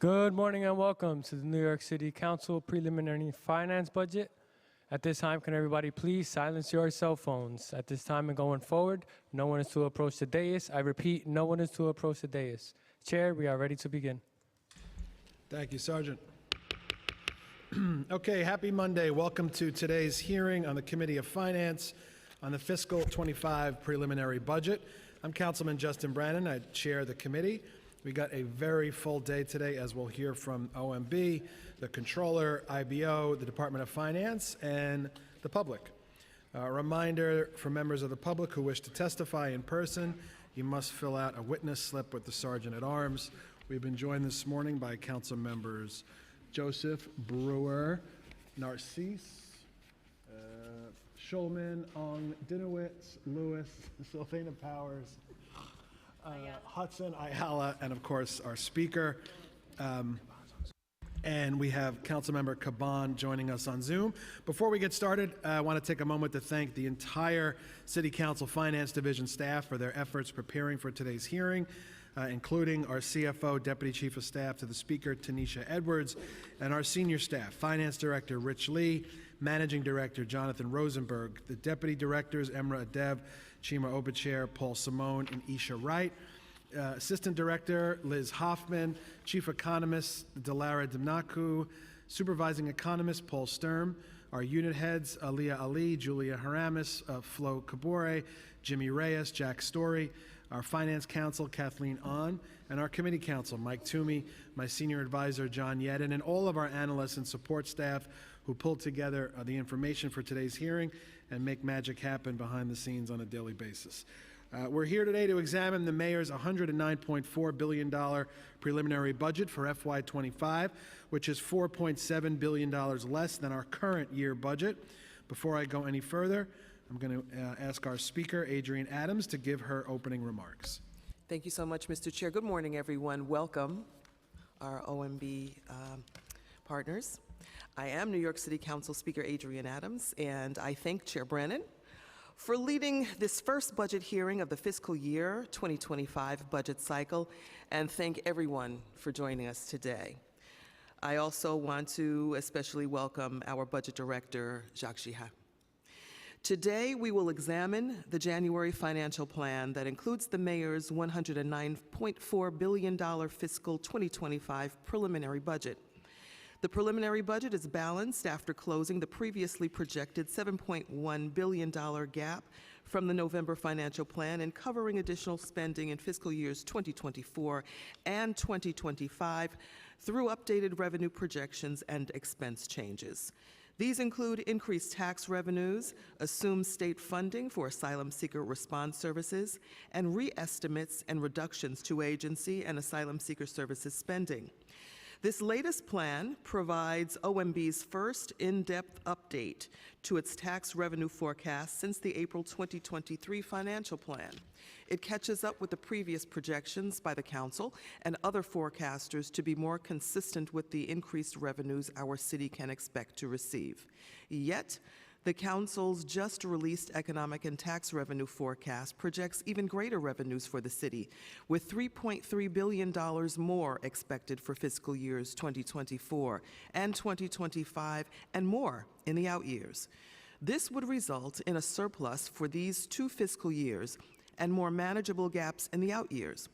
Good morning and welcome to the New York City Council Preliminary Finance Budget. At this time, can everybody please silence your cell phones? At this time and going forward, no one is to approach the dais. I repeat, no one is to approach the dais. Chair, we are ready to begin. Thank you, Sergeant. Okay, happy Monday. Welcome to today's hearing on the Committee of Finance on the Fiscal 25 Preliminary Budget. I'm Councilman Justin Brannan. I chair the committee. We got a very full day today, as we'll hear from OMB, the Controller, IBO, the Department of Finance, and the public. A reminder for members of the public who wish to testify in person, you must fill out a witness slip with the Sergeant at Arms. We've been joined this morning by Council members Joseph, Brewer, Narcisse, Schulman, Ong, Dinowitz, Lewis, Sylvana Powers, Hudson, Ayala, and of course our speaker. And we have Councilmember Caban joining us on Zoom. Before we get started, I want to take a moment to thank the entire City Council Finance Division staff for their efforts preparing for today's hearing, including our CFO, Deputy Chief of Staff to the Speaker, Tanisha Edwards, and our senior staff, Finance Director Rich Lee, Managing Director Jonathan Rosenberg, the Deputy Directors Emra Adev, Chima Obachair, Paul Simone, and Isha Wright, Assistant Director Liz Hoffman, Chief Economist Delara Dimnaku, Supervising Economist Paul Sturm, our unit heads Aliyah Ali, Julia Haramis, Flo Kabore, Jimmy Reyes, Jack Story, our Finance Counsel Kathleen Ahn, and our Committee Counsel Mike Toomey, my Senior Advisor John Yedden, and all of our analysts and support staff who pulled together the information for today's hearing and make magic happen behind the scenes on a daily basis. We're here today to examine the Mayor's $109.4 billion preliminary budget for FY25, which is $4.7 billion less than our current year budget. Before I go any further, I'm going to ask our speaker, Adrienne Adams, to give her opening remarks. Thank you so much, Mr. Chair. Good morning, everyone. Welcome, our OMB partners. I am New York City Council Speaker Adrienne Adams, and I thank Chair Brannan for leading this first budget hearing of the fiscal year 2025 budget cycle, and thank everyone for joining us today. I also want to especially welcome our Budget Director, Jacques Gihat. Today, we will examine the January financial plan that includes the Mayor's $109.4 billion fiscal 2025 preliminary budget. The preliminary budget is balanced after closing the previously projected $7.1 billion gap from the November financial plan and covering additional spending in fiscal years 2024 and 2025 through updated revenue projections and expense changes. These include increased tax revenues, assumed state funding for asylum seeker response services, and re-estimates and reductions to agency and asylum seeker services spending. This latest plan provides OMB's first in-depth update to its tax revenue forecast since the April 2023 financial plan. It catches up with the previous projections by the Council and other forecasters to be more consistent with the increased revenues our city can expect to receive. Yet, the Council's just released economic and tax revenue forecast projects even greater revenues for the city, with $3.3 billion more expected for fiscal years 2024 and 2025 and more in the out years. This would result in a surplus for these two fiscal years and more manageable gaps in the out years.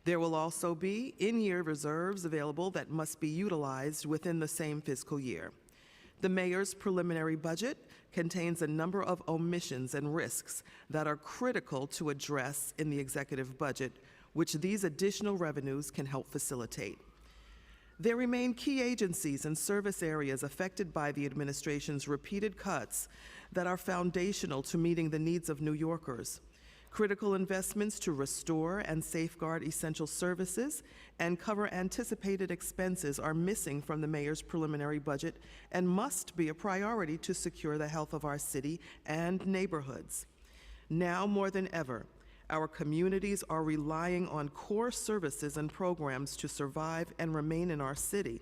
There will also be in-year reserves available that must be utilized within the same fiscal year. The Mayor's preliminary budget contains a number of omissions and risks that are critical to address in the executive budget, which these additional revenues can help facilitate. There remain key agencies and service areas affected by the administration's repeated cuts that are foundational to meeting the needs of New Yorkers. Critical investments to restore and safeguard essential services and cover anticipated expenses are missing from the Mayor's preliminary budget and must be a priority to secure the health of our city and neighborhoods. Now more than ever, our communities are relying on core services and programs to survive and remain in our city.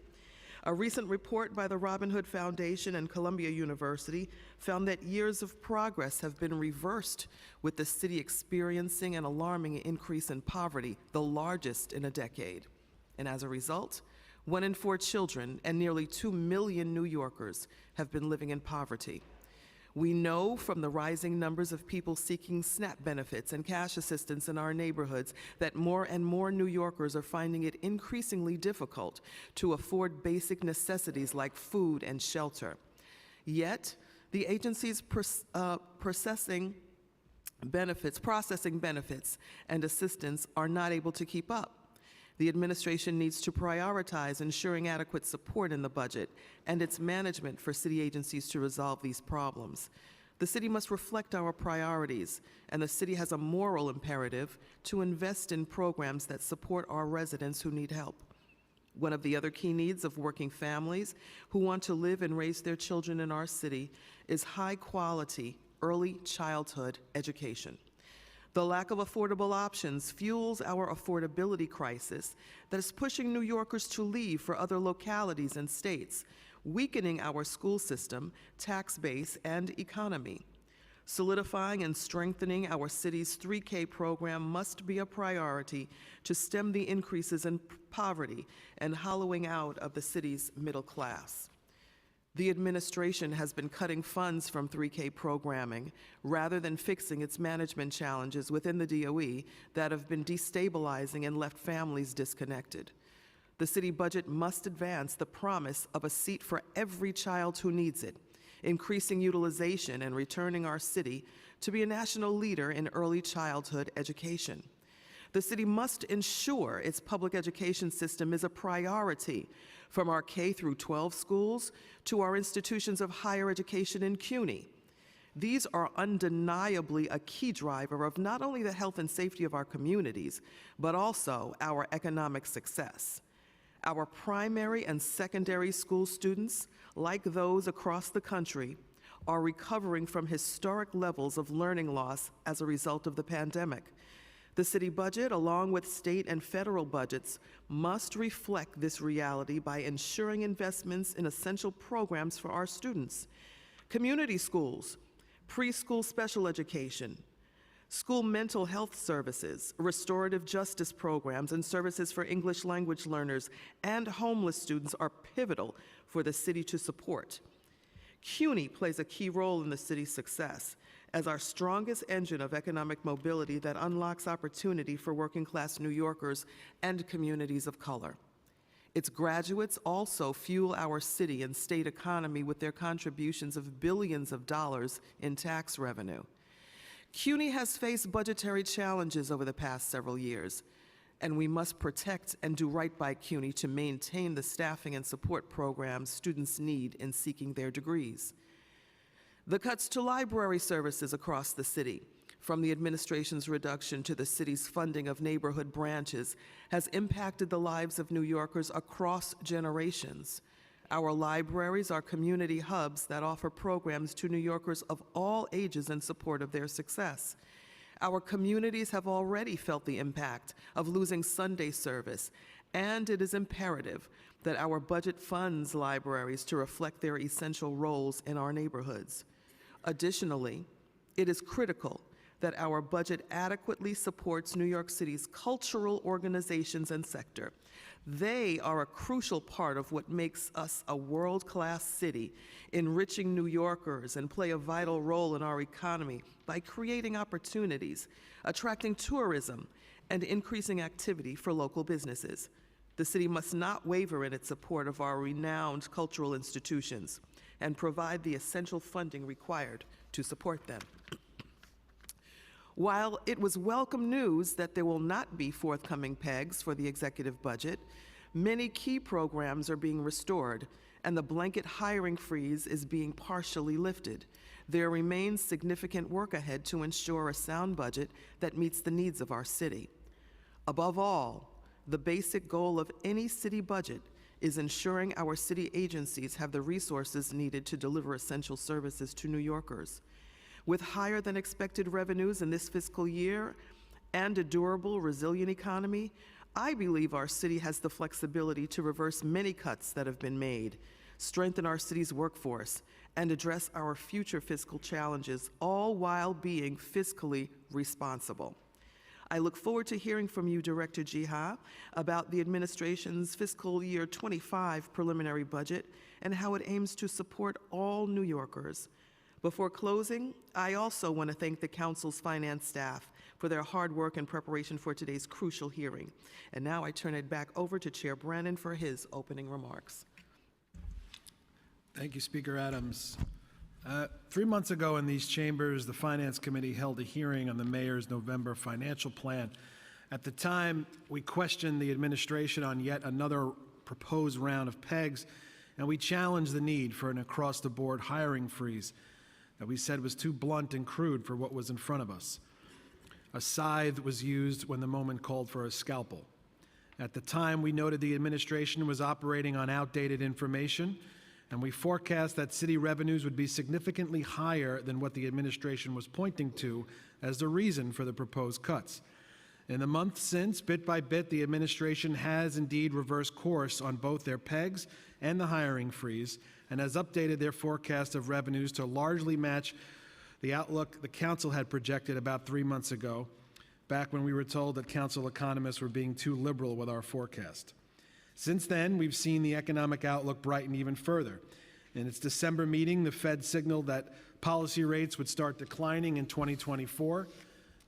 A recent report by the Robin Hood Foundation and Columbia University found that years of progress have been reversed, with the city experiencing an alarming increase in poverty, the largest in a decade. And as a result, 1 in 4 children and nearly 2 million New Yorkers have been living in poverty. We know from the rising numbers of people seeking SNAP benefits and cash assistance in our neighborhoods that more and more New Yorkers are finding it increasingly difficult to afford basic necessities like food and shelter. Yet, the agency's processing benefits and assistance are not able to keep up. The administration needs to prioritize ensuring adequate support in the budget and its management for city agencies to resolve these problems. The city must reflect our priorities, and the city has a moral imperative to invest in programs that support our residents who need help. One of the other key needs of working families who want to live and raise their children in our city is high-quality early childhood education. The lack of affordable options fuels our affordability crisis that is pushing New Yorkers to leave for other localities and states, weakening our school system, tax base, and economy. Solidifying and strengthening our city's 3K program must be a priority to stem the increases in poverty and hollowing out of the city's middle class. The administration has been cutting funds from 3K programming rather than fixing its management challenges within the DOE that have been destabilizing and left families disconnected. The city budget must advance the promise of a seat for every child who needs it, increasing utilization and returning our city to be a national leader in early childhood education. The city must ensure its public education system is a priority, from our K through 12 schools to our institutions of higher education in CUNY. These are undeniably a key driver of not only the health and safety of our communities, but also our economic success. Our primary and secondary school students, like those across the country, are recovering from historic levels of learning loss as a result of the pandemic. The city budget, along with state and federal budgets, must reflect this reality by ensuring investments in essential programs for our students. Community schools, preschool special education, school mental health services, restorative justice programs, and services for English language learners and homeless students are pivotal for the city to support. CUNY plays a key role in the city's success as our strongest engine of economic mobility that unlocks opportunity for working-class New Yorkers and communities of color. Its graduates also fuel our city and state economy with their contributions of billions of dollars in tax revenue. CUNY has faced budgetary challenges over the past several years, and we must protect and do right by CUNY to maintain the staffing and support programs students need in seeking their degrees. The cuts to library services across the city, from the administration's reduction to the city's funding of neighborhood branches, has impacted the lives of New Yorkers across generations. Our libraries are community hubs that offer programs to New Yorkers of all ages in support of their success. Our communities have already felt the impact of losing Sunday service, and it is imperative that our budget funds libraries to reflect their essential roles in our neighborhoods. Additionally, it is critical that our budget adequately supports New York City's cultural organizations and sector. They are a crucial part of what makes us a world-class city, enriching New Yorkers and play a vital role in our economy by creating opportunities, attracting tourism, and increasing activity for local businesses. The city must not waver in its support of our renowned cultural institutions and provide the essential funding required to support them. While it was welcome news that there will not be forthcoming pegs for the executive budget, many key programs are being restored, and the blanket hiring freeze is being partially lifted. There remains significant work ahead to ensure a sound budget that meets the needs of our city. Above all, the basic goal of any city budget is ensuring our city agencies have the resources needed to deliver essential services to New Yorkers. With higher than expected revenues in this fiscal year and a durable, resilient economy, I believe our city has the flexibility to reverse many cuts that have been made, strengthen our city's workforce, and address our future fiscal challenges, all while being fiscally responsible. I look forward to hearing from you, Director Jiha, about the administration's fiscal year 25 preliminary budget and how it aims to support all New Yorkers. Before closing, I also want to thank the Council's finance staff for their hard work in preparation for today's crucial hearing. And now I turn it back over to Chair Brannan for his opening remarks. Thank you, Speaker Adams. 3 months ago in these chambers, the Finance Committee held a hearing on the mayor's November financial plan. At the time, we questioned the administration on yet another proposed round of PEGs, and we challenged the need for an across-the-board hiring freeze that we said was too blunt and crude for what was in front of us. A scythe was used when the moment called for a scalpel. At the time, we noted the administration was operating on outdated information, and we forecast that city revenues would be significantly higher than what the administration was pointing to as the reason for the proposed cuts. In the months since, bit by bit, the administration has indeed reversed course on both their PEGs and the hiring freeze, and has updated their forecast of revenues to largely match the outlook the council had projected about 3 months ago, back when we were told that council economists were being too liberal with our forecast. Since then, we've seen the economic outlook brighten even further. In its December meeting, the Fed signaled that policy rates would start declining in 2024.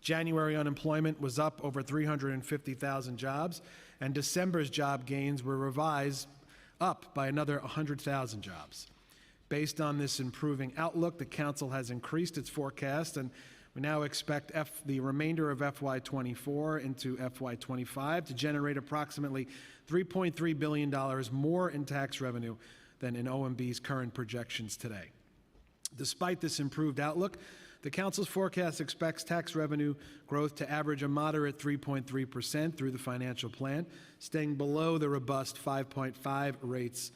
January unemployment was up over 350,000 jobs, and December's job gains were revised up by another 100,000 jobs. Based on this improving outlook, the council has increased its forecast, and we now expect the remainder of FY24 into FY25 to generate approximately $3.3 billion more in tax revenue than in OMB's current projections today. Despite this improved outlook, the council's forecast expects tax revenue growth to average a moderate 3.3% through the financial plan, staying below the robust 5.5 rates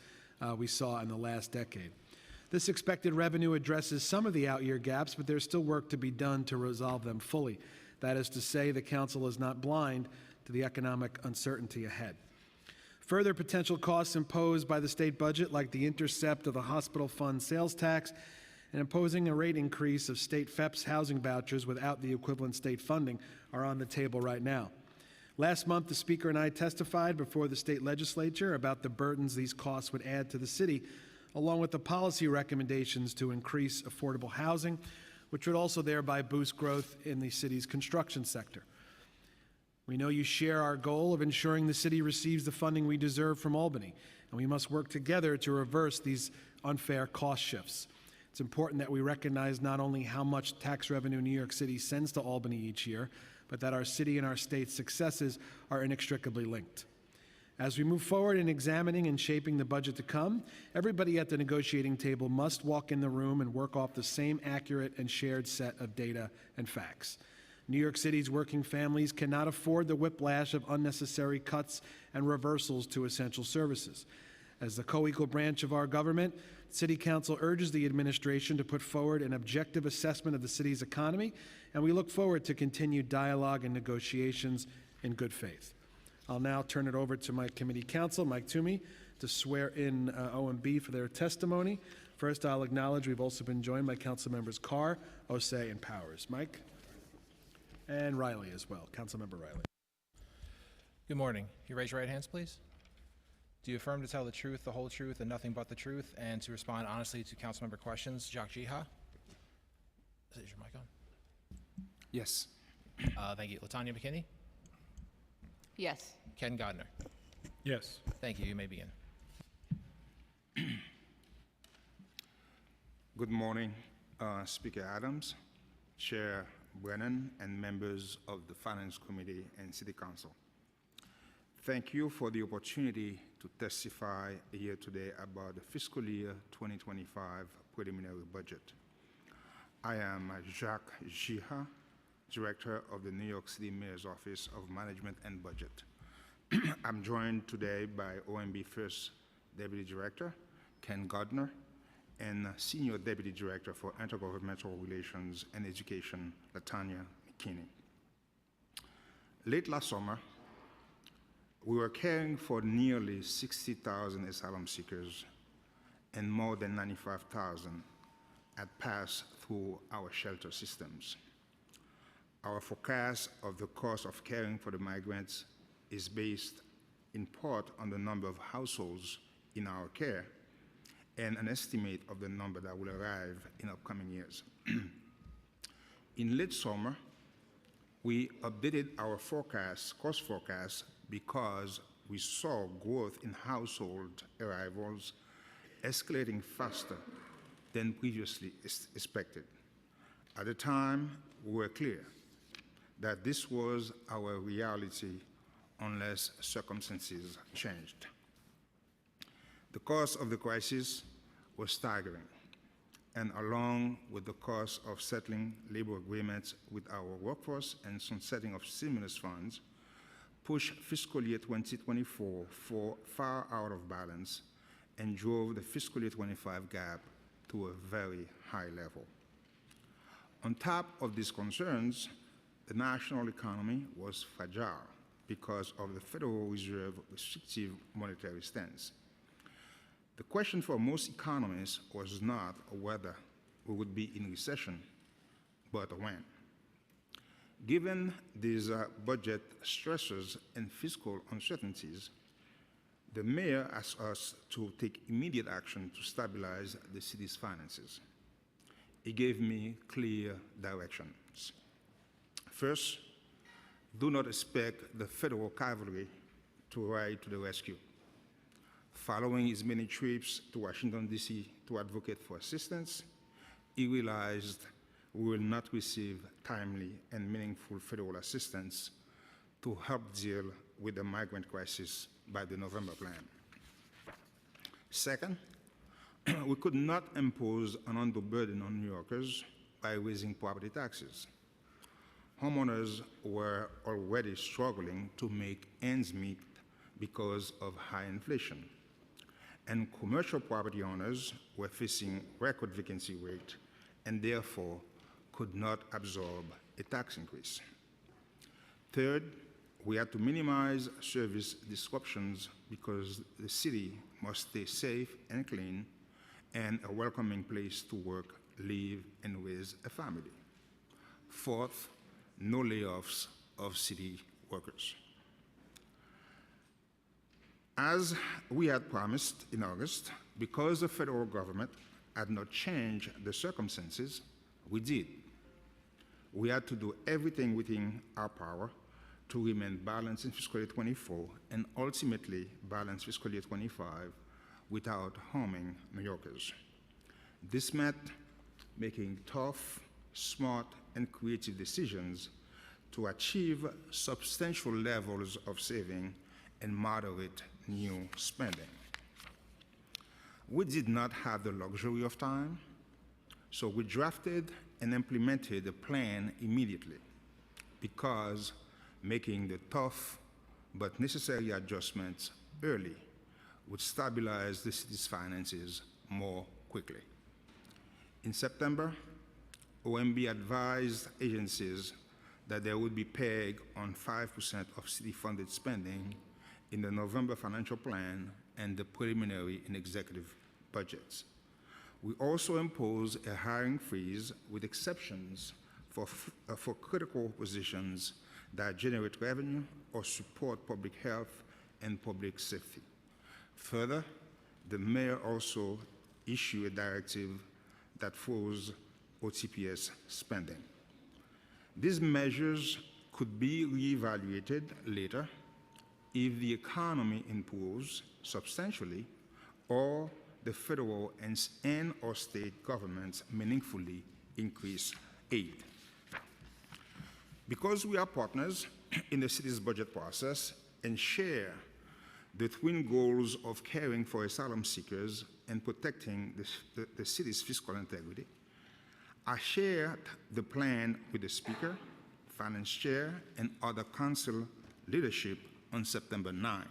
we saw in the last decade. This expected revenue addresses some of the out-year gaps, but there's still work to be done to resolve them fully. That is to say, the council is not blind to the economic uncertainty ahead. Further potential costs imposed by the state budget, like the intercept of the hospital fund sales tax and imposing a rate increase of state FEPS housing vouchers without the equivalent state funding, are on the table right now. Last month, the Speaker and I testified before the state legislature about the burdens these costs would add to the city, along with the policy recommendations to increase affordable housing, which would also thereby boost growth in the city's construction sector. We know you share our goal of ensuring the city receives the funding we deserve from Albany, and we must work together to reverse these unfair cost shifts. It's important that we recognize not only how much tax revenue New York City sends to Albany each year, but that our city and our state's successes are inextricably linked. As we move forward in examining and shaping the budget to come, everybody at the negotiating table must walk in the room and work off the same accurate and shared set of data and facts. New York City's working families cannot afford the whiplash of unnecessary cuts and reversals to essential services. As the co-equal branch of our government, City Council urges the administration to put forward an objective assessment of the city's economy, and we look forward to continued dialogue and negotiations in good faith. I'll now turn it over to my committee counsel, Mike Toomey, to swear in OMB for their testimony. First, I'll acknowledge we've also been joined by Council Members Carr, Osei, and Powers. Mike? And Riley as well. Councilmember Riley. Good morning. You raise your right hands, please. Do you affirm to tell the truth, the whole truth, and nothing but the truth, and to respond honestly to councilmember questions? Jacques Jiha? Is your mic on? Yes. Thank you. Latanya McKinney? Yes. Ken Godner? Yes. Thank you. You may begin. Good morning, Speaker Adams, Chair Brennan, and members of the Finance Committee and City Council. Thank you for the opportunity to testify here today about the fiscal year 2025 preliminary budget. I am Jacques Jiha, Director of the New York City Mayor's Office of Management and Budget. I'm joined today by OMB First Deputy Director, Ken Gardner, and Senior Deputy Director for Intergovernmental Relations and Education, Latanya McKinney. Late last summer, we were caring for nearly 60,000 asylum seekers, and more than 95,000 had passed through our shelter systems. Our forecast of the cost of caring for the migrants is based in part on the number of households in our care and an estimate of the number that will arrive in upcoming years. In late summer, we updated our cost forecast, because we saw growth in household arrivals escalating faster than previously expected. At the time, we were clear that this was our reality unless circumstances changed. The cost of the crisis was staggering, and along with the cost of settling labor agreements with our workforce and sunsetting of stimulus funds, pushed fiscal year 2024 far out of balance and drove the fiscal year 25 gap to a very high level. On top of these concerns, the national economy was fragile because of the Federal Reserve restrictive monetary stance. The question for most economists was not whether we would be in recession, but when. Given these budget stresses and fiscal uncertainties, the mayor asked us to take immediate action to stabilize the city's finances. He gave me clear directions. First, do not expect the federal cavalry to ride to the rescue. Following his many trips to Washington, D.C. to advocate for assistance, he realized we will not receive timely and meaningful federal assistance to help deal with the migrant crisis by the November plan. Second, we could not impose an undue burden on New Yorkers by raising property taxes. Homeowners were already struggling to make ends meet because of high inflation, and commercial property owners were facing record vacancy rate and therefore could not absorb a tax increase. Third, we had to minimize service disruptions because the city must stay safe and clean and a welcoming place to work, live, and raise a family. Fourth, no layoffs of city workers. As we had promised in August, because the federal government had not changed the circumstances, we did. We had to do everything within our power to remain balanced in fiscal year 24 and ultimately balance fiscal year 25 without harming New Yorkers. This meant making tough, smart, and creative decisions to achieve substantial levels of saving and moderate new spending. We did not have the luxury of time, so we drafted and implemented a plan immediately, because making the tough but necessary adjustments early would stabilize the city's finances more quickly. In September, OMB advised agencies that there would be peg on 5% of city-funded spending in the November financial plan and the preliminary and executive budgets. We also imposed a hiring freeze with exceptions for critical positions that generate revenue or support public health and public safety. Further, the mayor also issued a directive that froze OTPS spending. These measures could be reevaluated later if the economy improves substantially or the federal and or state governments meaningfully increase aid. Because we are partners in the city's budget process and share the twin goals of caring for asylum seekers and protecting the city's fiscal integrity, I shared the plan with the Speaker, Finance Chair, and other Council leadership on September 9,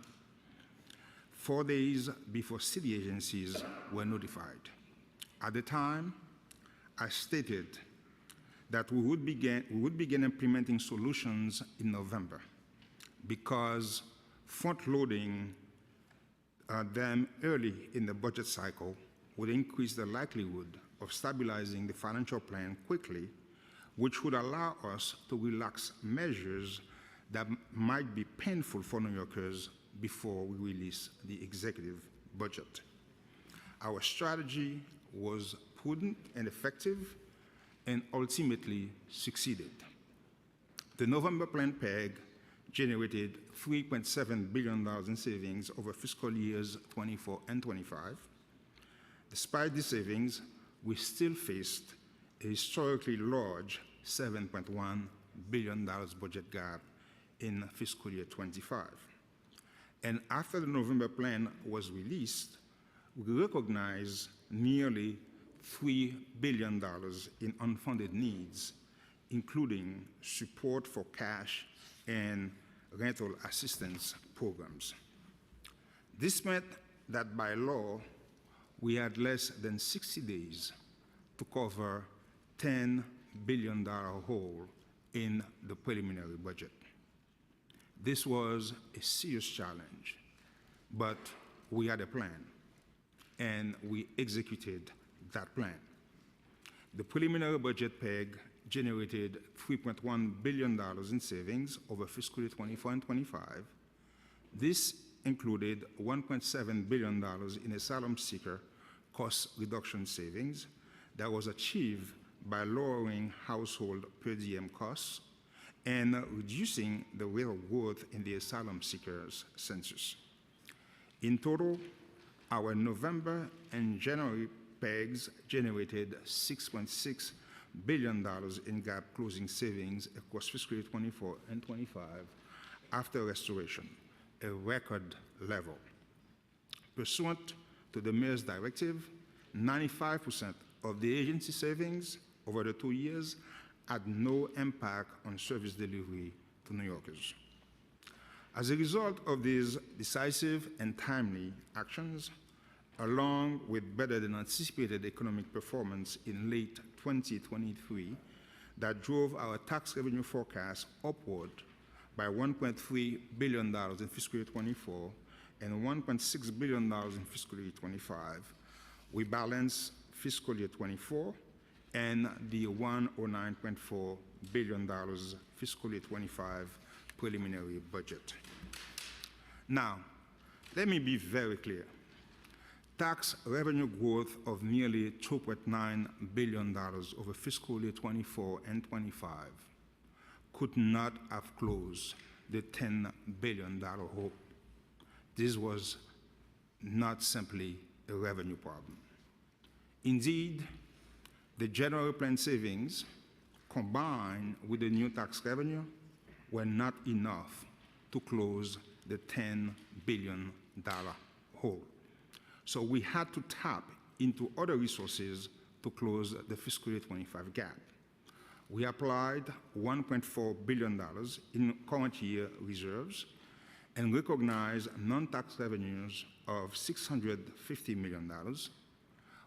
4 days before city agencies were notified. At the time, I stated that we would begin implementing solutions in November, because front-loading them early in the budget cycle would increase the likelihood of stabilizing the financial plan quickly which would allow us to relax measures that might be painful for New Yorkers before we release the executive budget. Our strategy was prudent and effective and ultimately succeeded. The November Plan PEG generated $3.7 billion in savings over fiscal years 24 and 25. Despite these savings, we still faced a historically large $7.1 billion budget gap in fiscal year 25. And after the November plan was released, we recognized nearly $3 billion in unfunded needs, including support for cash and rental assistance programs. This meant that by law, we had less than 60 days to cover $10 billion hole in the preliminary budget. This was a serious challenge, but we had a plan, and we executed that plan. The preliminary budget PEG generated $3.1 billion in savings over fiscal year 24 and 25. This included $1.7 billion in asylum seeker cost reduction savings that was achieved by lowering household per diem costs and reducing the rate of growth in the asylum seekers census. In total, our November and January PEGs generated $6.6 billion in gap closing savings across fiscal year 24 and 25 after restoration, a record level. Pursuant to the mayor's directive, 95% of the agency savings over the 2 years had no impact on service delivery to New Yorkers. As a result of these decisive and timely actions, along with better than anticipated economic performance in late 2023 that drove our tax revenue forecast upward by $1.3 billion in fiscal year 24 and $1.6 billion in fiscal year 25, we balanced fiscal year 24 and the $109.4 billion fiscal year 25 preliminary budget. Now, let me be very clear. Tax revenue growth of nearly $2.9 billion over fiscal year 24 and 25 could not have closed the $10 billion hole. This was not simply a revenue problem. Indeed, the general plan savings, combined with the new tax revenue, were not enough to close the $10 billion hole. So we had to tap into other resources to close the fiscal year 25 gap. We applied $1.4 billion in current year reserves and recognized non-tax revenues of $650 million.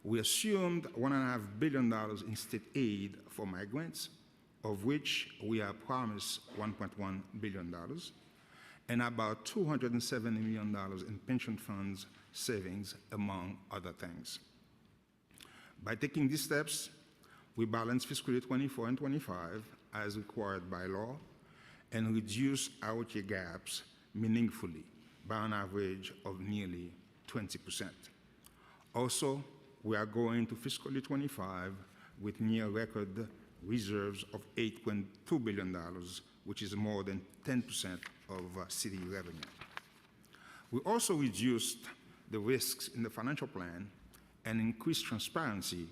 We assumed $1.5 billion in state aid for migrants, of which we are promised $1.1 billion, and about $270 million in pension funds savings, among other things. By taking these steps, we balance fiscal year 24 and 25 as required by law and reduce out year gaps meaningfully by an average of nearly 20%. Also, we are going to fiscal year 25 with near record reserves of $8.2 billion, which is more than 10% of city revenue. We also reduced the risks in the financial plan and increased transparency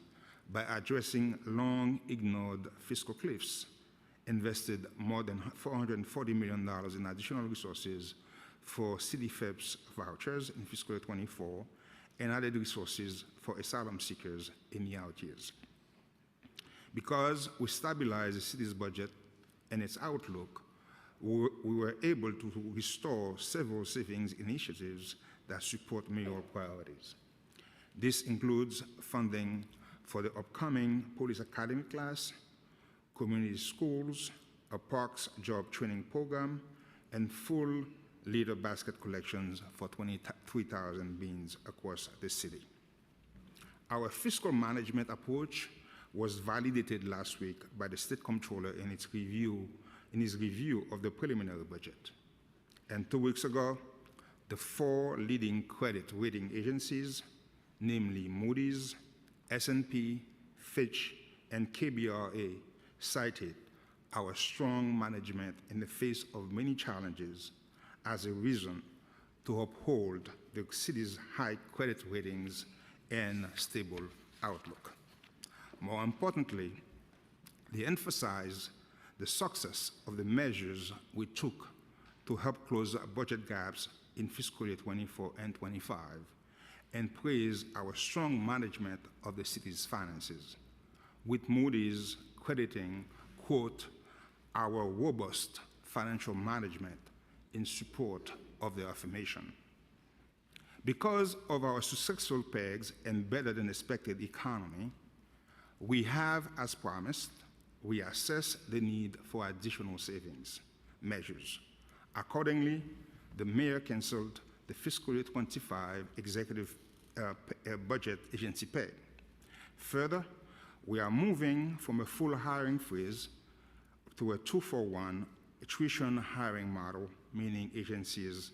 by addressing long-ignored fiscal cliffs, invested more than $440 million in additional resources for city FEPS vouchers in fiscal year 24, and added resources for asylum seekers in the out years. Because we stabilized the city's budget and its outlook, we were able to restore several savings initiatives that support mayoral priorities. This includes funding for the upcoming police academy class, community schools, a parks job training program, and full litter basket collections for 23,000 bins across the city. Our fiscal management approach was validated last week by the State Comptroller in his review of the preliminary budget. And 2 weeks ago, the 4 leading credit rating agencies, namely Moody's, S&P, Fitch, and KBRA, cited our strong management in the face of many challenges as a reason to uphold the city's high credit ratings and stable outlook. More importantly, they emphasize the success of the measures we took to help close budget gaps in fiscal year 24 and 25, and praise our strong management of the city's finances, with Moody's crediting, quote, our robust financial management in support of their affirmation. Because of our successful pegs and better than expected economy, we have, as promised, reassessed the need for additional savings measures. Accordingly, the mayor canceled the fiscal year 25 executive budget agency pay. Further, we are moving from a full hiring freeze to a 2-for-1 attrition hiring model, meaning agencies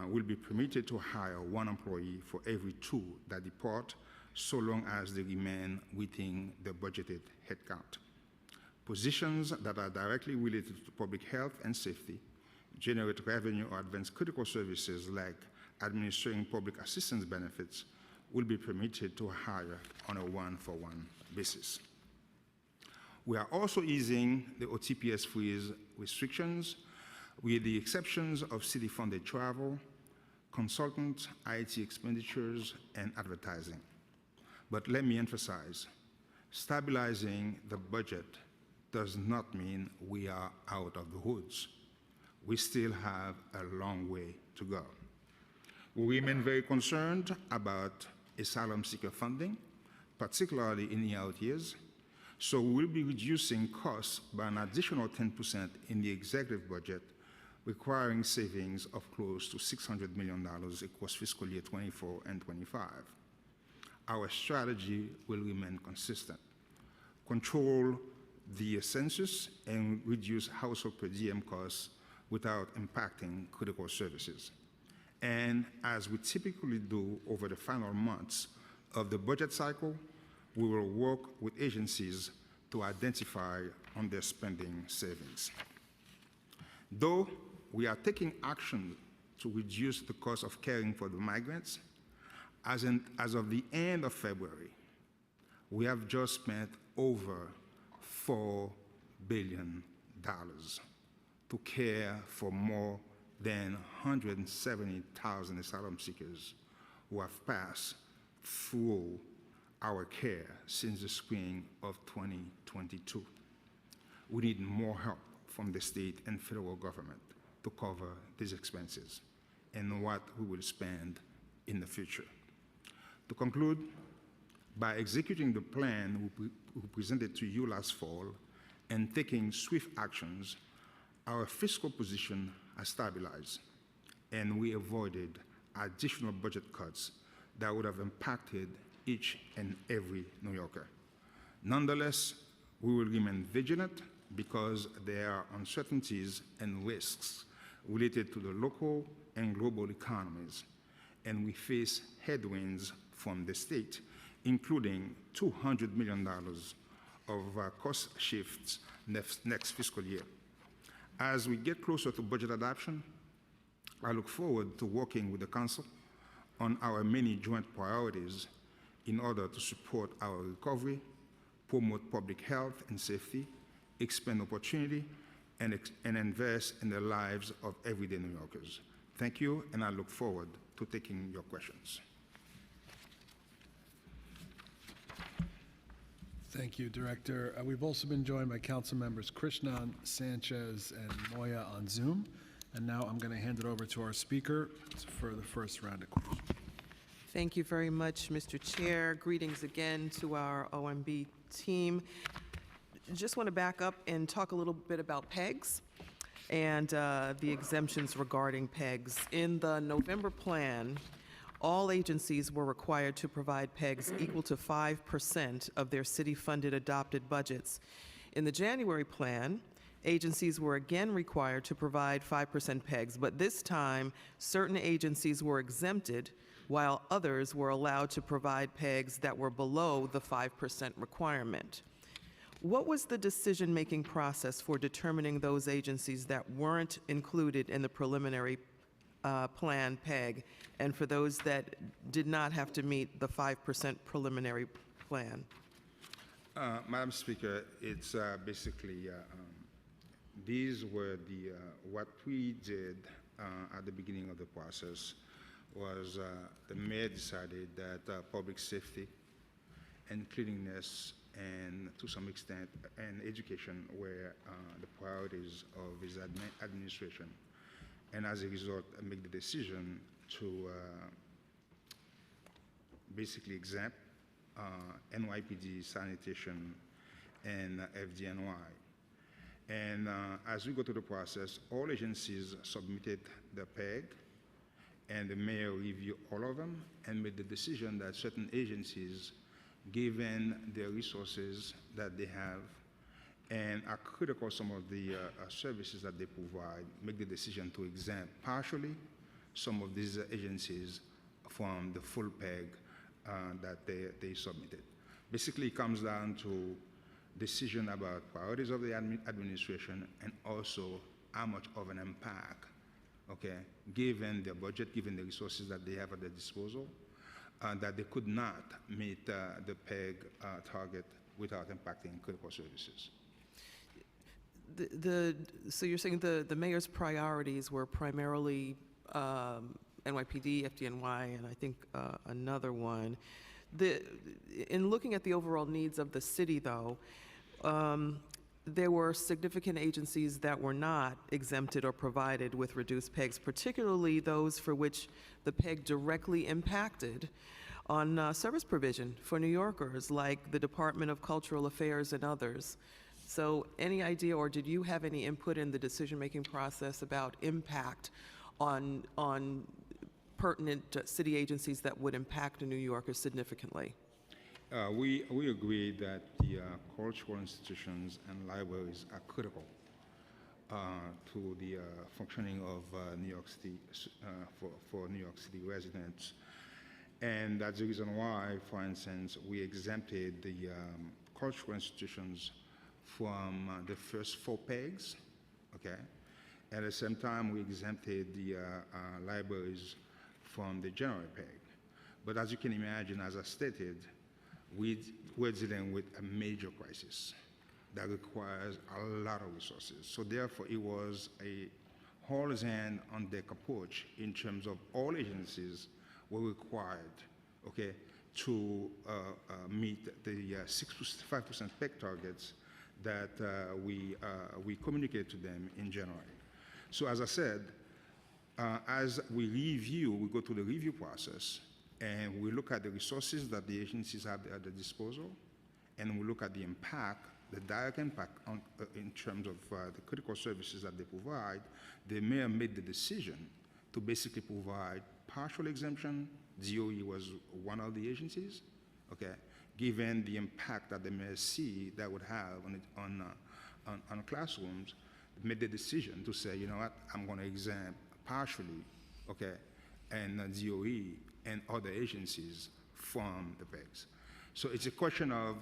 will be permitted to hire 1 employee for every 2 that depart, so long as they remain within the budgeted headcount. Positions that are directly related to public health and safety, generate revenue, or advance critical services like administering public assistance benefits will be permitted to hire on a 1-for-1 basis. We are also easing the OTPS freeze restrictions with the exceptions of city-funded travel, consultants, IT expenditures, and advertising. But let me emphasize, stabilizing the budget does not mean we are out of the woods. We still have a long way to go. We remain very concerned about asylum seeker funding, particularly in the out years, so we'll be reducing costs by an additional 10% in the executive budget, requiring savings of close to $600 million across fiscal year 24 and 25. Our strategy will remain consistent. Control the census and reduce household per diem costs without impacting critical services. And as we typically do over the final months of the budget cycle, we will work with agencies to identify underspending savings. Though we are taking action to reduce the cost of caring for the migrants, as of the end of February, we have just spent over $4 billion to care for more than 170,000 asylum seekers who have passed through our care since the spring of 2022. We need more help from the state and federal government to cover these expenses and what we will spend in the future. To conclude, by executing the plan we presented to you last fall and taking swift actions, our fiscal position has stabilized, and we avoided additional budget cuts that would have impacted each and every New Yorker. Nonetheless, we will remain vigilant because there are uncertainties and risks related to the local and global economies, and we face headwinds from the state, including $200 million of cost shifts next fiscal year. As we get closer to budget adoption, I look forward to working with the Council on our many joint priorities in order to support our recovery, promote public health and safety, expand opportunity, and invest in the lives of everyday New Yorkers. Thank you, and I look forward to taking your questions. Thank you, Director. We've also been joined by Council Members Krishnan, Sanchez, and Moya on Zoom. And now I'm going to hand it over to our speaker for the first round of questions. Thank you very much, Mr. Chair. Greetings again to our OMB team. Just want to back up and talk a little bit about PEGs and the exemptions regarding PEGs. In the November plan, all agencies were required to provide PEGs equal to 5% of their city-funded adopted budgets. In the January plan, agencies were again required to provide 5% PEGs, but this time, certain agencies were exempted while others were allowed to provide PEGs that were below the 5% requirement. What was the decision-making process for determining those agencies that weren't included in the preliminary plan PEG, and for those that did not have to meet the 5% preliminary plan? Madam Speaker, it's basically, these were the, what we did at the beginning of the process was the mayor decided that public safety and cleanliness and to some extent and education were the priorities of his administration. And as a result, make the decision to basically exempt NYPD, sanitation, and FDNY. And as we go through the process, all agencies submitted the PEG, and the mayor reviewed all of them and made the decision that certain agencies, given the resources that they have and are critical some of the services that they provide, make the decision to exempt partially some of these agencies from the full PEG that they submitted. Basically, it comes down to decision about priorities of the administration and also how much of an impact, okay, given their budget, given the resources that they have at their disposal, that they could not meet the PEG target without impacting critical services. So you're saying the mayor's priorities were primarily NYPD, FDNY, and I think another one. In looking at the overall needs of the city, though, there were significant agencies that were not exempted or provided with reduced PEGs, particularly those for which the PEG directly impacted on service provision for New Yorkers, like the Department of Cultural Affairs and others. So any idea, or did you have any input in the decision-making process about impact on pertinent city agencies that would impact New Yorkers significantly? We agree that the cultural institutions and libraries are critical to the functioning of New York City, for New York City residents. And that's the reason why, for instance, we exempted the cultural institutions from the first 4 PEGs, okay? At the same time, we exempted the libraries from the general PEG. But as you can imagine, as I stated, we're dealing with a major crisis that requires a lot of resources. So therefore, it was a all-hands-on-deck approach in terms of all agencies were required, okay, to meet the 5% PEG targets that we communicated to them in January. So as I said, as we review, we go through the review process, and we look at the resources that the agencies have at their disposal, and we look at the impact, the direct impact on, in terms of the critical services that they provide. The mayor made the decision to basically provide partial exemption. DOE was one of the agencies, okay, given the impact that the mayor see that would have on classrooms, made the decision to say, you know what, I'm going to exempt partially, okay, and DOE and other agencies from the PEGs. So it's a question of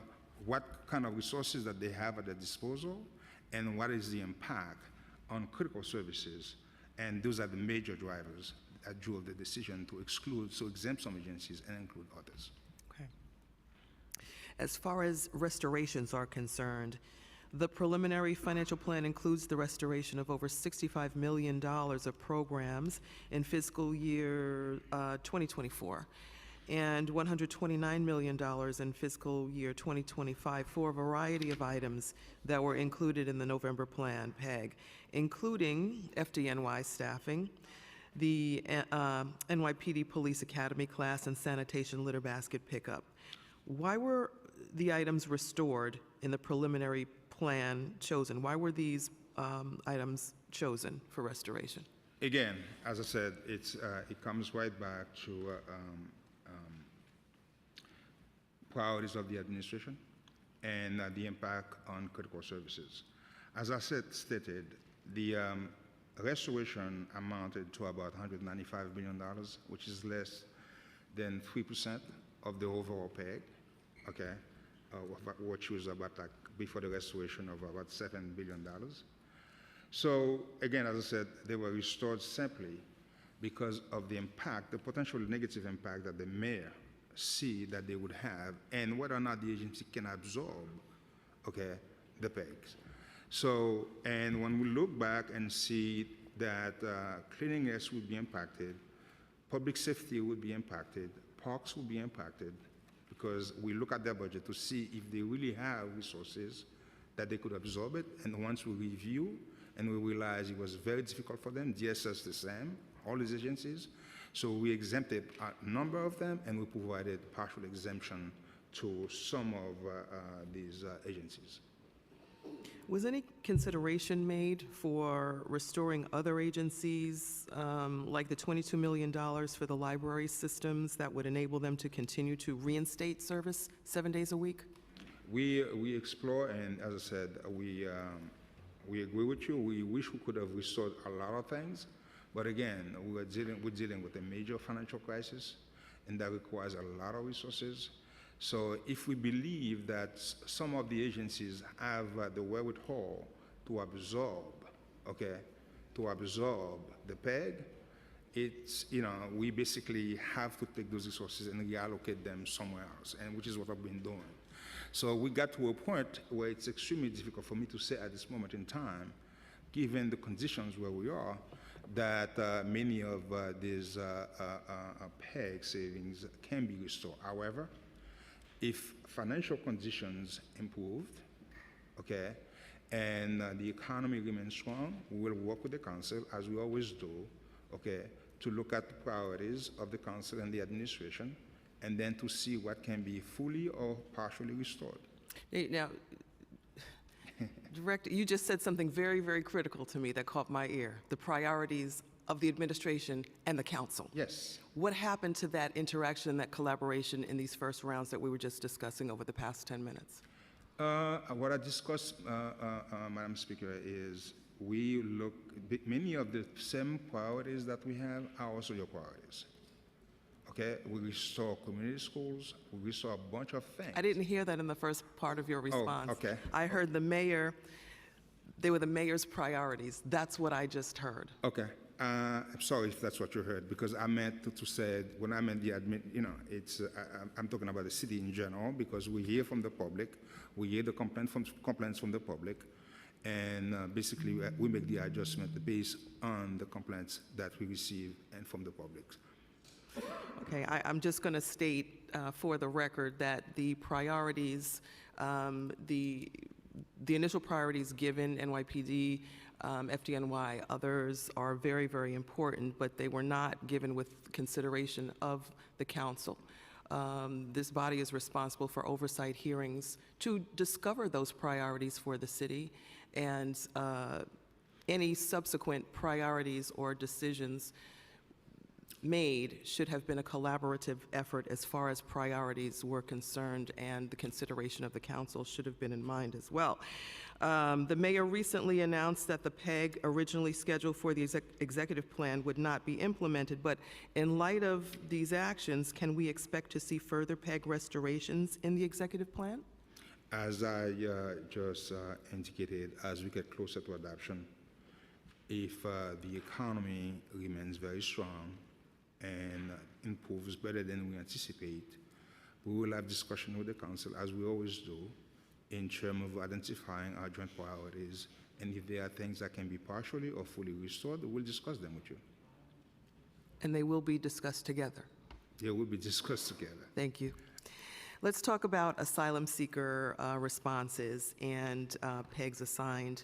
what kind of resources that they have at their disposal and what is the impact on critical services, and those are the major drivers that drove the decision to exclude, so exempt some agencies and include others. Okay. As far as restorations are concerned, the preliminary financial plan includes the restoration of over $65 million of programs in fiscal year 2024 and $129 million in fiscal year 2025 for a variety of items that were included in the November plan, PEG, including FDNY staffing, the NYPD Police Academy class, and sanitation litter basket pickup. Why were the items restored in the preliminary plan chosen? Why were these items chosen for restoration? Again, as I said, it comes right back to priorities of the administration and the impact on critical services. As I stated, the restoration amounted to about $195 billion, which is less than 3% of the overall PEG, okay, which was about like before the restoration of about $7 billion. So again, as I said, they were restored simply because of the impact, the potential negative impact that the mayor see that they would have, and whether or not the agency can absorb, okay, the PEGs. So, and when we look back and see that cleanliness would be impacted, public safety would be impacted, parks will be impacted, because we look at their budget to see if they really have resources that they could absorb it, and once we review and we realize it was very difficult for them, DSS the same, all these agencies, so we exempted a number of them and we provided partial exemption to some of these agencies. Was any consideration made for restoring other agencies, like the $22 million for the library systems that would enable them to continue to reinstate service 7 days a week? We explore, and as I said, we agree with you. We wish we could have restored a lot of things, but again, we're dealing with a major financial crisis, and that requires a lot of resources. So if we believe that some of the agencies have the wherewithal to absorb, okay, to absorb the PEG, it's, you know, we basically have to take those resources and reallocate them somewhere else, and which is what I've been doing. So we got to a point where it's extremely difficult for me to say at this moment in time, given the conditions where we are, that many of these PEG savings can be restored. However, if financial conditions improved, okay, and the economy remains strong, we will work with the council, as we always do, okay, to look at the priorities of the council and the administration, and then to see what can be fully or partially restored. Now, Director, you just said something very, very critical to me that caught my ear, the priorities of the administration and the council. Yes. What happened to that interaction and that collaboration in these first rounds that we were just discussing over the past 10 minutes? What I discussed, Madam Speaker, is we look, many of the same priorities that we have are also your priorities. Okay, we restore community schools, we restore a bunch of things. I didn't hear that in the first part of your response. okay. I heard the mayor, they were the mayor's priorities. That's what I just heard. Okay. I'm sorry if that's what you heard, because I meant to say, when I meant the admin, you know, it's, I'm talking about the city in general, because we hear from the public, we hear the complaints from the public, and basically we make the adjustment based on the complaints that we receive and from the public. Okay, I'm just going to state for the record that the priorities, the initial priorities given NYPD, FDNY, others are very, very important, but they were not given with consideration of the council. This body is responsible for oversight hearings to discover those priorities for the city, and any subsequent priorities or decisions made should have been a collaborative effort as far as priorities were concerned, and the consideration of the council should have been in mind as well. The mayor recently announced that the PEG originally scheduled for the executive plan would not be implemented, but in light of these actions, can we expect to see further PEG restorations in the executive plan? As I just indicated, as we get closer to adoption, if the economy remains very strong and improves better than we anticipate, we will have discussion with the council, as we always do, in terms of identifying our joint priorities, and if there are things that can be partially or fully restored, we'll discuss them with you. And they will be discussed together. They will be discussed together. Thank you. Let's talk about asylum seeker responses and PEGs assigned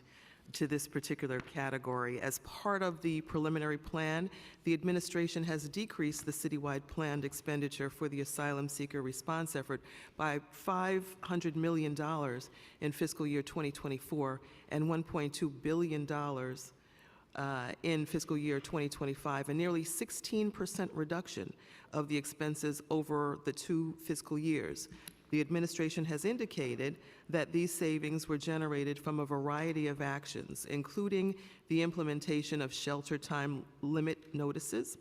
to this particular category. As part of the preliminary plan, the administration has decreased the citywide planned expenditure for the asylum seeker response effort by $500 million in fiscal year 2024 and $1.2 billion in fiscal year 2025, a nearly 16% reduction of the expenses over the 2 fiscal years. The administration has indicated that these savings were generated from a variety of actions, including the implementation of shelter time limit notices,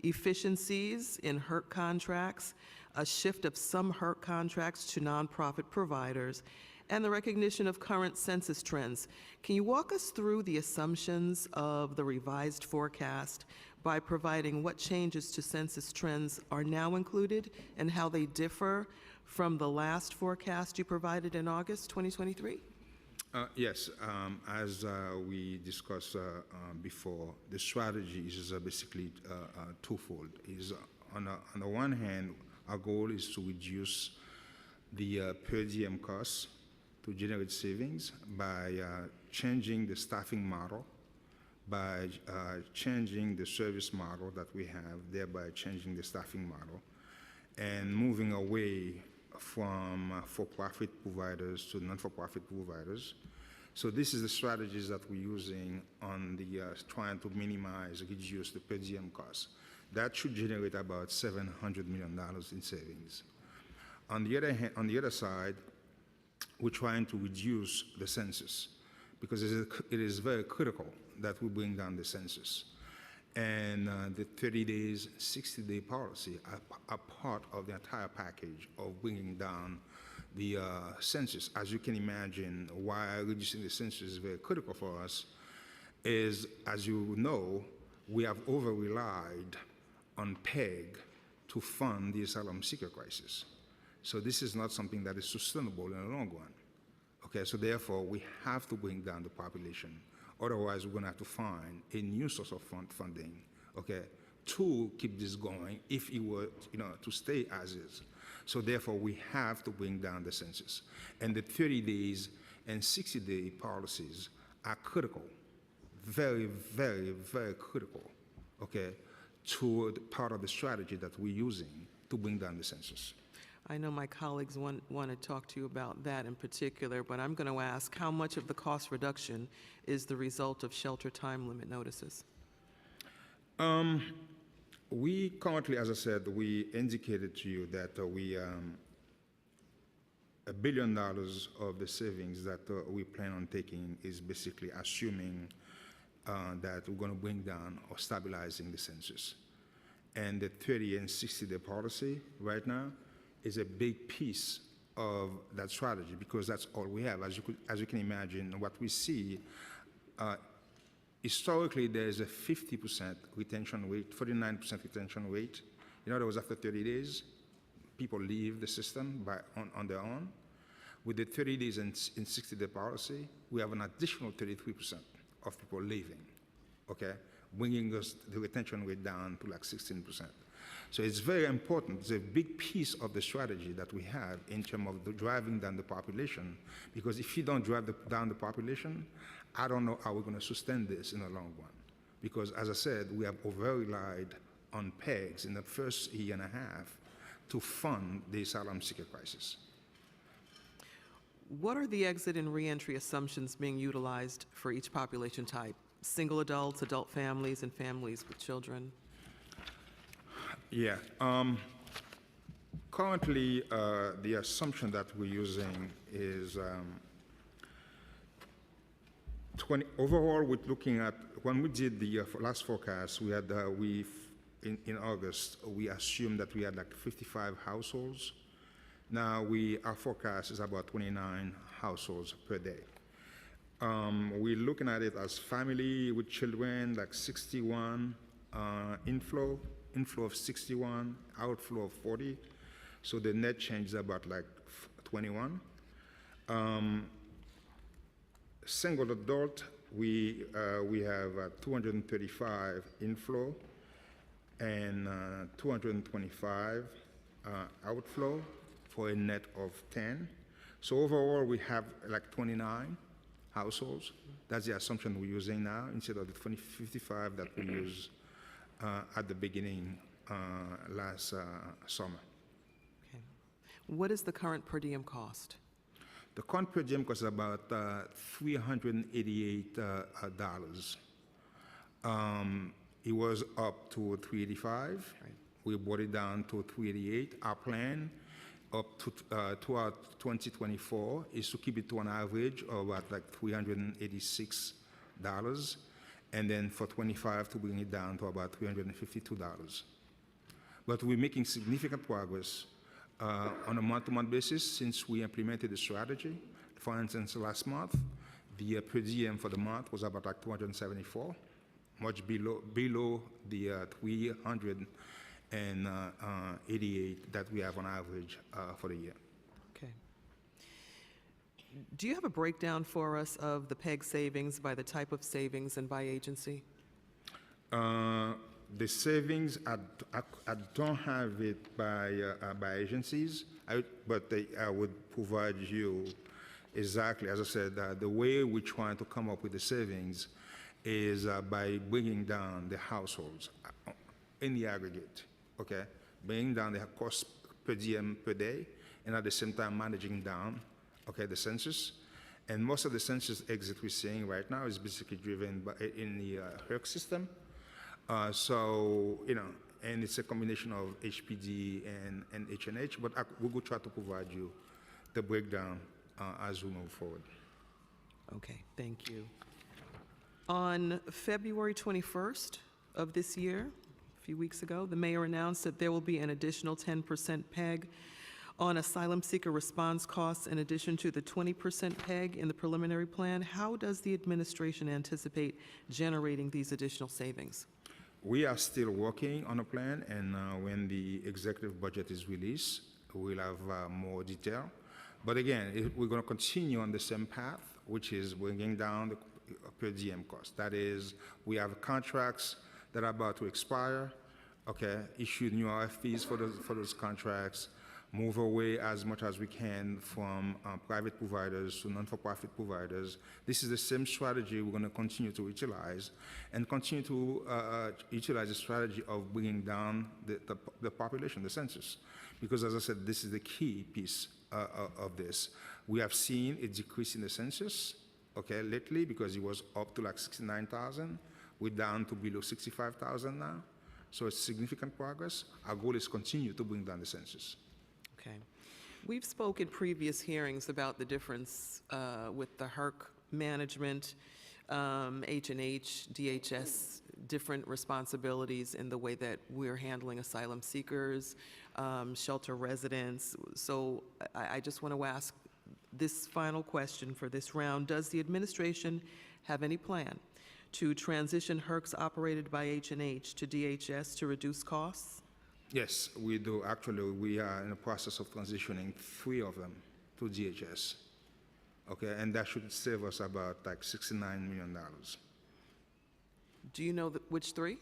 efficiencies in HERC contracts, a shift of some HERC contracts to nonprofit providers, and the recognition of current census trends. Can you walk us through the assumptions of the revised forecast by providing what changes to census trends are now included and how they differ from the last forecast you provided in August 2023? Yes, as we discussed before, the strategy is basically twofold. On the one hand, our goal is to reduce the per diem costs to generate savings by changing the staffing model, by changing the service model that we have, thereby changing the staffing model, and moving away from for-profit providers to non-for-profit providers. So this is the strategies that we're using on the trying to minimize, reduce the per diem costs. That should generate about $700 million in savings. On the other hand, on the other side, we're trying to reduce the census because it is very critical that we bring down the census. And the 30 days, 60-day policy are part of the entire package of bringing down the census. As you can imagine, why reducing the census is very critical for us is, as you know, we have over-relied on PEG to fund the asylum seeker crisis. So this is not something that is sustainable in the long run. Okay, so therefore, we have to bring down the population. Otherwise, we're going to have to find a new source of funding, okay, to keep this going if it were, to stay as is. So therefore, we have to bring down the census. And the 30 days and 60-day policies are critical, very, very, very critical, okay, to the part of the strategy that we're using to bring down the census. I know my colleagues want to talk to you about that in particular, but I'm going to ask how much of the cost reduction is the result of shelter time limit notices? We currently, as I said, we indicated to you that $1 billion of the savings that we plan on taking is basically assuming that we're going to bring down or stabilizing the census. And the 30 and 60-day policy right now is a big piece of that strategy because that's all we have. As you can imagine, what we see, historically there's a 50% retention rate, 49% retention rate. In other words, after 30 days, people leave the system on their own. With the 30 days and 60-day policy, we have an additional 33% of people leaving, okay? Bringing us the retention rate down to like 16%. So it's very important. It's a big piece of the strategy that we have in terms of driving down the population, because if you don't drive down the population, I don't know how we're going to sustain this in the long run. Because as I said, we have over-relied on PEGs in the first year and a half to fund the asylum seeker crisis. What are the exit and reentry assumptions being utilized for each population type? Single adults, adult families, and families with children? Yeah. Currently, the assumption that we're using is overall, we're looking at, when we did the last forecast, we had, in August, we assumed that we had like 55 households. Now, our forecast is about 29 households per day. We're looking at it as family with children, like 61 inflow of 61, outflow of 40. So the net change is about like 21. Single adult, we have 235 inflow and 225 outflow for a net of 10. So overall, we have like 29 households. That's the assumption we're using now instead of the 55 that we used at the beginning last summer. Okay. What is the current per diem cost? The current per diem costs about $388. It was up to 385. We brought it down to 388. Our plan up to throughout 2024 is to keep it to an average of about like $386, and then for 25 to bring it down to about $352. But we're making significant progress on a month-to-month basis since we implemented the strategy. For instance, last month, the per diem for the month was about like 274, much below the 388 that we have on average for the year. Okay. Do you have a breakdown for us of the PEG savings by the type of savings and by agency? The savings, I don't have it by agencies, but I would provide you exactly, as I said, the way we're trying to come up with the savings is by bringing down the households in the aggregate, okay? Bringing down the cost per diem per day, and at the same time managing down, okay, the census. And most of the census exit we're seeing right now is basically driven by, in the HERC system. So, you know, and it's a combination of HPD and H&H, but we will try to provide you the breakdown as we move forward. Okay, thank you. On February 21st of this year, a few weeks ago, the mayor announced that there will be an additional 10% PEG on asylum seeker response costs in addition to the 20% PEG in the preliminary plan. How does the administration anticipate generating these additional savings? We are still working on a plan, and when the executive budget is released, we'll have more detail. But again, we're going to continue on the same path, which is bringing down the per diem cost. That is, we have contracts that are about to expire, okay, issue new RFPs for those contracts, move away as much as we can from private providers to non-for-profit providers. This is the same strategy we're going to continue to utilize, and continue to utilize the strategy of bringing down the population, the census. Because as I said, this is the key piece of this. We have seen a decrease in the census, okay, lately, because it was up to like 69,000. We're down to below 65,000 now. So it's significant progress. Our goal is to continue to bring down the census. Okay. We've spoken previous hearings about the difference with the HERC management, H&H, DHS, different responsibilities in the way that we're handling asylum seekers, shelter residents. So I just want to ask this final question for this round. Does the administration have any plan to transition HERCs operated by H&H to DHS to reduce costs? Yes, we do. Actually, we are in the process of transitioning 3 of them to DHS. Okay, and that should save us about like $69 million. Do you know which 3?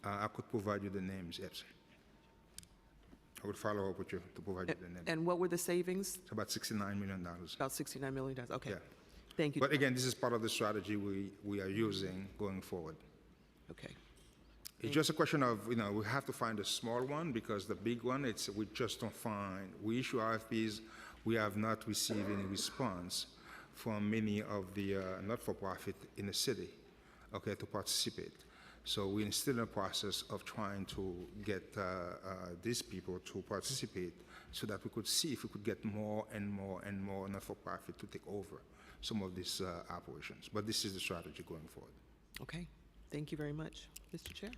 I could provide you the names, yes. I would follow up with you to provide you the names. And what were the savings? It's about $69 million. About $69 million. Okay. Yeah. Thank you. But again, this is part of the strategy we are using going forward. Okay. It's just a question of, you know, we have to find a small one, because the big one, we just don't find. We issue RFPs, we have not received any response from many of the not-for-profit in the city, okay, to participate. So we're still in the process of trying to get these people to participate so that we could see if we could get more and more and more not-for-profit to take over some of these operations. But this is the strategy going forward. Okay. Thank you very much. Mr. Chair?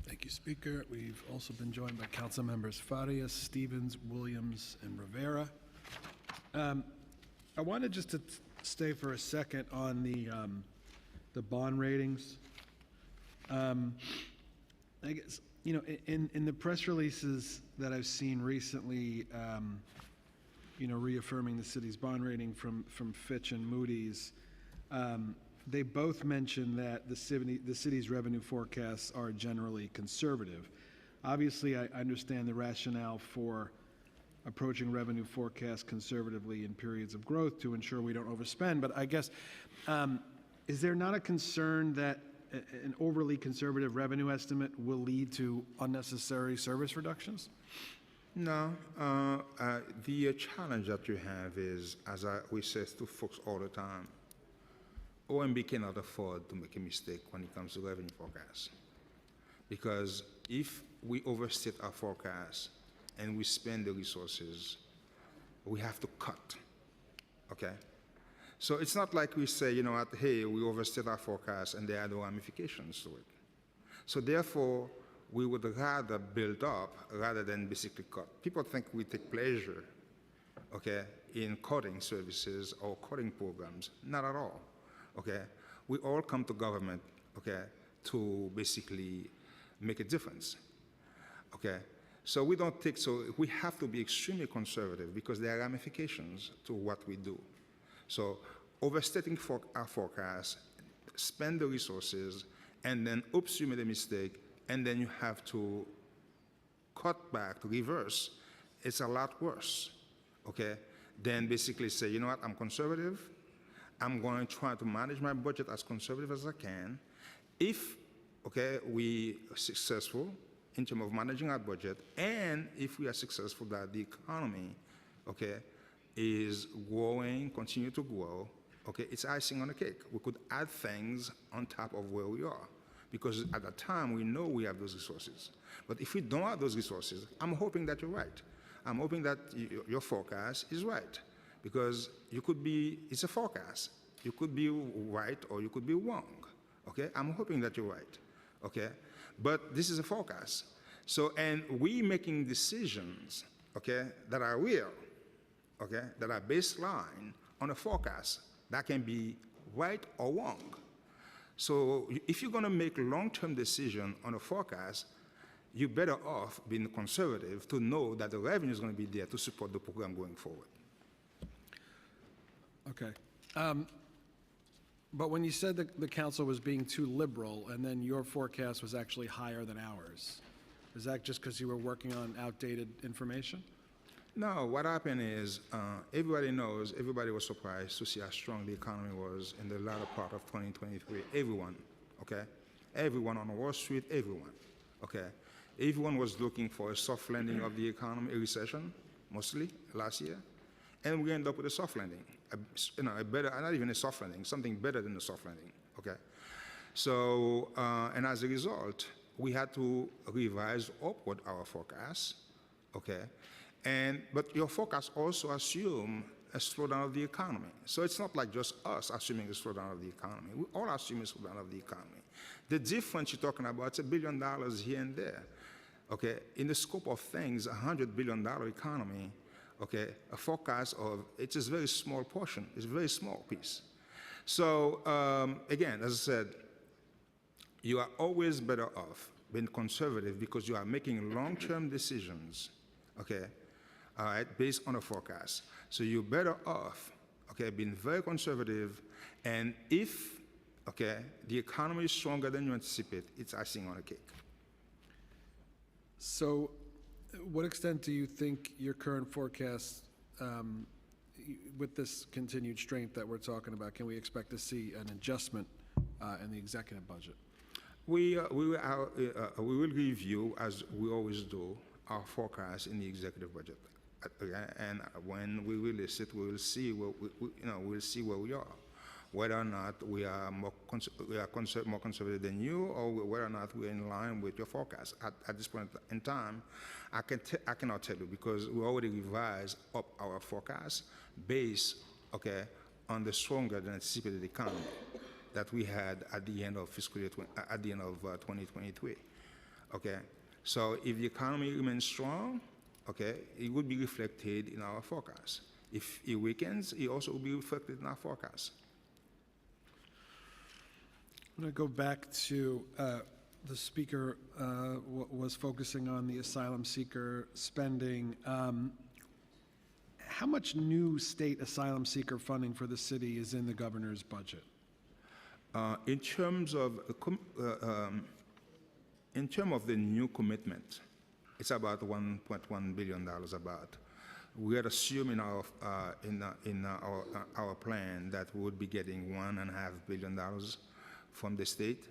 Thank you, Speaker. We've also been joined by Council Members Farias, Stevens, Williams, and Rivera. I wanted just to stay for a second on the bond ratings. I guess, you know, in the press releases that I've seen recently, you know, reaffirming the city's bond rating from Fitch and Moody's, they both mention that the city's revenue forecasts are generally conservative. Obviously, I understand the rationale for approaching revenue forecasts conservatively in periods of growth to ensure we don't overspend, but I guess, is there not a concern that an overly conservative revenue estimate will lead to unnecessary service reductions? No. The challenge that you have is, as we say to folks all the time, OMB cannot afford to make a mistake when it comes to revenue forecast. Because if we overstate our forecast and we spend the resources, we have to cut, okay? So it's not like we say, you know what, hey, we overstate our forecast and there are no ramifications to it. So therefore, we would rather build up rather than basically cut. People think we take pleasure, okay, in cutting services or cutting programs. Not at all, okay? We all come to government, okay, to basically make a difference, okay? So we don't take, so we have to be extremely conservative because there are ramifications to what we do. So overstating our forecast, spend the resources, and then, oops, you made a mistake, and then you have to cut back, reverse, it's a lot worse, okay? Then basically say, you know what, I'm conservative, I'm going to try to manage my budget as conservative as I can. If, okay, we are successful in terms of managing our budget, and if we are successful that the economy, okay, is growing, continue to grow, okay, it's icing on the cake. We could add things on top of where we are, because at that time we know we have those resources. But if we don't have those resources, I'm hoping that you're right. I'm hoping that your forecast is right, because you could be, it's a forecast. You could be right or you could be wrong, okay? I'm hoping that you're right, okay? But this is a forecast. So, and we making decisions, okay, that are real, okay, that are baseline on a forecast that can be right or wrong. So if you're going to make long-term decision on a forecast, you're better off being conservative to know that the revenue is going to be there to support the program going forward. Okay. But when you said that the council was being too liberal, and then your forecast was actually higher than ours, is that just because you were working on outdated information? No, what happened is everybody knows, everybody was surprised to see how strong the economy was in the latter part of 2023. Everyone, okay? Everyone on Wall Street, everyone, okay? Everyone was looking for a soft landing of the economy, a recession, mostly, last year. And we end up with a soft landing, a better, not even a soft landing, something better than a soft landing, okay? So, and as a result, we had to revise upward our forecast, okay? But your forecast also assume a slowdown of the economy. So it's not like just us assuming a slowdown of the economy. We all assume a slowdown of the economy. The difference you're talking about, it's $1 billion here and there, okay? In the scope of things, $100 billion economy, okay, a forecast of, it's a very small portion, it's a very small piece. So again, as I said, you are always better off being conservative because you are making long-term decisions, okay, all right, based on a forecast. So you're better off, okay, being very conservative, and if, okay, the economy is stronger than you anticipate, it's icing on a cake. So, what extent do you think your current forecast, with this continued strength that we're talking about, can we expect to see an adjustment in the executive budget? We will review, as we always do, our forecast in the executive budget. And when we release it, we will see we'll see where we are, whether or not we are more conservative than you, or whether or not we're in line with your forecast. At this point in time, I cannot tell you because we already revised up our forecast based, okay, on the stronger than anticipated economy that we had at the end of fiscal year 2023. Okay, so if the economy remains strong, okay, it would be reflected in our forecast. If it weakens, it also will be reflected in our forecast. I'm going to go back to the speaker was focusing on the asylum seeker spending. How much new state asylum seeker funding for the city is in the governor's budget? In terms of the new commitment, it's about $1.1 billion. About we had assumed in our plan that we would be getting $1.5 billion from the state,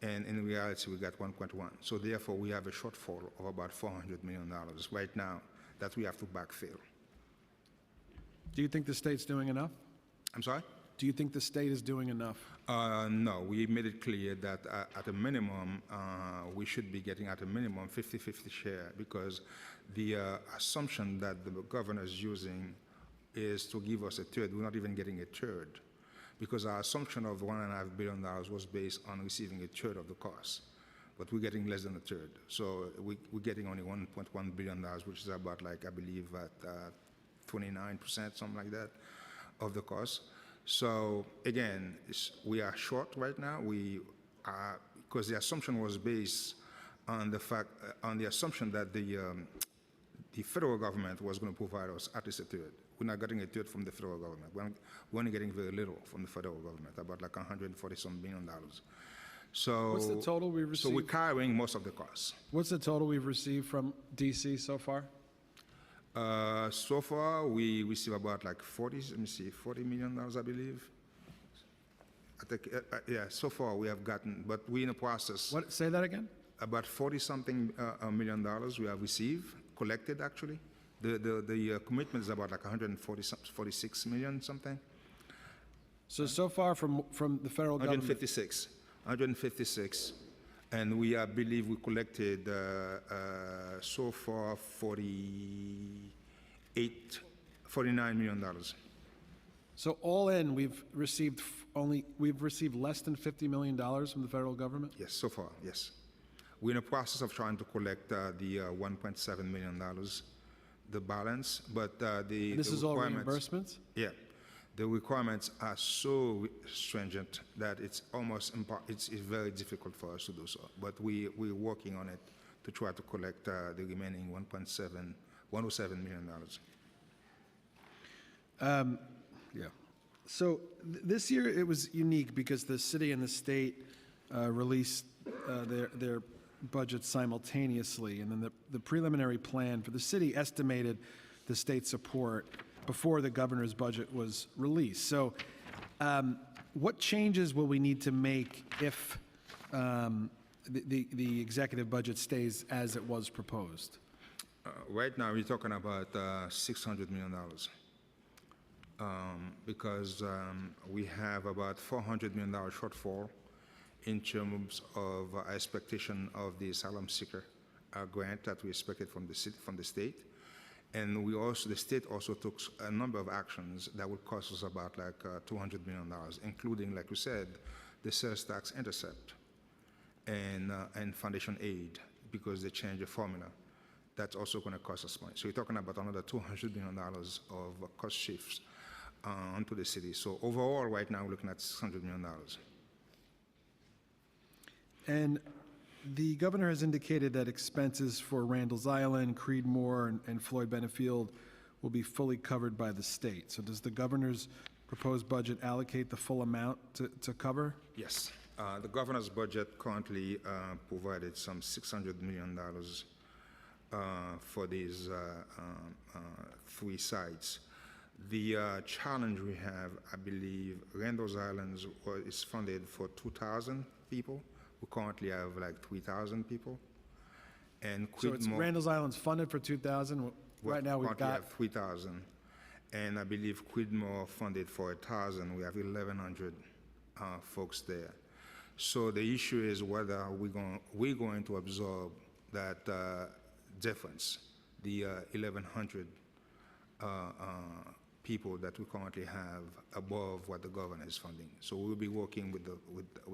and in reality we got 1.1. So therefore we have a shortfall of about $400 million right now that we have to backfill. Do you think the state's doing enough? I'm sorry? Do you think the state is doing enough? No, we made it clear that at a minimum, we should be getting at a minimum 50-50 share, because the assumption that the governor is using is to give us a third. We're not even getting a third, because our assumption of $1.5 billion was based on receiving a third of the cost, but we're getting less than a third. So we're getting only $1.1 billion, which is about, like, I believe at 29%, something like that, of the cost. So again, we are short right now. We are, because the assumption was based on the assumption that the federal government was going to provide us at least a third. We're not getting a third from the federal government. We're only getting very little from the federal government, about like $140-some million. So What's the total we So we're received? carrying most of the costs. What's the total we've received from DC so far? So far, we receive about like $40 million, I believe. I think, yeah, so far we have gotten, but we're in the process. What, say that again? About 40-something million dollars we have received, collected actually. The commitment is about like 46 million something. So far from the federal government, 156. And we believe we collected so far $49 million. so all in, we've received less than $50 million from the federal government? Yes, so far, yes. We're in the process of trying to collect the $1.7 million, the balance, but the This is all requirements- reimbursements? Yeah. The requirements are so stringent that it's almost it's very difficult for us to do so. But we're working on it to try to collect the remaining $107 million. Yeah. So this year it was unique because the city and the state released their budgets simultaneously, and then the preliminary plan for the city estimated the state support before the governor's budget was released. So what changes will we need to make if the executive budget stays as it was proposed? Right now, we're talking about $600 million. Because we have about $400 million shortfall in terms of expectation of the asylum seeker grant that we expected from the state. And the state also took a number of actions that would cost us about like $200 million, including, like you said, the sales tax intercept and foundation aid, because they changed the formula. That's also going to cost us money. So you're talking about another $200 million of cost shifts onto the city. So overall, right now, we're looking at $600 million. And the governor has indicated that expenses for Randall's Island, Creedmoor, and Floyd Benefield will be fully covered by the state. So does the governor's proposed budget allocate the full amount to cover? Yes. The governor's budget currently provided some $600 million for these three sites. The challenge we have, I believe, Randall's Islands is funded for 2,000 people. We currently have like 3,000 people. And So it's Randall's Island's funded for 2,000. Right now we've currently got, have 3,000. And I believe Creedmoor funded for 1,000. We have 1,100 folks there. So the issue is whether we're going to absorb that difference, the 1,100 people that we currently have above what the governor is funding. So we'll be working with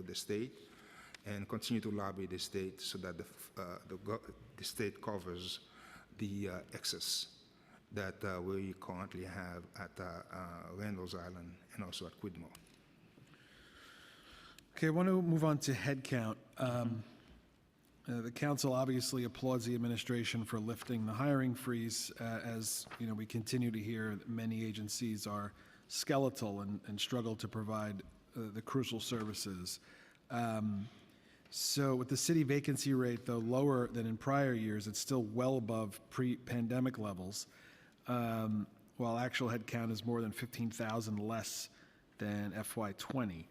the state and continue to lobby the state so that the state covers the excess that we currently have at Randall's Island and also at Creedmoor. okay, I want to move on to headcount. The council obviously applauds the administration for lifting the hiring freeze, as you know, we continue to hear that many agencies are skeletal and struggle to provide the crucial services. So with the city vacancy rate, though lower than in prior years, it's still well above pre-pandemic levels, while actual headcount is more than 15,000 less than FY20.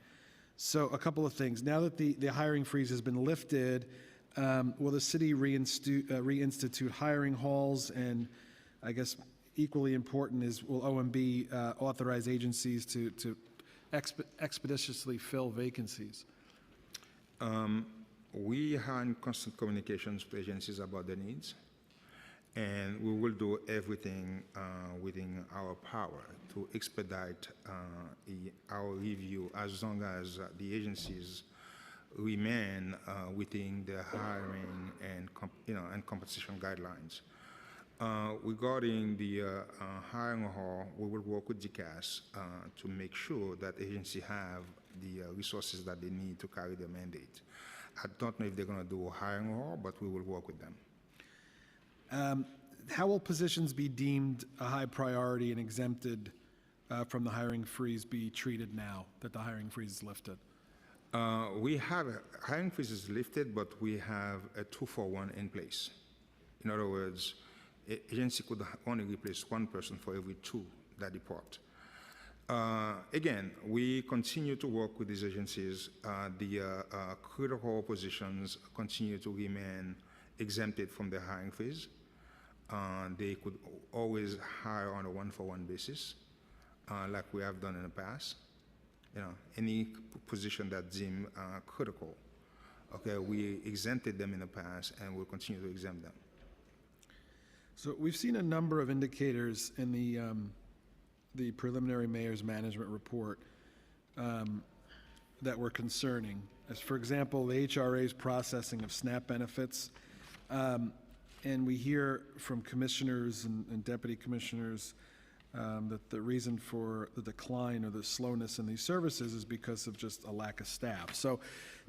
So a couple of things. Now that the hiring freeze has been lifted, will the city reinstitute hiring halls? And I guess equally important is, will OMB authorize agencies to expeditiously fill vacancies? We are in constant communications with agencies about their needs, and we will do everything within our power to expedite our review as long as the agencies remain within the hiring and and compensation guidelines. Regarding the hiring hall, we will work with DCAS to make sure that agencies have the resources that they need to carry their mandate. I don't know if they're going to do a hiring hall, but we will work with them. How will positions be deemed a high priority and exempted from the hiring freeze be treated now that the hiring freeze is lifted? We have hiring freeze is lifted, but we have a 2-for-1 in place. In other words, agency could only replace one person for every two that depart. Again, we continue to work with these agencies. The critical positions continue to remain exempted from the hiring freeze. They could always hire on a 1-for-1 basis, like we have done in the past. Any position that deemed critical. Okay, we exempted them in the past, and we'll continue to exempt them. So we've seen a number of indicators in the preliminary mayor's management report that were concerning. As for example, the HRA's processing of SNAP benefits. And we hear from commissioners and deputy commissioners that the reason for the decline or the slowness in these services is because of just a lack of staff. So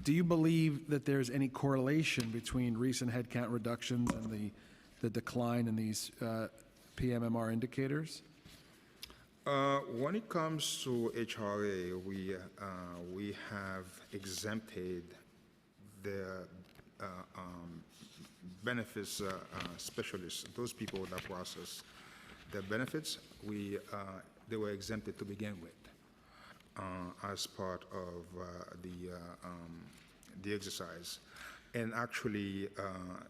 do you believe that there's any correlation between recent headcount reductions and the decline in these PMMR indicators? When it comes to HRA, we have exempted the benefits specialists, those people that process the benefits. They were exempted to begin with as part of the exercise. And actually,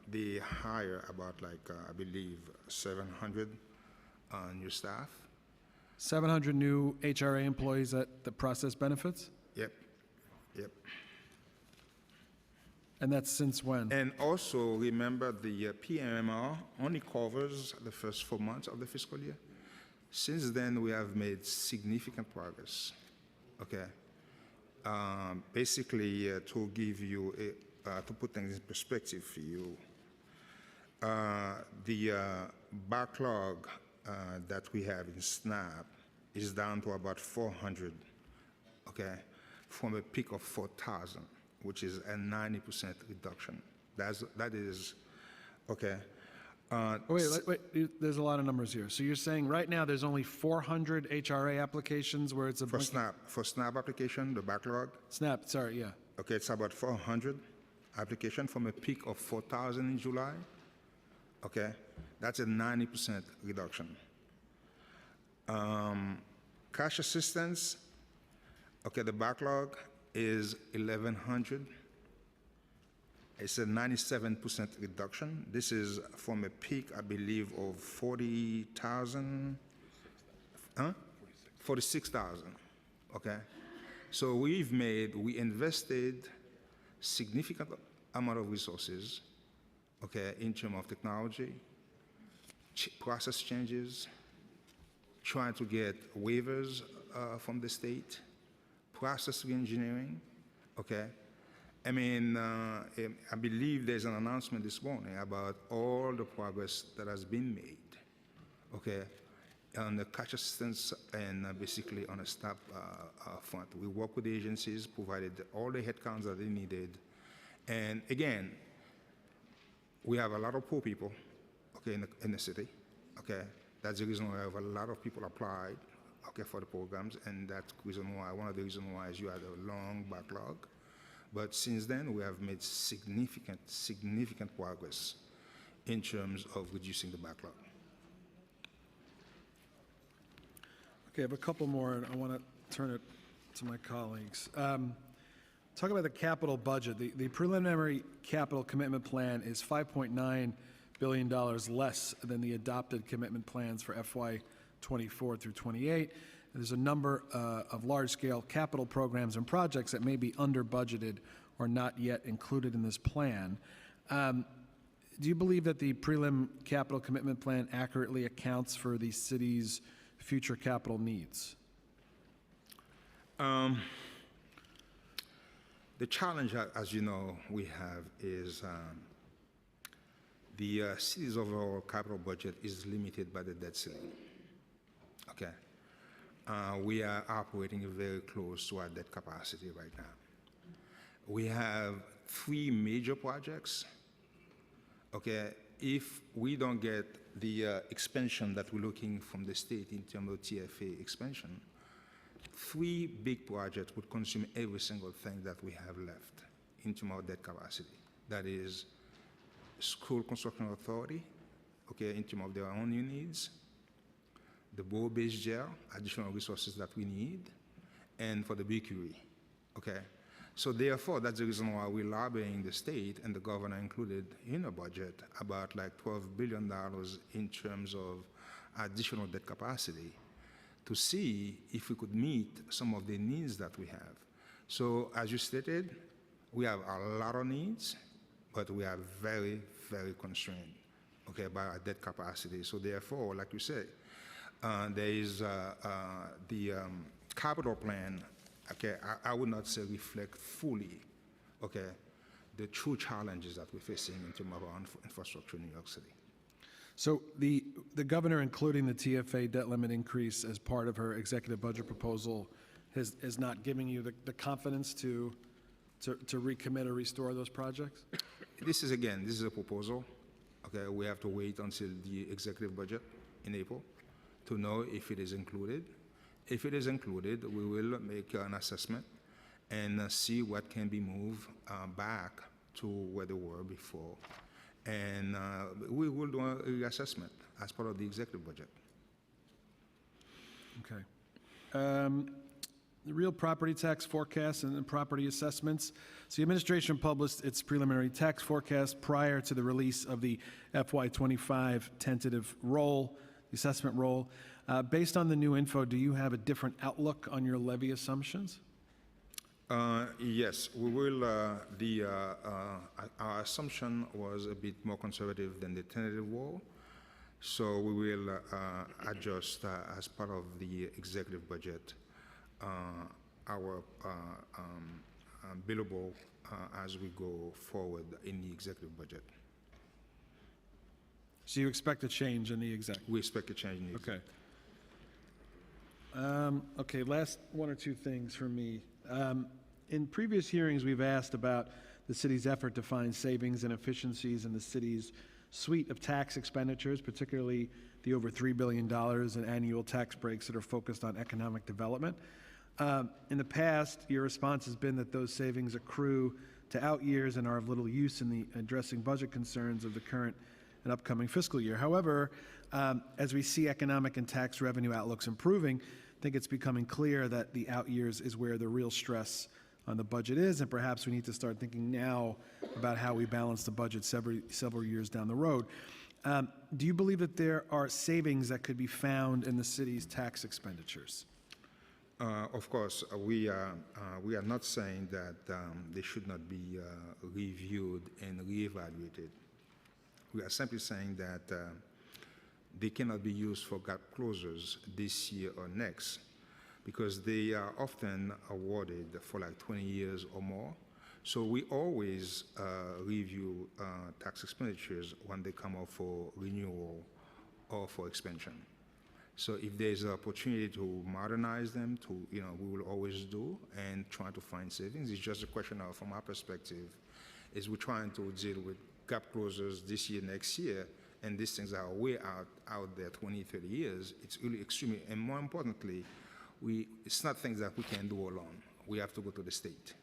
they hire about I believe 700 new staff. 700 new HRA employees that process benefits? Yep. And that's since when? And also, remember, the PMMR only covers the first 4 months of the fiscal year. Since then, we have made significant progress. Okay. Basically, to give you to put things in perspective for you, the backlog that we have in SNAP is down to about 400, okay, from a peak of 4,000, which is a 90% reduction. That is, okay. Wait, there's a lot of numbers here. So you're saying right now there's only 400 HRA applications where it's a For SNAP application, the backlog, SNAP, sorry, yeah. okay, it's about 400 application from a peak of 4,000 in July. Okay, that's a 90% reduction. Cash assistance, okay, the backlog is 1,100. It's a 97% reduction. This is from a peak, I believe, of 40,000, 46,000, okay? So we invested significant amount of resources, okay, in terms of technology, process changes, trying to get waivers from the state, process reengineering, okay? I mean, I believe there's an announcement this morning about all the progress that has been made, okay, on the cash assistance and basically on the staff front. We work with the agencies, provided all the headcounts that they needed. And again, we have a lot of poor people, okay, in the city, okay? That's the reason why we have a lot of people applied, okay, for the programs, and that's one of the reasons why is you had a long backlog. But since then, we have made significant progress in terms of reducing the backlog. Okay, I have a couple more, and I want to turn it to my colleagues. Talk about the capital budget. The preliminary capital commitment plan is $5.9 billion less than the adopted commitment plans for FY '24 through '28. There's a number of large-scale capital programs and projects that may be under-budgeted or not yet included in this plan. Do you believe that the prelim capital commitment plan accurately accounts for the city's future capital needs? The challenge, as you know, we have is the city's overall capital budget is limited by the debt ceiling. Okay. We are operating very close to our debt capacity right now. We have 3 major projects. Okay, if we don't get the expansion that we're looking from the state in terms of TFA expansion, 3 big projects would consume every single thing that we have left in terms of debt capacity. That is School Construction Authority, okay, in terms of their own needs, the Bow-based jail, additional resources that we need, and for the BQE, okay? So therefore, that's the reason why we're lobbying the state and the governor included in the budget about like $12 billion in terms of additional debt capacity to see if we could meet some of the needs that we have. So as you stated, we have a lot of needs, but we are very, very constrained, okay, by our debt capacity. So therefore, like you said, there is the capital plan. Okay, I would not say reflect fully, okay, the true challenges that we're facing in terms of our infrastructure in New York City. So the governor, including the TFA debt limit increase as part of her executive budget proposal, is not giving you the confidence to recommit or restore those projects? This is a proposal. Okay, we have to wait until the executive budget in April to know if it is included. If it is included, we will make an assessment and see what can be moved back to where they were before. And we will do a reassessment as part of the executive budget. Okay. The real property tax forecasts and property assessments. So the administration published its preliminary tax forecast prior to the release of the FY25 tentative roll, the assessment roll. Based on the new info, do you have a different outlook on your levy assumptions? Yes, we will. Our assumption was a bit more conservative than the tentative roll, so we will adjust as part of the executive budget our billable as we go forward in the executive budget. So you expect a change in the executive? We expect a change in the Okay. Okay, last 1 or 2 things from me. In previous hearings, we've asked about the city's effort to find savings and efficiencies in the city's suite of tax expenditures, particularly the over $3 billion in annual tax breaks that are focused on economic development. In the past, your response has been that those savings accrue to out years and are of little use in the addressing budget concerns of the current and upcoming fiscal year. However, as we see economic and tax revenue outlooks improving, I think it's becoming clear that the out years is where the real stress on the budget is, and perhaps we need to start thinking now about how we balance the budget several years down the road. Do you believe that there are savings that could be found in the city's tax expenditures? Of course, we are not saying that they should not be reviewed and reevaluated. We are simply saying that they cannot be used for gap closures this year or next because they are often awarded for like 20 years or more. So we always review tax expenditures when they come up for renewal or for expansion. So if there's an opportunity to modernize them, we will always do and try to find savings. It's just a question of, from our perspective, is we're trying to deal with gap closures this year, next year, and these things are way out there 20, 30 years. It's really extremely, and more importantly, it's not things that we can do alone. We have to go to the state.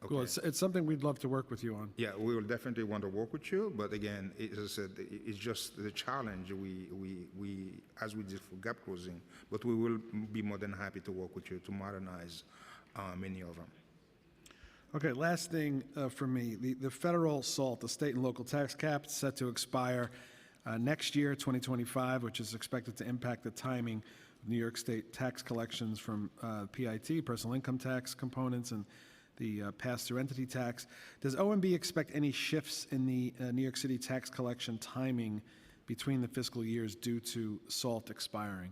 Okay? Well, it's something we'd love to work with you on. Yeah, we will definitely want to work with you, but again, as I said, it's just the challenge as we did for gap closing, but we will be more than happy to work with you to modernize many of them. Okay, last thing for me, the federal SALT, the state and local tax cap, is set to expire next year, 2025, which is expected to impact the timing New York State tax collections from PIT, personal income tax components, and the pass-through entity tax. Does OMB expect any shifts in the New York City tax collection timing between the fiscal years due to SALT expiring?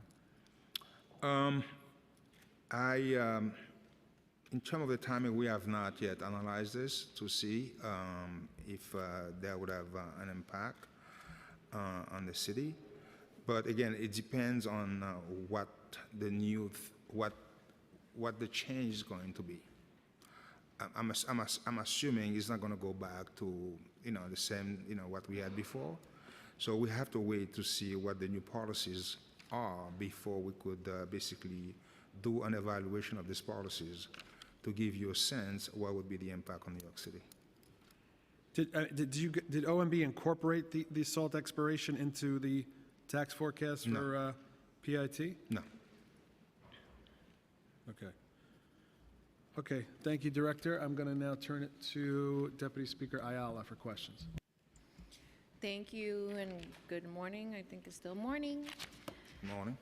In terms of the timing, we have not yet analyzed this to see if that would have an impact on the city. But again, it depends on what the new, what the change is going to be. I'm assuming it's not going to go back to, the same, what we had before. So we have to wait to see what the new policies are before we could basically do an evaluation of these policies to give you a sense what would be the impact on New York City. Did OMB incorporate the SALT expiration into the tax forecast for PIT? No. Okay. Okay, thank you, Director. I'm going to now turn it to Deputy Speaker Ayala for questions. Thank you and good morning. I think it's still morning. Morning.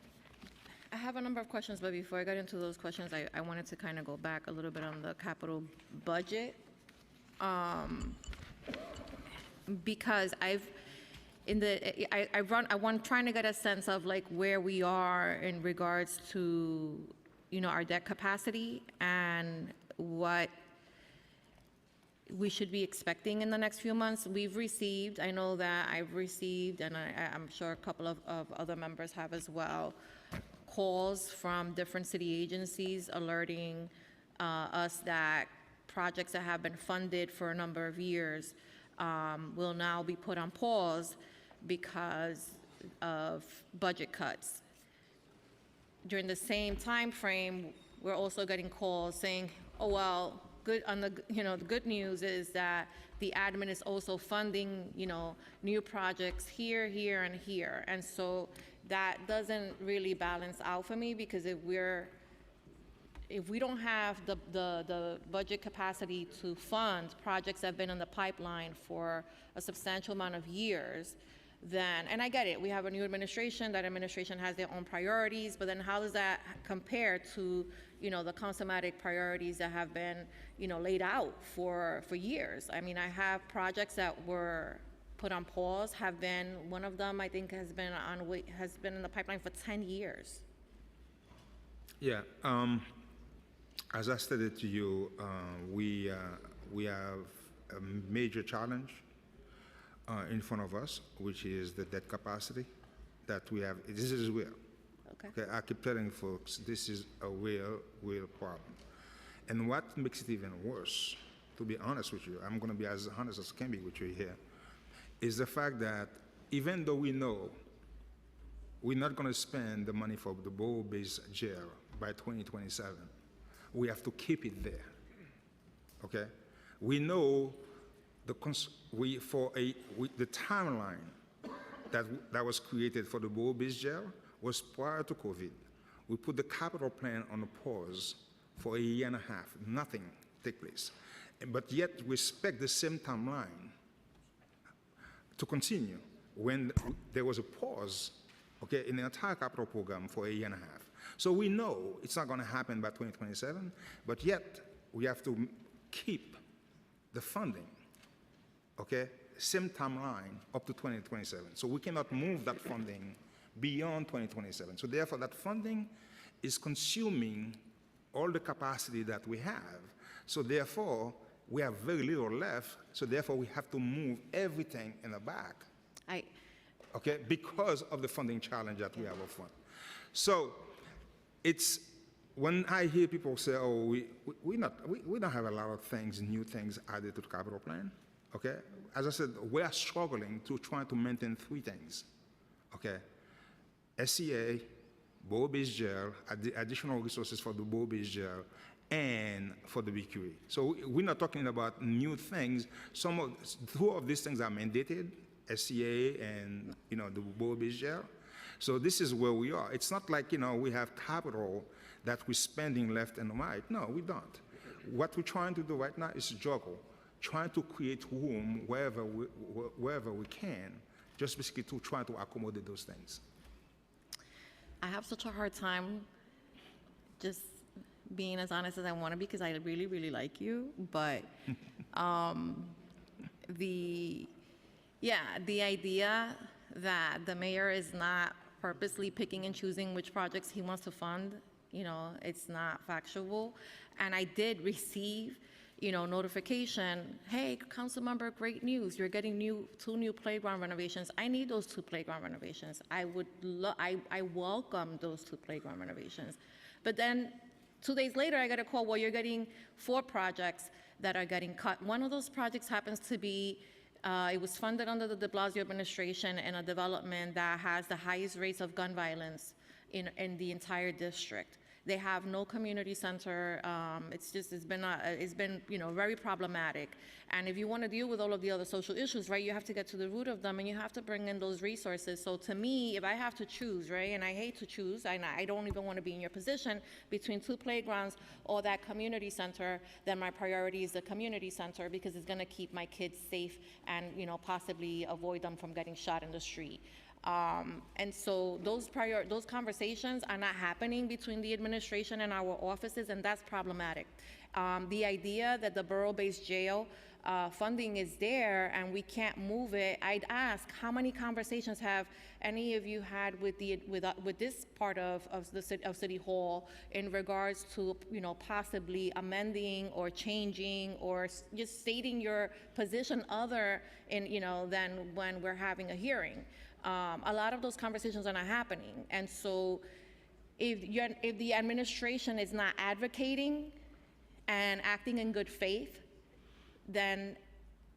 I have a number of questions, but before I get into those questions, I wanted to kind of go back a little bit on the capital budget. Because I'm trying to get a sense of like where we are in regards to, our debt capacity and what we should be expecting in the next few months. I know that I've received, and I'm sure a couple of other members have as well, calls from different city agencies alerting us that projects that have been funded for a number of years will now be put on pause because of budget cuts. During the same time frame, we're also getting calls saying, oh, well, the good news is that the admin is also funding, new projects here, here, and here. And so that doesn't really balance out for me, because if we don't have the budget capacity to fund projects that have been in the pipeline for a substantial amount of years, then, and I get it, we have a new administration, that administration has their own priorities, but then how does that compare to, the consummate priorities that have been, laid out for years? I mean, I have projects that were put on pause, one of them I think has been in the pipeline for 10 years. Yeah. As I stated to you, we have a major challenge in front of us, which is the debt capacity that we have. This is real. Okay. I keep telling folks, this is a real problem. And what makes it even worse, to be honest with you, I'm going to be as honest as can be with you here, is the fact that even though we know we're not going to spend the money for the Bow-based jail by 2027, we have to keep it there. Okay? We know the timeline that was created for the Bow-based jail was prior to COVID. We put the capital plan on a pause for a year and a half. Nothing took place. But yet we expect the same timeline to continue when there was a pause, okay, in the entire capital program for a year and a half. So we know it's not going to happen by 2027, but yet we have to keep the funding, okay, same timeline up to 2027. So we cannot move that funding beyond 2027. So therefore, that funding is consuming all the capacity that we have. So therefore, we have very little left. So therefore, we have to move everything in the back. Okay, because of the funding challenge that we have up front. So it's when I hear people say, "Oh, we don't have a lot of things, new things added to the capital plan." Okay, as I said, we are struggling to try to maintain three things. Okay, SCA, Bow-based jail, additional resources for the Bow-based jail, and for the BQE. So we're not talking about new things. Two of these things are mandated, SCA and the Bow-based jail. So this is where we are. It's not like we have capital that we're spending left and right. No, we don't. What we're trying to do right now is juggle, trying to create room wherever we can, just basically to try to accommodate those things. I have such a hard time just being as honest as I want to be because I really, really like you. But the idea that the mayor is not purposely picking and choosing which projects he wants to fund, it's not factual. And I did receive, notification, hey, council member, great news, you're getting two new playground renovations. I need those 2 playground renovations. I welcome those 2 playground renovations. But then 2 days later, I got a call, well, you're getting 4 projects that are getting cut. One of those projects happens to be, it was funded under the de Blasio administration in a development that has the highest rates of gun violence in the entire district. They have no community center. It's been very problematic. And if you want to deal with all of the other social issues, right, you have to get to the root of them, and you have to bring in those resources. So to me, if I have to choose, right, and I hate to choose, and I don't even want to be in your position, between 2 playgrounds or that community center, then my priority is the community center because it's going to keep my kids safe and possibly avoid them from getting shot in the street. And so those conversations are not happening between the administration and our offices, and that's problematic. The idea that the borough-based jail funding is there and we can't move it, I'd ask, how many conversations have any of you had with this part of City Hall in regards to possibly amending or changing or just stating your position other than when we're having a hearing? A lot of those conversations are not happening. And so if the administration is not advocating and acting in good faith, then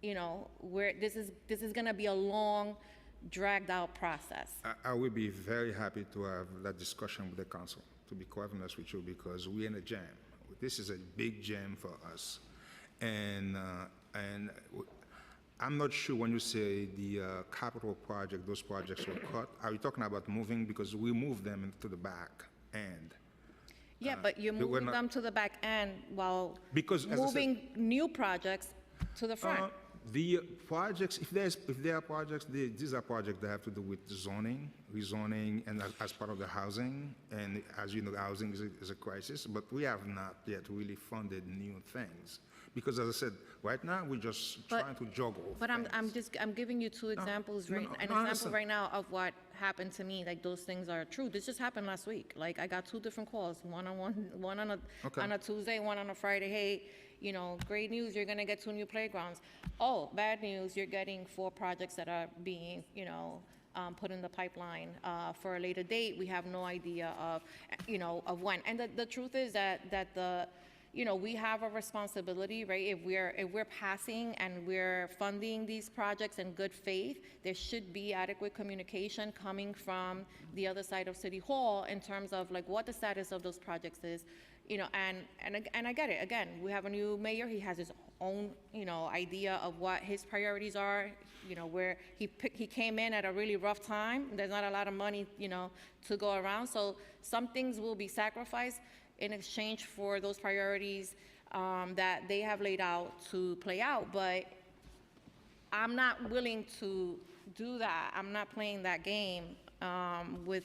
this is going to be a long, dragged out process. I would be very happy to have that discussion with the council, to be quite honest with you, because we're in a jam. This is a big jam for us. And I'm not sure when you say the capital project, those projects were cut. Are you talking about moving? Because we moved them to the back end. Yeah, but you're moving them to the back end while Because, as I said, moving new projects to the front. The projects, if there are projects, these are projects that have to do with zoning, rezoning, and as part of the housing. And as you know, housing is a crisis, but we have not yet really funded new things. Because as I said, right now, we're just trying to juggle. But things. I'm giving you 2 examples, no, right? no, An no, I example understand. right now of what happened to me, like those things are true. This just happened last week. Like I got 2 different calls, one on a Tuesday, one on a Friday. Hey, great news, you're gonna get 2 new playgrounds. Oh, bad news, you're getting 4 projects that are being, put in the pipeline for a later date. We have no idea of when. And the truth is that we have a responsibility, right? If we're passing and we're funding these projects in good faith, there should be adequate communication coming from the other side of City Hall in terms of like what the status of those projects is, and I get it. Again, we have a new mayor. He has his own, idea of what his priorities are. Where he came in at a really rough time. There's not a lot of money, to go around. So some things will be sacrificed in exchange for those priorities that they have laid out to play out. But I'm not willing to do that. I'm not playing that game with,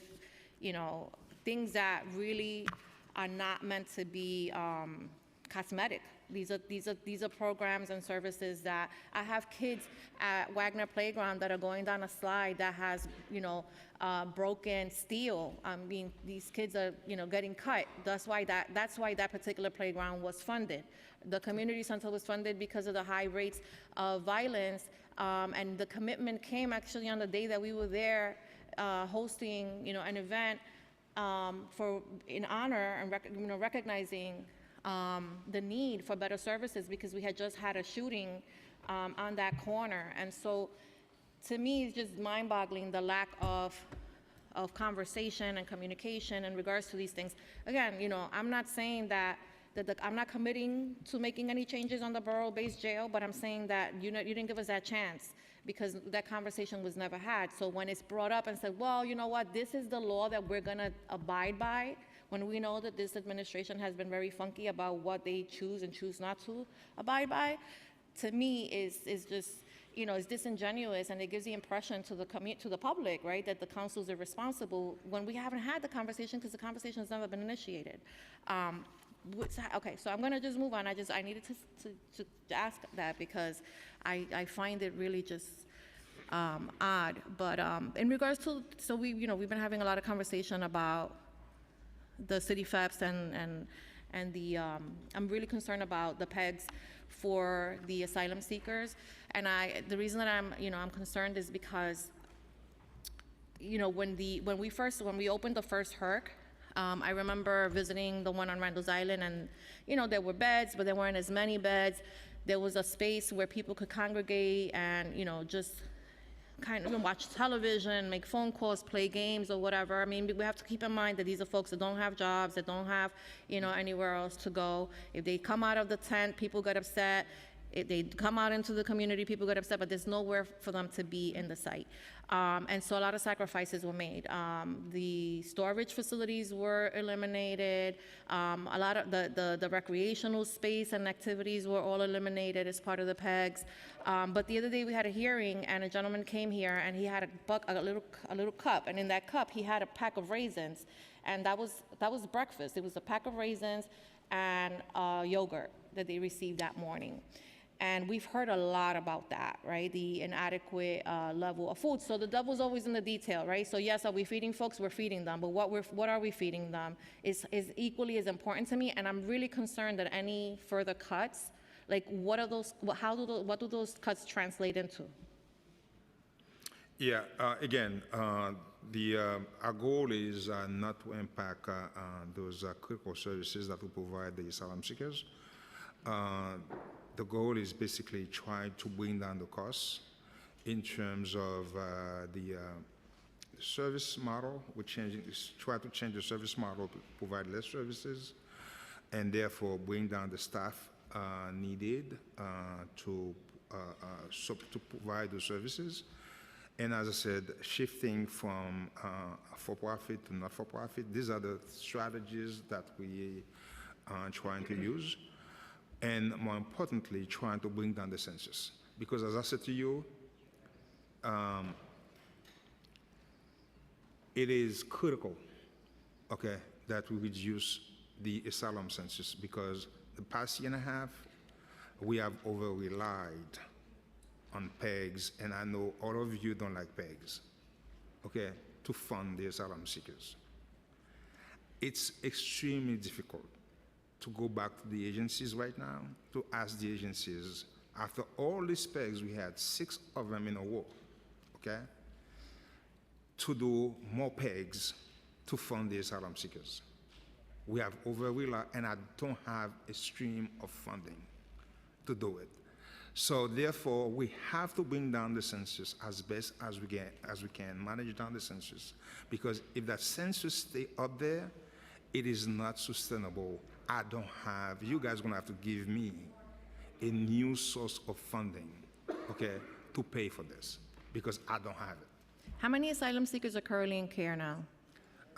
things that really are not meant to be cosmetic. These are programs and services that I have kids at Wagner Playground that are going down a slide that has, broken steel. These kids are, getting cut. That's why that particular playground was funded. The community center was funded because of the high rates of violence, and the commitment came actually on the day that we were there hosting, an event in honor and recognizing the need for better services because we had just had a shooting on that corner. And so to me, it's just mind-boggling the lack of conversation and communication in regards to these things. Again, I'm not saying that I'm not committing to making any changes on the borough-based jail, but I'm saying that you didn't give us that chance because that conversation was never had. So when it's brought up and said, well, you know what, this is the law that we're gonna abide by, when we know that this administration has been very funky about what they choose and choose not to abide by, to me is just, it's disingenuous, and it gives the impression to the to the public, right, that the councils are responsible when we haven't had the conversation because the conversation has never been initiated. Okay, so I'm gonna just move on. I needed to ask that because I find it really just odd. But in regards to, so we've been having a lot of conversation about the city FEPS and the, I'm really concerned about the PEGs for the asylum seekers. And the reason that I'm concerned is because, when we opened the first HERC, I remember visiting the one on Randall's Island, and, there were beds, but there weren't as many beds. There was a space where people could congregate and, just kind of watch television, make phone calls, play games or whatever. I mean, we have to keep in mind that these are folks that don't have jobs, that don't have, anywhere else to go. If they come out of the tent, people get upset. If they come out into the community, people get upset, but there's nowhere for them to be in the site. And so a lot of sacrifices were made. The storage facilities were eliminated. A lot of the recreational space and activities were all eliminated as part of the PEGs. But the other day we had a hearing, and a gentleman came here, and he had a little cup, and in that cup he had a pack of raisins, and that was breakfast. It was a pack of raisins and yogurt that they received that morning. And we've heard a lot about that, right? The inadequate level of food. So the devil's always in the detail, right? So yes, are we feeding folks? We're feeding them, but what are we feeding them is equally as important to me. And I'm really concerned that any further cuts, like what do those cuts translate into? Yeah, again, our goal is not to impact those critical services that we provide the asylum seekers. The goal is basically try to bring down the costs in terms of the service model. Try to change the service model to provide less services, and therefore bring down the staff needed to provide those services. And as I said, shifting from for-profit to not-for-profit, these are the strategies that we are trying to use. And more importantly, trying to bring down the census. Because as I said to you, it is critical, okay, that we reduce the asylum census, because the past year and a half, we have over-relied on PEGs, and I know all of you don't like PEGs, okay, to fund the asylum seekers. It's extremely difficult to go back to the agencies right now to ask the agencies, after all these PEGs, we had 6 of them in a row, okay, to do more PEGs to fund the asylum seekers. We have over-relied, and I don't have a stream of funding to do it. So therefore, we have to bring down the census as best as we can, manage down the census, because if that census stay up there, it is not sustainable. You guys are gonna have to give me a new source of funding, okay, to pay for this, because I don't have it. How many asylum seekers are currently in care now?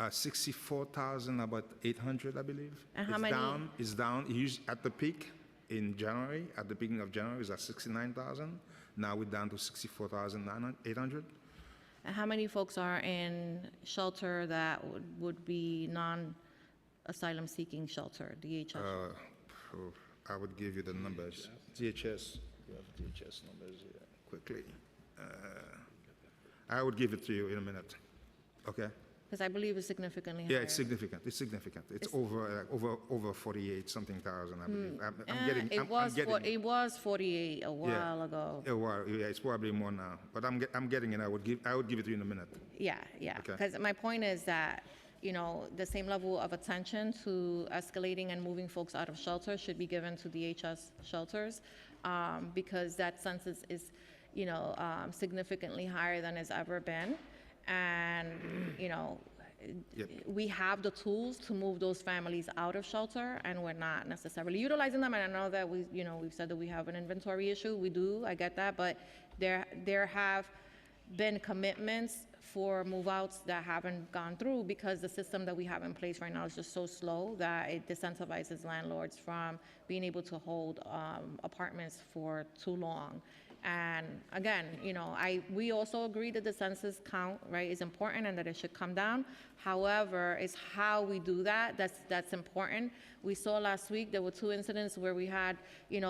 64,000, about 800, I believe. And how many? It's down. At the peak in January, at the beginning of January, it was at 69,000. Now we're down to 64,800. And how many folks are in shelter that would be non-asylum seeking shelter, DHS? I would give you the numbers. DHS, you have DHS numbers here, quickly. I would give it to you in a minute, okay? Because I believe it's significantly higher. Yeah, it's significant. It's significant. It's over 48-something thousand, I believe. It was 48 a while ago. Yeah, it's probably more now. But I'm getting it. I would give it to you in a minute. Yeah. Okay. Because my point is that, the same level of attention to escalating and moving folks out of shelter should be given to DHS shelters, because that census is, significantly higher than it's ever been. And, Yep. we have the tools to move those families out of shelter, and we're not necessarily utilizing them. And I know that we've said that we have an inventory issue. We do, I get that, but there have been commitments for move-outs that haven't gone through because the system that we have in place right now is just so slow that it disincentivizes landlords from being able to hold apartments for too long. And again, we also agree that the census count, right, is important and that it should come down. However, it's how we do that that's important. We saw last week there were 2 incidents where we had,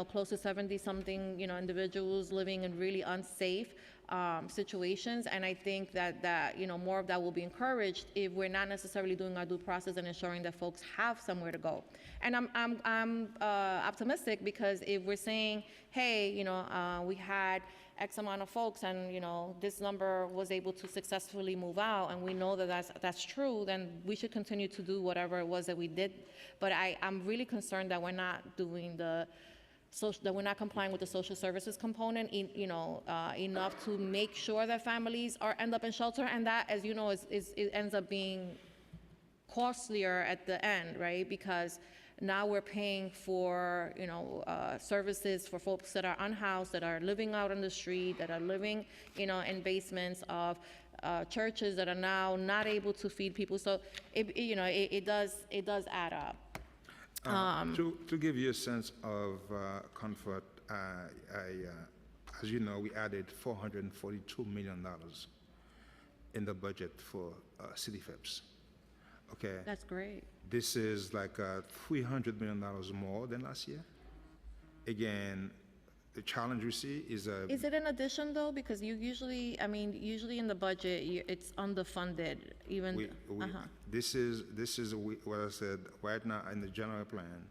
close to 70-something, individuals living in really unsafe situations, and I think that more of that will be encouraged if we're not necessarily doing our due process and ensuring that folks have somewhere to go. And I'm optimistic, because if we're saying, hey, we had X amount of folks and this number was able to successfully move out, and we know that that's true, then we should continue to do whatever it was that we did. But I'm really concerned that we're not doing that we're not complying with the social services component, enough to make sure that families end up in shelter, and that, as you know, it ends up being costlier at the end, right? Because now we're paying for, services for folks that are unhoused, that are living out on the street, that are living, in basements of churches that are now not able to feed people. So it does add up. To give you a sense of comfort, as you know, we added $442 million in the budget for city FIPS. Okay. That's great. This is like $300 million more than last year. Again, the challenge we see is Is it in addition, though? Because usually in the budget, it's underfunded, even. this is what I said right now in the general plan.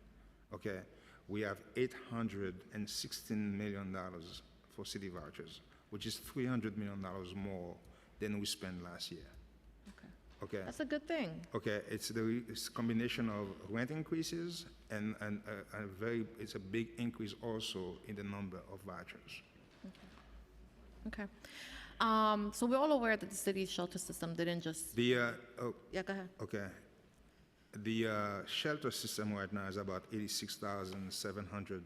Okay, we have $816 million for city vouchers, which is $300 million more than we spent last year. Okay. That's a good thing. Okay, it's a combination of rent increases and it's a big increase also in the number of vouchers. Okay. So we're all aware that the city's shelter system didn't just. Yeah, go ahead. Okay. The shelter system right now is about 86,700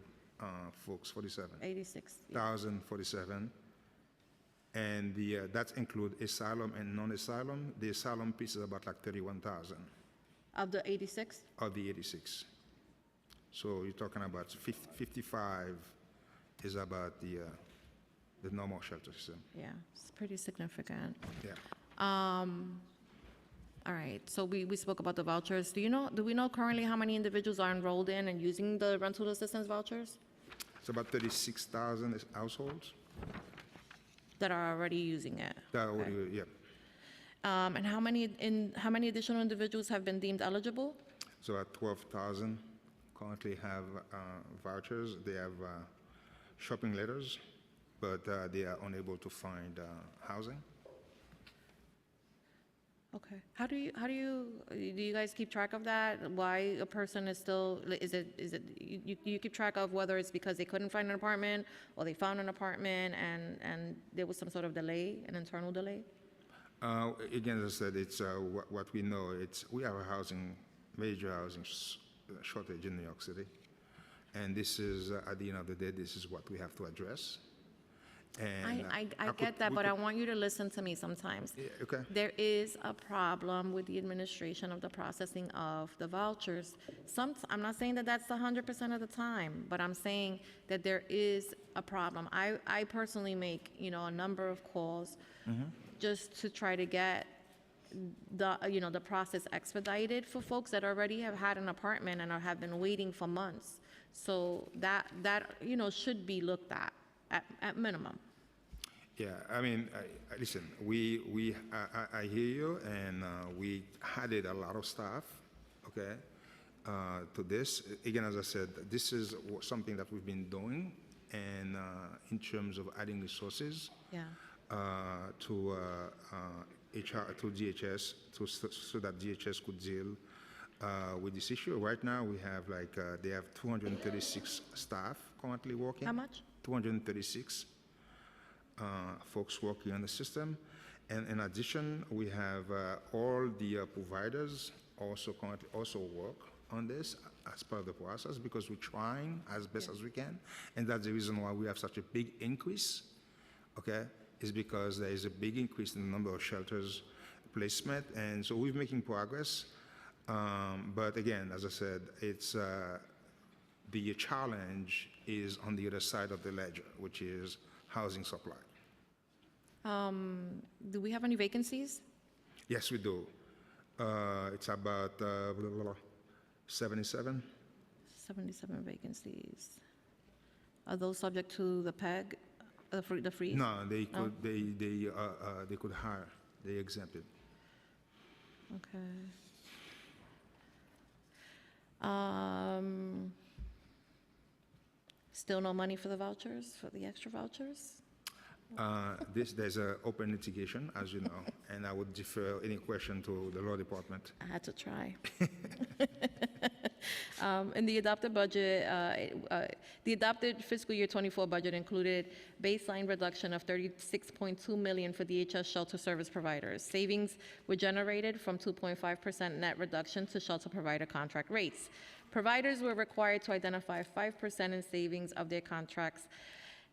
folks, 47. 86,047. And that includes asylum and non-asylum. The asylum piece is about like 31,000. Of the 86? Of the 86. So you're talking about 55 is about the normal shelter system. Yeah, it's pretty significant. Yeah. All right, so we spoke about the vouchers. Do we know currently how many individuals are enrolled in and using the rental assistance vouchers? It's about 36,000 households. That are already using it? Yeah. And how many additional individuals have been deemed eligible? So about 12,000 currently have vouchers. They have shopping letters, but they are unable to find housing. Okay. How do you guys keep track of that? Why a person is still, you keep track of whether it's because they couldn't find an apartment or they found an apartment and there was some sort of delay, an internal delay? Again, as I said, it's what we know. We have a major housing shortage in New York City. And this is, at the end of the day, this is what we have to address. And I get that, but I want you to listen to me sometimes. Yeah, okay. There is a problem with the administration of the processing of the vouchers. I'm not saying that that's 100% of the time, but I'm saying that there is a problem. I personally make, a number of calls just to try to get the process expedited for folks that already have had an apartment and have been waiting for months. So that should be looked at minimum. Yeah, I mean, listen, I hear you, and we added a lot of staff, okay, to this. Again, as I said, this is something that we've been doing, and in terms of adding resources to DHS, so that DHS could deal with this issue. Right now, we have they have 236 staff currently working. How much? 236 folks working on the system. And in addition, we have all the providers also currently work on this as part of the process, because we're trying as best as we can. And that's the reason why we have such a big increase, okay, is because there is a big increase in the number of shelters placement. And so we're making progress. But again, as I said, it's the challenge is on the other side of the ledger, which is housing supply. Do we have any vacancies? Yes, we do. It's about 77. 77 vacancies. Are those subject to the PEG, the freeze? No, they could hire. They exempted. Okay. Still no money for the vouchers, for the extra vouchers? There's an open litigation, as you know, and I would defer any question to the law department. I had to try. In the adopted budget, the adopted fiscal year '24 budget included baseline reduction of $36.2 million for DHS shelter service providers. Savings were generated from 2.5% net reduction to shelter provider contract rates. Providers were required to identify 5% in savings of their contracts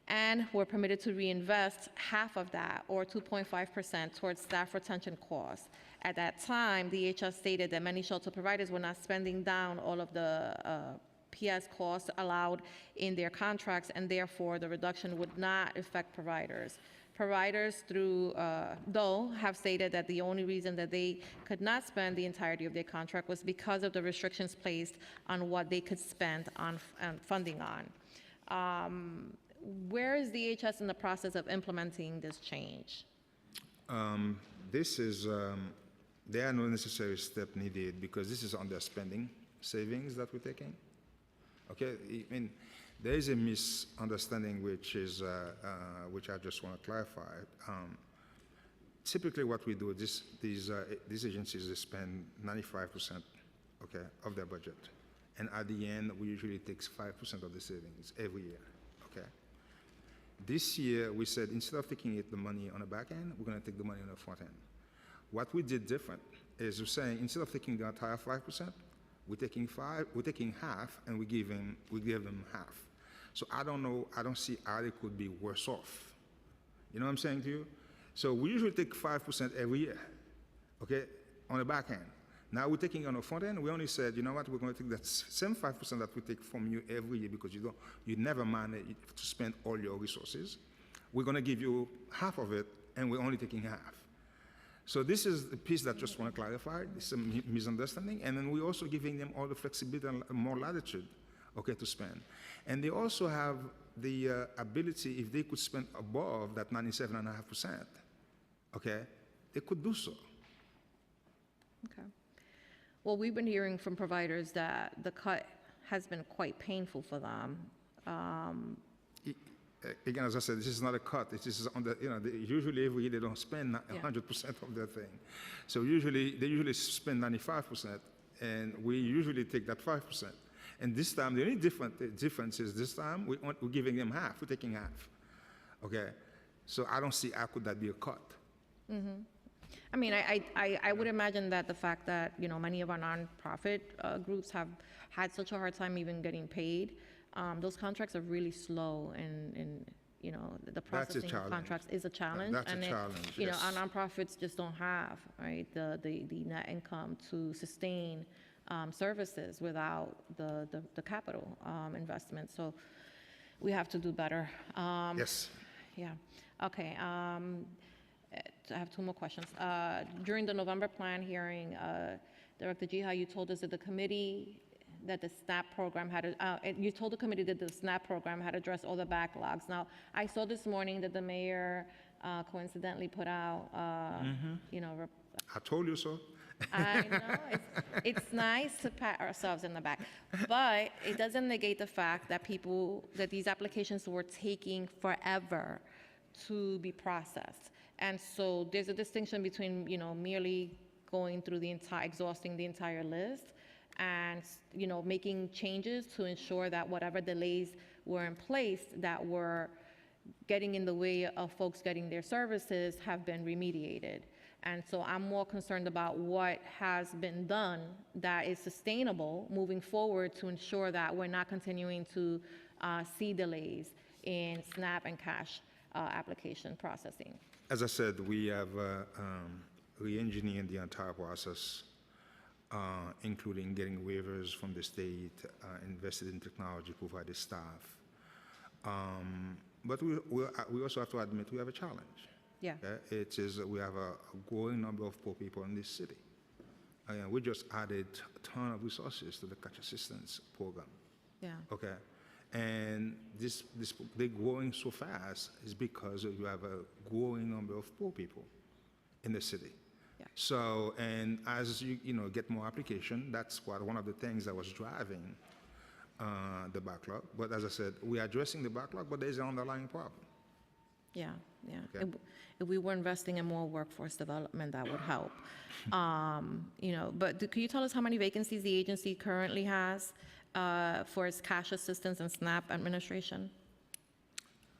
and were permitted to reinvest half of that, or 2.5%, towards staff retention costs. At that time, DHS stated that many shelter providers were not spending down all of the PS costs allowed in their contracts, and therefore the reduction would not affect providers. Providers, though, have stated that the only reason that they could not spend the entirety of their contract was because of the restrictions placed on what they could spend on funding on. Where is DHS in the process of implementing this change? There are no necessary step needed because this is under spending savings that we're taking. Okay, I mean, there is a misunderstanding which I just want to clarify. Typically, what we do, these agencies, they spend 95%, okay, of their budget, and at the end, we usually take 5% of the savings every year. Okay. This year, we said instead of taking the money on the back end, we're going to take the money on the front end. What we did different is we're saying instead of taking the entire 5%, we're taking half, and we give them half. So I don't see how they could be worse off. You know what I'm saying to you? So we usually take 5% every year, okay, on the back end. Now we're taking on the front end. We only said, you know what, we're going to take that same 5% that we take from you every year because you never manage to spend all your resources. We're going to give you half of it, and we're only taking half. So this is the piece that I just want to clarify. This is a misunderstanding. And then we're also giving them all the flexibility and more latitude, okay, to spend. And they also have the ability, if they could spend above that 97.5%, okay, they could do so. Okay. Well, we've been hearing from providers that the cut has been quite painful for them. Again, as I said, this is not a cut. This is on the, usually every year they don't spend 100% of their thing. So they usually spend 95%, and we usually take that 5%. And this time, the only difference is this time we're giving them half. We're taking half. Okay? So I don't see how could that be a cut. Mm-hmm. I mean, I would imagine that the fact that, many of our nonprofit groups have had such a hard time even getting paid, those contracts are really slow, and the processing of contracts is a challenge. That's a challenge, yes. Our nonprofits just don't have, right, the net income to sustain services without the capital investment. So we have to do better. Yes. Yeah. Okay. I have two more questions. During the November plan hearing, Director Jiha, you told us that the SNAP program had addressed all the backlogs. Now, I saw this morning that the mayor coincidentally put out, I told you so. I know, it's nice to pat ourselves in the back, but it doesn't negate the fact that these applications were taking forever to be processed. And so there's a distinction between, merely going through exhausting the entire list and, making changes to ensure that whatever delays were in place that were getting in the way of folks getting their services have been remediated. And so I'm more concerned about what has been done that is sustainable moving forward to ensure that we're not continuing to see delays in SNAP and cash application processing. As I said, we have re-engineered the entire process, including getting waivers from the state, invested in technology, provided staff. But we also have to admit we have a challenge. Yeah. Okay? It is we have a growing number of poor people in this city. And we just added a ton of resources to the cash assistance program. Yeah. Okay, and they're growing so fast is because you have a growing number of poor people in the city. Yeah. So, and as you get more application, that's one of the things that was driving the backlog. But as I said, we are addressing the backlog, but there's an underlying problem. Yeah, yeah. Okay. If we were investing in more workforce development, that would help. But could you tell us how many vacancies the agency currently has for its cash assistance and SNAP administration?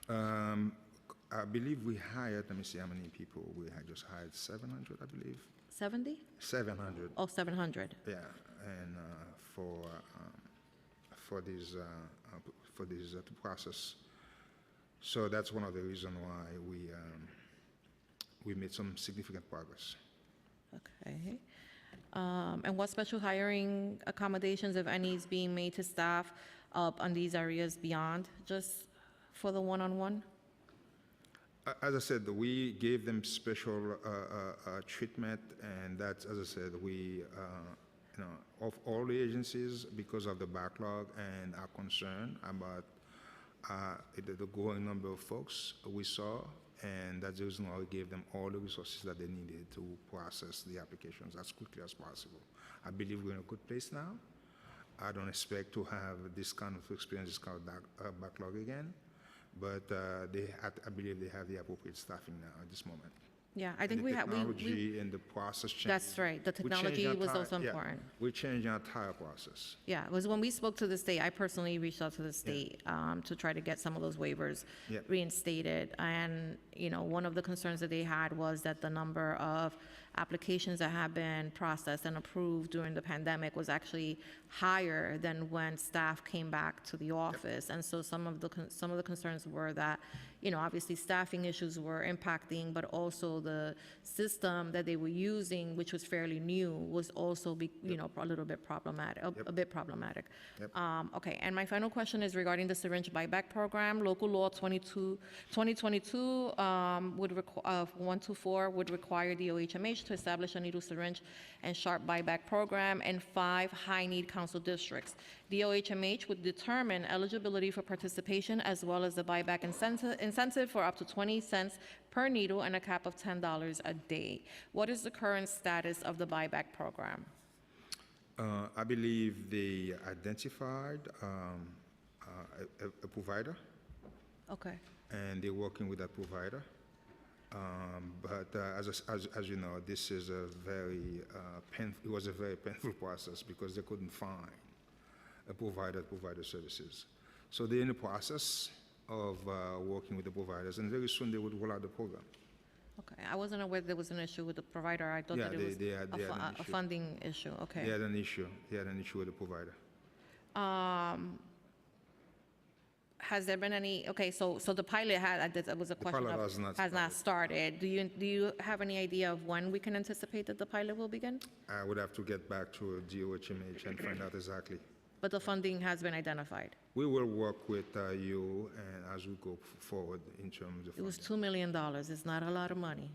I believe we hired, let me see how many people, we had just hired 700, I believe. 70? 700, Oh, 700. yeah, and for this process. So that's one of the reasons why we made some significant progress. Okay. And what special hiring accommodations, if any, is being made to staff on these areas beyond just for the one-on-one? As I said, we gave them special treatment, and that's, as I said, we, of all the agencies, because of the backlog and our concern about the growing number of folks we saw, and that's the reason why we gave them all the resources that they needed to process the applications as quickly as possible. I believe we're in a good place now. I don't expect to have this kind of experience, this kind of backlog again, but I believe they have the appropriate staffing now at this moment. Yeah, I think And we the have, technology and the process change. that's right. The We changed technology the was entire- also yeah, important. We changed the entire process. Yeah, it was when we spoke to the state, I personally reached out to the state to try to get some of those waivers Yep. reinstated. And, one of the concerns that they had was that the number of applications that have been processed and approved during the pandemic was actually higher than when staff came back to the office. And so some of the concerns were that, obviously staffing issues were impacting, but also the system that they were using, which was fairly new, was also, a little bit problematic, a bit problematic. Yep. Okay, and my final question is regarding the syringe buyback program. Local Law 2022 124 would require DOHMH to establish a needle syringe and sharp buyback program in 5 high-need council districts. DOHMH would determine eligibility for participation as well as the buyback incentive for up to 20 cents per needle and a cap of $10 a day. What is the current status of the buyback program? I believe they identified a provider, Okay. and they're working with that provider. But as you know, this is a very it was a very painful process because they couldn't find a provider that provided services. So they're in the process of working with the providers, and very soon they would roll out the program. Okay, I wasn't aware there was an issue with the provider. I thought Yeah, that it was they had an a issue. funding issue. Okay. They had an issue. They had an issue with the provider. Has there been any, okay, so the pilot that was a question pilot of, has not started. Do you have any idea of when we can anticipate that the pilot will begin? I would have to get back to DOHMH and find out exactly. But the funding has been identified. We will work with you and as we go forward in terms of It was funding. $2 million. It's not a lot of money.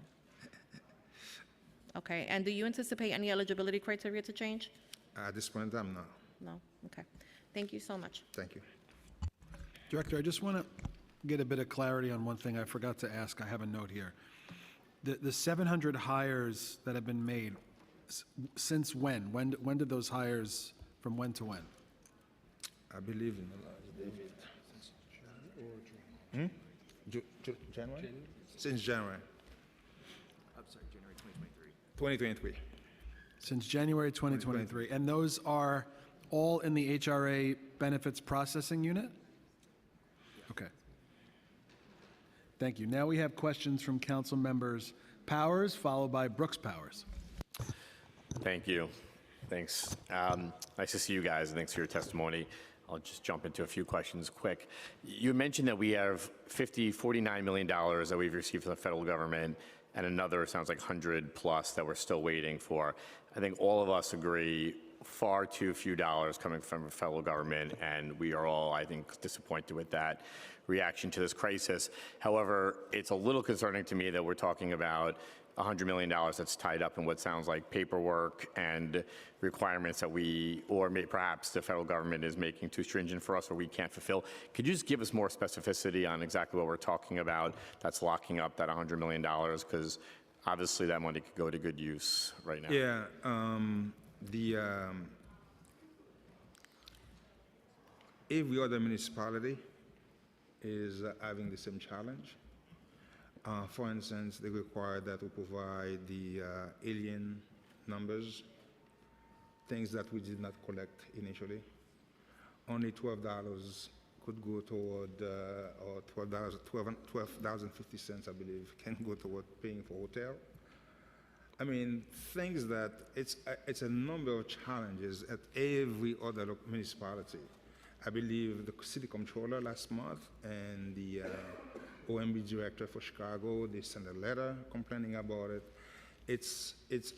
Okay, and do you anticipate any eligibility criteria to change? At this point in time, no. No? Okay. Thank you so much. Thank you. Director, I just want to get a bit of clarity on one thing I forgot to ask. I have a note here. The 700 hires that have been made, since when? When did those hires, from when to when? I believe in the last David. January? Since January. I'm sorry, January 2023. 2023. Since January 2023. And those are all in the HRA benefits processing unit? Okay. Thank you. Now we have questions from council members Powers, followed by Brooks Powers. Thank you. Thanks. Nice to see you guys, and thanks for your testimony. I'll just jump into a few questions quick. You mentioned that we have $49 million that we've received from the federal government, and another, sounds like 100 plus that we're still waiting for. I think all of us agree far too few dollars coming from the federal government, and we are all, I think, disappointed with that reaction to this crisis. However, it's a little concerning to me that we're talking about $100 million that's tied up in what sounds like paperwork and requirements that we, or perhaps the federal government is making too stringent for us or we can't fulfill. Could you just give us more specificity on exactly what we're talking about that's locking up that $100 million? Because obviously that money could go to good use right now. Yeah, every other municipality is having the same challenge. For instance, they require that we provide the alien numbers, things that we did not collect initially. Only $12 could go toward, or $12.50, I believe, can go toward paying for hotel. I mean, things that, it's a number of challenges at every other municipality. I believe the city controller last month and the OMB director for Chicago, they sent a letter complaining about it.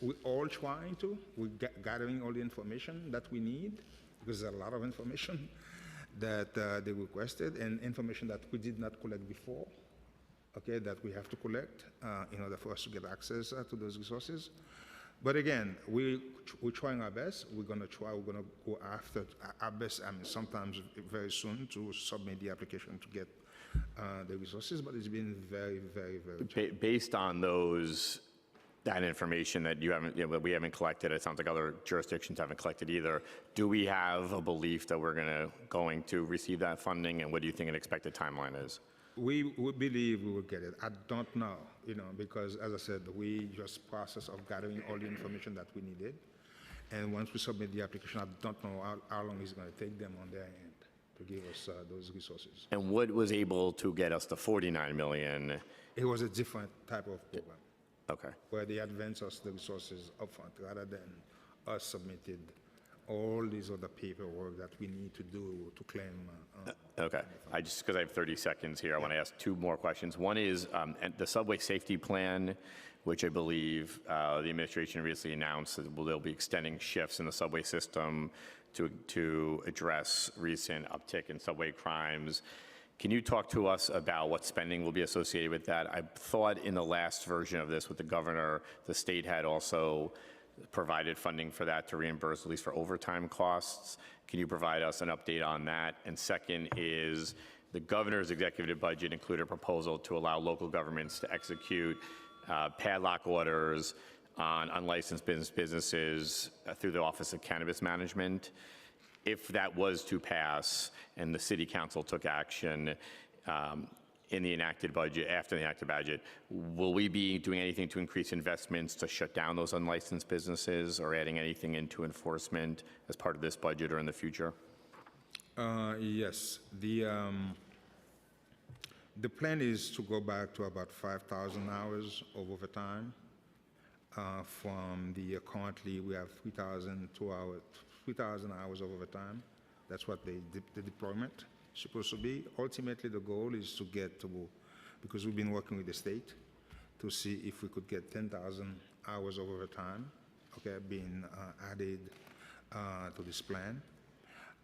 We're all trying to, we're gathering all the information that we need, because there's a lot of information that they requested, and information that we did not collect before, okay, that we have to collect in order for us to get access to those resources. But again, we're trying our best. We're going to go after our best, I mean, sometimes very soon, to submit the application to get the resources, but it's been very, very, very challenging. Based on that information that you haven't, that we haven't collected, it sounds like other jurisdictions haven't collected either. Do we have a belief that we're going to receive that funding, and what do you think an expected timeline is? We believe we will get it. I don't know, because as I said, we just process of gathering all the information that we needed. And once we submit the application, I don't know how long it's going to take them on their end to give us those resources. And what was able to get us the $49 million? It was a different type of program, Okay. where they advance us the resources upfront rather than us submitted all these other paperwork that we need to do to claim. Okay. Because I have 30 seconds here, I want to ask two more questions. One is the subway safety plan, which I believe the administration recently announced that they'll be extending shifts in the subway system to address recent uptick in subway crimes. Can you talk to us about what spending will be associated with that? I thought in the last version of this with the governor, the state had also provided funding for that to reimburse, at least for overtime costs. Can you provide us an update on that? And second is the governor's executive budget included a proposal to allow local governments to execute padlock orders on unlicensed businesses through the Office of Cannabis Management. If that was to pass and the city council took action in the enacted budget, after the enacted budget, will we be doing anything to increase investments to shut down those unlicensed businesses, or adding anything into enforcement as part of this budget or in the future? Yes. The plan is to go back to about 5,000 hours of overtime. From currently we have 3,000 hours of overtime. That's what the deployment is supposed to be. Ultimately, the goal is to get to, because we've been working with the state to see if we could get 10,000 hours of overtime, okay, being added to this plan.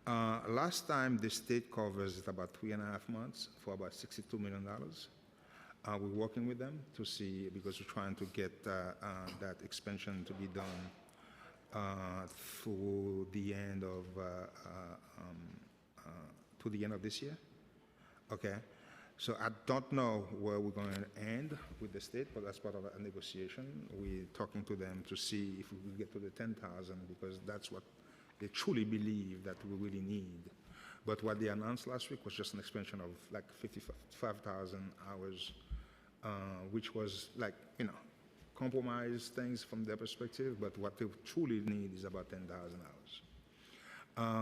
Last time, the state covers it about 3.5 months for about $62 million. We're working with them to see, because we're trying to get that expansion to be done through the end of this year. Okay, so I don't know where we're going to end with the state, but that's part of a negotiation. We're talking to them to see if we will get to the 10,000, because that's what they truly believe that we really need. But what they announced last week was just an expansion of like 55,000 hours, which was like, compromise things from their perspective, but what they truly need is about 10,000 hours.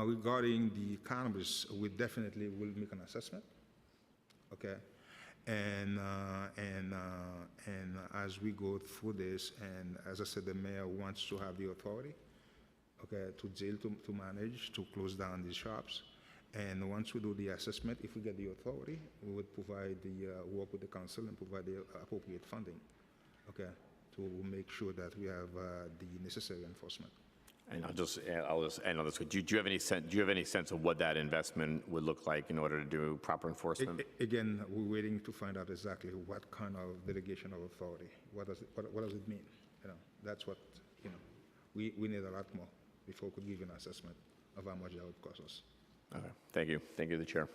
Regarding the cannabis, we definitely will make an assessment, okay? And as we go through this, and as I said, the mayor wants to have the authority, okay, to jail, to manage, to close down these shops. And once we do the assessment, if we get the authority, we would provide work with the council and provide the appropriate funding, okay, to make sure that we have the necessary enforcement. And I'll just end on this. Do you have any sense of what that investment would look like in order to do proper enforcement? Again, we're waiting to find out exactly what kind of delegation of authority. What does it mean? That's what, we need a lot more before we could give you an assessment of how much that would cost us. Okay. Thank you. Thank you, the chair.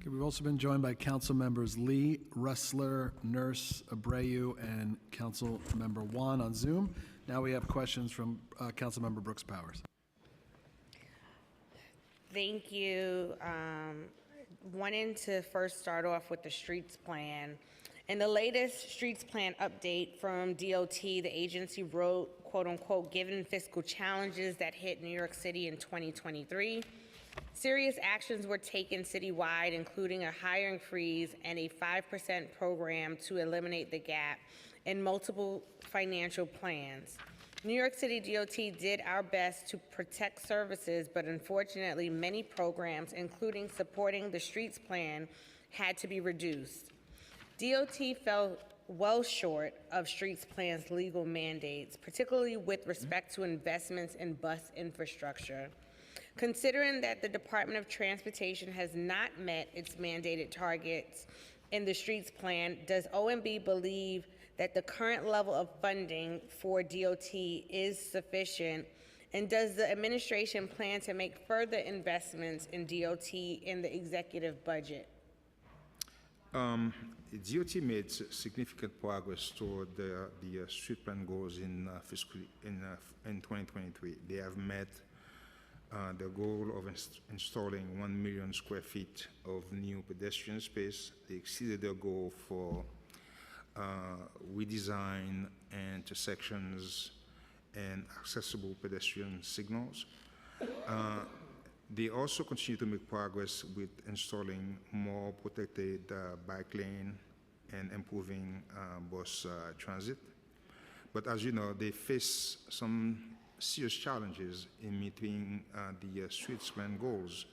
Okay, we've also been joined by Council Members Lee, Ressler, Nurse, Abreu, and Council Member Juan on Zoom. Now we have questions from Council Member Brooks Powers. Thank you. Wanting to first start off with the streets plan. In the latest streets plan update from DOT, the agency wrote, quote unquote, given fiscal challenges that hit New York City in 2023, serious actions were taken citywide, including a hiring freeze and a 5% program to eliminate the gap in multiple financial plans. New York City DOT did our best to protect services, but unfortunately, many programs, including supporting the streets plan, had to be reduced. DOT fell well short of streets plan's legal mandates, particularly with respect to investments in bus infrastructure. Considering that the Department of Transportation has not met its mandated targets in the streets plan, does OMB believe that the current level of funding for DOT is sufficient? And does the administration plan to make further investments in DOT in the executive budget? DOT made significant progress toward the street plan goals in 2023. They have met the goal of installing 1 million square feet of new pedestrian space. They exceeded their goal for redesign intersections and accessible pedestrian signals. They also continue to make progress with installing more protected bike lane and improving bus transit. But as you know, they face some serious challenges in meeting the streets plan goals,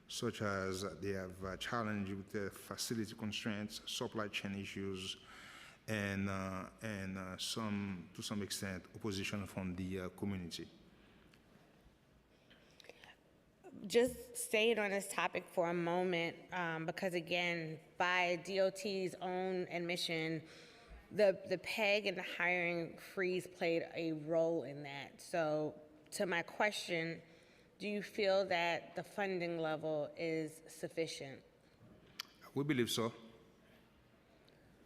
such as they have a challenge with the facility constraints, supply chain issues, and to some extent, opposition from the community. Just staying on this topic for a moment, because again, by DOT's own admission, the PEG and the hiring freeze played a role in that. So to my question, do you feel that the funding level is sufficient? We believe so.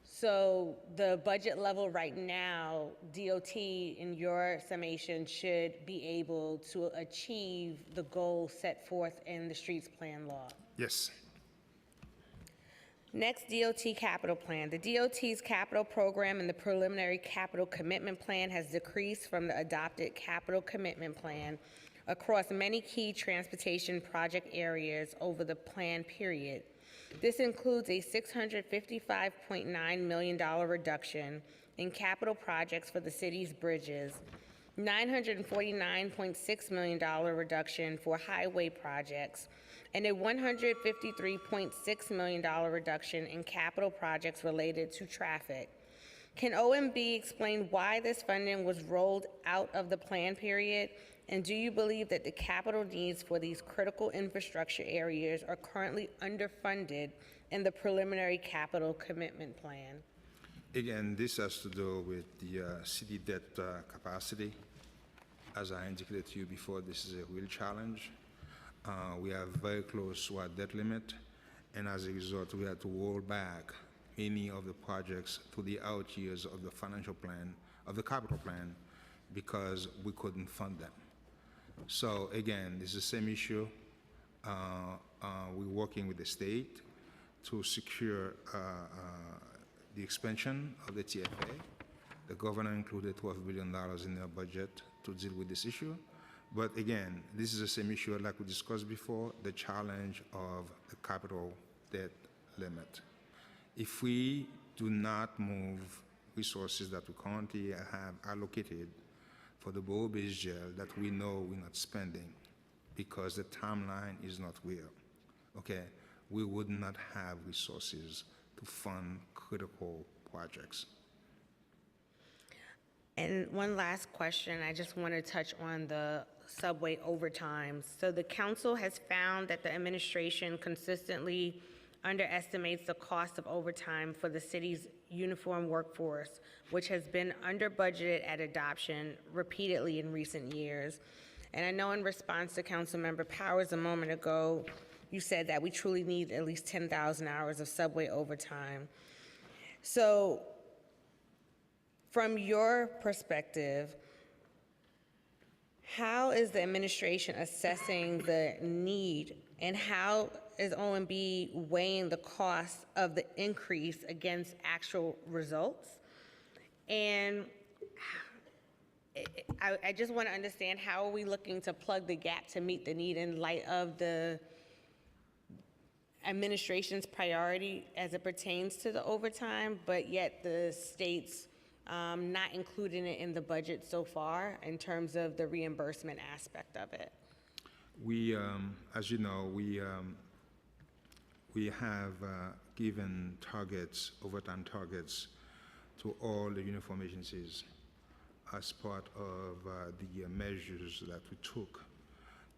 So the budget level right now, DOT, in your summation, should be able to achieve the goal set forth in the streets plan law. Yes. Next, DOT capital plan. The DOT's capital program and the preliminary capital commitment plan has decreased from the adopted capital commitment plan across many key transportation project areas over the plan period. This includes a $655.9 million reduction in capital projects for the city's bridges, $949.6 million reduction for highway projects, and a $153.6 million reduction in capital projects related to traffic. Can OMB explain why this funding was rolled out of the plan period? And do you believe that the capital needs for these critical infrastructure areas are currently underfunded in the preliminary capital commitment plan? Again, this has to do with the city debt capacity. As I indicated to you before, this is a real challenge. We are very close to our debt limit, and as a result, we had to roll back many of the projects to the out years of the financial plan, of the capital plan, because we couldn't fund them. So again, this is the same issue. We're working with the state to secure the expansion of the TFA. The governor included $12 billion in their budget to deal with this issue. But again, this is the same issue like we discussed before, the challenge of the capital debt limit. If we do not move resources that we currently have allocated for the Borough-based jail that we know we're not spending because the timeline is not real, okay, we would not have resources to fund critical projects. And one last question, I just want to touch on the subway overtime. So the council has found that the administration consistently underestimates the cost of overtime for the city's uniform workforce, which has been under budgeted at adoption repeatedly in recent years. And I know in response to Councilmember Powers a moment ago, you said that we truly need at least 10,000 hours of subway overtime. So from your perspective, how is the administration assessing the need, and how is OMB weighing the cost of the increase against actual results? And I just want to understand, how are we looking to plug the gap to meet the need in light of the administration's priority as it pertains to the overtime, but yet the state's not including it in the budget so far in terms of the reimbursement aspect of it? We, as you know, we have given targets, overtime targets, to all the uniform agencies as part of the measures that we took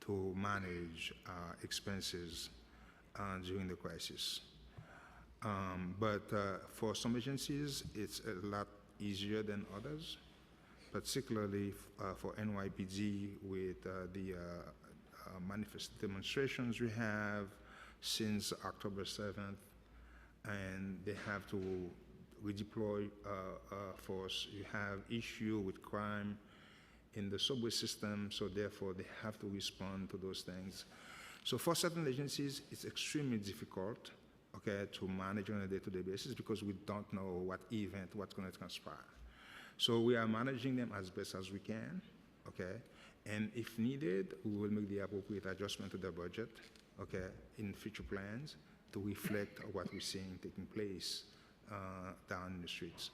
to manage expenses during the crisis. But for some agencies, it's a lot easier than others, particularly for NYPD with the demonstrations we have since October 7th, and they have to redeploy force. You have issue with crime in the subway system, so therefore they have to respond to those things. So for certain agencies, it's extremely difficult, okay, to manage on a day-to-day basis because we don't know what's going to transpire. So we are managing them as best as we can, okay? And if needed, we will make the appropriate adjustment to the budget, okay, in future plans to reflect what we're seeing taking place down in the streets.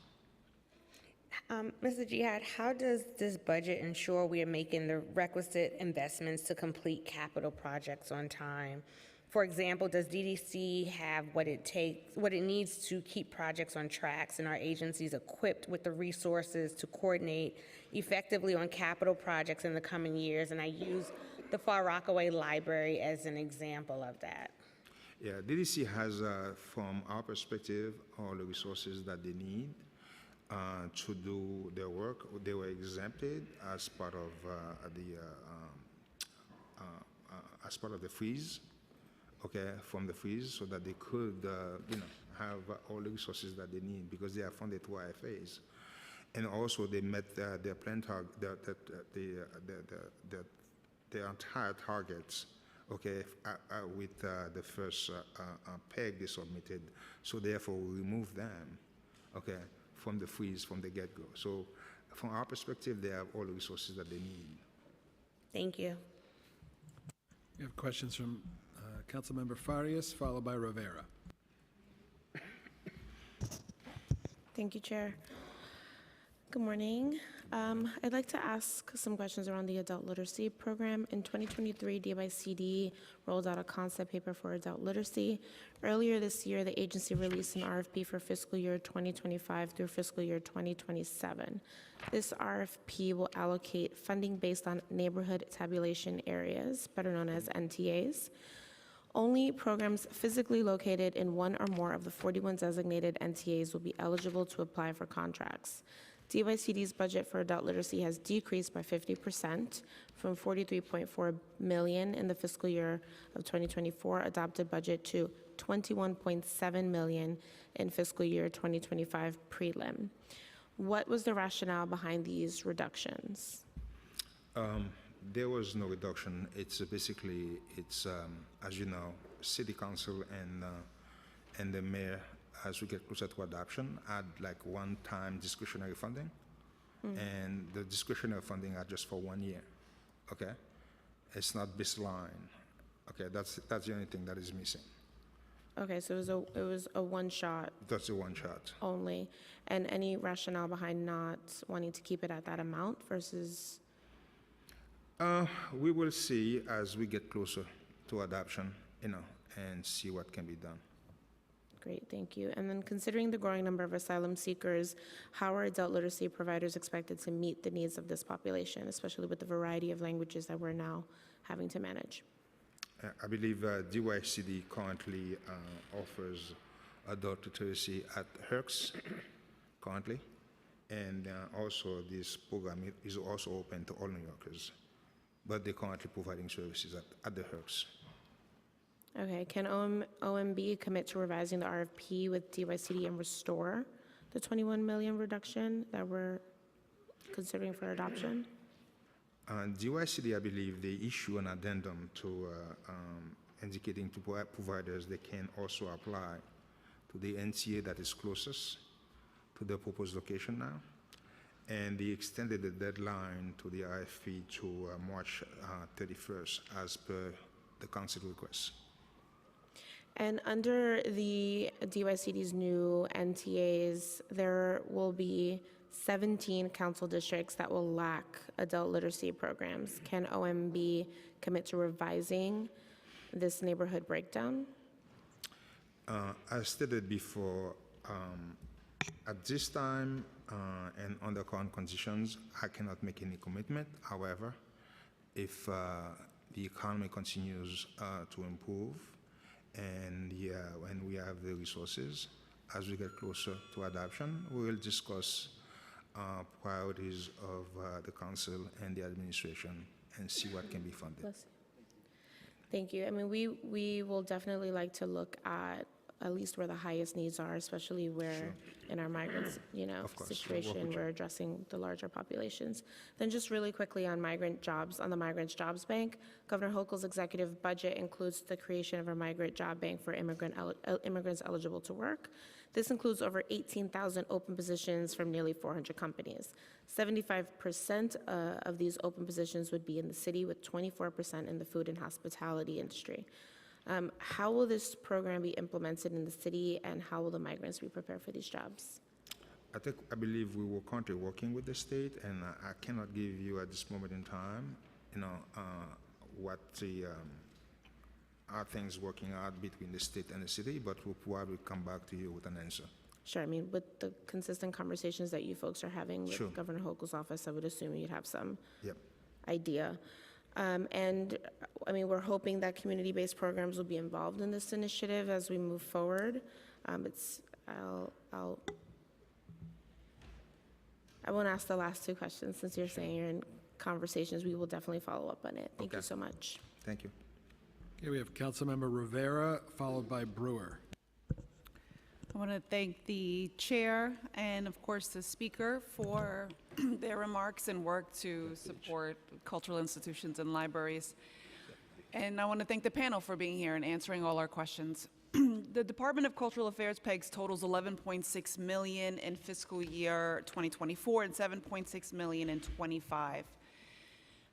Mr. Jihad, how does this budget ensure we are making the requisite investments to complete capital projects on time? For example, does DDC have what it needs to keep projects on tracks, and our agencies equipped with the resources to coordinate effectively on capital projects in the coming years? And I use the Far Rockaway Library as an example of that. Yeah, DDC has, from our perspective, all the resources that they need to do their work. They were exempted as part of the freeze, okay, from the freeze, so that they could, have all the resources that they need because they are funded through IFAs, and also they met their plan their entire targets, okay, with the first PEG they submitted. So therefore, we removed them, okay, from the freeze from the get-go. So from our perspective, they have all the resources that they need. Thank you. We have questions from Councilmember Farias, followed by Rivera. Thank you, Chair. Good morning. I'd like to ask some questions around the adult literacy program. In 2023, DBCD rolled out a concept paper for adult literacy. Earlier this year, the agency released an RFP for fiscal year 2025 through fiscal year 2027. This RFP will allocate funding based on neighborhood tabulation areas, better known as NTAs. Only programs physically located in one or more of the 41 designated NTAs will be eligible to apply for contracts. DYCD's budget for adult literacy has decreased by 50% from $43.4 million in the fiscal year of 2024 adopted budget to $21.7 million in fiscal year 2025 prelim. What was the rationale behind these reductions? There was no reduction. It's basically, as you know, city council and the mayor, as we get closer to adoption, add like one-time discretionary funding, and the discretionary funding are just for 1 year. Okay, it's not baseline. Okay, that's the only thing that is missing. Okay, so it was a one-shot That's a one shot. only, and any rationale behind not wanting to keep it at that amount versus? We will see as we get closer to adoption, and see what can be done. Great, thank you. And then considering the growing number of asylum seekers, how are adult literacy providers expected to meet the needs of this population, especially with the variety of languages that we're now having to manage? I believe DYCD currently offers adult literacy at Herx currently, and also this program is also open to all New Yorkers, but they're currently providing services at the Herx. Okay, can OMB commit to revising the RFP with DYCD and restore the 21 million reduction that we're considering for adoption? DYCD, I believe, they issue an addendum to indicating to providers they can also apply to the NCA that is closest to the proposed location now. And they extended the deadline to the RFP to March 31st as per the council request. And under the DYCD's new NTAs, there will be 17 council districts that will lack adult literacy programs. Can OMB commit to revising this neighborhood breakdown? As stated before, at this time and under current conditions, I cannot make any commitment. However, if the economy continues to improve and when we have the resources, as we get closer to adoption, we will discuss priorities of the council and the administration and see what can be funded. Thank you. I mean, we will definitely like to look at least where the highest needs are, especially where in our migrants, Of course. situation, we're addressing the larger populations. Then just really quickly on migrant jobs, on the Migrants Jobs Bank, Governor Hochul's executive budget includes the creation of a migrant job bank for immigrants eligible to work. This includes over 18,000 open positions from nearly 400 companies. 75% of these open positions would be in the city, with 24% in the food and hospitality industry. How will this program be implemented in the city, and how will the migrants be prepared for these jobs? I believe we were currently working with the state, and I cannot give you at this moment in time, what the are things working out between the state and the city, but we'll probably come back to you with an answer. Sure, I mean, with the consistent conversations that you folks are having with Sure. Governor Hochul's office, I would assume you'd have some Yep. idea. And, I mean, we're hoping that community-based programs will be involved in this initiative as we move forward. I won't ask the last two questions, since you're saying you're in conversations. We will definitely follow up on it. Thank you Okay. so much. Thank you. Okay, we have Councilmember Rivera, followed by Brewer. I want to thank the chair and, of course, the speaker for their remarks and work to support cultural institutions and libraries. And I want to thank the panel for being here and answering all our questions. The Department of Cultural Affairs pegs totals $11.6 million in fiscal year 2024 and $7.6 million in 25.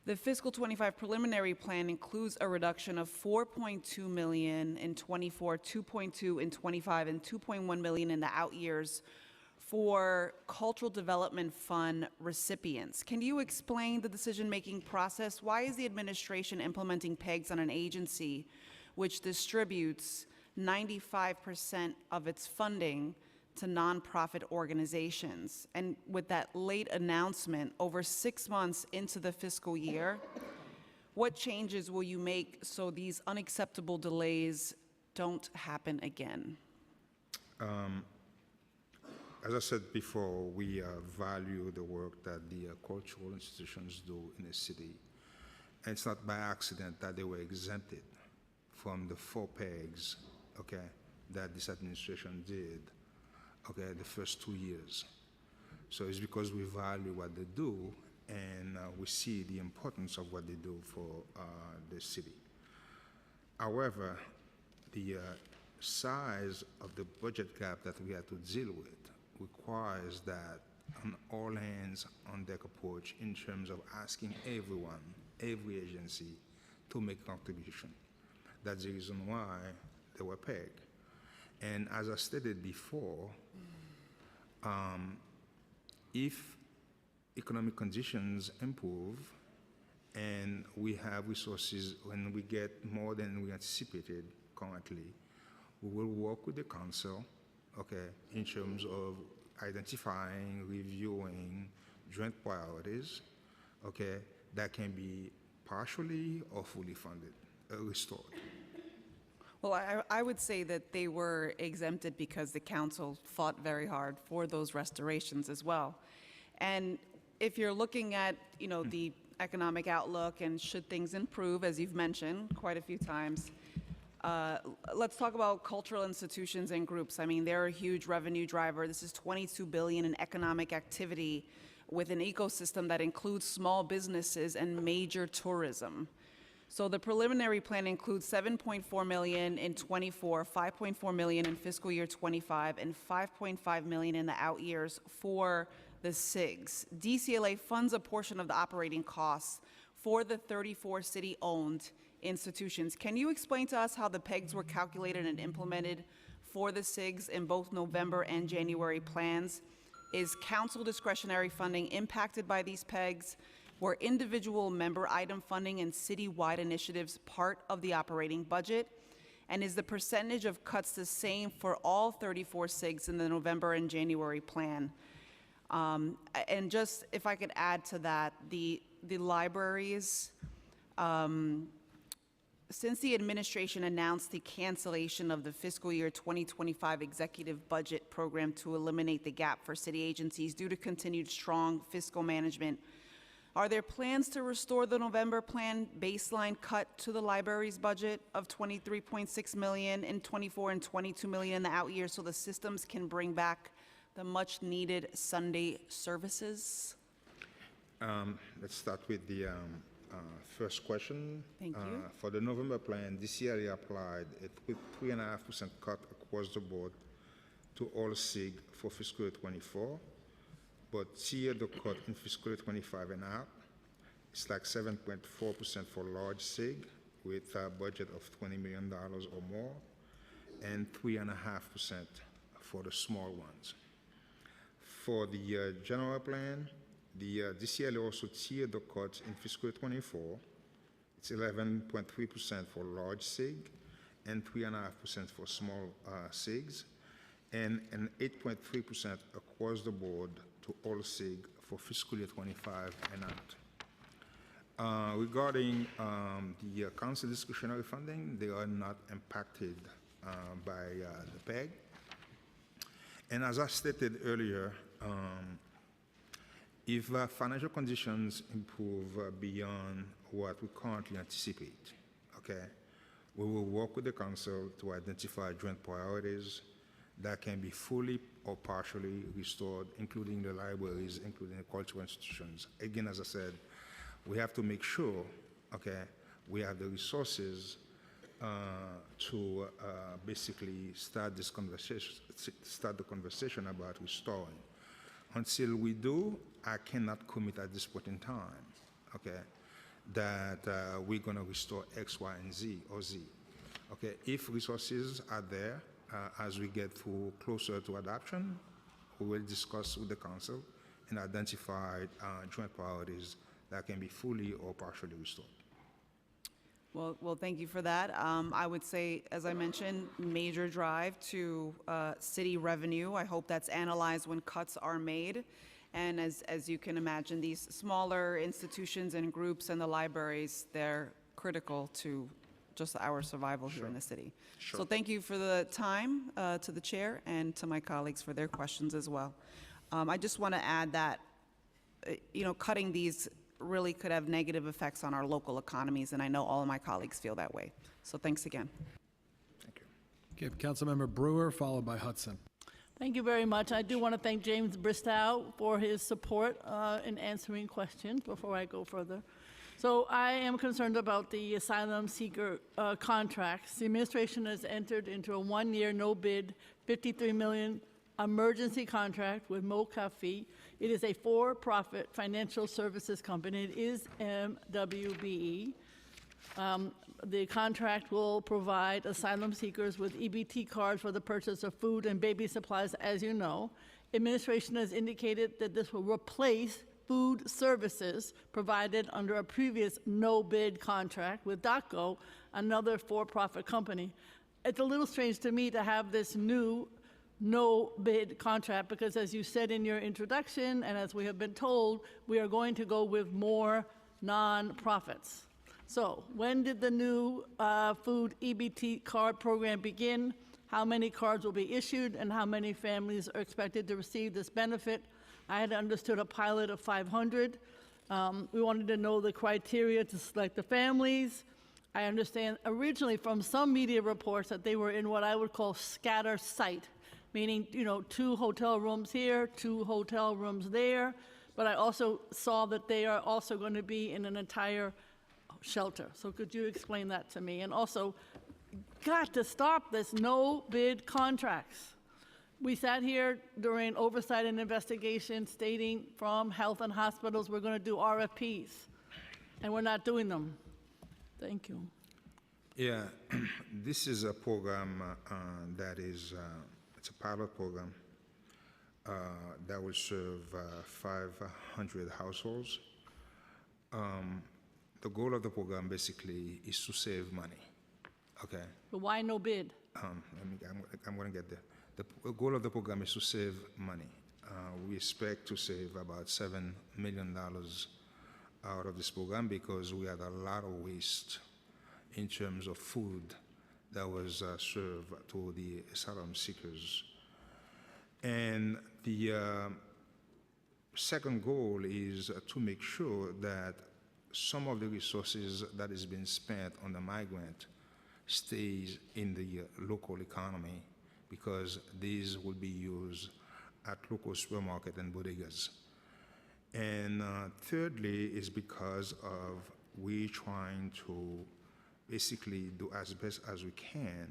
The fiscal 25 preliminary plan includes a reduction of $4.2 million in 24, 2.2 in 25, and $2.1 million in the out years for Cultural Development Fund recipients. Can you explain the decision-making process? Why is the administration implementing pegs on an agency which distributes 95% of its funding to nonprofit organizations? And with that late announcement, over 6 months into the fiscal year, what changes will you make so these unacceptable delays don't happen again? As I said before, we value the work that the cultural institutions do in the city. And it's not by accident that they were exempted from the 4 pegs, okay, that this administration did, okay, the first 2 years. So it's because we value what they do, and we see the importance of what they do for the city. However, the size of the budget gap that we have to deal with requires that an all hands on deck approach in terms of asking everyone, every agency, to make a contribution. That's the reason why they were pegged. And as I stated before, if economic conditions improve and we have resources, when we get more than we anticipated currently, we will work with the council, okay, in terms of identifying, reviewing joint priorities, okay, that can be partially or fully funded, restored. Well, I would say that they were exempted because the council fought very hard for those restorations as well. And if you're looking at, the economic outlook and should things improve, as you've mentioned quite a few times, let's talk about cultural institutions and groups. I mean, they're a huge revenue driver. This is $22 billion in economic activity with an ecosystem that includes small businesses and major tourism. So the preliminary plan includes $7.4 million in '24, $5.4 million in fiscal year '25, and $5.5 million in the out years for the SIGs. DCLA funds a portion of the operating costs for the 34 city-owned institutions. Can you explain to us how the PEGs were calculated and implemented for the SIGs in both November and January plans? Is council discretionary funding impacted by these PEGs? Were individual member item funding and citywide initiatives part of the operating budget? And is the percentage of cuts the same for all 34 SIGs in the November and January plan? And just, if I could add to that, the libraries, since the administration announced the cancellation of the fiscal year 2025 executive budget program to eliminate the gap for city agencies due to continued strong fiscal management, are there plans to restore the November plan baseline cut to the library's budget of $23.6 million in '24 and $22 million in the out years so the systems can bring back the much-needed Sunday services? Let's start with the first question. Thank you. For the November plan, DCLA applied a 3.5% cut across the board to all SIG for fiscal year '24, but tiered the cut in fiscal year '25 and up. It's like 7.4% for large SIG with a budget of $20 million or more, and 3.5% for the small ones. For the general plan, the DCLA also tiered the cuts in fiscal year '24. It's 11.3% for large SIG and 3.5% for small SIGs, and an 8.3% across the board to all SIG for fiscal year '25 and out. Regarding the council discretionary funding, they are not impacted by the PEG. And as I stated earlier, if financial conditions improve beyond what we currently anticipate, okay, we will work with the council to identify joint priorities that can be fully or partially restored, including the libraries, including the cultural institutions. Again, as I said, we have to make sure, okay, we have the resources to basically start this conversation, start the conversation about restoring. Until we do, I cannot commit at this point in time, okay, that we're going to restore X, Y, and Z or Z. Okay, if resources are there as we get through closer to adoption, we will discuss with the council and identify joint priorities that can be fully or partially restored. Well, thank you for that. I would say, as I mentioned, major drive to city revenue. I hope that's analyzed when cuts are made. And as you can imagine, these smaller institutions and groups and the libraries, they're critical to just our survival here in the city. Sure. So thank you for the time to the chair and to my colleagues for their questions as well. I just want to add that, cutting these really could have negative effects on our local economies, and I know all of my colleagues feel that way. So thanks again. Thank you. Okay, Councilmember Brewer, followed by Hudson. Thank you very much. I do want to thank James Bristow for his support in answering questions before I go further. So I am concerned about the asylum seeker contracts. The administration has entered into a one-year, no-bid, $53 million emergency contract with MoCaFi. It is a for-profit financial services company. It is MWBE. The contract will provide asylum seekers with EBT cards for the purchase of food and baby supplies, as you know. Administration has indicated that this will replace food services provided under a previous no-bid contract with DOCO, another for-profit company. it's a little strange to me to have this new no bid contract, because as you said in your introduction, and as we have been told, we are going to go with more nonprofits. So when did the new food EBT card program begin? How many cards will be issued, and how many families are expected to receive this benefit? I had understood a pilot of 500. We wanted to know the criteria to select the families. I understand originally from some media reports that they were in what I would call scatter site, meaning, 2 hotel rooms here, 2 hotel rooms there. But I also saw that they are also going to be in an entire shelter. So could you explain that to me? And also, got to stop this no bid contracts. We sat here during oversight and investigation stating from health and hospitals we're going to do RFPs, and we're not doing them. Thank you. Yeah, this is a program that is, it's a pilot program that will serve 500 households. The goal of the program basically is to save money, okay? But why no bid? I'm going to get there. The goal of the program is to save money. We expect to save about $7 million out of this program because we had a lot of waste in terms of food that was served to the asylum seekers. And the second goal is to make sure that some of the resources that is being spent on the migrant stays in the local economy, because these will be used at local supermarket and bodegas. And thirdly is because of we trying to basically do as best as we can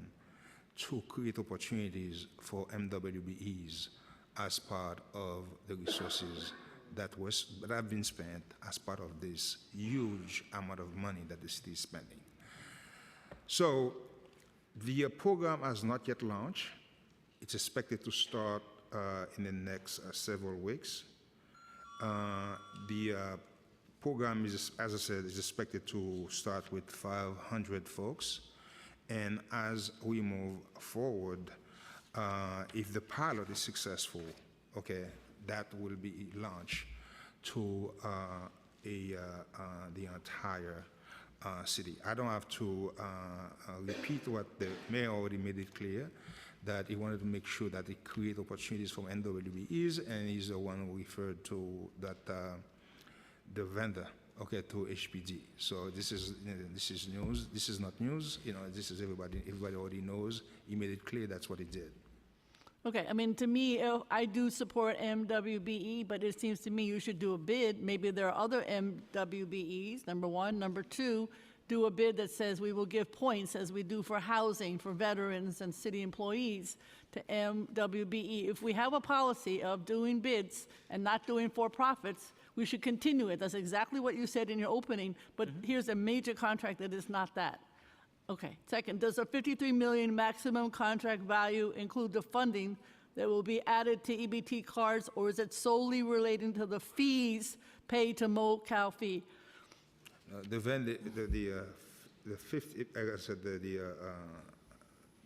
to create opportunities for MWBEs as part of the resources that have been spent as part of this huge amount of money that the city is spending. So the program has not yet launched. It's expected to start in the next several weeks. The program is, as I said, is expected to start with 500 folks. And as we move forward, if the pilot is successful, okay, that will be launched to the entire city. I don't have to repeat what the mayor already made it clear, that he wanted to make sure that he create opportunities for MWBEs, and he's the one who referred to that the vendor, okay, to HPD. So this is news. This is not news. This is everybody already knows. He made it clear that's what he did. Okay, I mean, to me, I do support MWBE, but it seems to me you should do a bid. Maybe there are other MWBEs, number one. Number two, do a bid that says we will give points, as we do for housing, for veterans and city employees, to MWBE. If we have a policy of doing bids and not doing for-profits, we should continue it. That's exactly what you said in your opening, but here's a major contract that is not that. Okay, second, does the $53 million maximum contract value include the funding that will be added to EBT cards, or is it solely relating to the fees paid to Mo-Cal-Fee? The 50, like I said, the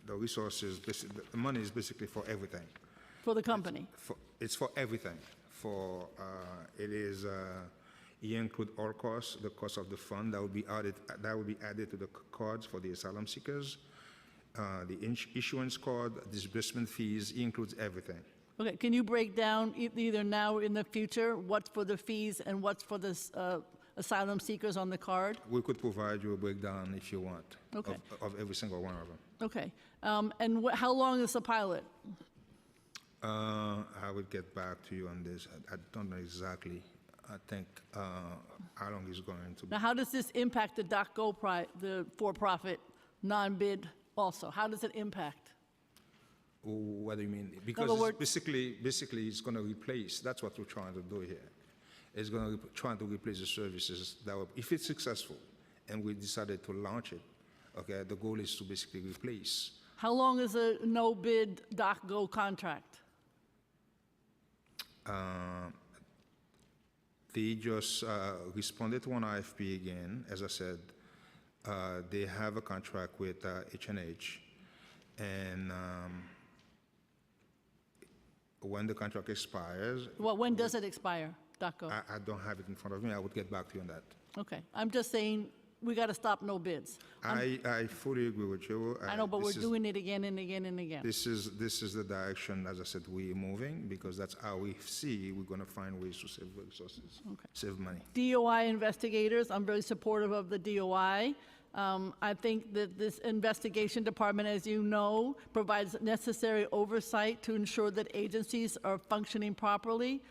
resources, the money is basically for everything. For the company? It's for everything. It is. It includes all costs, the cost of the fund that will be added to the cards for the asylum seekers, the issuance card, disbursement fees. It includes everything. Okay, can you break down either now or in the future what's for the fees and what's for the asylum seekers on the card? We could provide you a breakdown if you want, okay, of every single one of them. Okay, and how long is the pilot? I would get back to you on this. I don't know exactly. I think how long is going to be. Now, how does this impact the DocGo, the for-profit non-bid also? How does it impact? What do you mean? Because basically it's going to replace, that's what we're trying to do here. It's going to trying to replace the services that were, if it's successful and we decided to launch it, okay, the goal is to basically replace. How long is a no-bid DocGo contract? They just responded to an RFP again. As I said, they have a contract with H&H, And when the contract expires, Well, when does it expire, DACO? I don't have it in front of me. I would get back to you on that. Okay, I'm just saying, we got to stop no bids. I fully agree with you. I know, but we're This is- doing it again and again and again. This is the direction, as I said, we're moving, because that's how we see we're going to find ways to save resources, save money. DOI investigators, I'm very supportive of the DOI. I think that this investigation department, as you know, provides necessary oversight to ensure that agencies are functioning properly.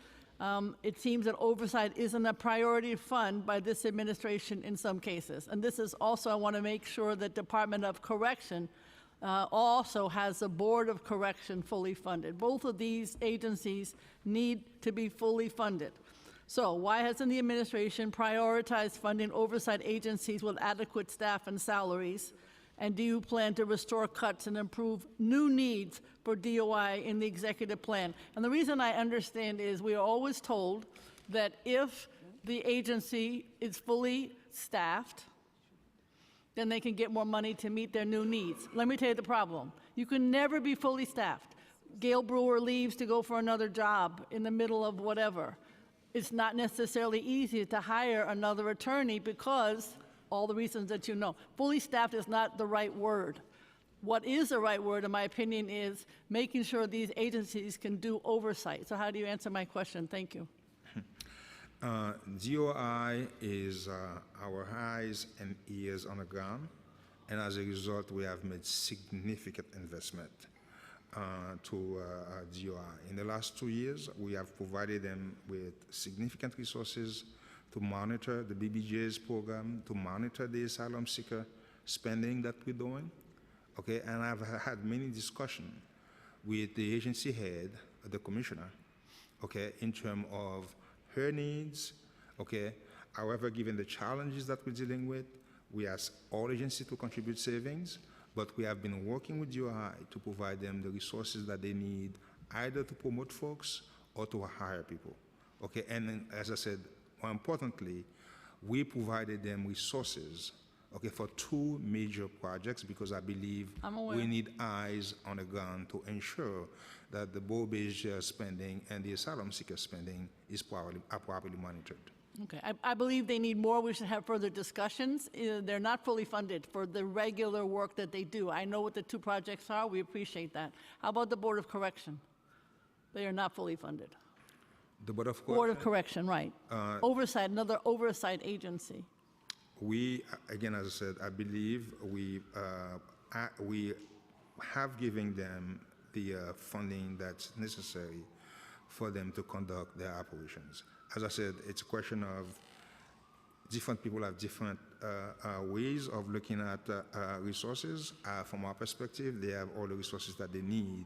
It seems that oversight isn't a priority fund by this administration in some cases. And this is also, I want to make sure that Department of Correction also has a Board of Correction fully funded. Both of these agencies need to be fully funded. So why hasn't the administration prioritized funding oversight agencies with adequate staff and salaries? And do you plan to restore cuts and improve new needs for DOI in the executive plan? And the reason I understand is we are always told that if the agency is fully staffed, then they can get more money to meet their new needs. Let me tell you the problem. You can never be fully staffed. Gail Brewer leaves to go for another job in the middle of whatever. It's not necessarily easy to hire another attorney because all the reasons that you know. Fully staffed is not the right word. What is the right word, in my opinion, is making sure these agencies can do oversight. So how do you answer my question? Thank you. DOI is our eyes and ears on the ground, and as a result, we have made significant investment to DOI. In the last 2 years, we have provided them with significant resources to monitor the BBJ's program, to monitor the asylum seeker spending that we're doing. Okay, and I've had many discussions with the agency head, the commissioner, okay, in terms of her needs, okay. However, given the challenges that we're dealing with, we ask all agencies to contribute savings, but we have been working with DOI to provide them the resources that they need, either to promote folks or to hire people, okay. And then, as I said, more importantly, we provided them resources, okay, for 2 major projects, because I believe I'm aware. we need eyes on the ground to ensure that the Bobage spending and the asylum seeker spending are properly monitored. Okay, I believe they need more. We should have further discussions. They're not fully funded for the regular work that they do. I know what the 2 projects are. We appreciate that. How about the Board of Correction? They are not fully funded. The Board of Board of Correction, right. Oversight, another oversight agency. We, again, as I said, I believe we have given them the funding that's necessary for them to conduct their operations. As I said, it's a question of different people have different ways of looking at resources. From our perspective, they have all the resources that they need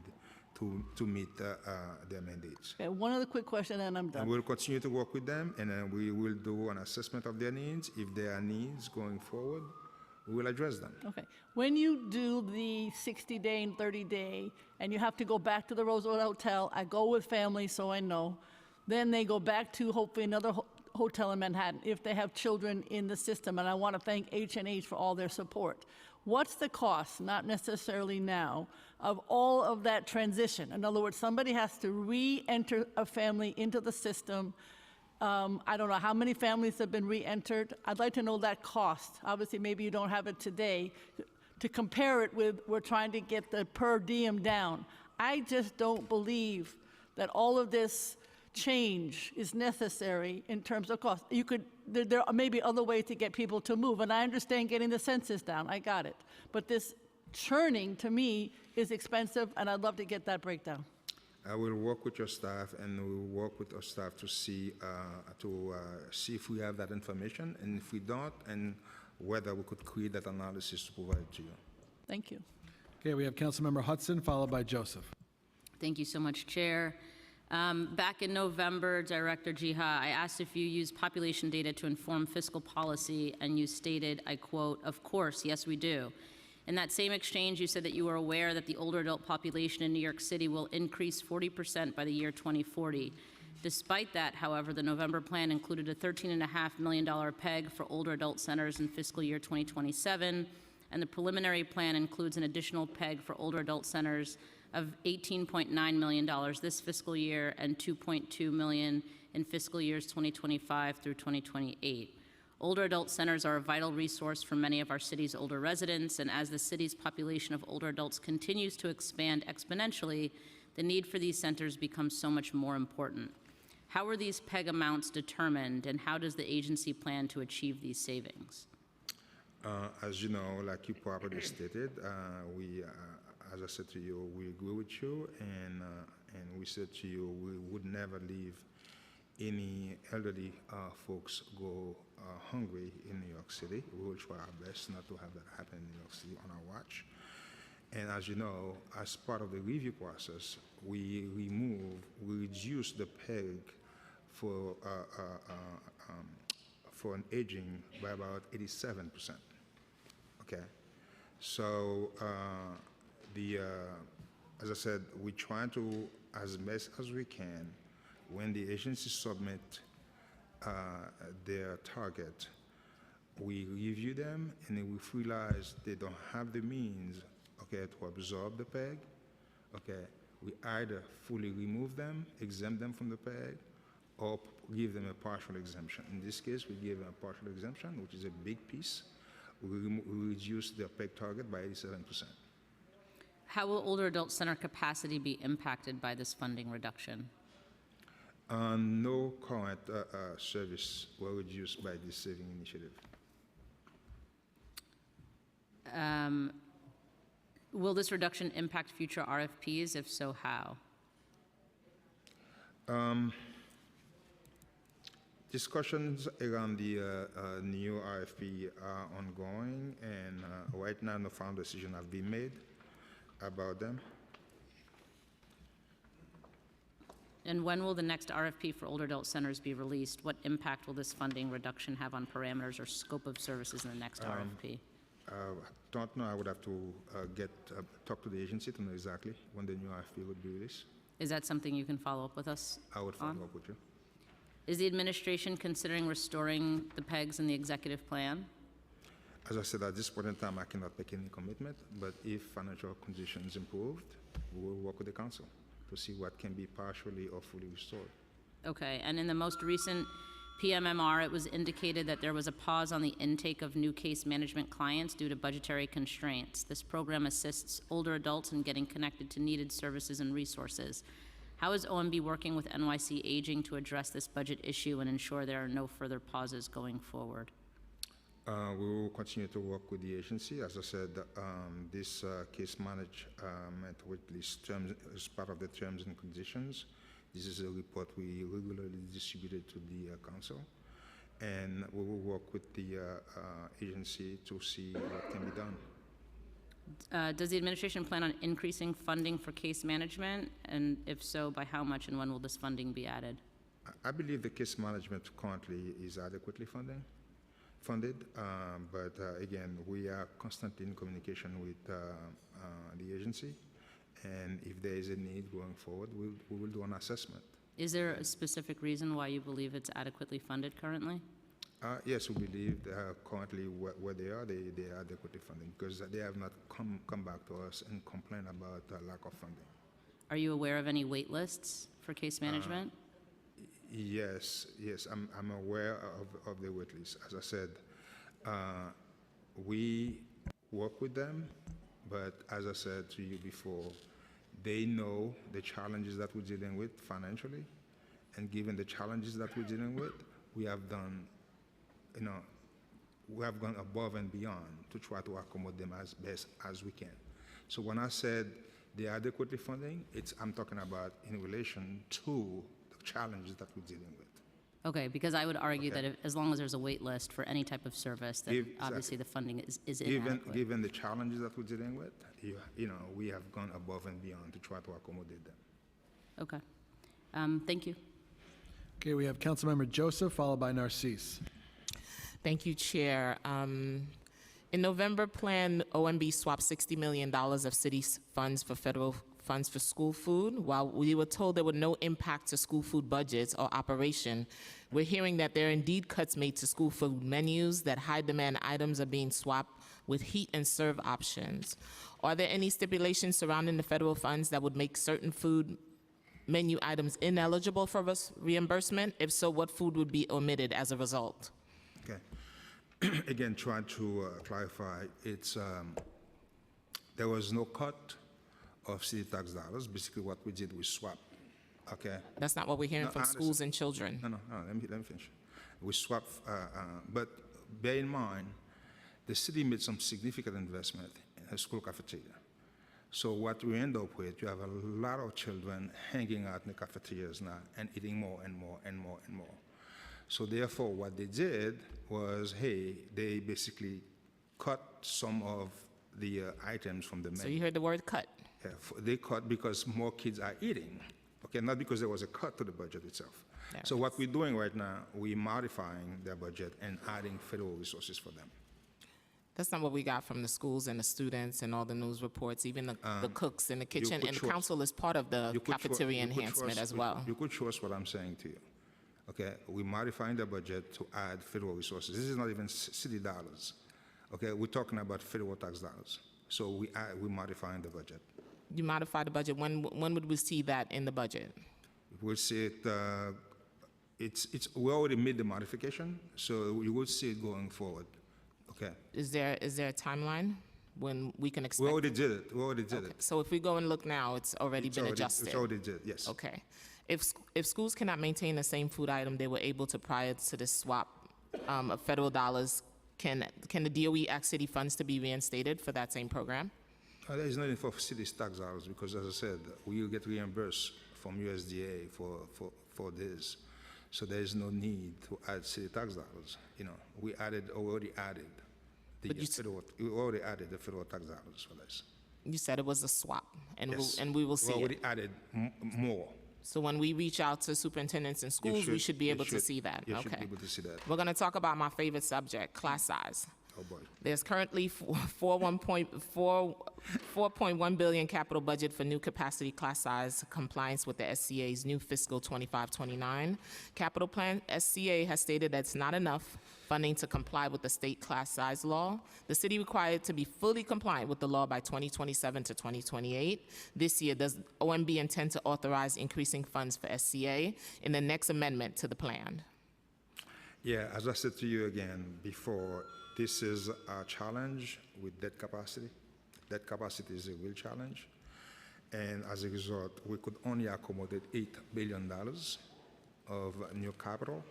to meet their mandates. Okay, one other quick question and I'm done. And we'll continue to work with them, and then we will do an assessment of their needs. If there are needs going forward, we will address them. Okay. When you do the 60-day and 30-day, and you have to go back to the Rosewood Hotel, I go with family, so I know. Then they go back to hopefully another hotel in Manhattan if they have children in the system, and I want to thank H&H for all their support. What's the cost, not necessarily now, of all of that transition? In other words, somebody has to re-enter a family into the system. I don't know how many families have been re-entered. I'd like to know that cost. Obviously, maybe you don't have it today. To compare it with, we're trying to get the per diem down. I just don't believe that all of this change is necessary in terms of cost. There may be other ways to get people to move, and I understand getting the census down, I got it. But this churning, to me, is expensive, and I'd love to get that breakdown. I will work with your staff, and we will work with our staff to see if we have that information, and if we don't, and whether we could create that analysis to provide it to you. Thank you. Okay, we have Councilmember Hudson, followed by Joseph. Thank you so much, Chair. Back in November, Director Jiha, I asked if you use population data to inform fiscal policy, and you stated, I quote, "Of course, yes, we do." In that same exchange, you said that you were aware that the older adult population in New York City will increase 40% by the year 2040. Despite that, however, the November plan included a $13.5 million peg for older adult centers in fiscal year 2027, and the preliminary plan includes an additional PEG for older adult centers of $18.9 million this fiscal year and $2.2 million in fiscal years 2025 through 2028. Older adult centers are a vital resource for many of our city's older residents, and as the city's population of older adults continues to expand exponentially, the need for these centers becomes so much more important. How are these PEG amounts determined, and how does the agency plan to achieve these savings? As you know, like you properly stated, as I said to you, we agree with you, and we said to you we would never leave any elderly folks go hungry in New York City. We will try our best not to have that happen in New York City on our watch. And as you know, as part of the review process, we reduce the PEG for an aging by about 87%. Okay, so as I said, we try to, as best as we can, when the agencies submit their target, we review them, and if we realize they don't have the means, okay, to absorb the PEG, okay, we either fully remove them, exempt them from the PEG, or give them a partial exemption. In this case, we give them a partial exemption, which is a big piece. We reduce their PEG target by 87%. How will older adult center capacity be impacted by this funding reduction? No current service were reduced by this saving initiative. Will this reduction impact future RFPs? If so, how? Discussions around the new RFP are ongoing, and right now no final decision have been made about them. And when will the next RFP for older adult centers be released? What impact will this funding reduction have on parameters or scope of services in the next RFP? Don't know. I would have to talk to the agency to know exactly when the new RFP would be released. Is that something you can follow up with us I would follow on? up with you. Is the administration considering restoring the PEGs in the executive plan? As I said, at this point in time, I cannot make any commitment, but if financial conditions improved, we will work with the council to see what can be partially or fully restored. Okay, and in the most recent PMMR, it was indicated that there was a pause on the intake of new case management clients due to budgetary constraints. This program assists older adults in getting connected to needed services and resources. How is OMB working with NYC Aging to address this budget issue and ensure there are no further pauses going forward? We will continue to work with the agency. As I said, this case management waitlist terms is part of the terms and conditions. This is a report we regularly distributed to the council, and we will work with the agency to see what can be done. Does the administration plan on increasing funding for case management? And if so, by how much, and when will this funding be added? I believe the case management currently is adequately funded, but again, we are constantly in communication with the agency, and if there is a need going forward, we will do an assessment. Is there a specific reason why you believe it's adequately funded currently? Yes, we believe currently where they are adequately funded, because they have not come back to us and complain about lack of funding. Are you aware of any wait lists for case management? Yes, I'm aware of the wait list. As I said, we work with them, but as I said to you before, they know the challenges that we're dealing with financially, and given the challenges that we're dealing with, we have done, we have gone above and beyond to try to accommodate them as best as we can. So when I said they are adequately funding, I'm talking about in relation to the challenges that we're dealing with. Okay, because I would argue that as long as there's a wait list for any type of service, then obviously the funding is inadequate. Given the challenges that we're dealing with, we have gone above and beyond to try to accommodate them. Okay. Thank you. Okay, we have Councilmember Joseph, followed by Narcisse. Thank you, Chair. In November plan, OMB swapped $60 million of city funds for federal funds for school food. While we were told there were no impact to school food budgets or operation, we're hearing that there are indeed cuts made to school food menus, that high-demand items are being swapped with heat and serve options. Are there any stipulations surrounding the federal funds that would make certain food menu items ineligible for reimbursement? If so, what food would be omitted as a result? Okay. Again, trying to clarify, it's there was no cut of city tax dollars. Basically, what we did, we swapped. Okay. That's not what we're hearing No, from I schools understand. and children. No, let me finish. We swapped, but bear in mind, the city made some significant investment in a school cafeteria. So what we end up with, you have a lot of children hanging out in the cafeterias now and eating more and more and more and more. So therefore, what they did was, hey, they basically cut some of the items from the menu. So you heard the word cut. Yeah, they cut because more kids are eating, okay, not because there was a cut to the budget itself. There So it what we're doing right now, we're modifying their budget and adding federal resources for them. That's not what we got from the schools and the students and all the news reports, even the cooks in the kitchen. could And trust- council is part of the You could cafeteria you could enhancement trust- as well. You could trust what I'm saying to you, okay? We're modifying the budget to add federal resources. This is not even city dollars, okay? We're talking about federal tax dollars. So we're modifying the budget. You modify the budget. When would we see that in the budget? We'll see it, we already made the modification, so you will see it going forward, okay? Is there a timeline when we can We expect? already did it, we already did it. So if we go and look now, it's already been adjusted? It's already did, yes. Okay. If schools cannot maintain the same food item they were able to prior to this swap of federal dollars, can the DOE ask city funds to be reinstated for that same program? There is nothing for city tax dollars because, as I said, we will get reimbursed from USDA for this. So there is no need to add city tax dollars. You know, we already added the But you federal tax dollars for this. You said it was a swap, and Yes. we will see We it. already added more. So when we reach out to superintendents and schools, we should be able to see that. You should Okay. be able to see that. We're going to talk about my favorite subject, class size. Oh, boy. There's currently 4.1 billion capital budget for new capacity class size compliance with the SCA's new fiscal 25-29 capital plan. SCA has stated that it's not enough funding to comply with the state class size law. The city required to be fully compliant with the law by 2027 to 2028. This year, does OMB intend to authorize increasing funds for SCA in the next amendment to the plan? Yeah, as I said to you again before, this is a challenge with debt capacity. Debt capacity is a real challenge. And as a result, we could only accommodate $8 billion of new capital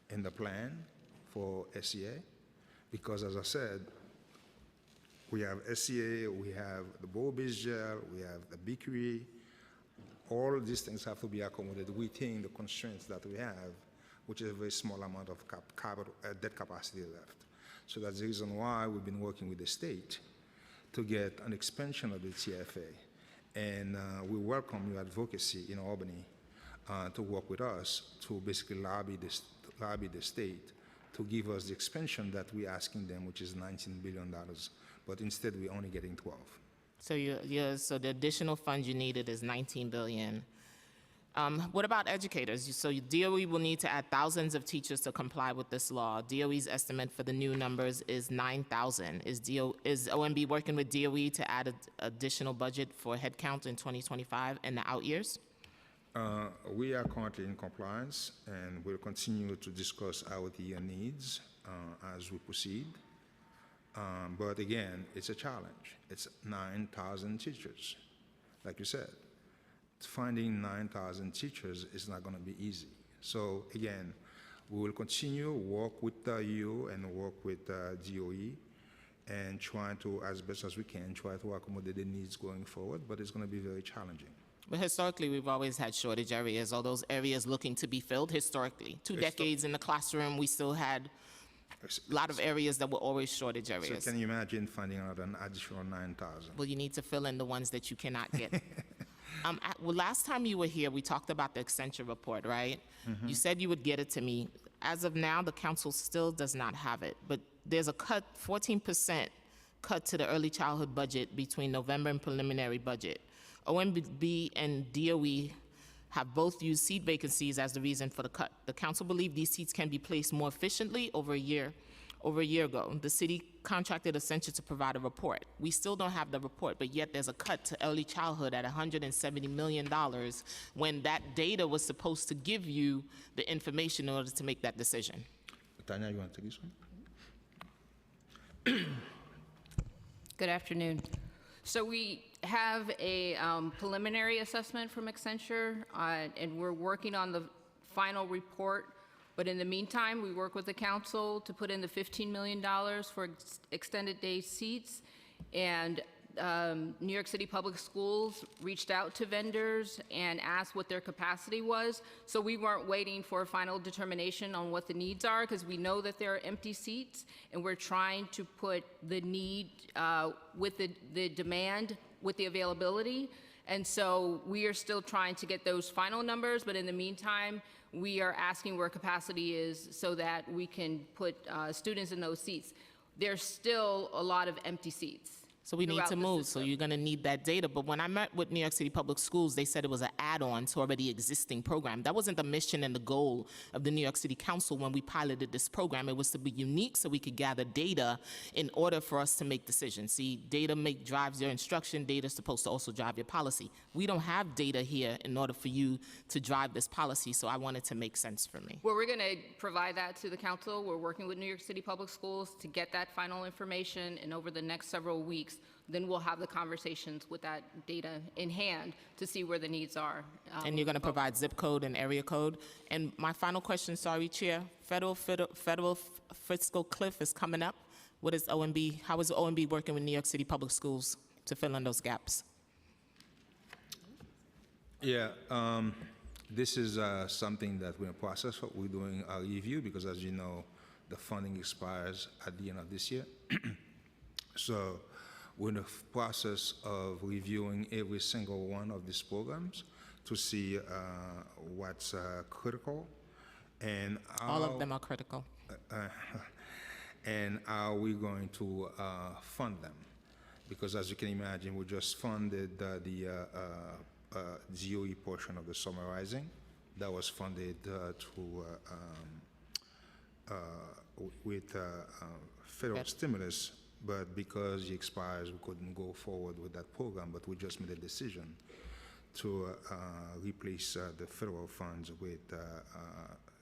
in the plan for SCA, because as I said, we have SCA, we have the Bow-Beach Jail, we have the BQE. All these things have to be accommodated within the constraints that we have, which is a very small amount of debt capacity left. So that's the reason why we've been working with the state to get an expansion of the TFA. And we welcome your advocacy in Albany to work with us to basically lobby the state to give us the expansion that we're asking them, which is $19 billion. But instead, we're only getting 12. So so the additional funds you needed is 19 billion. What about educators? So DOE will need to add thousands of teachers to comply with this law. DOE's estimate for the new numbers is 9,000. Is OMB working with DOE to add additional budget for headcount in 2025 and the out years? We are currently in compliance, and we'll continue to discuss our DEA needs as we proceed. But again, it's a challenge. It's 9,000 teachers, like you said. Finding 9,000 teachers is not going to be easy. So again, we will continue work with you and work with DOE and try to, as best as we can, try to accommodate the needs going forward, but it's going to be very challenging. But historically, we've always had shortage areas, or those areas looking to be filled historically. Two decades in the classroom, we still had a lot of areas that were always shortage areas. So can you imagine finding out an additional 9,000? Well, you need to fill in the ones that you cannot get. Well, last time you were here, we talked about the Accenture report, right? Mm-hmm. You said you would get it to me. As of now, the council still does not have it, but there's a cut, 14% cut to the early childhood budget between November and preliminary budget. OMB and DOE have both used seat vacancies as the reason for the cut. The council believed these seats can be placed more efficiently over a year ago. The city contracted Accenture to provide a report. We still don't have the report, but yet there's a cut to early childhood at $170 million when that data was supposed to give you the information in order to make that decision. Tanya, you want to take this one? Good afternoon. So we have a preliminary assessment from Accenture, and we're working on the final report. But in the meantime, we work with the council to put in the $15 million for extended day seats. And New York City Public Schools reached out to vendors and asked what their capacity was. So we weren't waiting for a final determination on what the needs are, because we know that there are empty seats, and we're trying to put the need with the demand with the availability. And so we are still trying to get those final numbers, but in the meantime, we are asking where capacity is so that we can put students in those seats. There's still a lot of empty seats. So we need throughout to the move, so system. you're gonna need that data. But when I met with New York City Public Schools, they said it was an add-on to already existing program. That wasn't the mission and the goal of the New York City Council when we piloted this program. It was to be unique so we could gather data in order for us to make decisions. See, data drives your instruction, data is supposed to also drive your policy. We don't have data here in order for you to drive this policy, so I wanted to make sense for me. Well, we're going to provide that to the council. We're working with New York City Public Schools to get that final information, and over the next several weeks, then we'll have the conversations with that data in hand to see where the needs are. And you're going to provide zip code and area code. And my final question, sorry, Chair, federal fiscal cliff is coming up. What is OMB? How is OMB working with New York City Public Schools to fill in those gaps? Yeah, this is something that we're in process of. We're doing a review because, as you know, the funding expires at the end of this year. So we're in the process of reviewing every single one of these programs to see what's critical and All of them are critical. and how we're going to fund them. Because as you can imagine, we just funded the DOE portion of the summarizing that was funded with federal stimulus, but because it expires, we couldn't go forward with that program, but we just made a decision to replace the federal funds with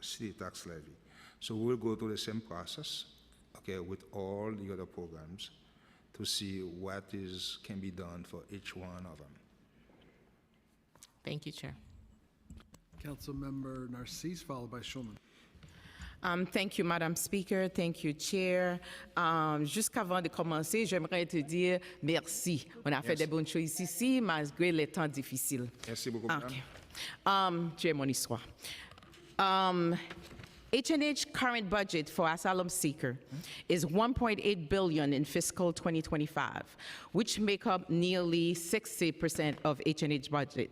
city tax levy. So we'll go through the same process, okay, with all the other programs to see what can be done for each one of them. Thank you, Chair. Councilmember Narcisse, followed by Schulman. Thank you, Madam Speaker. Thank you, Chair. Jusqu'avant de commencer, j'aimerais te dire merci. On a fait des bonnes choses ici, malgré les temps difficiles. Merci beaucoup, madame. Tu es mon histoire. H&H current budget for asylum seeker is $1.8 billion in fiscal 2025, which make up nearly 60% of H&H budget.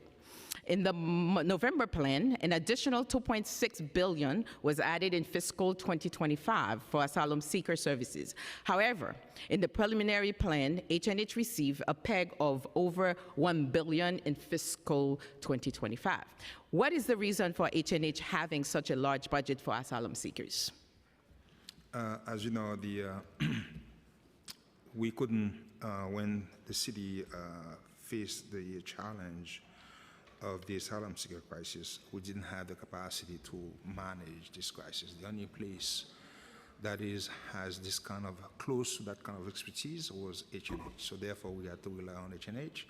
In the November plan, an additional $2.6 billion was added in fiscal 2025 for asylum seeker services. However, in the preliminary plan, H&H received a peg of over $1 billion in fiscal 2025. What is the reason for H&H having such a large budget for asylum seekers? As you know, we couldn't, when the city faced the challenge of the asylum seeker crisis, we didn't have the capacity to manage this crisis. The only place that has this kind of close to that kind of expertise was H&H. So therefore, we had to rely on H&H.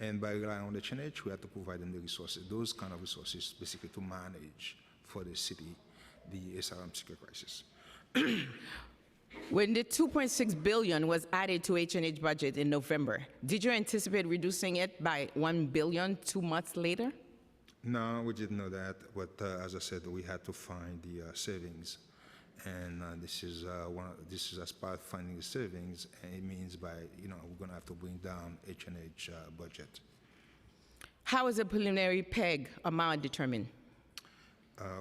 And by relying on H&H, we had to provide them the resources, those kind of resources, basically to manage for the city the asylum seeker crisis. When the $2.6 billion was added to H&H budget in November, did you anticipate reducing it by $1 billion 2 months later? No, we didn't know that, but as I said, we had to find the savings, and this is as part of finding the savings, and it means we're going to have to bring down H&H budget. How is the preliminary PEG amount determined?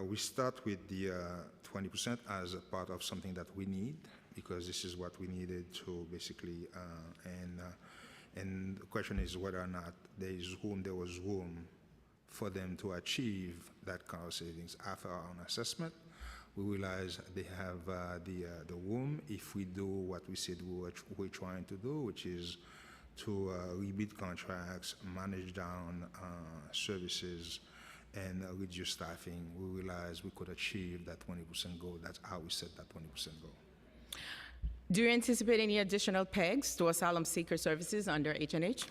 We start with the 20% as a part of something that we need, because this is what we needed to basically, And the question is whether or not there was room for them to achieve that kind of savings. After our own assessment, we realize they have the room if we do what we said we're trying to do, which is to rebid contracts, manage down services, and reduce staffing. We realize we could achieve that 20% goal. That's how we set that 20% goal. Do you anticipate any additional pegs to asylum seeker services under H&H?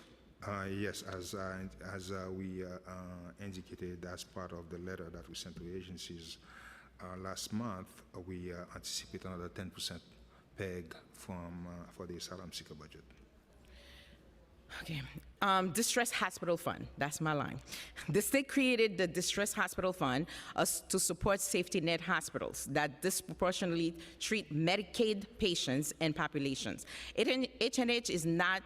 Yes, as we indicated as part of the letter that we sent to agencies last month, we anticipate another 10% peg for the asylum seeker budget. Okay. Distress Hospital Fund, that's my line. The state created the Distress Hospital Fund to support safety net hospitals that disproportionately treat Medicaid patients and populations. H&H is not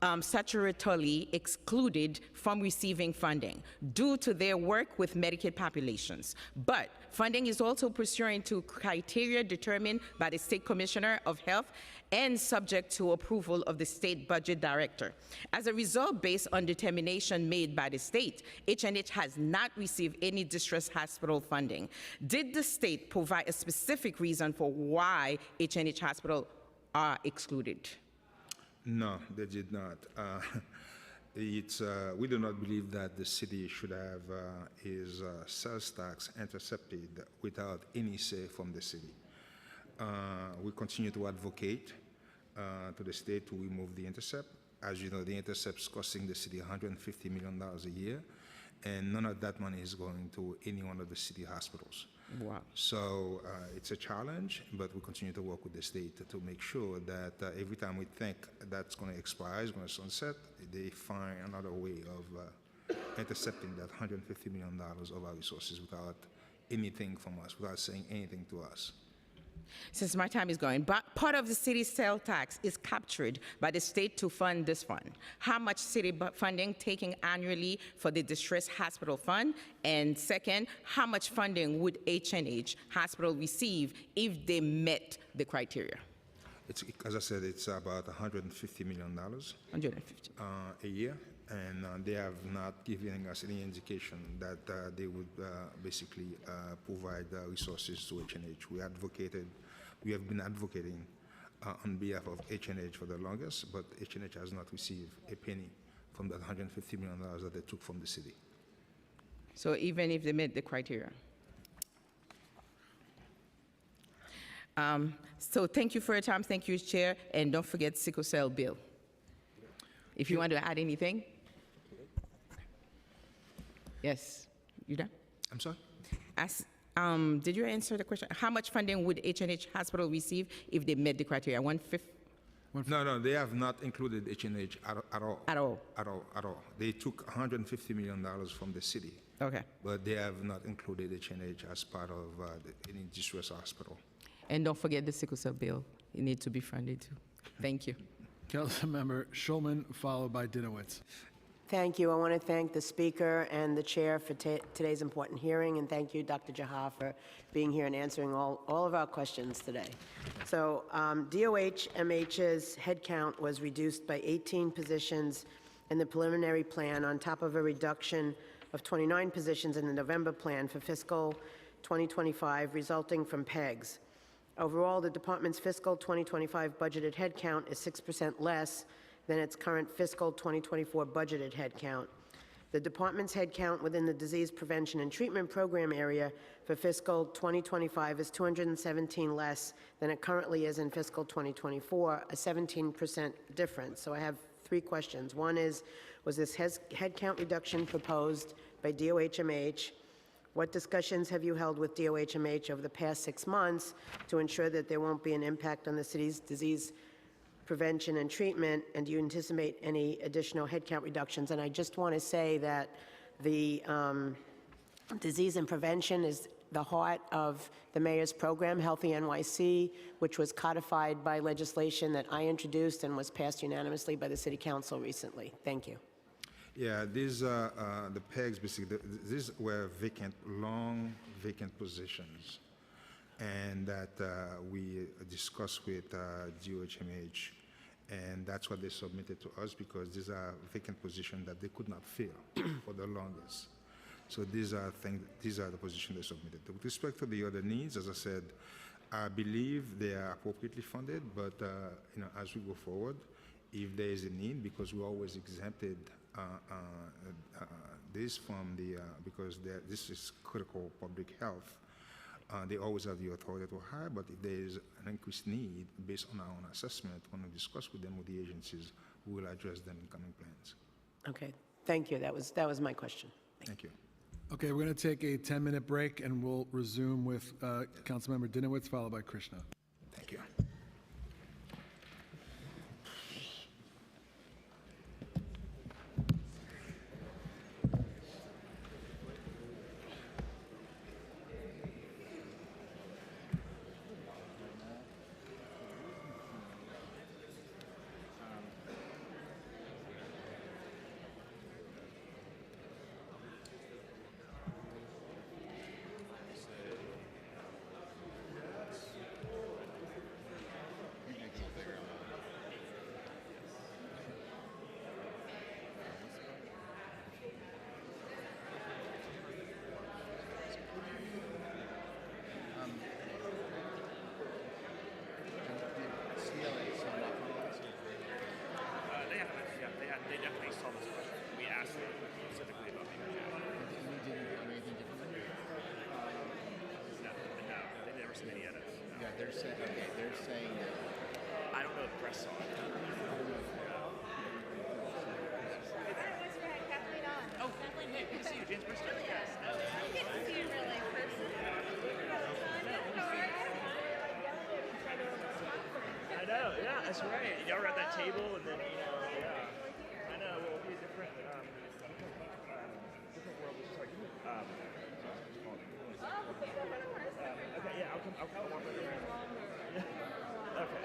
statutorily excluded from receiving funding due to their work with Medicaid populations. But funding is also pursuant to criteria determined by the State Commissioner of Health and subject to approval of the State Budget Director. As a result, based on determination made by the state, H&H has not received any distress hospital funding. Did the state provide a specific reason for why H&H hospitals are excluded? No, they did not. We do not believe that the city should have his sales tax intercepted without any say from the city. We continue to advocate to the state to remove the intercept. As you know, the intercept is costing the city $150 million a year, and none of that money is going to any one of the city hospitals. Wow. So it's a challenge, but we continue to work with the state to make sure that every time we think that's going to expire, it's going to sunset, they find another way of intercepting that $150 million of our resources without anything from us, without saying anything to us. Since my time is going, but part of the city's sales tax is captured by the state to fund this fund. How much city funding taking annually for the Distress Hospital Fund? And second, how much funding would H&H Hospital receive if they met the criteria? It's, as I said, it's about $150 million 150. A year, and they have not given us any indication that they would basically provide resources to H&H. We have been advocating on behalf of H&H for the longest, but H&H has not received a penny from that $150 million that they took from the city. So even if they met the criteria? So thank you for your time. Thank you, Chair. And don't forget sickle cell bill. If you want to add anything? Yes. You done? I'm sorry? Did you answer the question? How much funding would H&H Hospital receive if they met the criteria? 1/5? No, they have not included H&H at all. At all? At all. They took $150 million from the city. Okay. But they have not included H&H as part of any distress hospital. And don't forget the sickle cell bill. It needs to be funded too. Thank you. Councilmember Schulman, followed by Dinowitz. Thank you. I want to thank the Speaker and the Chair for today's important hearing, and thank you, Dr. Jaha, for being here and answering all of our questions today. So DOH-MH's headcount was reduced by 18 positions in the preliminary plan on top of a reduction of 29 positions in the November plan for fiscal 2025, resulting from PEGs. Overall, the department's fiscal 2025 budgeted headcount is 6% less than its current fiscal 2024 budgeted headcount. The department's headcount within the disease prevention and treatment program area for fiscal 2025 is 217 less than it currently is in fiscal 2024, a 17% difference. So I have 3 questions. One is, was this headcount reduction proposed by DOH-MH? What discussions have you held with DOH-MH over the past 6 months to ensure that there won't be an impact on the city's disease prevention and treatment, and do you anticipate any additional headcount reductions? And I just want to say that the disease and prevention is the heart of the mayor's program, Healthy NYC, which was codified by legislation that I introduced and was passed unanimously by the City Council recently. Thank you. Yeah, these the PEGs, basically, these were long vacant positions, and that we discussed with DOH-MH, And that's what they submitted to us because these are vacant positions that they could not fill for the longest. So these are the positions they submitted. With respect to the other needs, as I said, I believe they are appropriately funded, but as we go forward, if there is a need, because we always exempted this from the because this is critical public health. They always have the authority to hire, but if there is an increased need based on our own assessment, when we discuss with them, with the agencies, we will address them in coming plans. Okay, thank you. That was my question. Thank you. Okay, we're going to take a 10-minute break, and we'll resume with Councilmember Dinowitz, followed by Krishna. Thank you. They definitely saw this question. We asked them specifically about being No, they never seen any edits. No. Yeah, they're saying that. I don't know if press saw it. Oh, Kathleen, hey, good to see you. James Bristow. Yes. Good to see you really in person. I know, yeah, that's right. Y'all were at that table, and then, yeah. I know, well, it'll be a different world. It's like, okay, yeah, I'll come walk with you. Okay.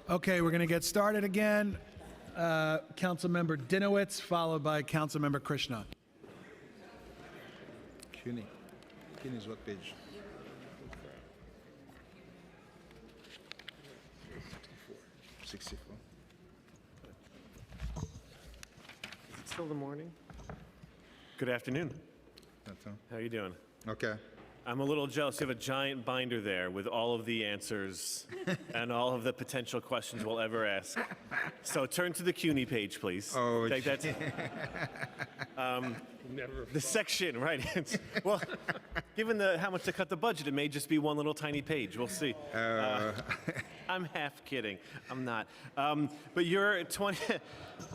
Okay, we're going to get started again. Councilmember Dinowitz, followed by Councilmember Krishna. CUNY. CUNY's what page? 64. Still the morning? Good afternoon. That's all. How are you doing? Okay. I'm a little jealous. You have a giant binder there with all of the answers and all of the potential questions we'll ever ask. So turn to the CUNY page, please. Oh, Take that. The section, right? Well, given how much to cut the budget, it may just be one little tiny page. We'll see. I'm half kidding. I'm not. But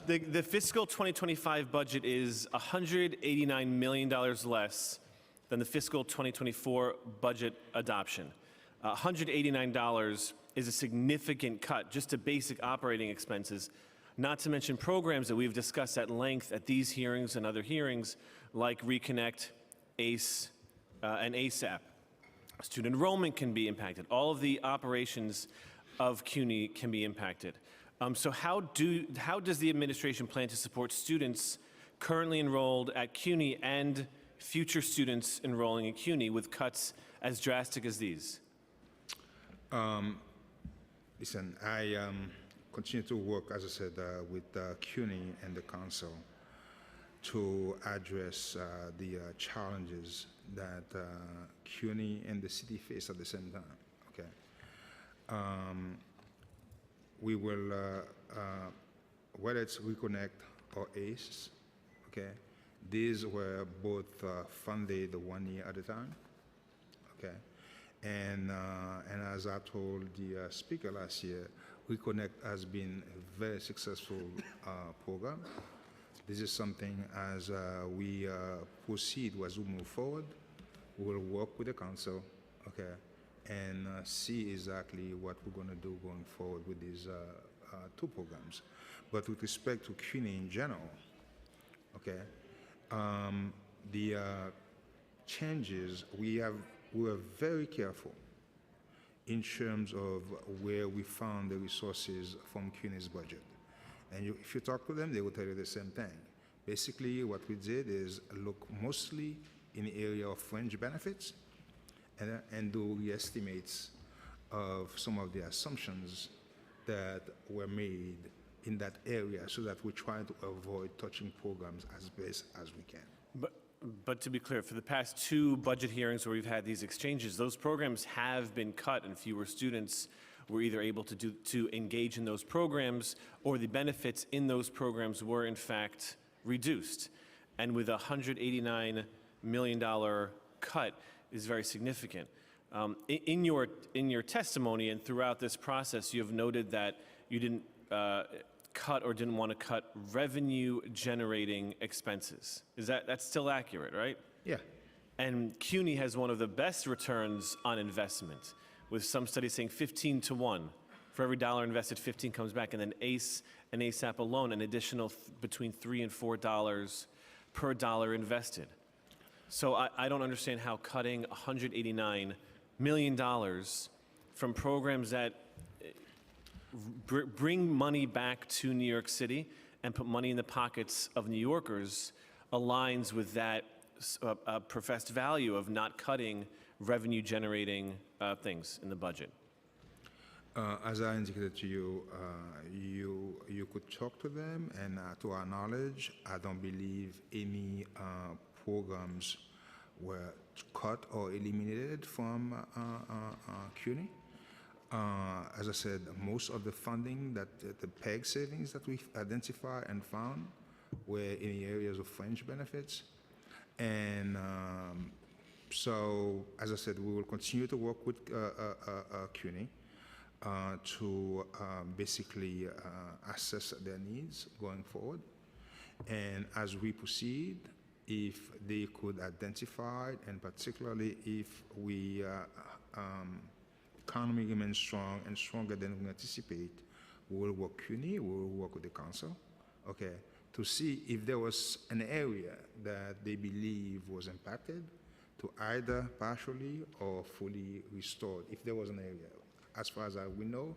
the fiscal 2025 budget is $189 million less than the fiscal 2024 budget adoption. $189 is a significant cut just to basic operating expenses, not to mention programs that we've discussed at length at these hearings and other hearings, like Reconnect, ACE, and ASAP. Student enrollment can be impacted. All of the operations of CUNY can be impacted. So how does the administration plan to support students currently enrolled at CUNY and future students enrolling in CUNY with cuts as drastic as these? Listen, I continue to work, as I said, with CUNY and the council to address the challenges that CUNY and the city face at the same time. Okay. We will, whether it's Reconnect or ACE, okay, these were both funded 1 year at a time, okay? And as I told the speaker last year, Reconnect has been a very successful program. This is something as we proceed, as we move forward, we will work with the council, okay, and see exactly what we're going to do going forward with these two programs. But with respect to CUNY in general, okay, the changes, we were very careful in terms of where we found the resources from CUNY's budget. And if you talk to them, they will tell you the same thing. Basically, what we did is look mostly in the area of fringe benefits and do re-estimates of some of the assumptions that were made in that area so that we try to avoid touching programs as best as we can. But to be clear, for the past 2 budget hearings where we've had these exchanges, those programs have been cut and fewer students were either able to engage in those programs or the benefits in those programs were in fact reduced. And with a $189 million cut is very significant. In your testimony and throughout this process, you have noted that you didn't cut or didn't want to cut revenue-generating expenses. That's still accurate, right? Yeah. And CUNY has one of the best returns on investment, with some studies saying 15 to 1. For every dollar invested, 15 comes back, and then ACE and ASAP alone, an additional between $3 and $4 per dollar invested. So I don't understand how cutting $189 million from programs that bring money back to New York City and put money in the pockets of New Yorkers aligns with that professed value of not cutting revenue-generating things in the budget. As I indicated to you, you could talk to them, and to our knowledge, I don't believe any programs were cut or eliminated from CUNY. As I said, most of the funding that the PEG savings that we've identified and found were in the areas of fringe benefits. And so, as I said, we will continue to work with CUNY to basically assess their needs going forward. And as we proceed, if they could identify, and particularly if we economy remains strong and stronger than we anticipate, we will work CUNY, we will work with the council, okay, to see if there was an area that they believe was impacted to either partially or fully restored, if there was an area. As far as we know,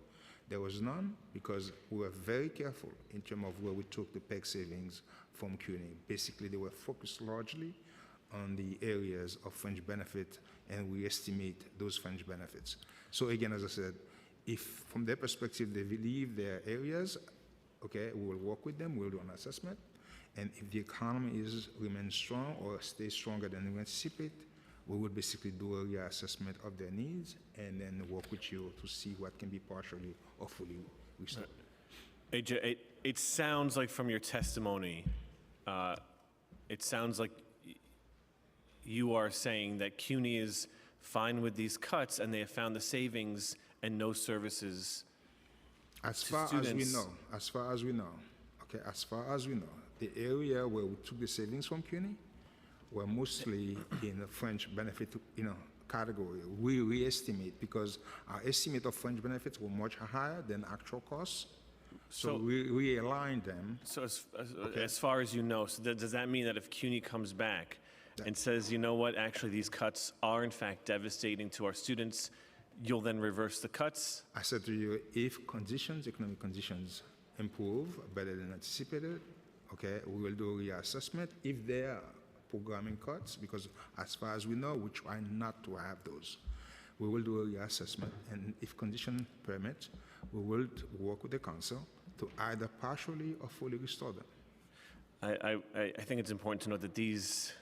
There was none because we were very careful in terms of where we took the PEG savings from CUNY. Basically, they were focused largely on the areas of fringe benefit, and we estimate those fringe benefits. So again, as I said, if from their perspective they believe there are areas, okay, we will work with them, we'll do an assessment, and if the economy remains strong or stays stronger than we anticipate, we will basically do a reassessment of their needs and then work with you to see what can be partially or fully restored. AJ, it sounds like from your testimony, it sounds like you are saying that CUNY is fine with these cuts and they have found the savings and no services As to far students. as we know, okay, as far as we know, the area where we took the savings from CUNY were mostly in the fringe benefit, category. We re-estimate because our estimate of fringe benefits were much higher than actual costs. So we realigned them. So as far as you know, so does that mean that if CUNY comes back and says, you know what, actually these cuts are in fact devastating to our students, you'll then reverse the cuts? I said to you, if economic conditions improve better than anticipated, okay, we will do a reassessment. If there are programming cuts, because as far as we know, we try not to have those. We will do a reassessment, and if conditions permit, we will work with the council to either partially or fully restore them. I think it's important to note that these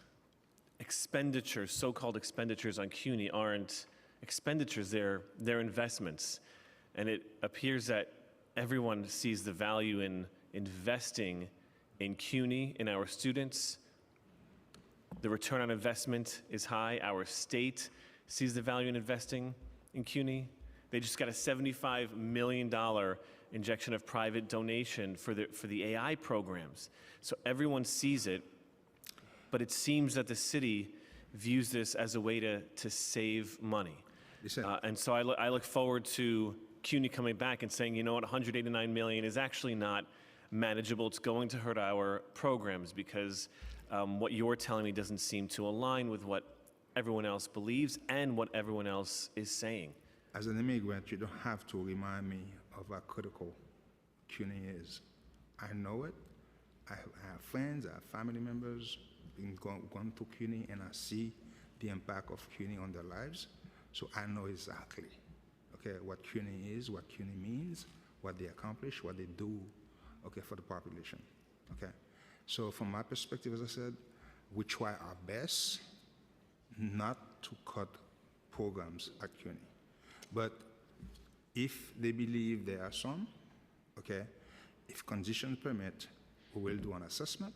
expenditures, so-called expenditures on CUNY aren't expenditures, they're investments. And it appears that everyone sees the value in investing in CUNY, in our students. The return on investment is high. Our state sees the value in investing in CUNY. They just got a $75 million injection of private donation for the AI programs. So everyone sees it, but it seems that the city views this as a way to save money. And so I look forward to CUNY coming back and saying, you know what, $189 million is actually not manageable. It's going to hurt our programs because what you're telling me doesn't seem to align with what everyone else believes and what everyone else is saying. As an immigrant, you don't have to remind me of how critical CUNY is. I know it. I have friends, I have family members gone to CUNY, and I see the impact of CUNY on their lives. So I know exactly, okay, what CUNY is, what CUNY means, what they accomplish, what they do, okay, for the population, okay. So from my perspective, as I said, we try our best not to cut programs at CUNY. But if they believe there are some, okay, if conditions permit, we will do an assessment,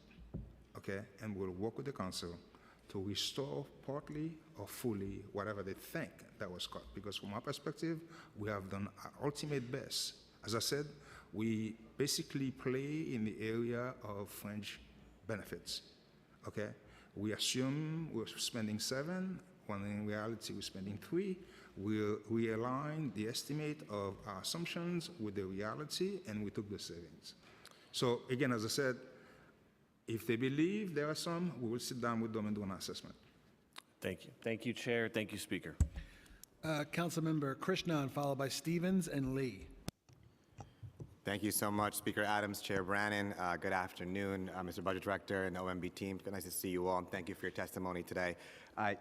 okay, and we'll work with the council to restore partly or fully whatever they think that was cut. Because from our perspective, we have done our ultimate best. As I said, we basically play in the area of fringe benefits, okay? We assume we're spending 7, when in reality we're spending 3. We'll realign the estimate of our assumptions with the reality, and we took the savings. So again, as I said, if they believe there are some, we will sit down with them and do an assessment. Thank you. Thank you, Chair. Thank you, Speaker. Councilmember Krishnan, followed by Stevens and Lee. Thank you so much, Speaker Adams, Chair Brannan. Good afternoon, Mr. Budget Director and the OMB team. It's nice to see you all, and thank you for your testimony today.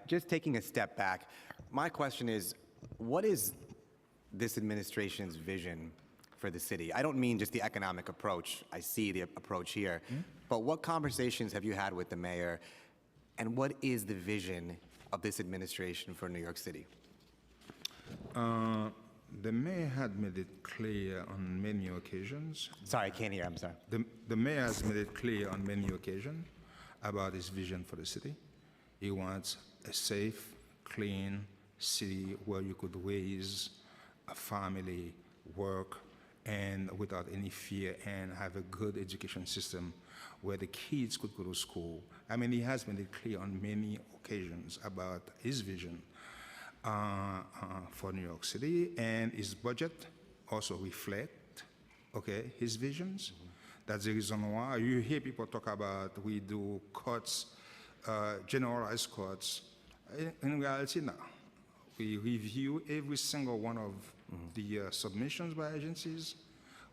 Just taking a step back, my question is, what is this administration's vision for the city? I don't mean just the economic approach. I see the approach here. But what conversations have you had with the mayor, and what is the vision of this administration for New York City? The mayor had made it clear on many occasions. Sorry, I can't hear. I'm sorry. The mayor has made it clear on many occasions about his vision for the city. He wants a safe, clean city where you could raise a family, work, and without any fear, and have a good education system where the kids could go to school. I mean, he has made it clear on many occasions about his vision for New York City, and his budget also reflect, okay, his visions. That's the reason why you hear people talk about we do cuts, generalized cuts. In reality, no. We review every single one of the submissions by agencies.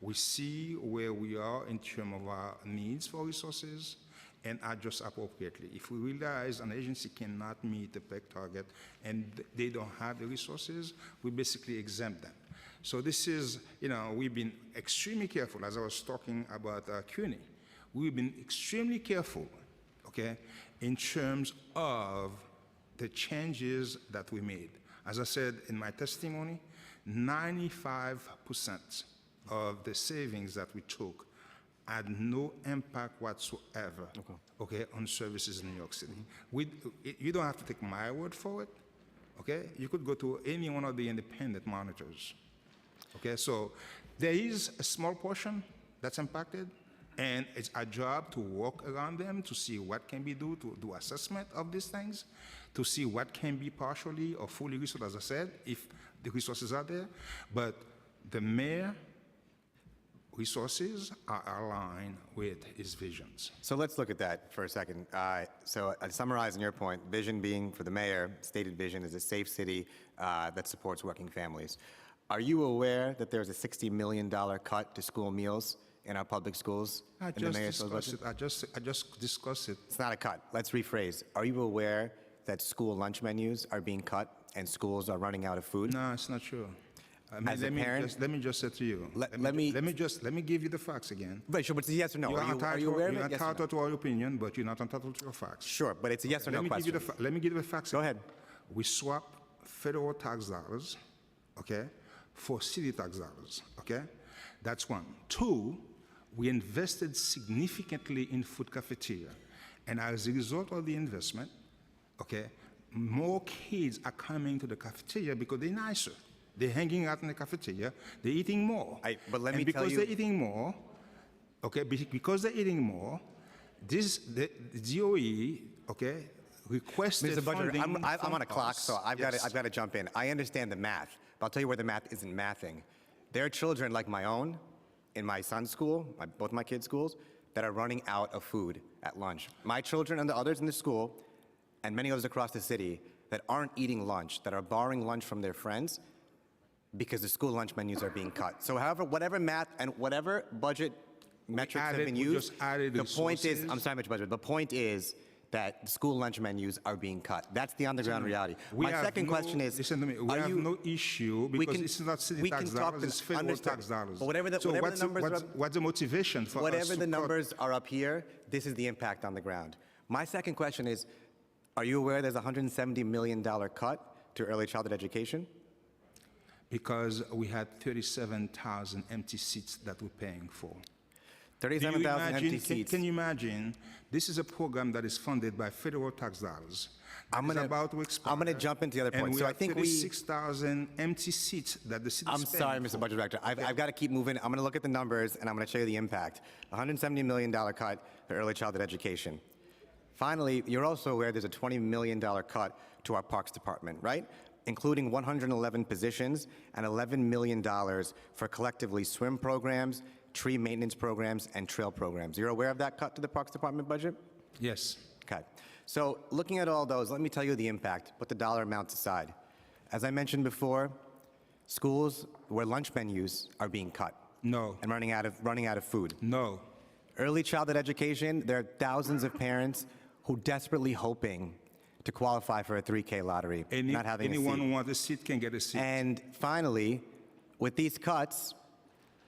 We see where we are in terms of our needs for resources and adjust appropriately. If we realize an agency cannot meet the PEC target and they don't have the resources, we basically exempt them. So this is, we've been extremely careful, as I was talking about CUNY. We've been extremely careful, okay, in terms of the changes that we made. As I said in my testimony, 95% of the savings that we took had no impact whatsoever, okay, on services in New York City. You don't have to take my word for it, okay? You could go to any one of the independent monitors, okay? So there is a small portion that's impacted, and it's our job to work around them to see what can be done, to do assessment of these things, to see what can be partially or fully resourced, as I said, if the resources are there. But the mayor resources are aligned with his visions. So let's look at that for a second. Summarizing your point, vision being for the mayor, stated vision is a safe city that supports working families. Are you aware that there's a $60 million cut to school meals in our public schools? I just discussed it. It's not a cut. Let's rephrase. Are you aware that school lunch menus are being cut and schools are running out of food? No, it's not true. As a parent, let me just say to you. Let me give you the facts again. Right, sure, but it's a yes or no. Are you aware of it? You're Yes or no? entitled to our opinion, but you're not entitled to your facts. Sure, but it's a yes or no question. Let me give you the facts. Go ahead. We swap federal tax dollars, okay, for city tax dollars, okay? That's one. Two, we invested significantly in food cafeteria, and as a result of the investment, okay, more kids are coming to the cafeteria because they're nicer. They're hanging out in the cafeteria. They're eating more. But let me tell you. Because they're eating more, okay, because they're eating more, the DOE, okay, requested Mr. Budget, funding. I'm on a clock, us. so I've Yes. got to jump in. I understand the math, but I'll tell you where the math isn't mathing. There are children like my own in my son's school, both my kids' schools, that are running out of food at lunch. My children and the others in the school, and many others across the city, that aren't eating lunch, that are borrowing lunch from their friends, because the school lunch menus are being cut. So however, whatever math and whatever budget metrics have been used, the point is, I'm sorry, Mr. Budget, the point is that school lunch menus are being cut. That's the underground reality. My second question is, listen to me, we have no issue because it's not city tax dollars, it's federal tax dollars. But whatever the numbers what's the motivation for us whatever to the cut? numbers are up here, this is the impact on the ground. My second question is, are you aware there's a $170 million cut to early childhood education? Because we had 37,000 empty seats that we're paying for. 37,000 empty seats. Can you imagine? This is a program that is funded by federal tax dollars. I'm going to jump into the other point. And we So I have think 36,000 empty seats that the city I'm sorry, Mr. Budget Director. I've got to keep moving. I'm going to look at the numbers, and I'm going to show you the impact. $170 million cut for early childhood education. Finally, you're also aware there's a $20 million cut to our Parks Department, right? Including 111 positions and $11 million for collectively swim programs, tree maintenance programs, and trail programs. You're aware of that cut to the Parks Department budget? Yes. Okay. So looking at all those, let me tell you the impact, put the dollar amounts aside. As I mentioned before, schools where lunch menus are being cut. No. And running out of food. No. Early childhood education, there are thousands of parents who desperately hoping to qualify for a 3K lottery, not having a seat. Anyone who wants a seat can get a seat. And finally, with these cuts,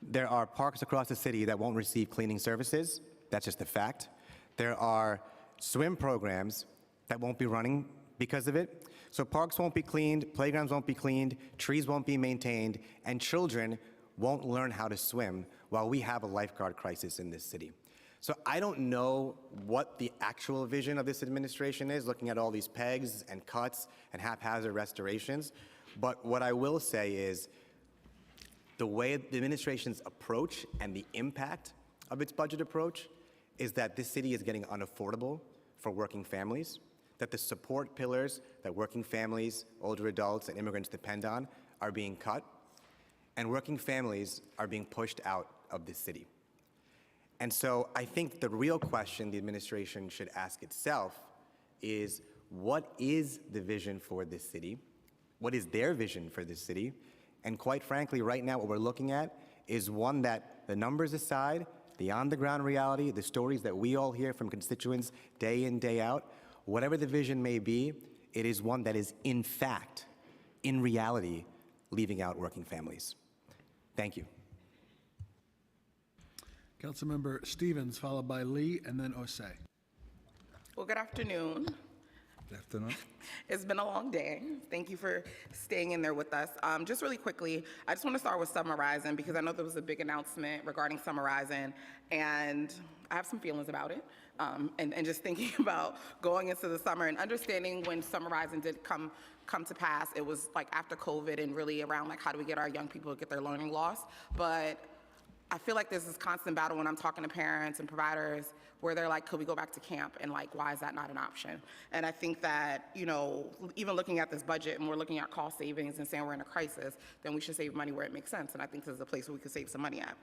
there are parks across the city that won't receive cleaning services. That's just a fact. There are swim programs that won't be running because of it. So parks won't be cleaned, playgrounds won't be cleaned, trees won't be maintained, and children won't learn how to swim while we have a lifeguard crisis in this city. So I don't know what the actual vision of this administration is, looking at all these pegs and cuts and haphazard restorations. But what I will say is the way the administration's approach and the impact of its budget approach is that this city is getting unaffordable for working families, that the support pillars that working families, older adults, and immigrants depend on are being cut, and working families are being pushed out of this city. And so I think the real question the administration should ask itself is, what is the vision for this city? What is their vision for this city? And quite frankly, right now, what we're looking at is one that, the numbers aside, the on-the-ground reality, the stories that we all hear from constituents day in, day out, whatever the vision may be, it is one that is, in fact, in reality, leaving out working families. Thank you. Councilmember Stevens, followed by Lee, and then Osei. Well, good afternoon. Good afternoon. It's been a long day. Thank you for staying in there with us. Just really quickly, I just want to start with Summer Rising because I know there was a big announcement regarding Summer Rising, and I have some feelings about it. And just thinking about going into the summer and understanding when Summer Rising did come to pass, it was like after COVID and really around like how do we get our young people to get their learning loss. But I feel like there's this constant battle when I'm talking to parents and providers where they're like, could we go back to camp? And like, why is that not an option? And I think that, you know, even looking at this budget and we're looking at cost savings and saying we're in a crisis, then we should save money where it makes sense. And I think this is a place where we could save some money at.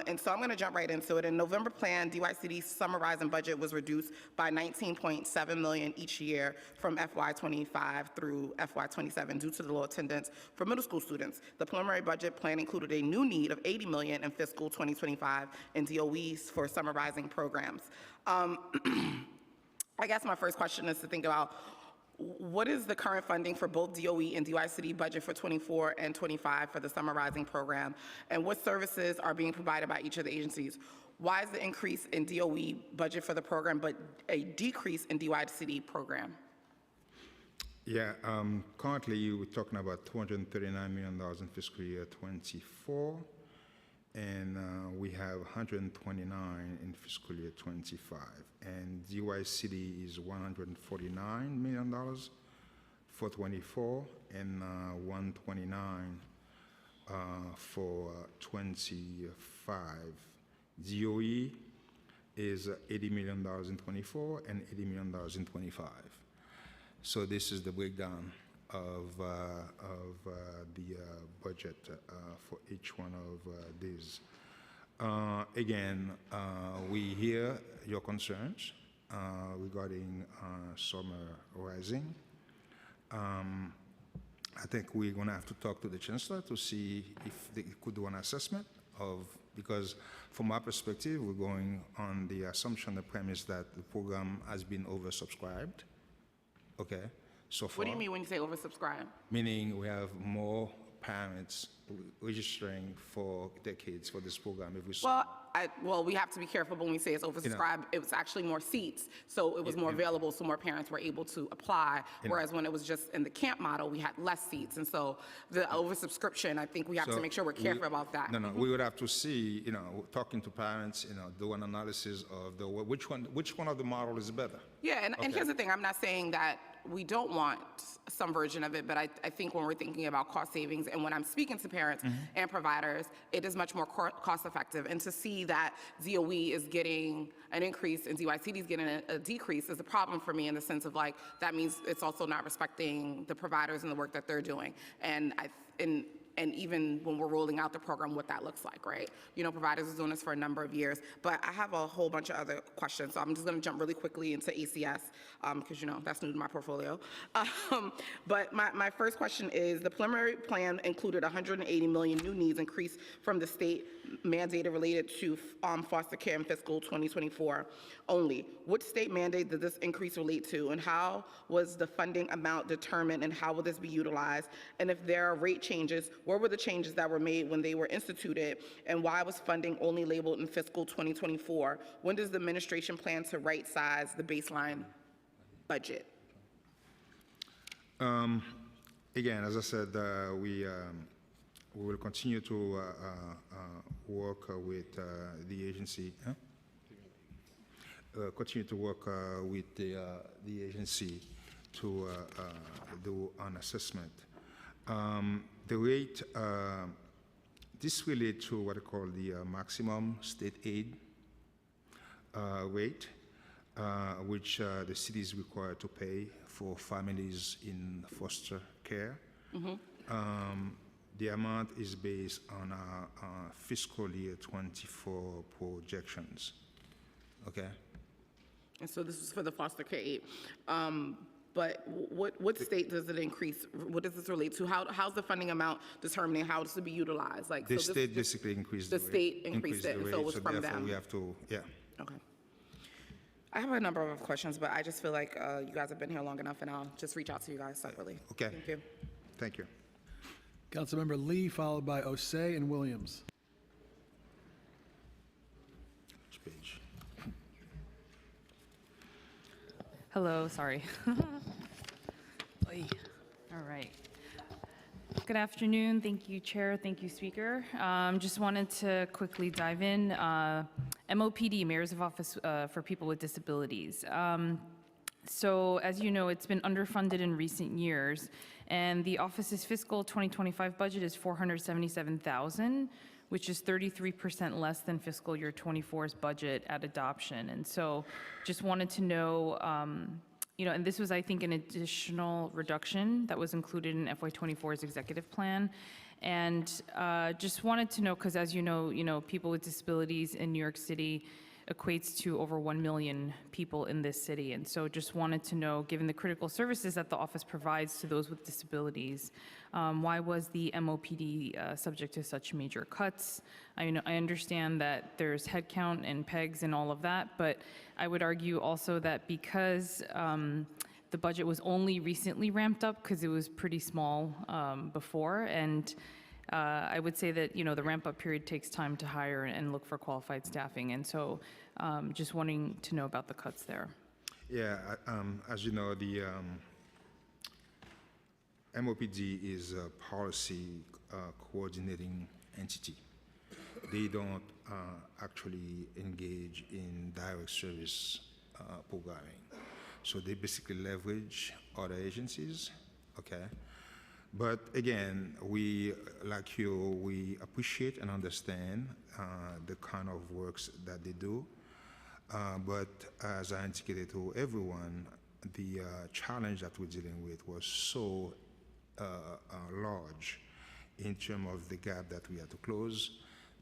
And so I'm gonna jump right into it. In November plan, DYCD's Summer Rising budget was reduced by $19.7 million each year from FY25 through FY27 due to the low attendance for middle school students. The preliminary budget plan included a new need of $80 million in fiscal 2025 in DOEs for Summer Rising programs. I guess my first question is to think about what is the current funding for both DOE and DYCD budget for 24 and 25 for the Summer Rising program, and what services are being provided by each of the agencies? Why is the increase in DOE budget for the program but a decrease in DYCD program? Yeah, currently we're talking about $239 million in fiscal year 24. And we have 129 in fiscal year 25. And DYCD is $149 million for 24 and 129 for 25. DOE is $80 million in 24 and $80 million in 25. So this is the breakdown of the budget for each one of these. Again, we hear your concerns regarding Summer Rising. I think we're going to have to talk to the Chancellor to see if they could do an assessment of, because from our perspective, we're going on the assumption, the premise that the program has been oversubscribed. Okay. So far. What do you mean when you say oversubscribed? Meaning we have more parents registering for their kids for this program. If we Well, we have to be careful when we say it's oversubscribed. It was actually more seats, so it was more available, so more parents were able to apply. Whereas when it was just in the camp model, we had less seats, and so the oversubscription, I think we have to make sure we're careful about that. No, we would have to see, talking to parents, do an analysis of which one of the model is better. Yeah, and here's the thing: I'm not saying that we don't want some version of it, but I think when we're thinking about cost savings and when I'm speaking to parents and providers, it is much more cost effective. And to see that DOE is getting an increase and DYCD is getting a decrease is a problem for me in the sense of like, that means it's also not respecting the providers and the work that they're doing. And even when we're rolling out the program, what that looks like, right? Providers are doing this for a number of years, but I have a whole bunch of other questions, so I'm just gonna jump really quickly into ACS, because that's new to my portfolio. But my first question is, the preliminary plan included 180 million new needs increase from the state mandated related to foster care in fiscal 2024 only. Which state mandate did this increase relate to, and how was the funding amount determined, and how will this be utilized? And if there are rate changes, what were the changes that were made when they were instituted, and why was funding only labeled in fiscal 2024? When does the administration plan to right-size the baseline budget? Again, as I said, we will continue to work with the agency. Continue to work with the agency to do an assessment. The rate, this relates to what I call the maximum state aid rate, which the city is required to pay for families in foster care. The amount is based on our fiscal year 24 projections. Okay? And so this is for the foster care aid. but what state does it increase? What does this relate to? How's the funding amount determining how it's to be utilized? Like, The so this state is just- basically increased the the rate. state increased it, the so it rate, was from therefore them. we have to, yeah. Okay. I have a number of questions, but I just feel like you guys have been here long enough, and I'll just reach out to you guys separately. Okay. Thank you. Thank you. Councilmember Lee, followed by Osei and Williams. Which page? Hello, sorry. Oy. All right. Good afternoon. Thank you, Chair. Thank you, Speaker. Just wanted to quickly dive in. MOPD, Mayor's of Office for People with Disabilities. So as you know, it's been underfunded in recent years, and the office's fiscal 2025 budget is $477,000, which is 33% less than fiscal year 24's budget at adoption. And so just wanted to know, and this was, I think, an additional reduction that was included in FY24's executive plan. And just wanted to know, because as you know, people with disabilities in New York City equates to over 1 million people in this city. And so just wanted to know, given the critical services that the office provides to those with disabilities, why was the MOPD subject to such major cuts? I understand that there's headcount and pegs and all of that, but I would argue also that because the budget was only recently ramped up, because it was pretty small before, and I would say that, the ramp-up period takes time to hire and look for qualified staffing. And so just wanting to know about the cuts there. Yeah, as you know, the MOPD is a policy coordinating entity. They don't actually engage in direct service programming. So they basically leverage other agencies, okay? But again, we, like you, we appreciate and understand the kind of works that they do. But as I indicated to everyone, the challenge that we're dealing with was so large in terms of the gap that we had to close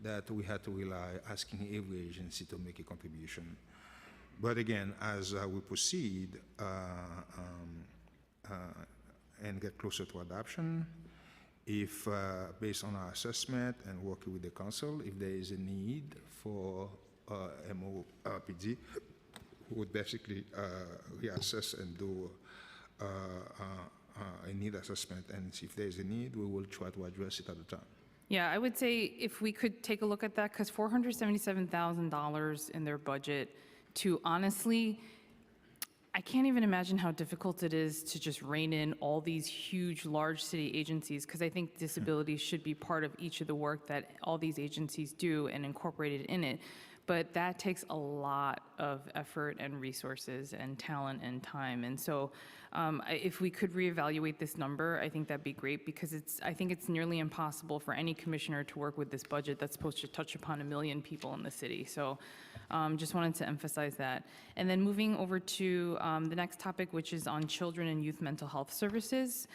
that we had to rely asking every agency to make a contribution. But again, as we proceed and get closer to adoption, if based on our assessment and working with the council, if there is a need for MOPD, we would basically reassess and do a need assessment, and if there is a need, we will try to address it at the time. Yeah, I would say if we could take a look at that, because $477,000 in their budget to honestly, I can't even imagine how difficult it is to just rein in all these huge, large city agencies, because I think disability should be part of each of the work that all these agencies do and incorporated in it. But that takes a lot of effort and resources and talent and time. And so if we could reevaluate this number, I think that'd be great, because I think it's nearly impossible for any commissioner to work with this budget that's supposed to touch upon 1 million people in the city. So just wanted to emphasize that. And then moving over to the next topic, which is on children and youth mental health services.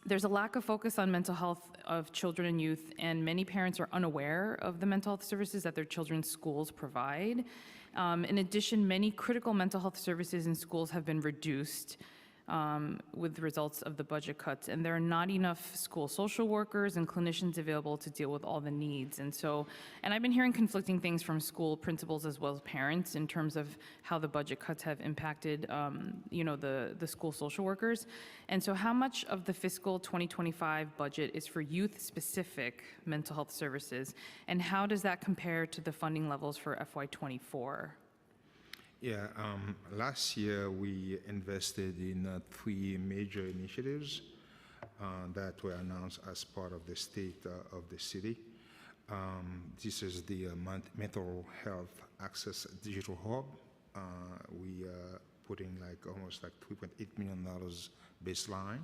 There's a lack of focus on mental health of children and youth, and many parents are unaware of the mental health services that their children's schools provide. In addition, many critical mental health services in schools have been reduced with the results of the budget cuts, and there are not enough school social workers and clinicians available to deal with all the needs. And I've been hearing conflicting things from school principals as well as parents in terms of how the budget cuts have impacted, the school social workers. And so how much of the fiscal 2025 budget is for youth-specific mental health services, and how does that compare to the funding levels for FY24? Yeah, last year we invested in 3 major initiatives that were announced as part of the state of the city. This is the Mental Health Access Digital Hub. We are putting almost $3.8 million baseline.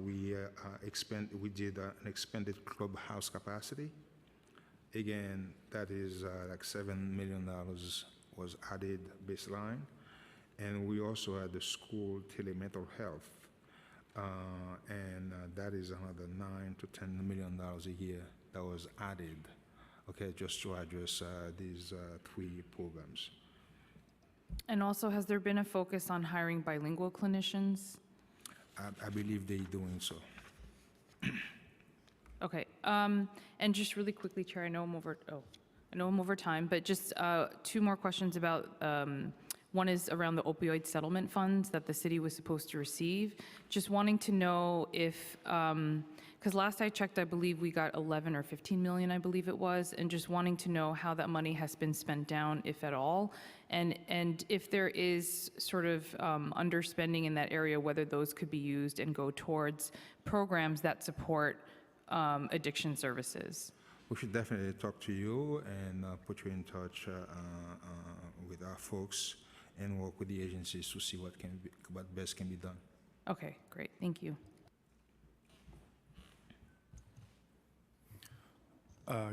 We did an expanded clubhouse capacity. Again, that is $7 million was added baseline. And we also had the school telemental health, and that is another $9 to $10 million a year that was added, okay, just to address these 3 programs. And also, has there been a focus on hiring bilingual clinicians? I believe they're doing so. Okay, and just really quickly, Chair, I know I'm over time, but just two more questions about, one is around the opioid settlement funds that the city was supposed to receive. Just wanting to know if, because last I checked, I believe we got 11 or 15 million, I believe it was, and just wanting to know how that money has been spent down, if at all, and if there is sort of underspending in that area, whether those could be used and go towards programs that support addiction services. We should definitely talk to you and put you in touch with our folks and work with the agencies to see what best can be done. Okay, great, thank you.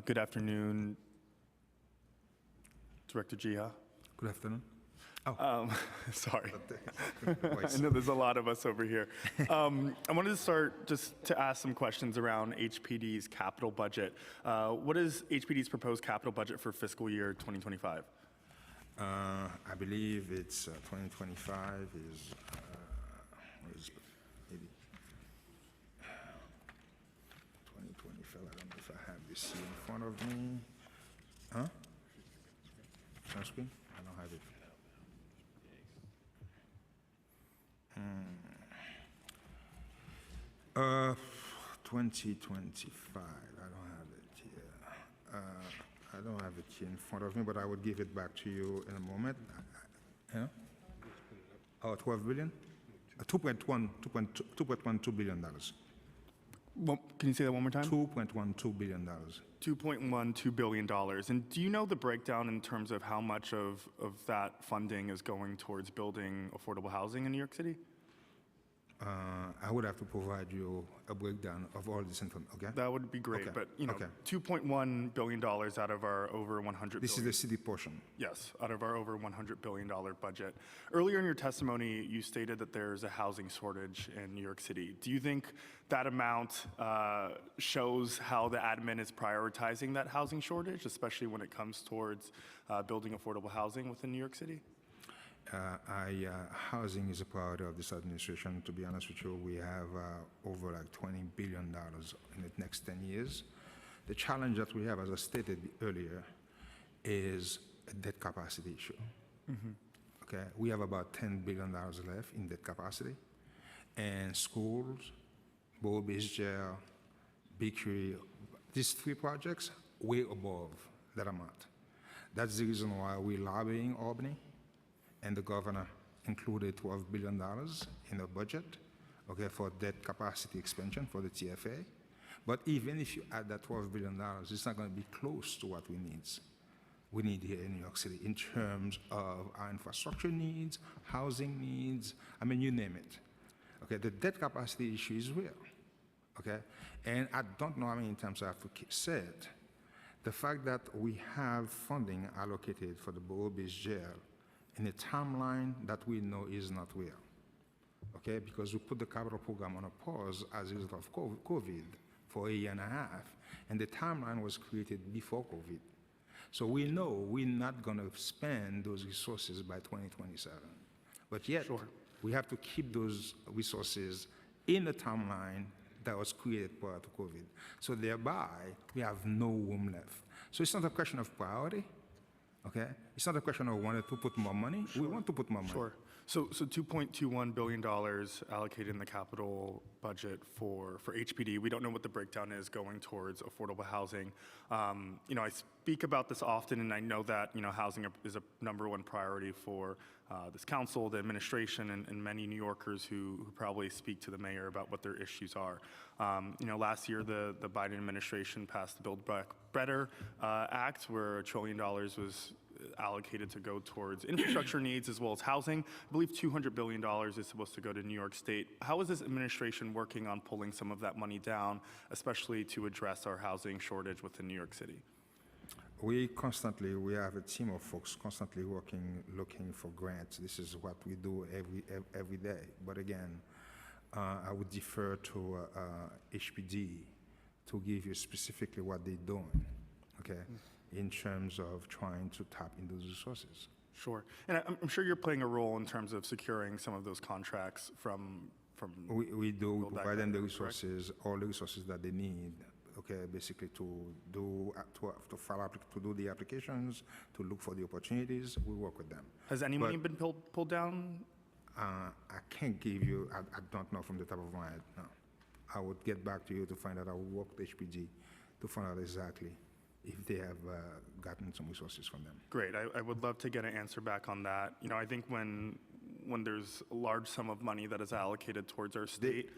Good afternoon, Director Jiha. Good afternoon. Sorry. I know there's a lot of us over here. I wanted to start just to ask some questions around HPD's capital budget. What is HPD's proposed capital budget for fiscal year 2025? I believe it's 2025 is maybe 2025. I don't know if I have this here in front of me. Huh? On screen? I don't have it. 2025. I don't have it here. I don't have it here in front of me, but I will give it back to you in a moment. Yeah? Oh, 12 billion? $2.12 billion. Well, can you say that one more time? $2.12 billion. $2.12 billion. And do you know the breakdown in terms of how much of that funding is going towards building affordable housing in New York City? I would have to provide you a breakdown of all this information, okay? That would be great, Okay. but, you know, Okay. $2.1 billion out of our over $100 This is billion. the city portion. Yes, out of our over $100 billion budget. Earlier in your testimony, you stated that there's a housing shortage in New York City. Do you think that amount shows how the admin is prioritizing that housing shortage, especially when it comes towards building affordable housing within New York City? Housing is a priority of this administration. To be honest with you, we have over like $20 billion in the next 10 years. The challenge that we have, as I stated earlier, is a debt capacity issue. Okay, we have about $10 billion left in debt capacity, and schools, Bow-Based Jail, BQ, these three projects way above that amount. That's the reason why we're lobbying Albany, and the governor included $12 billion in the budget, okay, for debt capacity expansion for the TFA. But even if you add that $12 billion, it's not going to be close to what we need here in New York City in terms of our infrastructure needs, housing needs, I mean, you name it. Okay, the debt capacity issue is real, okay? And I don't know how many times I have to say it. The fact that we have funding allocated for the Bow-Based Jail in a timeline that we know is not real, okay? Because we put the capital program on a pause as a result of COVID for a year and a half, and the timeline was created before COVID. So we know we're not gonna spend those resources by 2027. But yet, we have to keep those resources in the timeline that was created prior to COVID. So thereby, we have no room left. So it's not a question of priority, okay? It's not a question of wanting to put more money. We want to put more money. Sure. So $2.21 billion allocated in the capital budget for HPD. We don't know what the breakdown is going towards affordable housing. You know, I speak about this often, and I know that, you know, housing is a #1 priority for this council, the administration, and many New Yorkers who probably speak to the mayor about what their issues are. You know, last year, the Biden administration passed the Build Back Better Act, where $1 trillion was allocated to go towards infrastructure needs as well as housing. I believe $200 billion is supposed to go to New York State. How is this administration working on pulling some of that money down, especially to address our housing shortage within New York City? We have a team of folks constantly working, looking for grants. This is what we do every day. But again, I would defer to HPD to give you specifically what they're doing, okay, in terms of trying to tap into those resources. Sure. And I'm sure you're playing a role in terms of securing some of those contracts from We do, we Build Back provide them the Better, correct? resources, all the resources that they need, okay, basically to do, to do the applications, to look for the opportunities, we work with them. Has any money But, been pulled down? I can't give you, I don't know from the top of my head, no. I would get back to you to find out, I would work with HPG to find out exactly if they have gotten some resources from them. Great. I would love to get an answer back on that. You know, I think when there's a large sum of money that is allocated towards our state,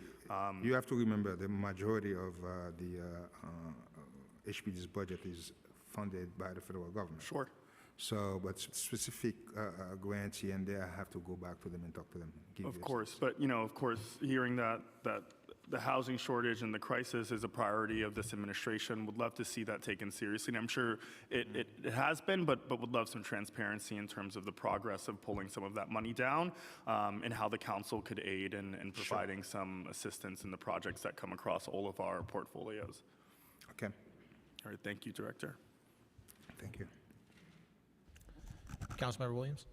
You have to remember, the majority of the HPD's budget is funded by the federal government. Sure. So, but specific grants here and there, I have to go back to them and talk to them. give Of you a course, but you know, of course, hearing that the housing shortage and the crisis is a priority of this administration, would love to see that taken seriously. And I'm sure it has been, but would love some transparency in terms of the progress of pulling some of that money down, and how the council could aid in providing some assistance in the projects that come across all of our portfolios. Okay. All right, thank you, Director. Thank you. Councilmember Williams?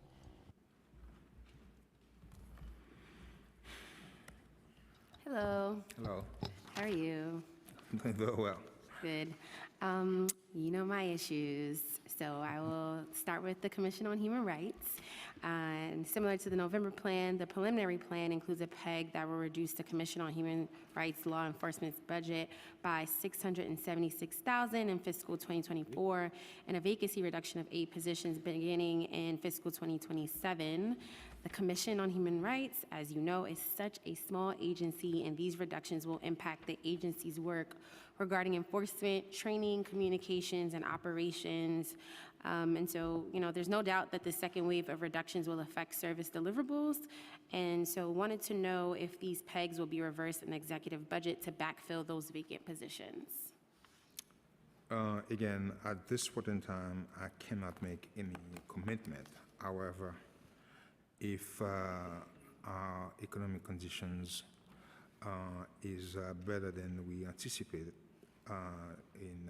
Hello. Hello. How are you? I'm doing very well. Good. You know my issues, so I will start with the Commission on Human Rights. And similar to the November plan, the preliminary plan includes a PEG that will reduce the Commission on Human Rights Law Enforcement's budget by $676,000 in fiscal 2024, and a vacancy reduction of 8 positions beginning in fiscal 2027. The Commission on Human Rights, as you know, is such a small agency, and these reductions will impact the agency's work regarding enforcement, training, communications, and operations. And so, you know, there's no doubt that the second wave of reductions will affect service deliverables. And so wanted to know if these PEGs will be reversed in the executive budget to backfill those vacant positions. Again, at this point in time, I cannot make any commitment. However, if our economic conditions is better than we anticipated in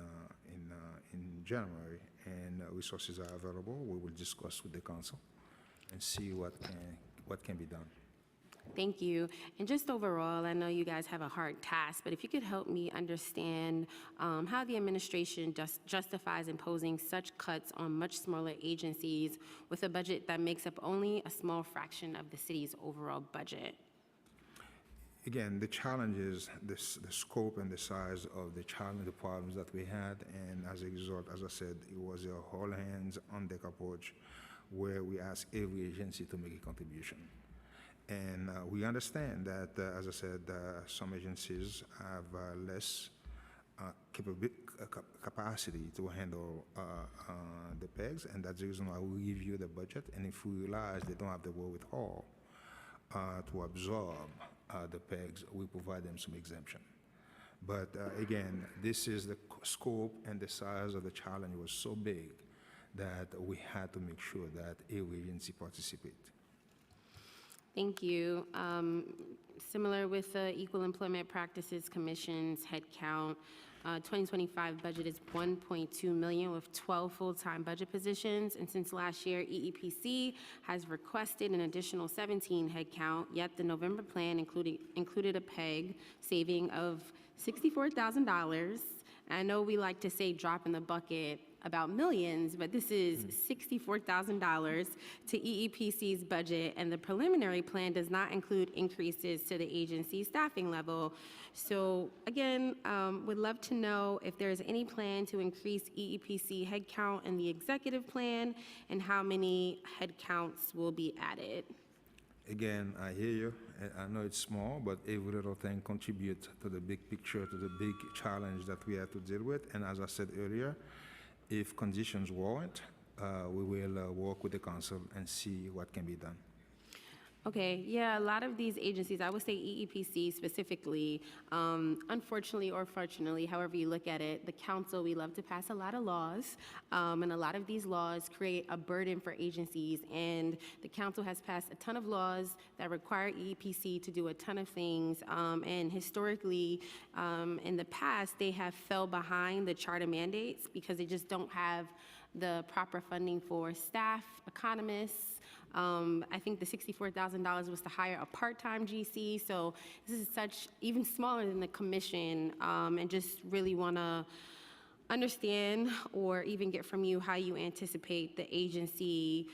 January, and resources are available, we will discuss with the council and see what can be done. Thank you. And just overall, I know you guys have a hard task, but if you could help me understand how the administration justifies imposing such cuts on much smaller agencies with a budget that makes up only a small fraction of the city's overall budget. Again, the challenge is the scope and the size of the challenge, the problems that we had, and as a result, as I said, it was a whole hands on deck approach where we asked every agency to make a contribution. And we understand that, as I said, some agencies have less capacity to handle the PEGs, and that's the reason why we review the budget. And if we realize they don't have the wherewithal to absorb the PEGs, we provide them some exemption. But again, this is the scope and the size of the challenge was so big that we had to make sure that every agency participate. Thank you. Similar with the Equal Employment Practices Commission's headcount, 2025 budget is $1.2 million with 12 full-time budget positions. And since last year, EEPC has requested an additional 17 headcount, yet the November plan included a PEG saving of $64,000. I know we like to say drop in the bucket about millions, but this is $64,000 to EEPC's budget, and the preliminary plan does not include increases to the agency's staffing level. So again, would love to know if there's any plan to increase EEPC headcount in the executive plan, and how many headcounts will be added. Again, I hear you. I know it's small, but every little thing contributes to the big picture, to the big challenge that we have to deal with. And as I said earlier, if conditions warrant, we will work with the council and see what can be done. Okay, yeah, a lot of these agencies, I would say EEPC specifically, unfortunately or fortunately, however you look at it, the council, we love to pass a lot of laws, and a lot of these laws create a burden for agencies, and the council has passed a ton of laws that require EEPC to do a ton of things, and historically, in the past, they have fell behind the charter mandates because they just don't have the proper funding for staff, economists. I think the $64,000 was to hire a part-time GC, so this is even smaller than the commission, and just really want to understand or even get from you how you anticipate the agency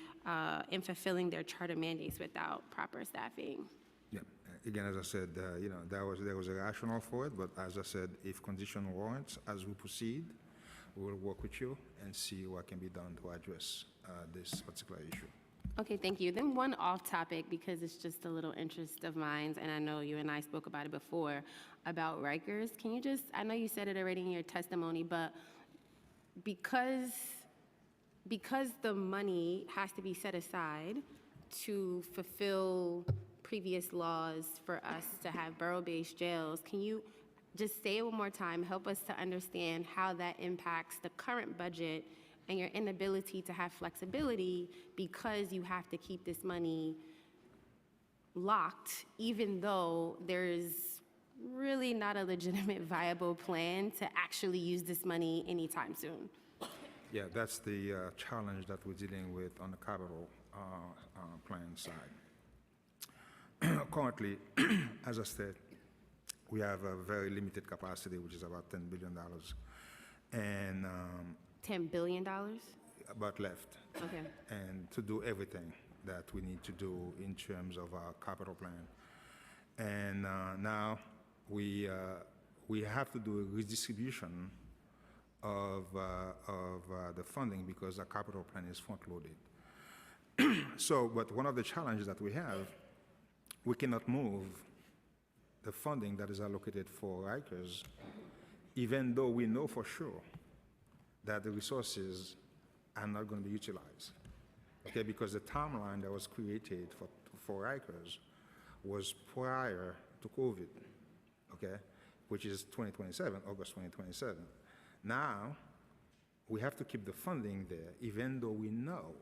in fulfilling their charter mandates without proper staffing. Yeah, again, as I said, there was a rationale for it, but as I said, if condition warrants, as we proceed, we will work with you and see what can be done to address this particular issue. Okay, thank you. Then one off topic, because it's just a little interest of mine, and I know you and I spoke about it before, about Rikers. Can you just, I know you said it already in your testimony, but because the money has to be set aside to fulfill previous laws for us to have borough-based jails, can you just say it one more time, help us to understand how that impacts the current budget and your inability to have flexibility because you have to keep this money locked, even though there's really not a legitimate, viable plan to actually use this money anytime soon? Yeah, that's the challenge that we're dealing with on the capital plan side. Currently, as I said, we have a very limited capacity, which is about $10 billion. And $10 billion? about left. Okay. And to do everything that we need to do in terms of our capital plan. And now we have to do a redistribution of the funding because our capital plan is front-loaded. So, but one of the challenges that we have, we cannot move the funding that is allocated for Rikers, even though we know for sure that the resources are not going to be utilized. Okay, because the timeline that was created for Rikers was prior to COVID, okay, which is 2027, August 2027. Now, we have to keep the funding there, even though we know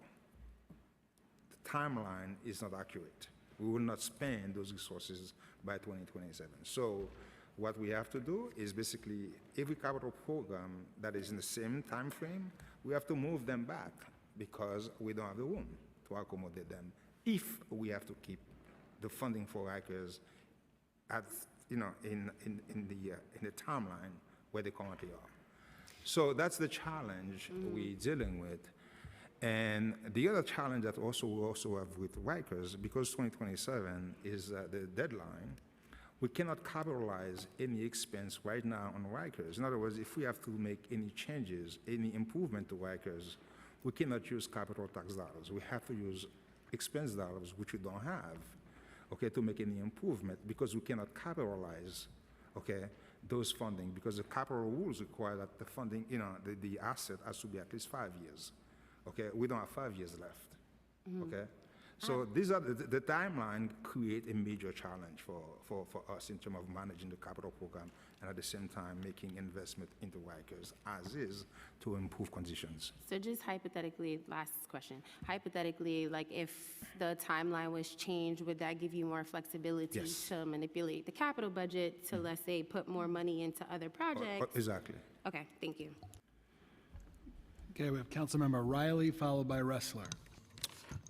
the timeline is not accurate. We will not spend those resources by 2027. So what we have to do is basically every capital program that is in the same time frame, we have to move them back because we don't have the room to accommodate them if we have to keep the funding for Rikers at, in the timeline where they currently are. So that's the challenge we're dealing with. And the other challenge that we also have with Rikers, because 2027 is the deadline, we cannot capitalize any expense right now on Rikers. In other words, if we have to make any changes, any improvement to Rikers, we cannot use capital tax dollars. We have to use expense dollars, which we don't have, okay, to make any improvement because we cannot capitalize, okay, those funding because the capital rules require that the funding, the asset has to be at least 5 years. Okay, we don't have 5 years left. Okay, so these are the timeline create a major challenge for us in terms of managing the capital program and at the same time making investment into Rikers as is to improve conditions. So just hypothetically, last question, hypothetically, like if the timeline was changed, would that give you more flexibility to manipulate the capital budget to, let's say, put more money into other projects? Exactly. Okay, thank you. Okay, we have Councilmember Riley, followed by Ressler.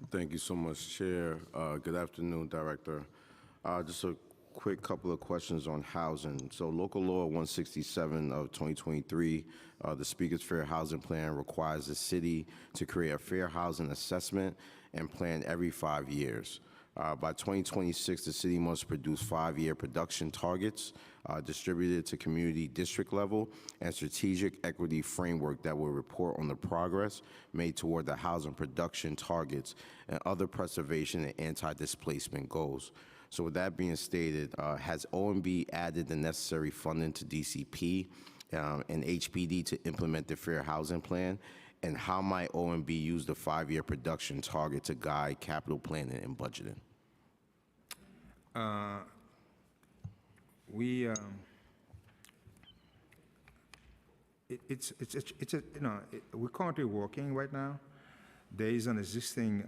Thank you so much, Chair. Good afternoon, Director. Just a quick couple of questions on housing. So Local Law 167 of 2023, the Speaker's Fair Housing Plan requires the city to create a fair housing assessment and plan every 5 years. By 2026, the city must produce 5-year production targets distributed to community district level and strategic equity framework that will report on the progress made toward the housing production targets and other preservation and anti-displacement goals. So with that being stated, has OMB added the necessary funding to DCP and HPD to implement the Fair Housing Plan? And how might OMB use the 5-year production target to guide capital planning and budgeting? We're currently working right now. There is an existing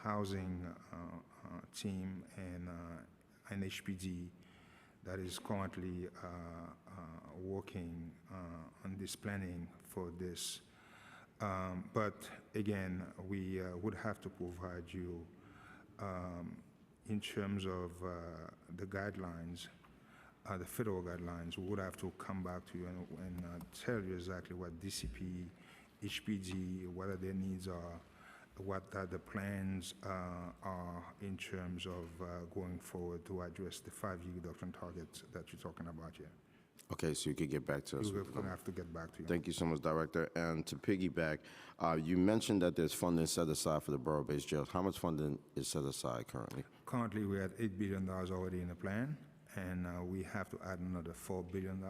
housing team and HPD that is currently working on this planning for this But again, we would have to provide you, in terms of the guidelines, the federal guidelines, we would have to come back to you and tell you exactly what DCP, HPD, what their needs are, what the plans are in terms of going forward to address the 5-year reduction targets that you're talking about here. Okay, so you could get back to us. We're going to have to get back to you. Thank you so much, Director. And to piggyback, you mentioned that there's funding set aside for the borough-based jails. How much funding is set aside currently? Currently, we're at $8 billion already in the plan, and we have to add another $4 billion.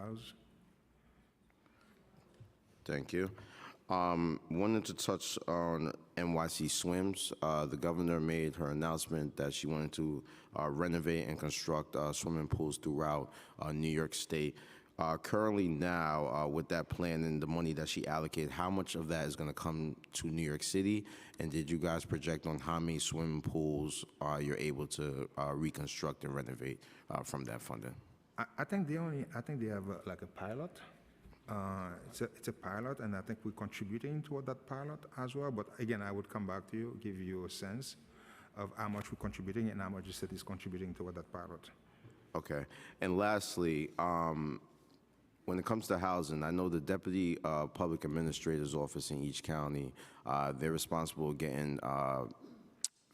Thank you. Wanted to touch on NYC Swims. The governor made her announcement that she wanted to renovate and construct swimming pools throughout New York State. Currently now, with that plan and the money that she allocated, how much of that is going to come to New York City? And did you guys project on how many swimming pools you're able to reconstruct and renovate from that funding? I think they have like a pilot. It's a pilot, and I think we're contributing toward that pilot as well. But again, I would come back to you, give you a sense of how much we're contributing and how much the city is contributing toward that pilot. Okay. And lastly, when it comes to housing, I know the Deputy Public Administrator's Office in each county, they're responsible for getting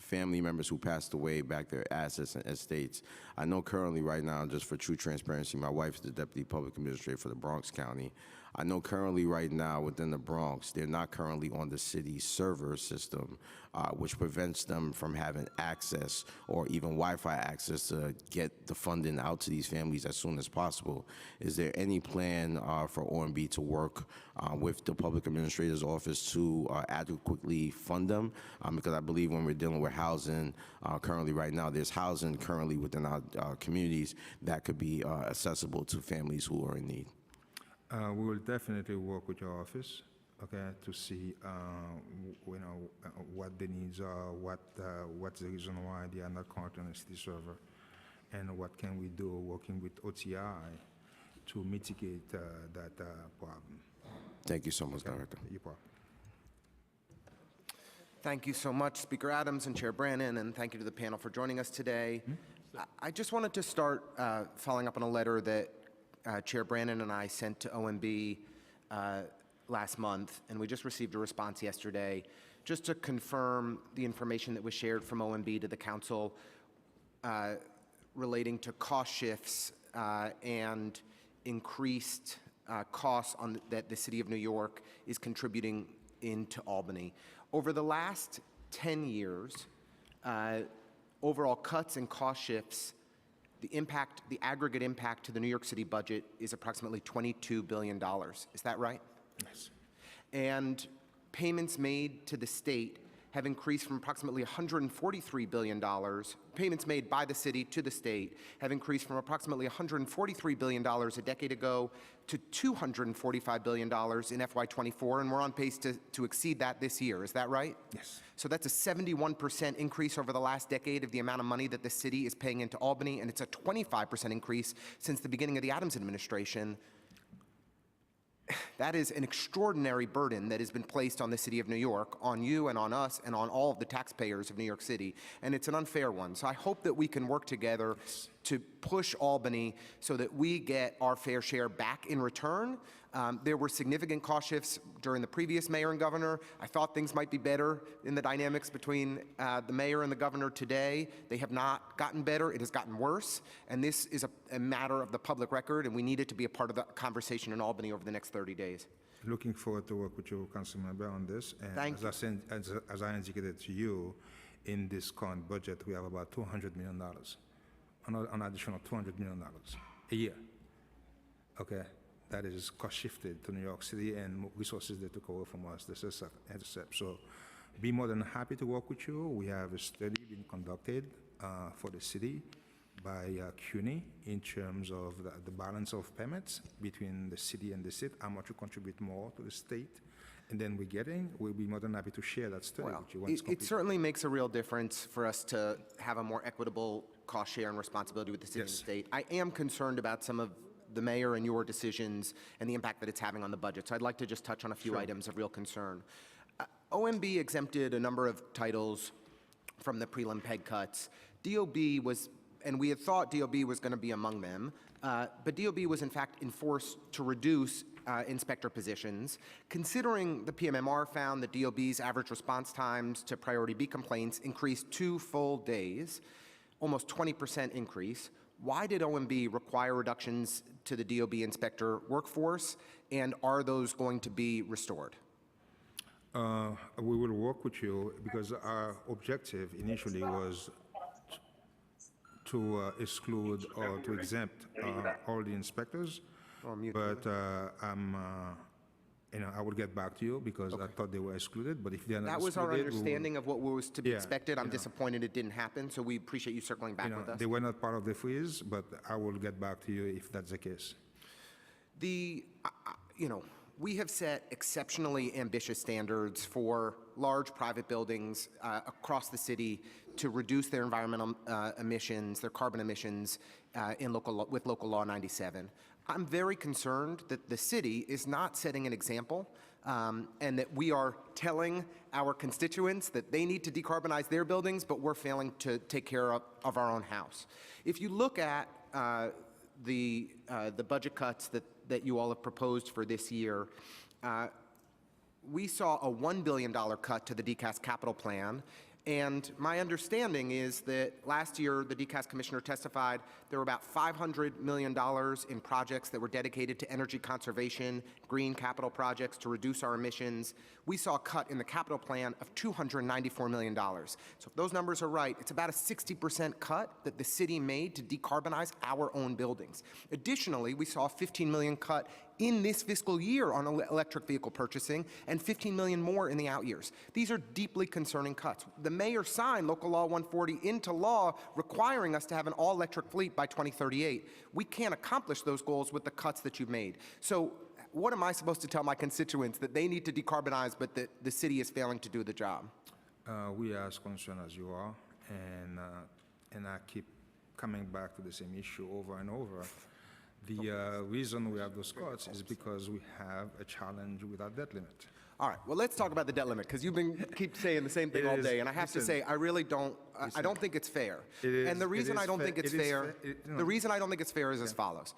family members who passed away back their assets and estates. I know currently right now, just for true transparency, my wife is the Deputy Public Administrator for the Bronx County. I know currently right now within the Bronx, they're not currently on the city's server system, which prevents them from having access or even Wi-Fi access to get the funding out to these families as soon as possible. Is there any plan for OMB to work with the Public Administrator's Office to adequately fund them? Because I believe when we're dealing with housing currently right now, there's housing currently within our communities that could be accessible to families who are in need. We will definitely work with your office, okay, to see, what the needs are, what's the reason why they are not currently on the city server, and what can we do working with OTI to mitigate that problem. Thank you so much, Director. You're welcome. Thank you so much, Speaker Adams and Chair Brannan, and thank you to the panel for joining us today. I just wanted to start following up on a letter that Chair Brannan and I sent to OMB last month, and we just received a response yesterday, just to confirm the information that was shared from OMB to the Council relating to cost shifts and increased costs that the City of New York is contributing into Albany. Over the last 10 years, overall cuts and cost shifts, the aggregate impact to the New York City budget is approximately $22 billion. Is that right? Yes. And payments made to the state have increased from approximately $143 billion. Payments made by the city to the state have increased from approximately $143 billion a decade ago to $245 billion in FY24, and we're on pace to exceed that this year. Is that right? Yes. So that's a 71% increase over the last decade of the amount of money that the city is paying into Albany, and it's a 25% increase since the beginning of the Adams administration. That is an extraordinary burden that has been placed on the City of New York, on you and on us and on all of the taxpayers of New York City, and it's an unfair one. So I hope that we can work together to push Albany so that we get our fair share back in return. There were significant cost shifts during the previous mayor and governor. I thought things might be better in the dynamics between the mayor and the governor today. They have not gotten better. It has gotten worse. And this is a matter of the public record, and we need it to be a part of the conversation in Albany over the next 30 days. Looking forward to work with you, Councilmember, on this. And Thank you. As I indicated to you, in this current budget, we have about $200 million, an additional $200 million a year. Okay. That is cost shifted to New York City and resources they took over from us, the intercept. So be more than happy to work with you. We have a study being conducted for the city by CUNY in terms of the balance of payments between the city and the state, how much we contribute more to the state. And then we'll be more than happy to share that study with you once It certainly makes a real difference for us to have a more equitable cost share and responsibility with the city and the state. I am concerned about some of the mayor and your decisions and the impact that it's having on the budget. So I'd like to just touch on a few items of real concern. OMB exempted a number of titles from the prelim peg cuts. DOB was, and we had thought DOB was going to be among them, but DOB was in fact enforced to reduce inspector positions. Considering the PMMR found that DOB's average response times to priority B complaints increased 2 full days, almost 20% increase, why did OMB require reductions to the DOB inspector workforce, and are those going to be restored? We will work with you because our objective initially was to exclude or to exempt all the inspectors. But I will get back to you because I thought they were excluded. But if they are not That was our excluded, we will- understanding of what was to be Yeah, expected. I'm disappointed it didn't happen, so we appreciate you circling back with us. They were not part of the freeze, but I will get back to you if that's the case. We have set exceptionally ambitious standards for large private buildings across the city to reduce their environmental emissions, their carbon emissions with Local Law 97. I'm very concerned that the city is not setting an example and that we are telling our constituents that they need to decarbonize their buildings, but we're failing to take care of our own house. If you look at the budget cuts that you all have proposed for this year, we saw a $1 billion cut to the DCAS capital plan. And my understanding is that last year, the DCAS commissioner testified there were about $500 million in projects that were dedicated to energy conservation, green capital projects to reduce our emissions. We saw a cut in the capital plan of $294 million. So if those numbers are right, it's about a 60% cut that the city made to decarbonize our own buildings. Additionally, we saw a $15 million cut in this fiscal year on electric vehicle purchasing and $15 million more in the out years. These are deeply concerning cuts. The mayor signed Local Law 140 into law requiring us to have an all-electric fleet by 2038. We can't accomplish those goals with the cuts that you've made. So what am I supposed to tell my constituents? That they need to decarbonize, but that the city is failing to do the job? We are as concerned as you are, and I keep coming back to the same issue over and over. The reason we have those cuts is because we have a challenge with our debt limit. All right, well, let's talk about the debt limit, because you've been keep saying the same thing all day, and I have to say, I really don't, I don't think it's fair. And the reason I don't think it's fair, the reason I don't think it's fair is as follows.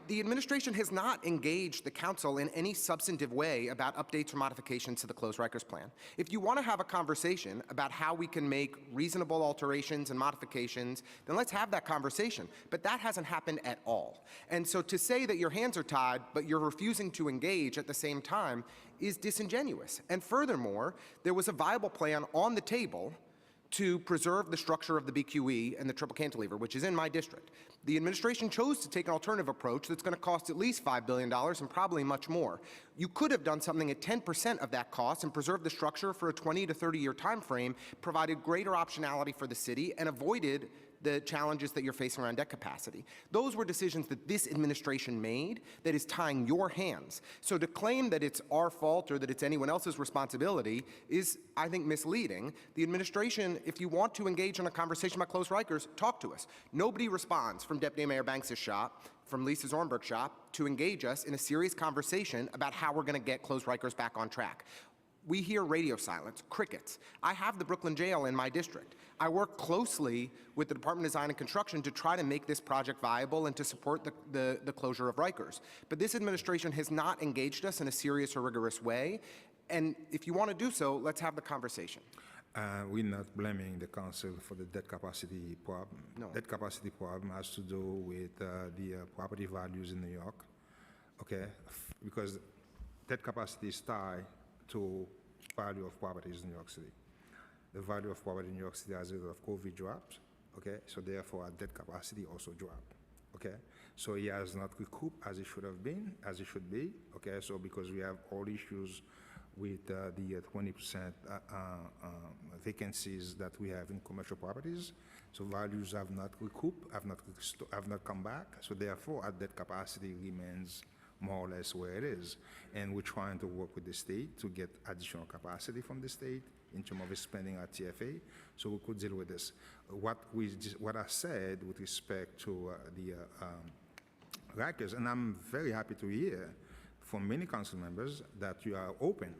The administration has not engaged the council in any substantive way about updates or modifications to the closed Rikers plan. If you want to have a conversation about how we can make reasonable alterations and modifications, then let's have that conversation. But that hasn't happened at all. And so to say that your hands are tied, but you're refusing to engage at the same time is disingenuous. And furthermore, there was a viable plan on the table to preserve the structure of the BQE and the triple cantilever, which is in my district. The administration chose to take an alternative approach that's going to cost at least $5 billion and probably much more. You could have done something at 10% of that cost and preserved the structure for a 20 to 30-year time frame, provided greater optionality for the city, and avoided the challenges that you're facing around debt capacity. Those were decisions that this administration made that is tying your hands. So to claim that it's our fault or that it's anyone else's responsibility is, I think, misleading. The administration, if you want to engage in a conversation about closed Rikers, talk to us. Nobody responds from Deputy Mayor Banks' shop, from Lisa Zornberg's shop, to engage us in a serious conversation about how we're going to get closed Rikers back on track. We hear radio silence, crickets. I have the Brooklyn Jail in my district. I work closely with the Department of Design and Construction to try to make this project viable and to support the closure of Rikers. But this administration has not engaged us in a serious or rigorous way. And if you want to do so, let's have the conversation. We're not blaming the council for the debt capacity problem. No. Debt capacity problem has to do with the property values in New York, okay? Because debt capacity is tied to value of properties in New York City. The value of property in New York City as a result of COVID dropped, okay? So therefore, our debt capacity also dropped, okay? So he has not recouped as it should have been, as it should be, okay? So because we have all issues with the 20% vacancies that we have in commercial properties, so values have not recouped, have not come back. So therefore, our debt capacity remains more or less where it is. And we're trying to work with the state to get additional capacity from the state in terms of spending our TFA, so we could deal with this. What I said with respect to the Rikers, and I'm very happy to hear from many council members that you are open,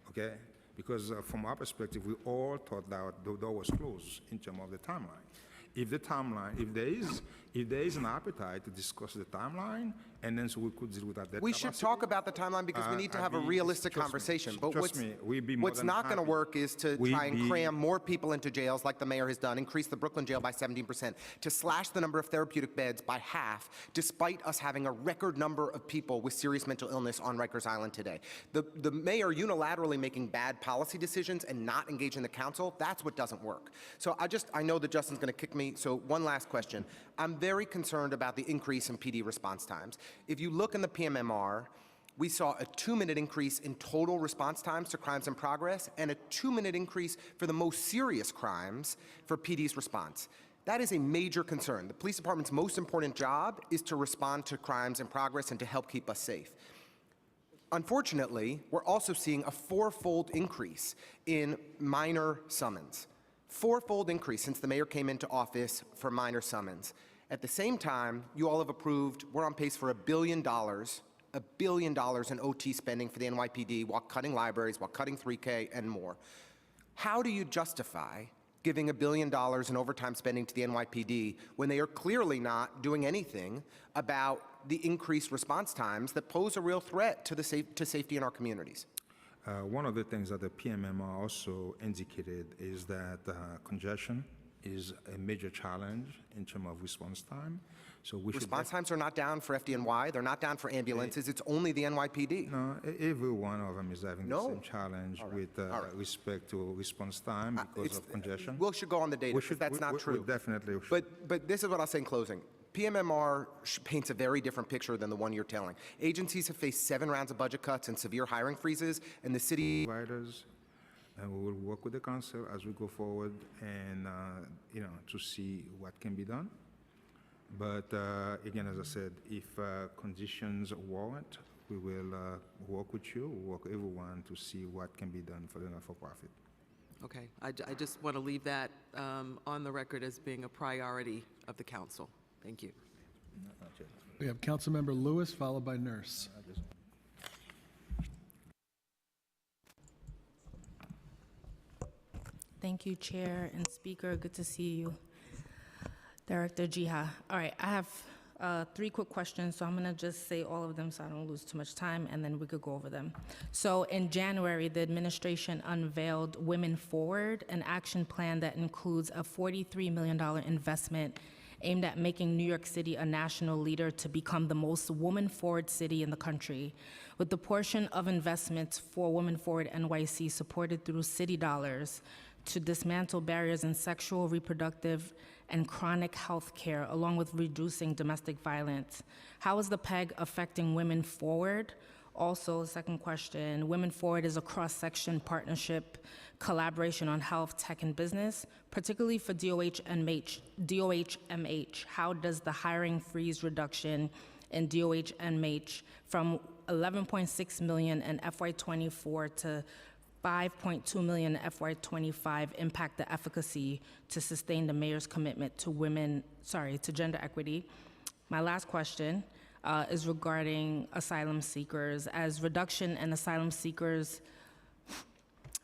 okay? Because from our perspective, we all thought that the door was closed in terms of the timeline. If there is an appetite to discuss the timeline, and then so we could deal with that. We should talk about the timeline because we need to have a realistic conversation. But what's not going to work is to try and cram more people into jails like the mayor has done, increase the Brooklyn jail by 17%, to slash the number of therapeutic beds by half, despite us having a record number of people with serious mental illness on Rikers Island today. The mayor unilaterally making bad policy decisions and not engaging the council, that's what doesn't work. So I know that Justin's going to kick me, so one last question. I'm very concerned about the increase in PD response times. If you look in the PMMR, we saw a 2-minute increase in total response times to crimes in progress and a 2-minute increase for the most serious crimes for PD's response. That is a major concern. The police department's most important job is to respond to crimes in progress and to help keep us safe. Unfortunately, we're also seeing a 4-fold increase in minor summons. 4-fold increase since the mayor came into office for minor summons. At the same time, you all have approved, we're on pace for $1 billion in OT spending for the NYPD while cutting libraries, while cutting 3K and more. How do you justify giving $1 billion in overtime spending to the NYPD when they are clearly not doing anything about the increased response times that pose a real threat to safety in our communities? One of the things that the PMMR also indicated is that congestion is a major challenge in terms of response time. So response times are not down for FDNY. They're not down for ambulances. It's only the NYPD. No, every one of them is having the same challenge with respect to response time because of congestion. We should go on the data because that's not true. Definitely should. But this is what I'll say in closing. PMMR paints a very different picture than the one you're telling. Agencies have faced 7 rounds of budget cuts and severe hiring freezes, and the city providers, and we will work with the council as we go forward and to see what can be done. But again, as I said, if conditions warrant, we will work with you, work with everyone to see what can be done for the not-for-profit. Okay, I just want to leave that on the record as being a priority of the council. Thank you. We have Councilmember Lewis, followed by Nurse. Thank you, Chair and Speaker. Good to see you. Director Jiha. All right, I have 3 quick questions, so I'm going to just say all of them so I don't lose too much time, and then we could go over them. So in January, the administration unveiled Women Forward, an action plan that includes a $43 million investment aimed at making New York City a national leader to become the most woman-forward city in the country. With the portion of investments for Women Forward NYC supported through city dollars to dismantle barriers in sexual, reproductive, and chronic health care, along with reducing domestic violence. How is the PEG affecting Women Forward? Also, second question, Women Forward is a cross-section partnership collaboration on health, tech, and business, particularly for DOH-MH. How does the hiring freeze reduction in DOH-MH from $11.6 million in FY24 to $5.2 million in FY25 impact the efficacy to sustain the mayor's commitment to gender equity? My last question is regarding asylum seekers. As reduction in asylum seekers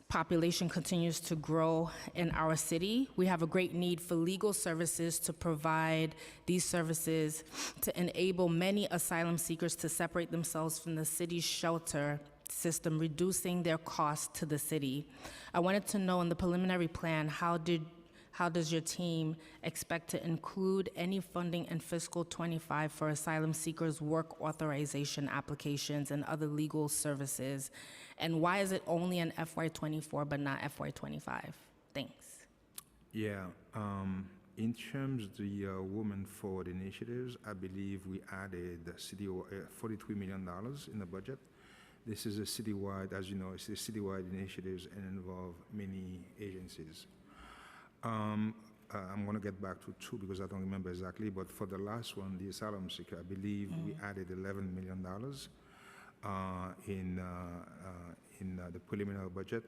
population continues to grow in our city, we have a great need for legal services to provide these services to enable many asylum seekers to separate themselves from the city's shelter system, reducing their cost to the city. I wanted to know in the preliminary plan, how does your team expect to include any funding in fiscal 25 for asylum seekers' work authorization applications and other legal services? And why is it only in FY24 but not FY25? Thanks. Yeah, in terms of the Women Forward initiatives, I believe we added $43 million in the budget. This is a citywide, as you know, it's a citywide initiatives and involve many agencies. I'm going to get back to two because I don't remember exactly, but for the last one, the asylum seeker, I believe we added $11 million in the preliminary budget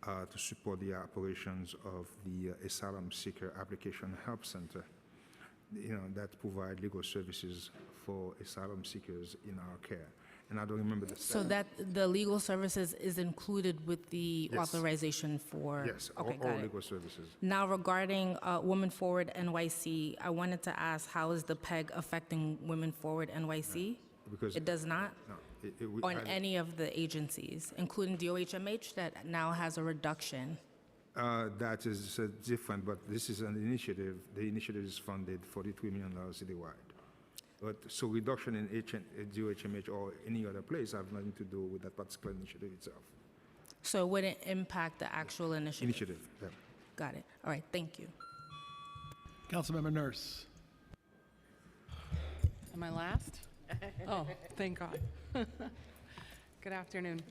to support the operations of the Asylum Seeker Application Help Center, that provide legal services for asylum seekers in our care. And I don't remember the So that the legal services is included with the Yes. authorization for? Yes, Okay, all got it. legal services. Now regarding Women Forward NYC, I wanted to ask, how is the PEG affecting Women Forward NYC? Because It does not? No, On any of the agencies, including DOHMH, that now has a reduction? That is different, but this is an initiative. The initiative is funded $43 million citywide. But so reduction in DOHMH or any other place have nothing to do with that particular initiative itself. So it wouldn't impact the actual initiative? Initiative, yeah. Got it. All right, thank you. Councilmember Nurse. Am I last? Oh, thank God. Good afternoon.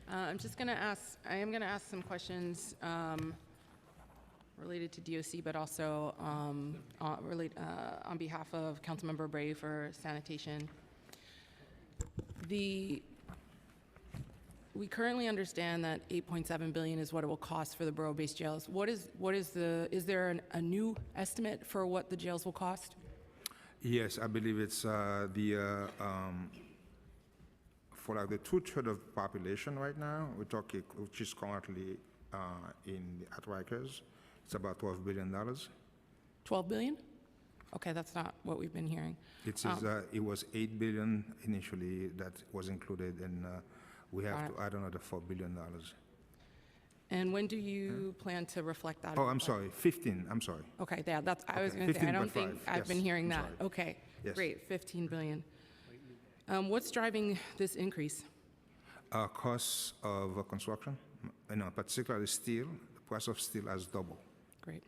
I am going to ask some questions related to DOC, but also on behalf of Councilmember Bray for sanitation. We currently understand that $8.7 billion is what it will cost for the borough-based jails. Is there a new estimate for what the jails will cost? Yes, I believe it's for like the 2/3 of the population right now, we're talking, which is currently at Rikers, it's about $12 billion. $12 billion? Okay, that's not what we've been hearing. It was $8 billion initially that was included, and we have to add another $4 billion. And when do you plan to reflect that? Oh, I'm sorry, 15, I'm sorry. Okay, yeah, that's, I was Okay, going to say, I don't 15.5, think I've been yes, hearing I'm that. sorry. Okay, Yes. great, 15 billion. What's driving this increase? Costs of construction, particularly steel, the price of steel has doubled. Great.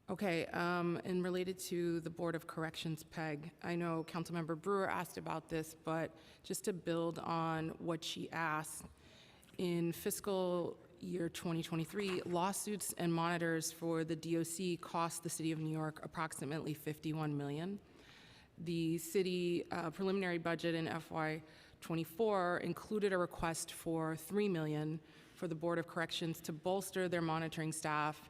Okay, and related to the Board of Corrections PEG, I know Councilmember Brewer asked about this, but just to build on what she asked, in fiscal year 2023, lawsuits and monitors for the DOC cost the City of New York approximately $51 million. The city preliminary budget in FY24 included a request for $3 million for the Board of Corrections to bolster their monitoring staff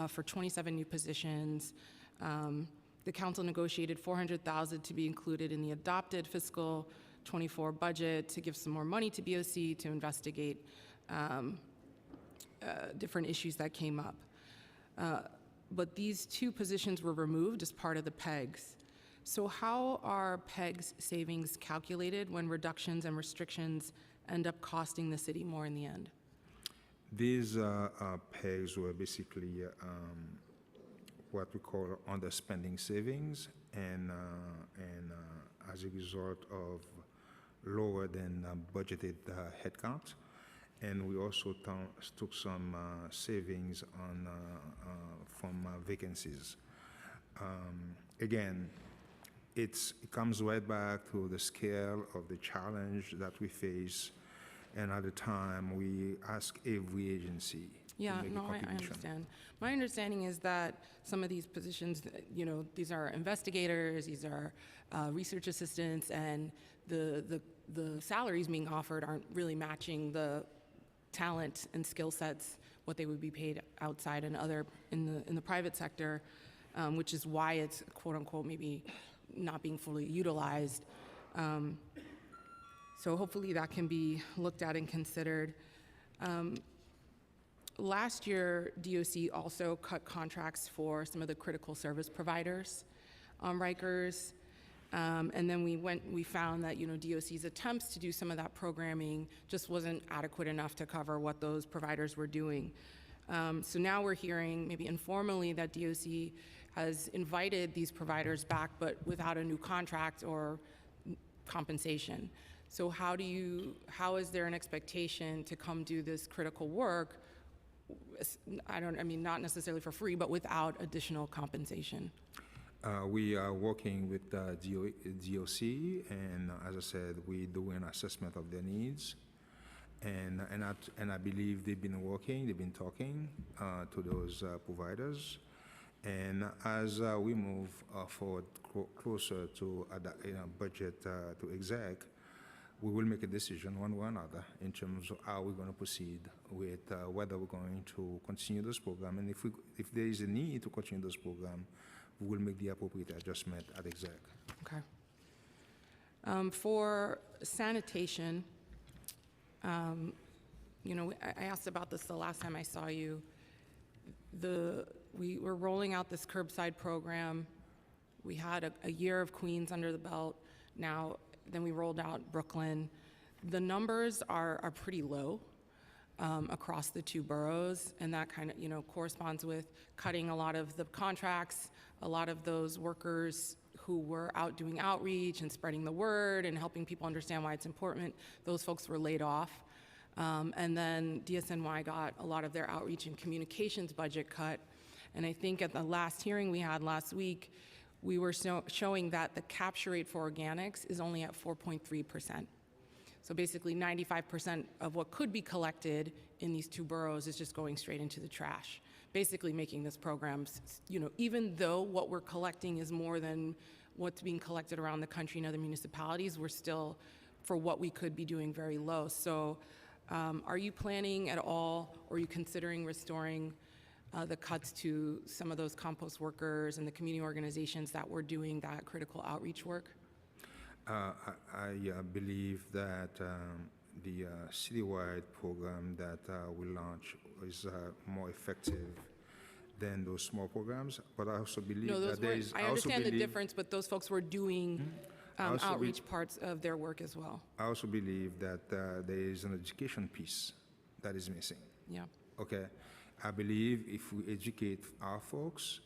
for 27 new positions. The council negotiated $400,000 to be included in the adopted fiscal 24 budget to give some more money to BOC to investigate different issues that came up. But these two positions were removed as part of the PEGs. So how are PEGs savings calculated when reductions and restrictions end up costing the city more in the end? These PEGs were basically what we call underspending savings, and as a result of lower than budgeted headcount. And we also took some savings from vacancies. Again, it comes right back to the scale of the challenge that we face, and at the time, we ask every agency Yeah, to make no, a I contribution. understand. My understanding is that some of these positions, these are investigators, these are research assistants, and the salaries being offered aren't really matching the talent and skill sets, what they would be paid outside and in the private sector, which is why it's quote unquote maybe not being fully utilized. So hopefully that can be looked at and considered. Last year, DOC also cut contracts for some of the critical service providers on Rikers. And then we found that, DOC's attempts to do some of that programming just wasn't adequate enough to cover what those providers were doing. So now we're hearing, maybe informally, that DOC has invited these providers back, but without a new contract or compensation. So how is there an expectation to come do this critical work? Not necessarily for free, but without additional compensation? We are working with DOC, and as I said, we do an assessment of their needs. And I believe they've been working, they've been talking to those providers. And as we move forward closer to budget to exec, we will make a decision one way or another in terms of how we're going to proceed with whether we're going to continue this program. And if there is a need to continue this program, we will make the appropriate adjustment at exec. Okay. For sanitation, you know, I asked about this the last time I saw you. We were rolling out this curbside program. We had a year of Queens under the belt. Now, then we rolled out Brooklyn. The numbers are pretty low across the two boroughs, and that kind of, you know, corresponds with cutting a lot of the contracts. A lot of those workers who were out doing outreach and spreading the word and helping people understand why it's important, those folks were laid off. And then DSNY got a lot of their outreach and communications budget cut. And I think at the last hearing we had last week, we were showing that the capture rate for organics is only at 4.3%. So basically 95% of what could be collected in these two boroughs is just going straight into the trash, basically making this program, you know, even though what we're collecting is more than what's being collected around the country in other municipalities, we're still, for what we could be doing, very low. So are you planning at all, or are you considering restoring the cuts to some of those compost workers and the community organizations that were doing that critical outreach work? I believe that the citywide program that we launch is more effective than those small programs, but I also believe No, those that there weren't, is. I understand the difference, but those folks were doing outreach parts of their work as well. I also believe that there is an education piece that is missing. Yeah. Okay, I believe if we educate our folks,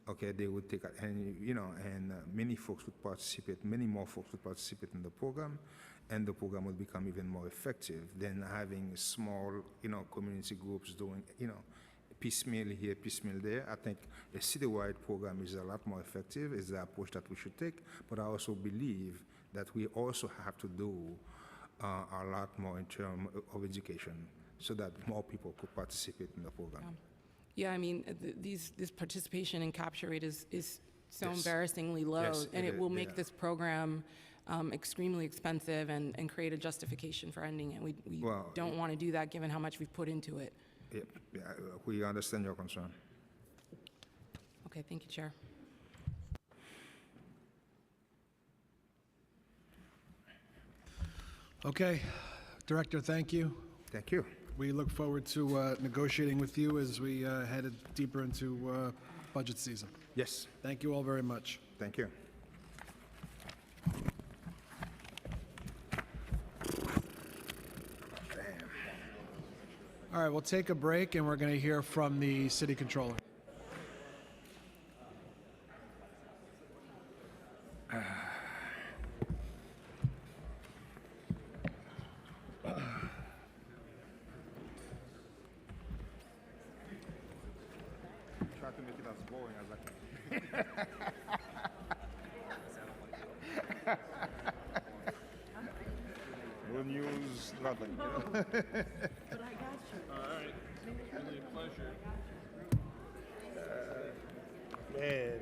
okay, they would take, and you know, and many folks would participate, many more folks would participate in the program, and the program would become even more effective than having small, you know, community groups doing, you know, piecemeal here, piecemeal there. I think a citywide program is a lot more effective, is the approach that we should take, but I also believe that we also have to do a lot more in terms of education so that more people could participate in the program. Yeah, I mean, this participation and capture rate is so Yes. embarrassingly low, Yes, and it will make yeah. this program extremely expensive and create a justification for ending it. We Well, don't want to do that, given how much we've put into it. Yeah, we understand your concern. Okay, thank you, Chair. Okay, Director, thank you. Thank you. We look forward to negotiating with you as we head deeper into budget season. Yes. Thank you all very much. Thank you. All right, we'll take a break, and we're going to hear from the City Controller. Try to make it as boring as I can. No news, nothing. All right. Really a pleasure. Man.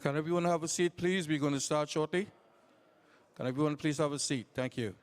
Can everyone have a seat, please? We're going to start shortly. Can everyone please have a seat? Thank you.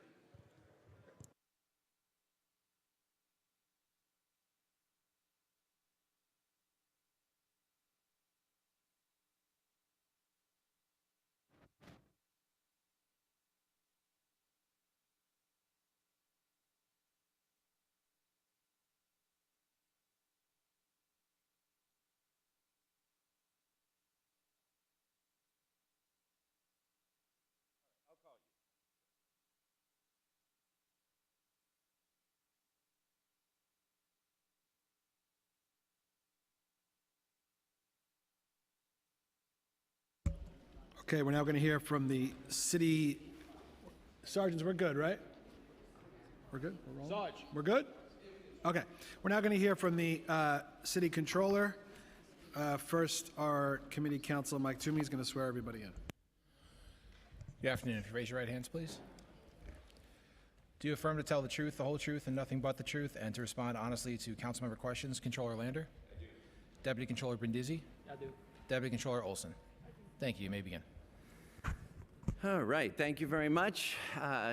Okay, we're now going to hear from the city sergeants. We're good, right? We're good? We're rolling? Sarge. We're good? Okay. We're now going to hear from the city controller. First, our committee counsel, Mike Toomey, is going to swear everybody in. Good afternoon. If you raise your right hands, please. Do you affirm to tell the truth, the whole truth, and nothing but the truth, and to respond honestly to councilmember questions? Controller Lander? I do. Deputy Controller Brindisi? I do. Deputy Controller Olson? Thank you. You may begin. All right, thank you very much.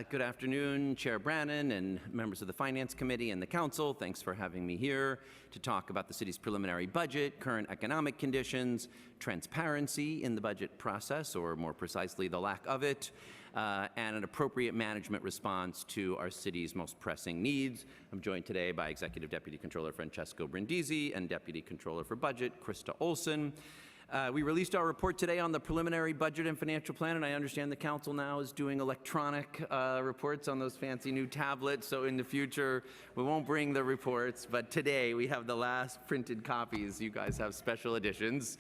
Good afternoon, Chair Brannan and members of the Finance Committee and the Council. Thanks for having me here to talk about the city's preliminary budget, current economic conditions, transparency in the budget process, or more precisely, the lack of it, and an appropriate management response to our city's most pressing needs. I'm joined today by Executive Deputy Controller Francesco Brindisi and Deputy Controller for Budget, Krista Olson. We released our report today on the preliminary budget and financial plan, and I understand the council now is doing electronic reports on those fancy new tablets, so in the future we won't bring the reports, but today we have the last printed copies. You guys have special editions.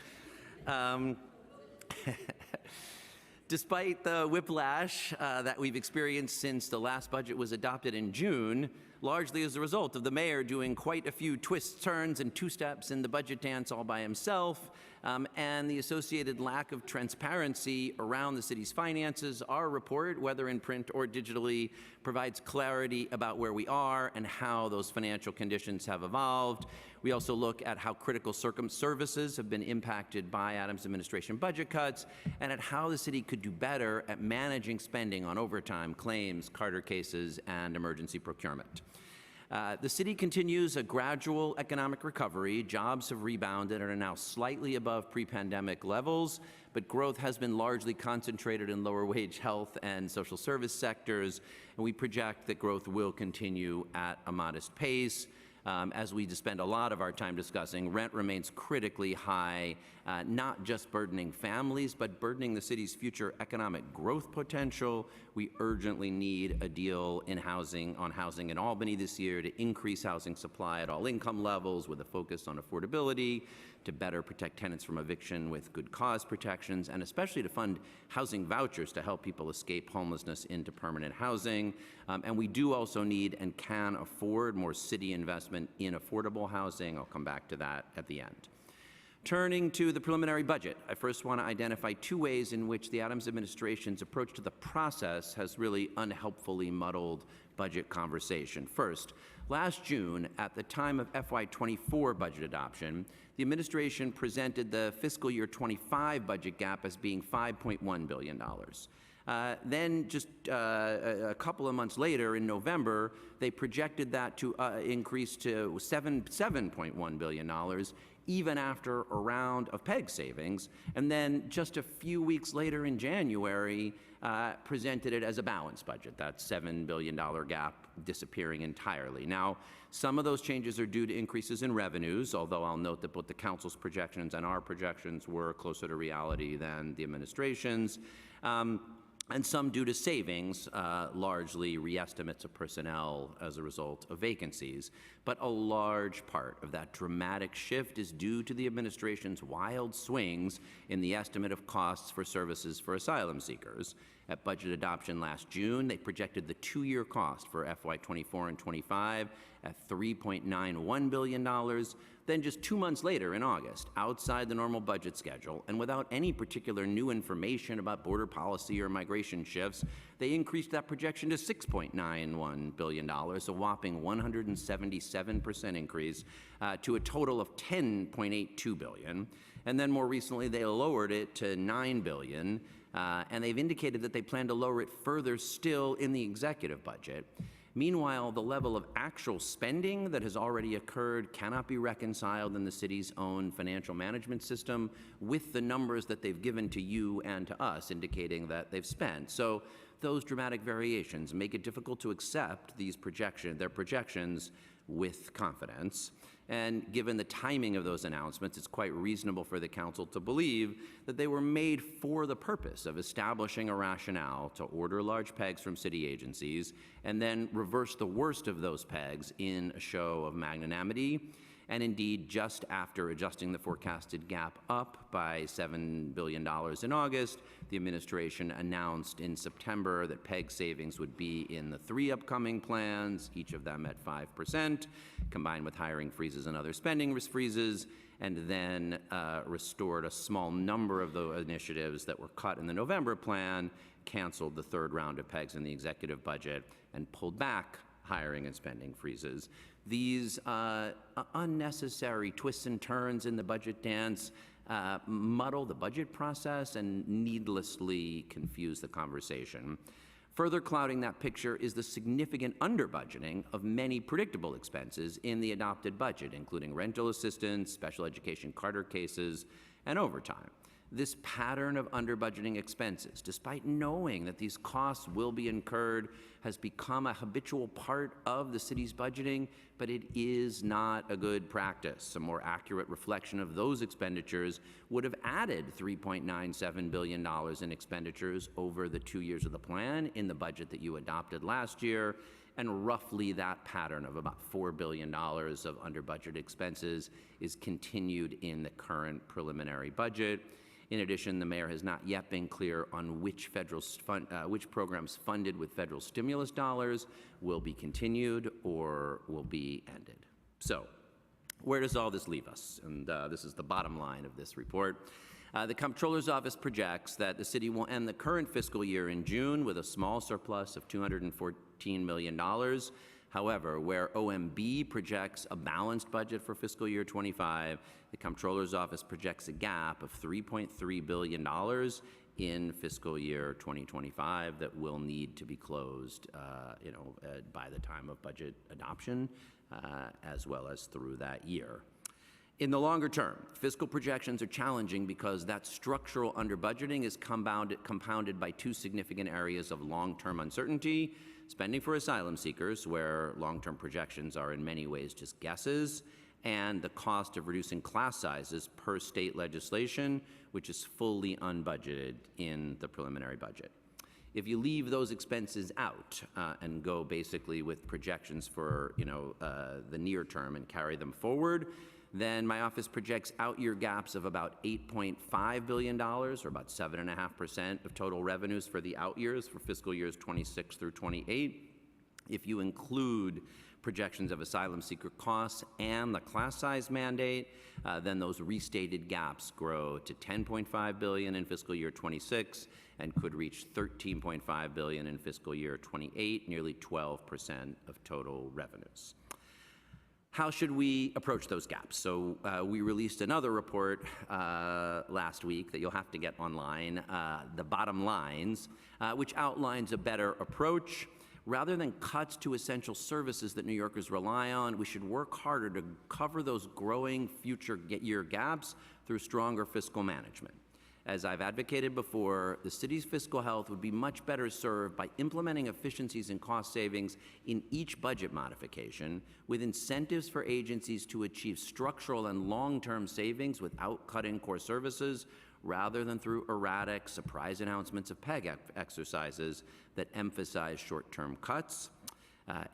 Despite the whiplash that we've experienced since the last budget was adopted in June, largely as a result of the mayor doing quite a few twists, turns, and two-steps in the budget dance all by himself, and the associated lack of transparency around the city's finances, our report, whether in print or digitally, provides clarity about where we are and how those financial conditions have evolved. We also look at how critical services have been impacted by Adams administration budget cuts, and at how the city could do better at managing spending on overtime, claims, Carter cases, and emergency procurement. The city continues a gradual economic recovery. Jobs have rebounded and are now slightly above pre-pandemic levels, but growth has been largely concentrated in lower wage health and social service sectors, and we project that growth will continue at a modest pace. As we spend a lot of our time discussing, rent remains critically high, not just burdening families, but burdening the city's future economic growth potential. We urgently need a deal on housing in Albany this year to increase housing supply at all income levels with a focus on affordability, to better protect tenants from eviction with good cause protections, and especially to fund housing vouchers to help people escape homelessness into permanent housing. And we do also need and can afford more city investment in affordable housing. I'll come back to that at the end. Turning to the preliminary budget, I first want to identify two ways in which the Adams administration's approach to the process has really unhelpfully muddled budget conversation. First, last June, at the time of FY24 budget adoption, the administration presented the fiscal year 25 budget gap as being $5.1 billion. Then just a couple of months later, in November, they projected that to increase to $7.1 billion, even after a round of PEG savings. And then just a few weeks later in January, presented it as a balanced budget, that $7 billion gap disappearing entirely. Now, some of those changes are due to increases in revenues, although I'll note that both the council's projections and our projections were closer to reality than the administration's. And some due to savings, largely re-estimates of personnel as a result of vacancies. But a large part of that dramatic shift is due to the administration's wild swings in the estimate of costs for services for asylum seekers. At budget adoption last June, they projected the two-year cost for FY24 and 25 at $3.91 billion. Then just 2 months later, in August, outside the normal budget schedule and without any particular new information about border policy or migration shifts, they increased that projection to $6.91 billion, a whopping 177% increase, to a total of $10.82 billion. And then more recently, they lowered it to $9 billion, and they've indicated that they plan to lower it further still in the executive budget. Meanwhile, the level of actual spending that has already occurred cannot be reconciled in the city's own financial management system with the numbers that they've given to you and to us, indicating that they've spent. So those dramatic variations make it difficult to accept their projections with confidence. And given the timing of those announcements, it's quite reasonable for the council to believe that they were made for the purpose of establishing a rationale to order large pegs from city agencies and then reverse the worst of those pegs in a show of magnanimity. And indeed, just after adjusting the forecasted gap up by $7 billion in August, the administration announced in September that PEG savings would be in the 3 upcoming plans, each of them at 5%, combined with hiring freezes and other spending freezes, and then restored a small number of the initiatives that were cut in the November plan, canceled the 3rd round of PEGs in the executive budget, and pulled back hiring and spending freezes. These unnecessary twists and turns in the budget dance muddle the budget process and needlessly confuse the conversation. Further clouding that picture is the significant under-budgeting of many predictable expenses in the adopted budget, including rental assistance, special education Carter cases, and overtime. This pattern of under-budgeting expenses, despite knowing that these costs will be incurred, has become a habitual part of the city's budgeting, but it is not a good practice. A more accurate reflection of those expenditures would have added $3.97 billion in expenditures over the 2 years of the plan in the budget that you adopted last year, and roughly that pattern of about $4 billion of under-budget expenses is continued in the current preliminary budget. In addition, the mayor has not yet been clear on which programs funded with federal stimulus dollars will be continued or will be ended. So, where does all this leave us? And this is the bottom line of this report. The Comptroller's Office projects that the city will end the current fiscal year in June with a small surplus of $214 million. However, where OMB projects a balanced budget for fiscal year 25, the Comptroller's Office projects a gap of $3.3 billion in fiscal year 2025 that will need to be closed, by the time of budget adoption, as well as through that year. In the longer term, fiscal projections are challenging because that structural under-budgeting is compounded by 2 significant areas of long-term uncertainty: spending for asylum seekers, where long-term projections are in many ways just guesses, and the cost of reducing class sizes per state legislation, which is fully unbudgeted in the preliminary budget. If you leave those expenses out and go basically with projections for the near term and carry them forward, then my office projects out-year gaps of about $8.5 billion, or about 7.5% of total revenues for the out-years for fiscal years 26 through 28. If you include projections of asylum seeker costs and the class size mandate, then those restated gaps grow to $10.5 billion in fiscal year 26 and could reach $13.5 billion in fiscal year 28, nearly 12% of total revenues. How should we approach those gaps? So we released another report last week that you'll have to get online, The Bottom Lines, which outlines a better approach. Rather than cuts to essential services that New Yorkers rely on, we should work harder to cover those growing future year gaps through stronger fiscal management. As I've advocated before, the city's fiscal health would be much better served by implementing efficiencies and cost savings in each budget modification, with incentives for agencies to achieve structural and long-term savings without cutting core services, rather than through erratic surprise announcements of PEG exercises that emphasize short-term cuts.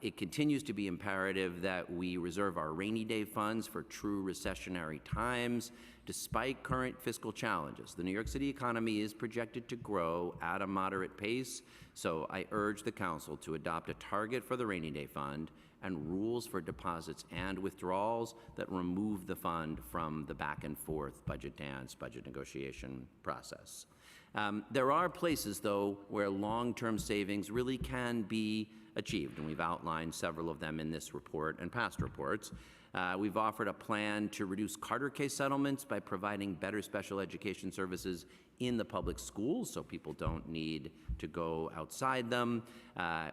It continues to be imperative that we reserve our rainy day funds for true recessionary times. Despite current fiscal challenges, the New York City economy is projected to grow at a moderate pace, so I urge the council to adopt a target for the rainy day fund and rules for deposits and withdrawals that remove the fund from the back and forth budget dance, budget negotiation process. There are places, though, where long-term savings really can be achieved, and we've outlined several of them in this report and past reports. We've offered a plan to reduce Carter case settlements by providing better special education services in the public schools so people don't need to go outside them.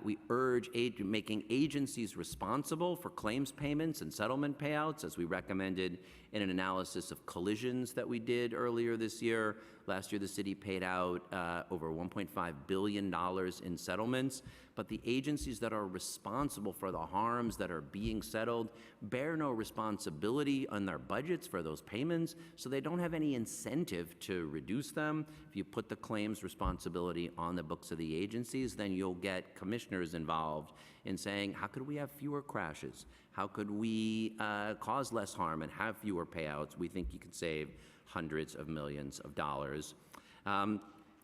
We urge making agencies responsible for claims payments and settlement payouts, as we recommended in an analysis of collisions that we did earlier this year. Last year, the city paid out over $1.5 billion in settlements, but the agencies that are responsible for the harms that are being settled bear no responsibility on their budgets for those payments, so they don't have any incentive to reduce them. If you put the claims responsibility on the books of the agencies, then you'll get commissioners involved in saying, how could we have fewer crashes? How could we cause less harm and have fewer payouts? We think you could save hundreds of millions of dollars.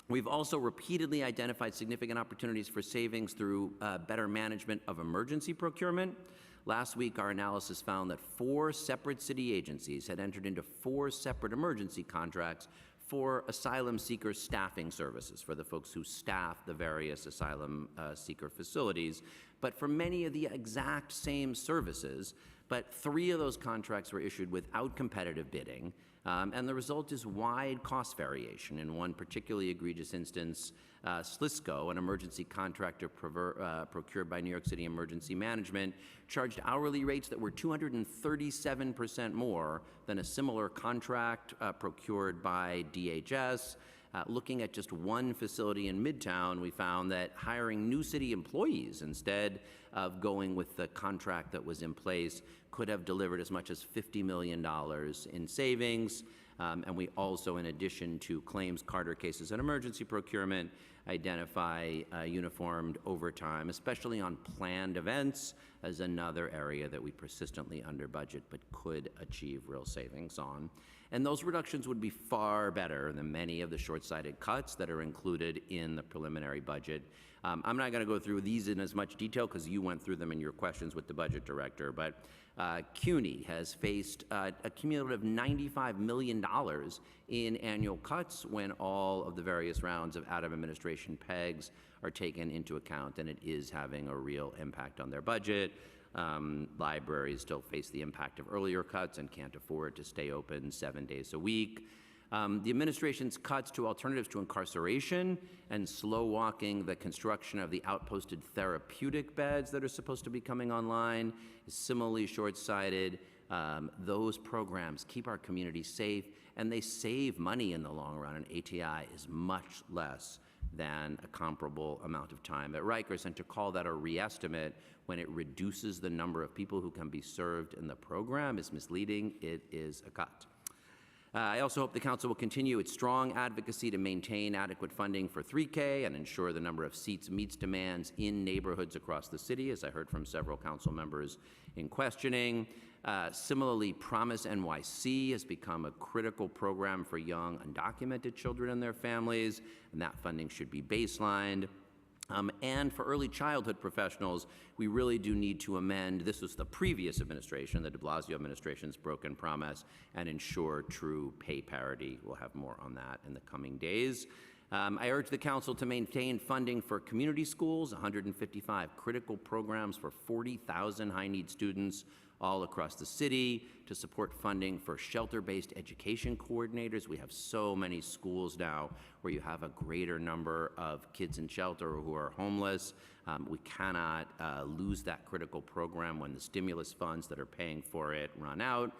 We've also repeatedly identified significant opportunities for savings through better management of emergency procurement. Last week, our analysis found that 4 separate city agencies had entered into 4 separate emergency contracts for asylum seeker staffing services, for the folks who staff the various asylum seeker facilities, but for many of the exact same services. But 3 of those contracts were issued without competitive bidding, and the result is wide cost variation. In one particularly egregious instance, Slisco, an emergency contractor procured by New York City Emergency Management, charged hourly rates that were 237% more than a similar contract procured by DHS. Looking at just one facility in Midtown, we found that hiring new city employees instead of going with the contract that was in place could have delivered as much as $50 million in savings. And we also, in addition to claims, Carter cases, and emergency procurement, identify uniformed overtime, especially on planned events, as another area that we persistently under budget but could achieve real savings on. And those reductions would be far better than many of the short-sighted cuts that are included in the preliminary budget. I'm not going to go through these in as much detail because you went through them in your questions with the budget director, but CUNY has faced a cumulative $95 million in annual cuts when all of the various rounds of out-of-administration pegs are taken into account, and it is having a real impact on their budget. Libraries still face the impact of earlier cuts and can't afford to stay open 7 days a week. The administration's cuts to alternatives to incarceration and slow-walking the construction of the outposted therapeutic beds that are supposed to be coming online is similarly short-sighted. Those programs keep our community safe, and they save money in the long run, and ATI is much less than a comparable amount of time at Rikers. And to call that a re-estimate when it reduces the number of people who can be served in the program is misleading. It is a cut. I also hope the council will continue its strong advocacy to maintain adequate funding for 3K and ensure the number of seats meets demands in neighborhoods across the city, as I heard from several council members in questioning. Similarly, Promise NYC has become a critical program for young undocumented children and their families, and that funding should be baselined. And for early childhood professionals, we really do need to amend, this was the previous administration, the de Blasio administration's broken promise, and ensure true pay parity. We'll have more on that in the coming days. I urge the council to maintain funding for community schools, 155 critical programs for 40,000 high-need students all across the city, to support funding for shelter-based education coordinators. We have so many schools now where you have a greater number of kids in shelter who are homeless. We cannot lose that critical program when the stimulus funds that are paying for it run out.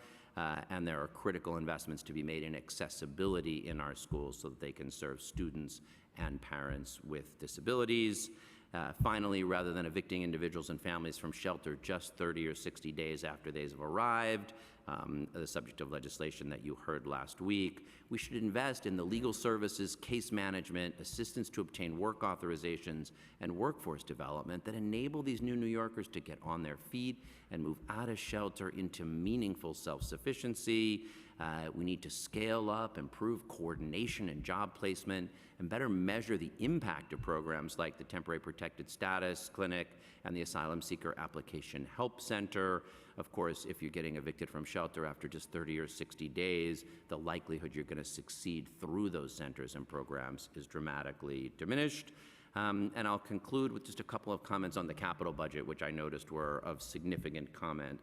And there are critical investments to be made in accessibility in our schools so that they can serve students and parents with disabilities. Finally, rather than evicting individuals and families from shelter just 30 or 60 days after they have arrived, the subject of legislation that you heard last week, we should invest in the legal services, case management, assistance to obtain work authorizations, and workforce development that enable these new New Yorkers to get on their feet and move out of shelter into meaningful self-sufficiency. We need to scale up, improve coordination and job placement, and better measure the impact of programs like the Temporary Protected Status Clinic and the Asylum Seeker Application Help Center. Of course, if you're getting evicted from shelter after just 30 or 60 days, the likelihood you're going to succeed through those centers and programs is dramatically diminished. And I'll conclude with just a couple of comments on the capital budget, which I noticed were of significant comment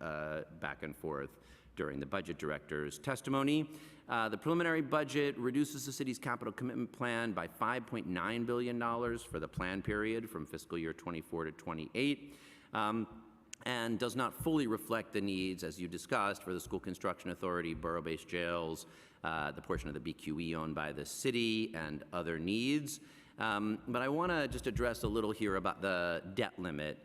back and forth during the budget director's testimony. The preliminary budget reduces the city's capital commitment plan by $5.9 billion for the plan period from fiscal year 24 to 28. And does not fully reflect the needs, as you discussed, for the School Construction Authority, borough-based jails, the portion of the BQE owned by the city, and other needs. But I want to just address a little here about the debt limit,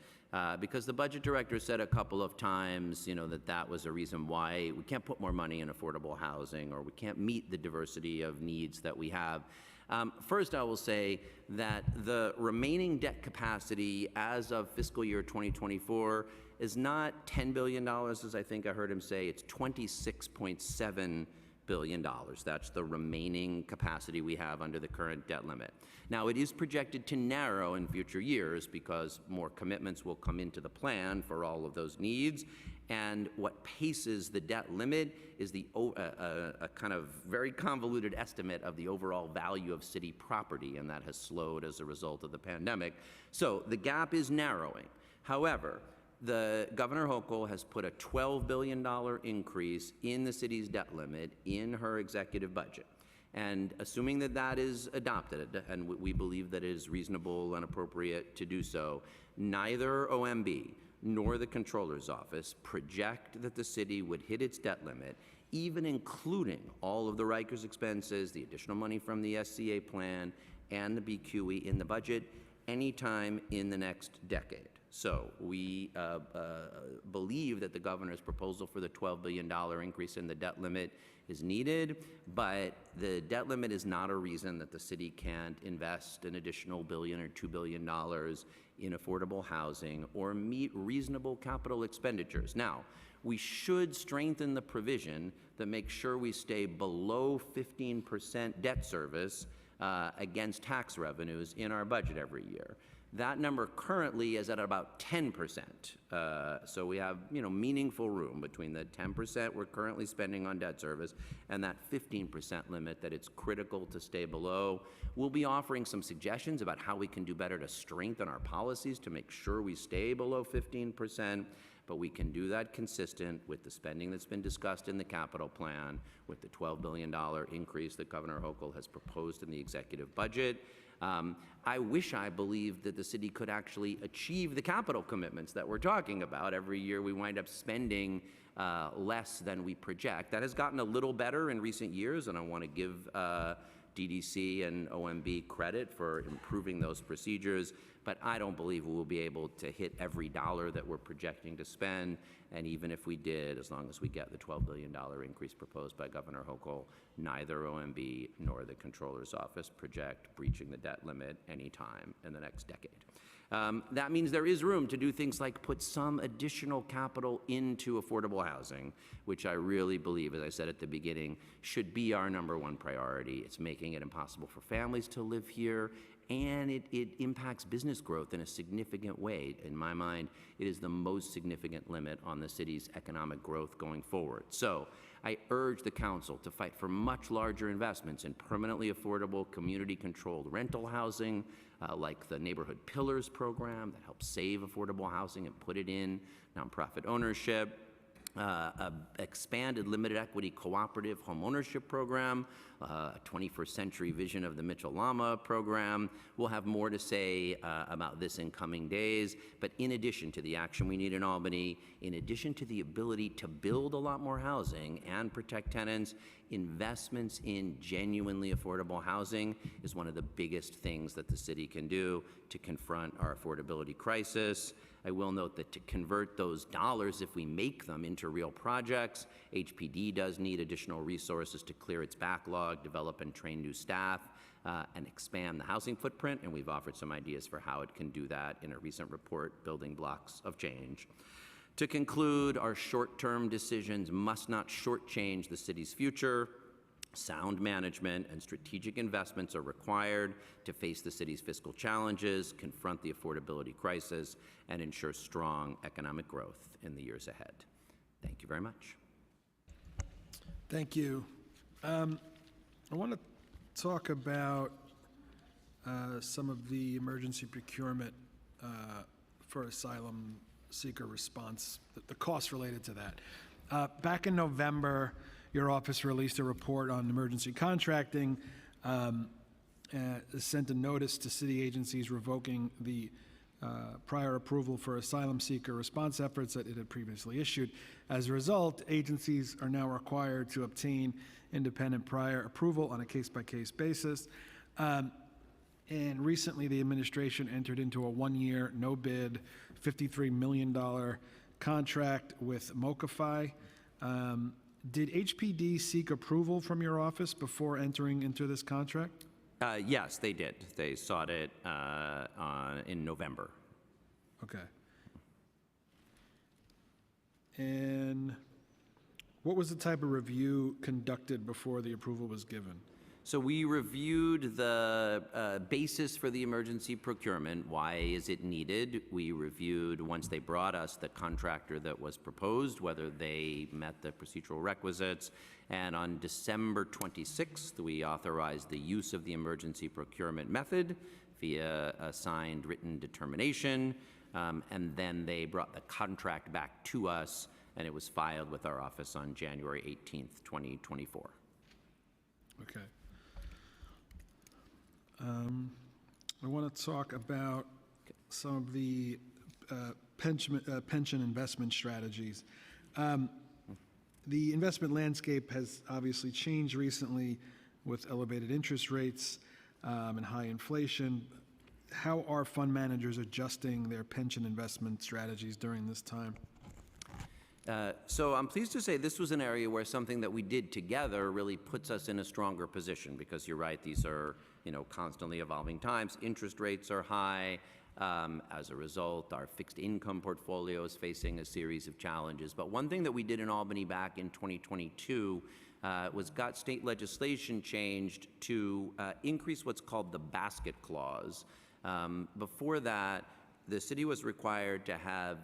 because the budget director said a couple of times, that was a reason why we can't put more money in affordable housing, or we can't meet the diversity of needs that we have. First, I will say that the remaining debt capacity as of fiscal year 2024 is not $10 billion, as I think I heard him say. It's $26.7 billion. That's the remaining capacity we have under the current debt limit. Now, it is projected to narrow in future years because more commitments will come into the plan for all of those needs. And what paces the debt limit is a kind of very convoluted estimate of the overall value of city property, and that has slowed as a result of the pandemic. So the gap is narrowing. However, Governor Hochul has put a $12 billion increase in the city's debt limit in her executive budget. And assuming that that is adopted, and we believe that it is reasonable and appropriate to do so, neither OMB nor the Comptroller's Office project that the city would hit its debt limit, even including all of the Rikers expenses, the additional money from the SCA plan, and the BQE in the budget, anytime in the next decade. So we believe that the governor's proposal for the $12 billion increase in the debt limit is needed, but the debt limit is not a reason that the city can't invest an additional $1 billion or $2 billion in affordable housing or meet reasonable capital expenditures. Now, we should strengthen the provision that makes sure we stay below 15% debt service against tax revenues in our budget every year. That number currently is at about 10%. So we have, meaningful room between the 10% we're currently spending on debt service and that 15% limit that it's critical to stay below. We'll be offering some suggestions about how we can do better to strengthen our policies to make sure we stay below 15%, but we can do that consistent with the spending that's been discussed in the capital plan, with the $12 billion increase that Governor Hochul has proposed in the executive budget. I wish I believed that the city could actually achieve the capital commitments that we're talking about. Every year we wind up spending less than we project. That has gotten a little better in recent years, and I want to give DDC and OMB credit for improving those procedures, but I don't believe we will be able to hit every dollar that we're projecting to spend, and even if we did, as long as we get the $12 billion increase proposed by Governor Hochul, neither OMB nor the Comptroller's Office project breaching the debt limit anytime in the next decade. That means there is room to do things like put some additional capital into affordable housing, which I really believe, as I said at the beginning, should be our #1 priority. It's making it impossible for families to live here, and it impacts business growth in a significant way. In my mind, it is the most significant limit on the city's economic growth going forward. So I urge the council to fight for much larger investments in permanently affordable, community-controlled rental housing, like the Neighborhood Pillars program that helps save affordable housing and put it in nonprofit ownership, expanded limited equity cooperative home ownership program, a 21st century vision of the Mitchell-Lama program. We'll have more to say about this in coming days, but in addition to the action we need in Albany, in addition to the ability to build a lot more housing and protect tenants, investments in genuinely affordable housing is one of the biggest things that the city can do to confront our affordability crisis. I will note that to convert those dollars, if we make them into real projects, HPD does need additional resources to clear its backlog, develop and train new staff, and expand the housing footprint, and we've offered some ideas for how it can do that in a recent report, Building Blocks of Change. To conclude, our short-term decisions must not shortchange the city's future. Sound management and strategic investments are required to face the city's fiscal challenges, confront the affordability crisis, and ensure strong economic growth in the years ahead. Thank you very much. Thank you. I want to talk about some of the emergency procurement for asylum seeker response, the costs related to that. Back in November, your office released a report on emergency contracting, sent a notice to city agencies revoking the prior approval for asylum seeker response efforts that it had previously issued. As a result, agencies are now required to obtain independent prior approval on a case-by-case basis. And recently, the administration entered into a one-year, no-bid, $53 million contract with Mocafy. Did HPD seek approval from your office before entering into this contract? Yes, they did. They sought it in November. Okay. And what was the type of review conducted before the approval was given? So we reviewed the basis for the emergency procurement. Why is it needed? We reviewed, once they brought us the contractor that was proposed, whether they met the procedural requisites. And on December 26th, we authorized the use of the emergency procurement method via a signed written determination. And then they brought the contract back to us, and it was filed with our office on January 18th, 2024. Okay. I want to talk about some of the pension investment strategies. The investment landscape has obviously changed recently with elevated interest rates and high inflation. How are fund managers adjusting their pension investment strategies during this time? So I'm pleased to say this was an area where something that we did together really puts us in a stronger position, because you're right, these are constantly evolving times. Interest rates are high. As a result, our fixed income portfolio is facing a series of challenges. But one thing that we did in Albany back in 2022 was got state legislation changed to increase what's called the basket clause. Before that, the city was required to have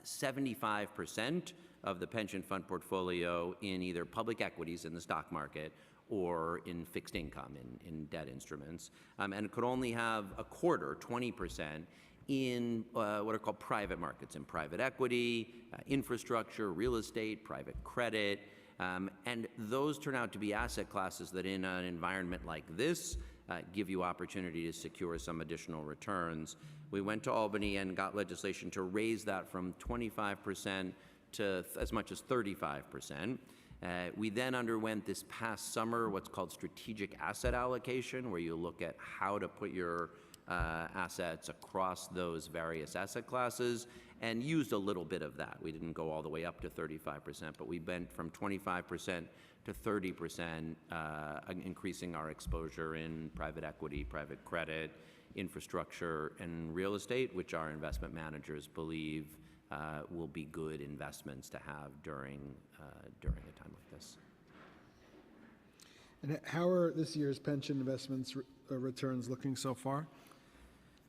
75% of the pension fund portfolio in either public equities in the stock market or in fixed income, in debt instruments. And it could only have a quarter, 20%, in what are called private markets, in private equity, infrastructure, real estate, private credit. And those turn out to be asset classes that in an environment like this give you opportunity to secure some additional returns. We went to Albany and got legislation to raise that from 25% to as much as 35%. We then underwent this past summer what's called strategic asset allocation, where you look at how to put your assets across those various asset classes, and used a little bit of that. We didn't go all the way up to 35%, but we went from 25% to 30%, increasing our exposure in private equity, private credit, infrastructure, and real estate, which our investment managers believe will be good investments to have during a time like this. And how are this year's pension investments returns looking so far?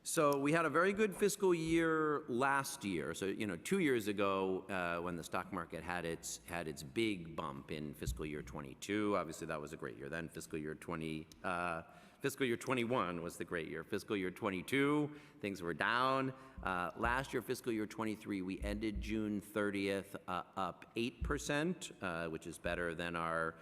So we had a very good fiscal year last year. So 2 years ago, when the stock market had its big bump in fiscal year 22, obviously that was a great year. Then fiscal year 21 was the great year. Fiscal year 22, things were down. Last year, fiscal year 23, we ended June 30th up 8%, which is better than our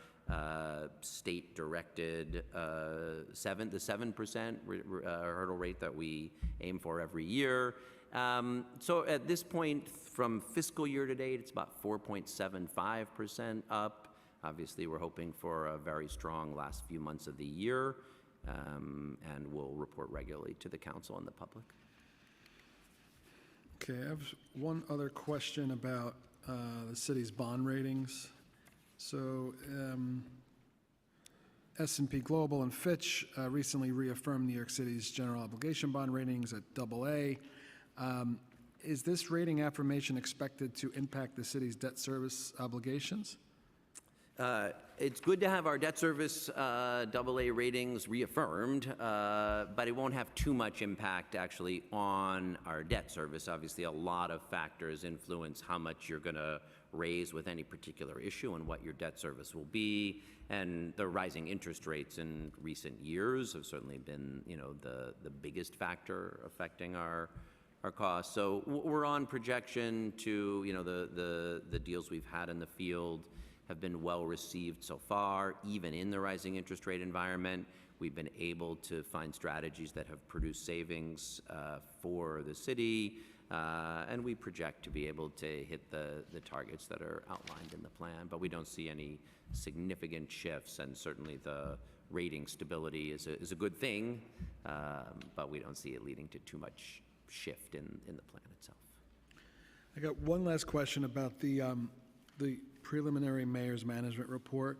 state-directed the 7% hurdle rate that we aim for every year. So at this point, from fiscal year to date, it's about 4.75% up. Obviously, we're hoping for a very strong last few months of the year, and we'll report regularly to the council and the public. Okay, I have one other question about the city's bond ratings. So S&P Global and Fitch recently reaffirmed New York City's general obligation bond ratings at AA. Is this rating affirmation expected to impact the city's debt service obligations? It's good to have our debt service AA ratings reaffirmed, but it won't have too much impact actually on our debt service. Obviously, a lot of factors influence how much you're going to raise with any particular issue and what your debt service will be. And the rising interest rates in recent years have certainly been, the biggest factor affecting our costs. So we're on projection to, the deals we've had in the field have been well received so far. Even in the rising interest rate environment, we've been able to find strategies that have produced savings for the city, and we project to be able to hit the targets that are outlined in the plan. But we don't see any significant shifts, and certainly the rating stability is a good thing, but we don't see it leading to too much shift in the plan itself. I got one last question about the preliminary mayor's management report.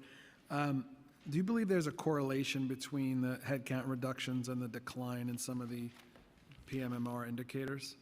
Do you believe there's a correlation between the headcount reductions and the decline in some of the PMMR indicators?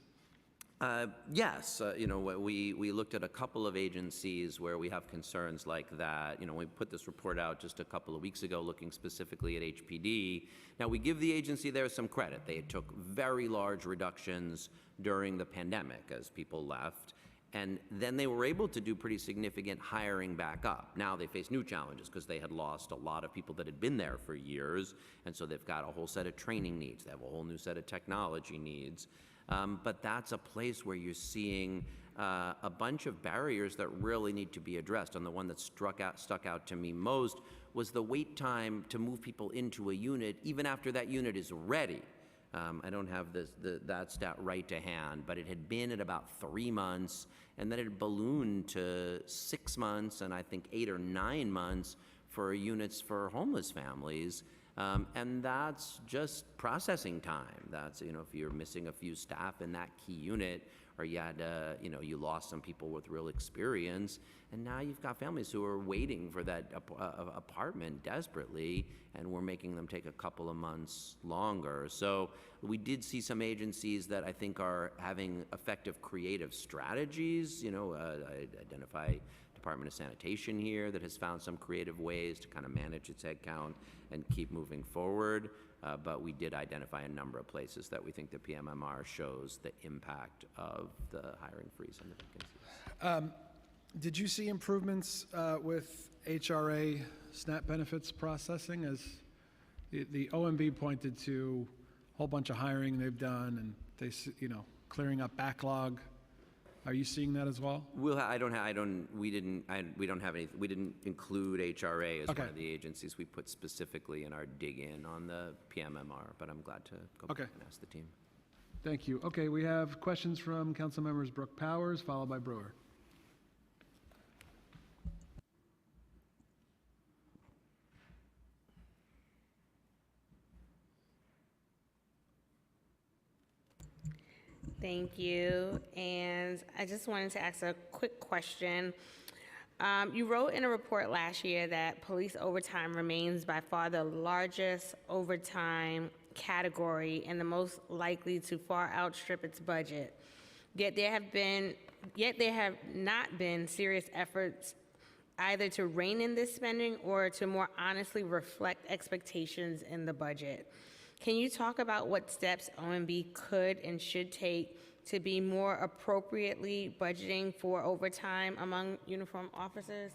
Yes, we looked at a couple of agencies where we have concerns like that. We put this report out just a couple of weeks ago looking specifically at HPD. Now, we give the agency there some credit. They took very large reductions during the pandemic as people left, and then they were able to do pretty significant hiring back up. Now they face new challenges because they had lost a lot of people that had been there for years, and so they've got a whole set of training needs. They have a whole new set of technology needs. But that's a place where you're seeing a bunch of barriers that really need to be addressed. And the one that stuck out to me most was the wait time to move people into a unit, even after that unit is ready. I don't have that stat right to hand, but it had been at about 3 months, and then it ballooned to 6 months, and I think 8 or 9 months for units for homeless families. And that's just processing time. That's, if you're missing a few staff in that key unit, or you had, you lost some people with real experience, and now you've got families who are waiting for that apartment desperately, and we're making them take a couple of months longer. So we did see some agencies that I think are having effective creative strategies. I identify Department of Sanitation here that has found some creative ways to kind of manage its headcount and keep moving forward. But we did identify a number of places that we think the PMMR shows the impact of the hiring freeze on the vacancies. Did you see improvements with HRA SNAP benefits processing? As the OMB pointed to a whole bunch of hiring they've done, and they, clearing up backlog. Are you seeing that as well? We didn't include HRA as one of the agencies we put specifically in our dig in on the PMMR, but I'm glad to go back and ask the team. Thank you. Okay, we have questions from council members Brooke Powers, followed by Brewer. Thank you. And I just wanted to ask a quick question. You wrote in a report last year that police overtime remains by far the largest overtime category and the most likely to far outstrip its budget. Yet there have not been serious efforts either to rein in this spending or to more honestly reflect expectations in the budget. Can you talk about what steps OMB could and should take to be more appropriately budgeting for overtime among uniformed officers?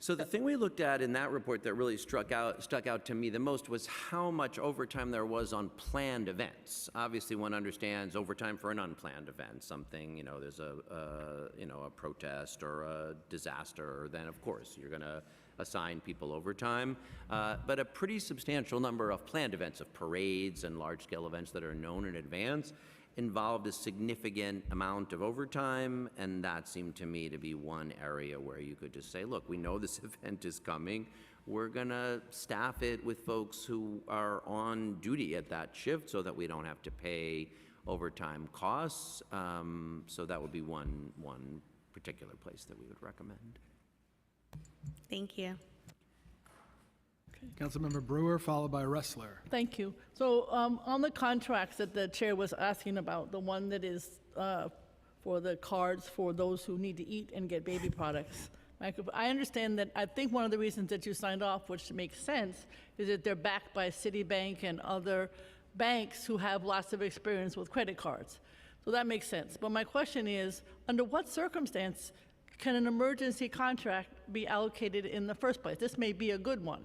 So the thing we looked at in that report that really stuck out to me the most was how much overtime there was on planned events. Obviously, one understands overtime for an unplanned event, something, there's a protest or a disaster, then of course you're going to assign people overtime. But a pretty substantial number of planned events, of parades and large-scale events that are known in advance, involved a significant amount of overtime, and that seemed to me to be one area where you could just say, look, we know this event is coming. We're going to staff it with folks who are on duty at that shift so that we don't have to pay overtime costs. So that would be one particular place that we would recommend. Thank you. Councilmember Brewer, followed by Ressler. Thank you. So on the contracts that the chair was asking about, the one that is for the cards for those who need to eat and get baby products, I understand that, I think one of the reasons that you signed off, which makes sense, is that they're backed by Citibank and other banks who have lots of experience with credit cards. So that makes sense. But my question is, under what circumstance can an emergency contract be allocated in the first place? This may be a good one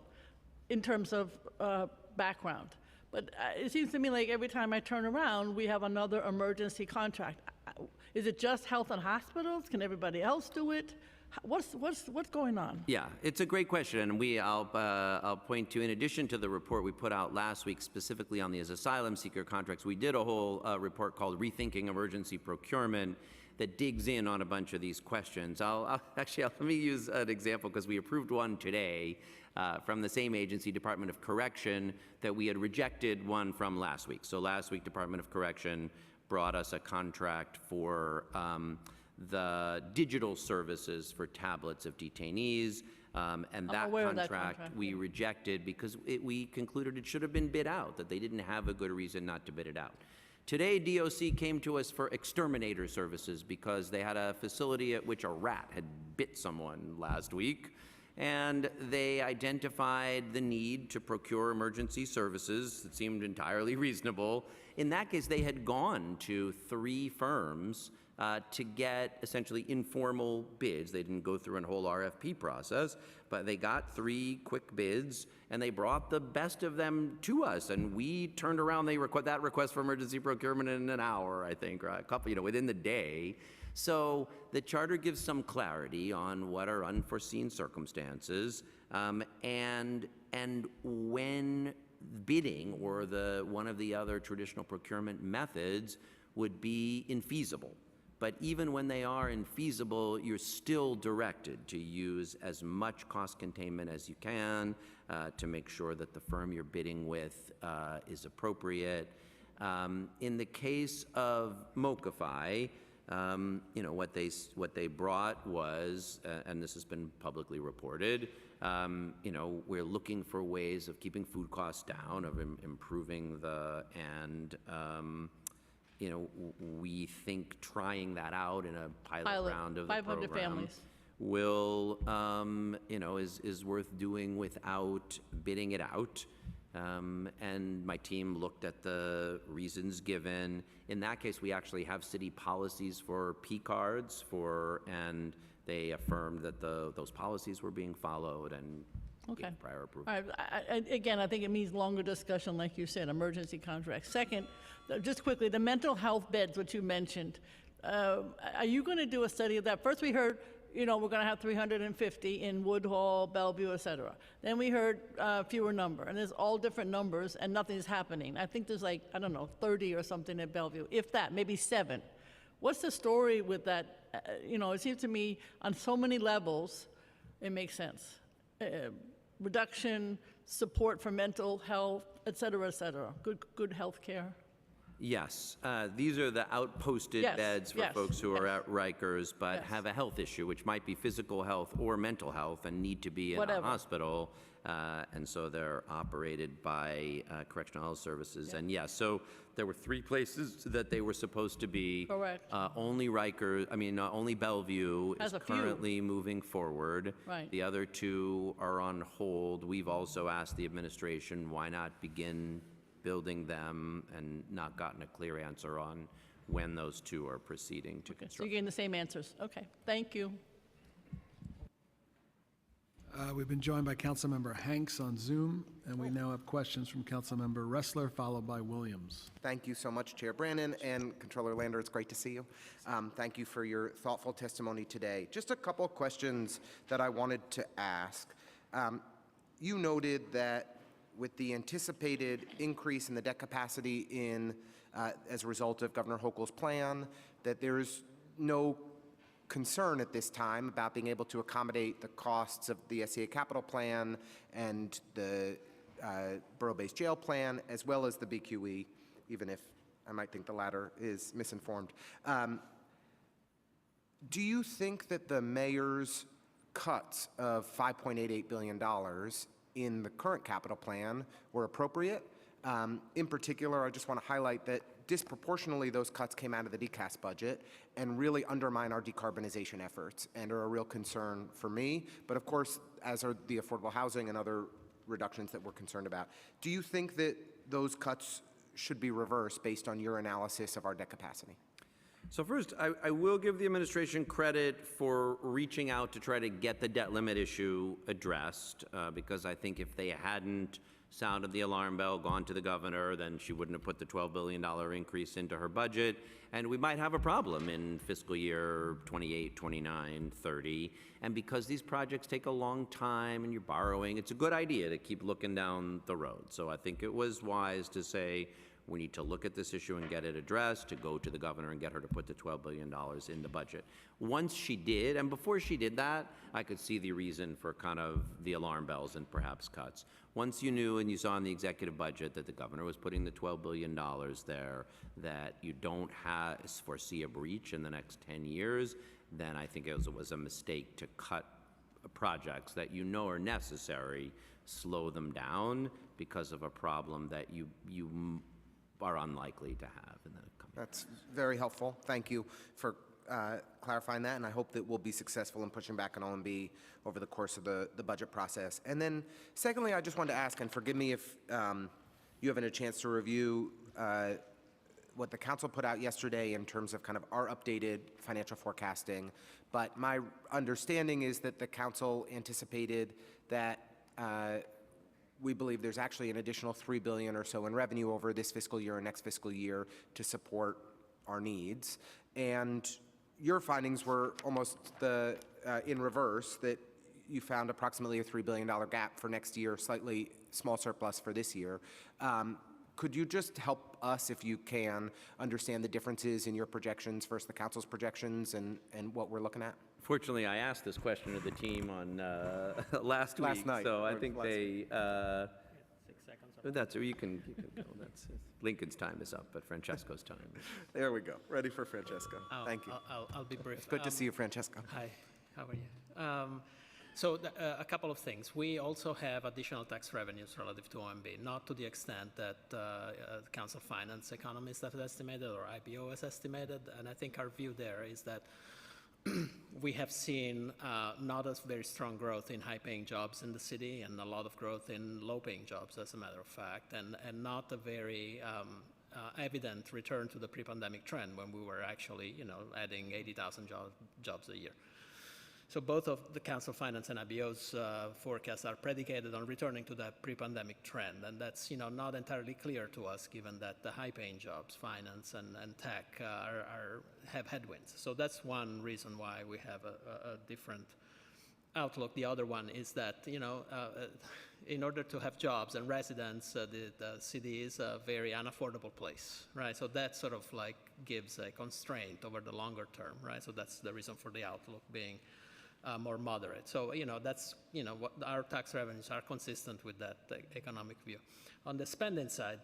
in terms of background. But it seems to me like every time I turn around, we have another emergency contract. Is it just health and hospitals? Can everybody else do it? What's going on? Yeah, it's a great question, and I'll point to, in addition to the report we put out last week specifically on these asylum seeker contracts, we did a whole report called Rethinking Emergency Procurement that digs in on a bunch of these questions. Let me use an example because we approved one today from the same agency, Department of Correction, that we had rejected one from last week. So last week, Department of Correction brought us a contract for the digital services for tablets of detainees, and that contract we rejected because we concluded it should have been bid out, that they didn't have a good reason not to bid it out. Today, DOC came to us for exterminator services because they had a facility at which a rat had bit someone last week, and they identified the need to procure emergency services that seemed entirely reasonable. In that case, they had gone to 3 firms to get essentially informal bids. They didn't go through a whole RFP process, but they got 3 quick bids, and they brought the best of them to us, and we turned around that request for emergency procurement in an hour, I think, or a couple, within the day. So the charter gives some clarity on what are unforeseen circumstances, and when bidding or one of the other traditional procurement methods would be infeasible. But even when they are infeasible, you're still directed to use as much cost containment as you can to make sure that the firm you're bidding with is appropriate. In the case of Mokify, what they brought was, and this has been publicly reported, we're looking for ways of keeping food costs down, of improving we think trying that out in a pilot round of the 500 program families. will, is worth doing without bidding it out. And my team looked at the reasons given. In that case, we actually have city policies for P cards and they affirmed that those policies were being followed and Okay. gave prior approval. All right. Again, I think it means longer discussion, like you said, emergency contracts. Second, just quickly, the mental health beds, which you mentioned. Are you going to do a study of that? First, we heard, we're going to have 350 in Woodhall, Bellevue, et cetera. Then we heard fewer number, and there's all different numbers, and nothing's happening. I think there's 30 or something at Bellevue, if that, maybe 7. What's the story with that? It seems to me on so many levels, it makes sense. Reduction, support for mental health, et cetera, good health care. Yes, these are the outposted beds for folks who are at Rikers but have a health issue, which might be physical health or mental health and need to be in a hospital. And so they're operated by Correctional Health Services. And yes, so there were 3 places that they were supposed to be. Correct. Only only Bellevue is currently moving forward. Right. The other 2 are on hold. We've also asked the administration, why not begin building them, and not gotten a clear answer on when those 2 are proceeding to So construction. you're getting the same answers. Okay, thank you. We've been joined by Councilmember Hanks on Zoom, and we now have questions from Councilmember Ressler, followed by Williams. Thank you so much, Chair Brannon and Controller Lander. It's great to see you. Thank you for your thoughtful testimony today. Just a couple of questions that I wanted to ask. You noted that with the anticipated increase in the debt capacity as a result of Governor Hochul's plan, that there's no concern at this time about being able to accommodate the costs of the SCA capital plan and the borough-based jail plan, as well as the BQE, even if I might think the latter is misinformed. Do you think that the mayor's cuts of $5.88 billion in the current capital plan were appropriate? In particular, I just want to highlight that disproportionately those cuts came out of the DCAS budget and really undermine our decarbonization efforts and are a real concern for me, but of course, as are the affordable housing and other reductions that we're concerned about. Do you think that those cuts should be reversed based on your analysis of our debt capacity? So first, I will give the administration credit for reaching out to try to get the debt limit issue addressed, because I think if they hadn't sounded the alarm bell, gone to the governor, then she wouldn't have put the $12 billion increase into her budget, and we might have a problem in fiscal year 28, 29, 30. And because these projects take a long time and you're borrowing, it's a good idea to keep looking down the road. So I think it was wise to say, we need to look at this issue and get it addressed, to go to the governor and get her to put the $12 billion in the budget. Once she did, and before she did that, I could see the reason for kind of the alarm bells and perhaps cuts. Once you knew and you saw in the executive budget that the governor was putting the $12 billion there, that you don't foresee a breach in the next 10 years, then I think it was a mistake to cut projects that you know are necessary, slow them down because of a problem that you are unlikely to have in the coming. That's very helpful. Thank you for clarifying that, and I hope that we'll be successful in pushing back on OMB over the course of the budget process. And then secondly, I just wanted to ask, and forgive me if you haven't had a chance to review what the council put out yesterday in terms of kind of our updated financial forecasting, but my understanding is that the council anticipated that we believe there's actually an additional $3 billion or so in revenue over this fiscal year and next fiscal year to support our needs. And your findings were almost in reverse, that you found approximately a $3 billion gap for next year, slightly small surplus for this year. Could you just help us, if you can, understand the differences in your projections versus the council's projections and what we're looking at? Fortunately, I asked this question of the team on last night, so I or think last they. 6 seconds. That's you can go. That's Lincoln's time is up, but Francesco's time. There we go. Ready for Francesco. Thank you. I'll be brief. It's good to see you, Francesco. Hi, how are you? A couple of things. We also have additional tax revenues relative to OMB, not to the extent that Council Finance economists have estimated or IBO has estimated, and I think our view there is that we have seen not as very strong growth in high-paying jobs in the city and a lot of growth in low-paying jobs, as a matter of fact, and not a very evident return to the pre-pandemic trend when we were actually, adding 80,000 jobs a year. So both of the Council Finance and IBO's forecasts are predicated on returning to that pre-pandemic trend, and that's not entirely clear to us, given that the high-paying jobs, finance and tech, have headwinds. So that's one reason why we have a different outlook. The other one is that in order to have jobs and residents, the city is a very unaffordable place, right? So that sort of like gives a constraint over the longer term, right? So that's the reason for the outlook being more moderate. So, that's, what our tax revenues are consistent with that economic view. On the spending side,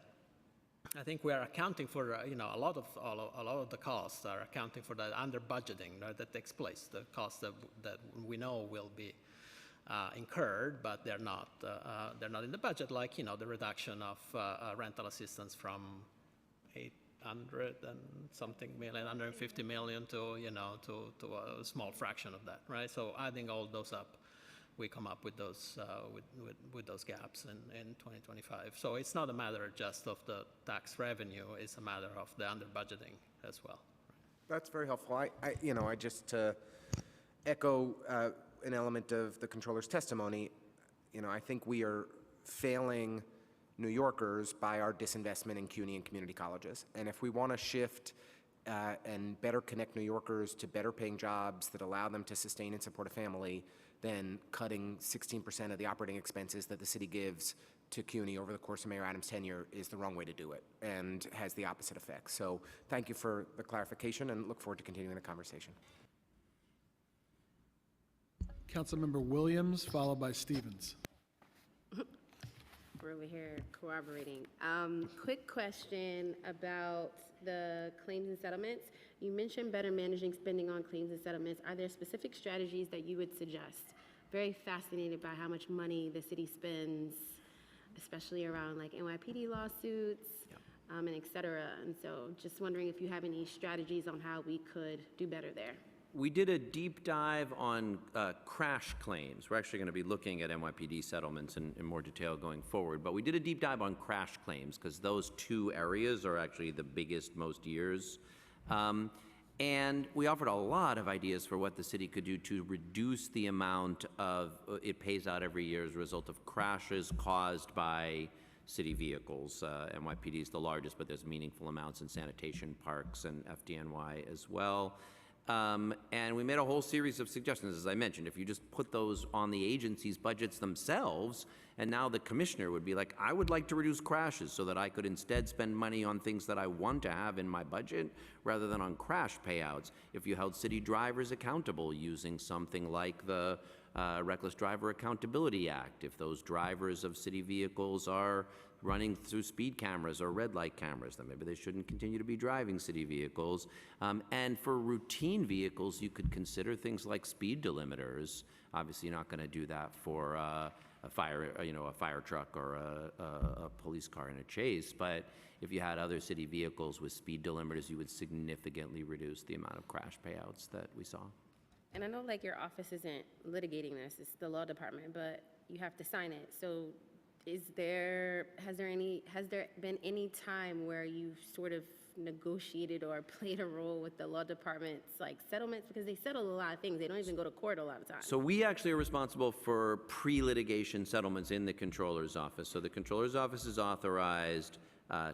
I think we are accounting for, a lot of the costs are accounting for that under budgeting, right, that takes place, the costs that we know will be incurred, but they're not in the budget, like, the reduction of rental assistance from 800 and something million, 150 million to a small fraction of that, right? So adding all those up, we come up with those with those gaps in 2025. So it's not a matter just of the tax revenue; it's a matter of the under budgeting as well. That's very helpful. I just to echo an element of the controller's testimony. I think we are failing New Yorkers by our disinvestment in CUNY and community colleges. And if we want to shift and better connect New Yorkers to better paying jobs that allow them to sustain and support a family, then cutting 16% of the operating expenses that the city gives to CUNY over the course of Mayor Adams' tenure is the wrong way to do it and has the opposite effect. So thank you for the clarification and look forward to continuing the conversation. Councilmember Williams, followed by Stevens. We're over here corroborating. Quick question about the claims and settlements. You mentioned better managing spending on claims and settlements. Are there specific strategies that you would suggest? Very fascinated by how much money the city spends, especially around like NYPD lawsuits, and et cetera. And so just wondering if you have any strategies on how we could do better there. We did a deep dive on crash claims. We're actually going to be looking at NYPD settlements in more detail going forward, but we did a deep dive on crash claims because those two areas are actually the biggest most years. And we offered a lot of ideas for what the city could do to reduce the amount of it pays out every year as a result of crashes caused by city vehicles. NYPD is the largest, but there's meaningful amounts in sanitation, parks, and FDNY as well. And we made a whole series of suggestions, as I mentioned. If you just put those on the agency's budgets themselves, and now the commissioner would be like, I would like to reduce crashes so that I could instead spend money on things that I want to have in my budget rather than on crash payouts. If you held city drivers accountable using something like the Reckless Driver Accountability Act, if those drivers of city vehicles are running through speed cameras or red light cameras, then maybe they shouldn't continue to be driving city vehicles. And for routine vehicles, you could consider things like speed delimiters. Obviously, you're not going to do that for a fire truck or a police car in a chase. But if you had other city vehicles with speed delimiters, you would significantly reduce the amount of crash payouts that we saw. And I know like your office isn't litigating this, it's the law department, but you have to sign it. So has there been any time where you've sort of negotiated or played a role with the law department's like settlements? Because they settle a lot of things. They don't even go to court a lot of times. So we actually are responsible for pre-litigation settlements in the Controller's Office. So the Controller's Office is authorized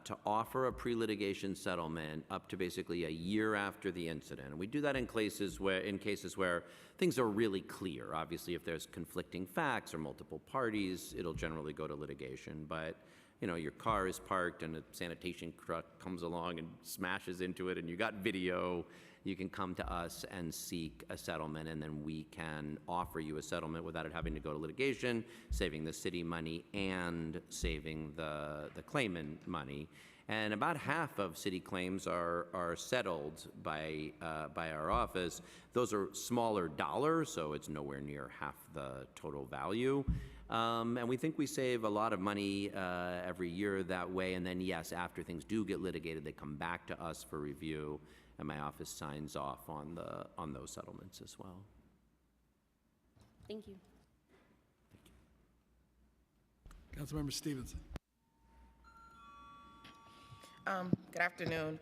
to offer a pre-litigation settlement up to basically a year after the incident. And we do that in cases where things are really clear. Obviously, if there's conflicting facts or multiple parties, it'll generally go to litigation. But you know, your car is parked and a sanitation truck comes along and smashes into it and you got video, you can come to us and seek a settlement, and then we can offer you a settlement without it having to go to litigation, saving the city money and saving the claimant money. And about half of city claims are settled by our office. Those are smaller dollars, so it's nowhere near half the total value. And we think we save a lot of money every year that way. And then, yes, after things do get litigated, they come back to us for review, and my office signs off on those settlements as well. Thank you. Councilmember Stevenson. Good afternoon.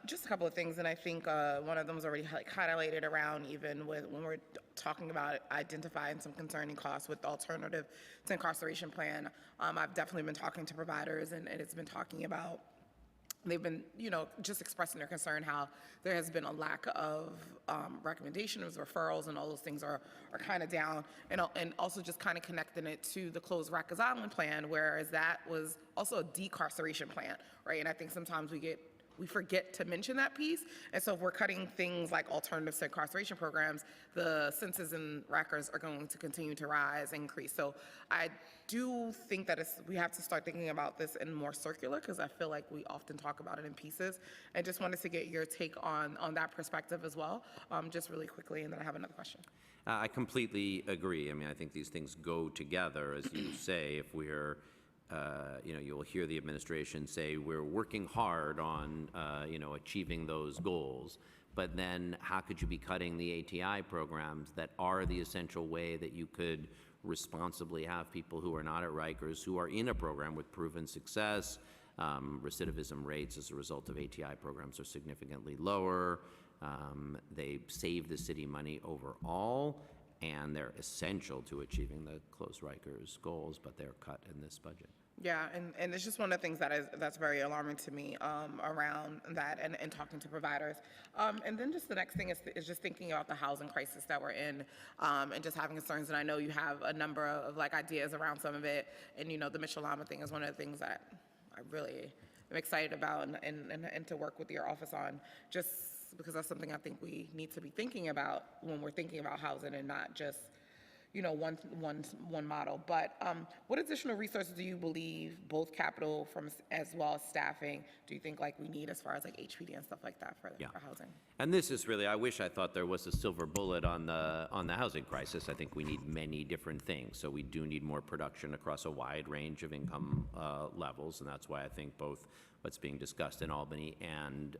Just a couple of things, and I think one of them was already highlighted around even when we're talking about identifying some concerning costs with the alternative to incarceration plan. I've definitely been talking to providers, and it's been talking about, they've been, just expressing their concern how there has been a lack of recommendations, referrals, and all those things are kind of down. And also just kind of connecting it to the closed Rikers Island plan, whereas that was also a decarceration plan, right? And I think sometimes we forget to mention that piece. And so if we're cutting things like alternatives to incarceration programs, the census in Rikers are going to continue to rise and increase. So I do think that we have to start thinking about this in more circular, because I feel like we often talk about it in pieces. And just wanted to get your take on that perspective as well, just really quickly, and then I have another question. I completely agree. I mean, I think these things go together, as you say. If we're you'll hear the administration say we're working hard on, achieving those goals. But then how could you be cutting the ATI programs that are the essential way that you could responsibly have people who are not at Rikers, who are in a program with proven success? Recidivism rates as a result of ATI programs are significantly lower. They save the city money overall, and they're essential to achieving the closed Rikers goals, but they're cut in this budget. Yeah, and it's just one of the things that's very alarming to me around that and talking to providers. And then just the next thing is just thinking about the housing crisis that we're in, and just having concerns. And I know you have a number of ideas around some of it. And the Mitchell-Lama thing is one of the things that I really am excited about and to work with your office on, just because that's something I think we need to be thinking about when we're thinking about housing, and not just one model. But what additional resources do you believe, both capital as well as staffing, do you think we need as far as HPD and stuff like that for housing? And this is really, I wish I thought there was a silver bullet on the housing crisis. I think we need many different things. So we do need more production across a wide range of income levels, and that's why I think both what's being discussed in Albany and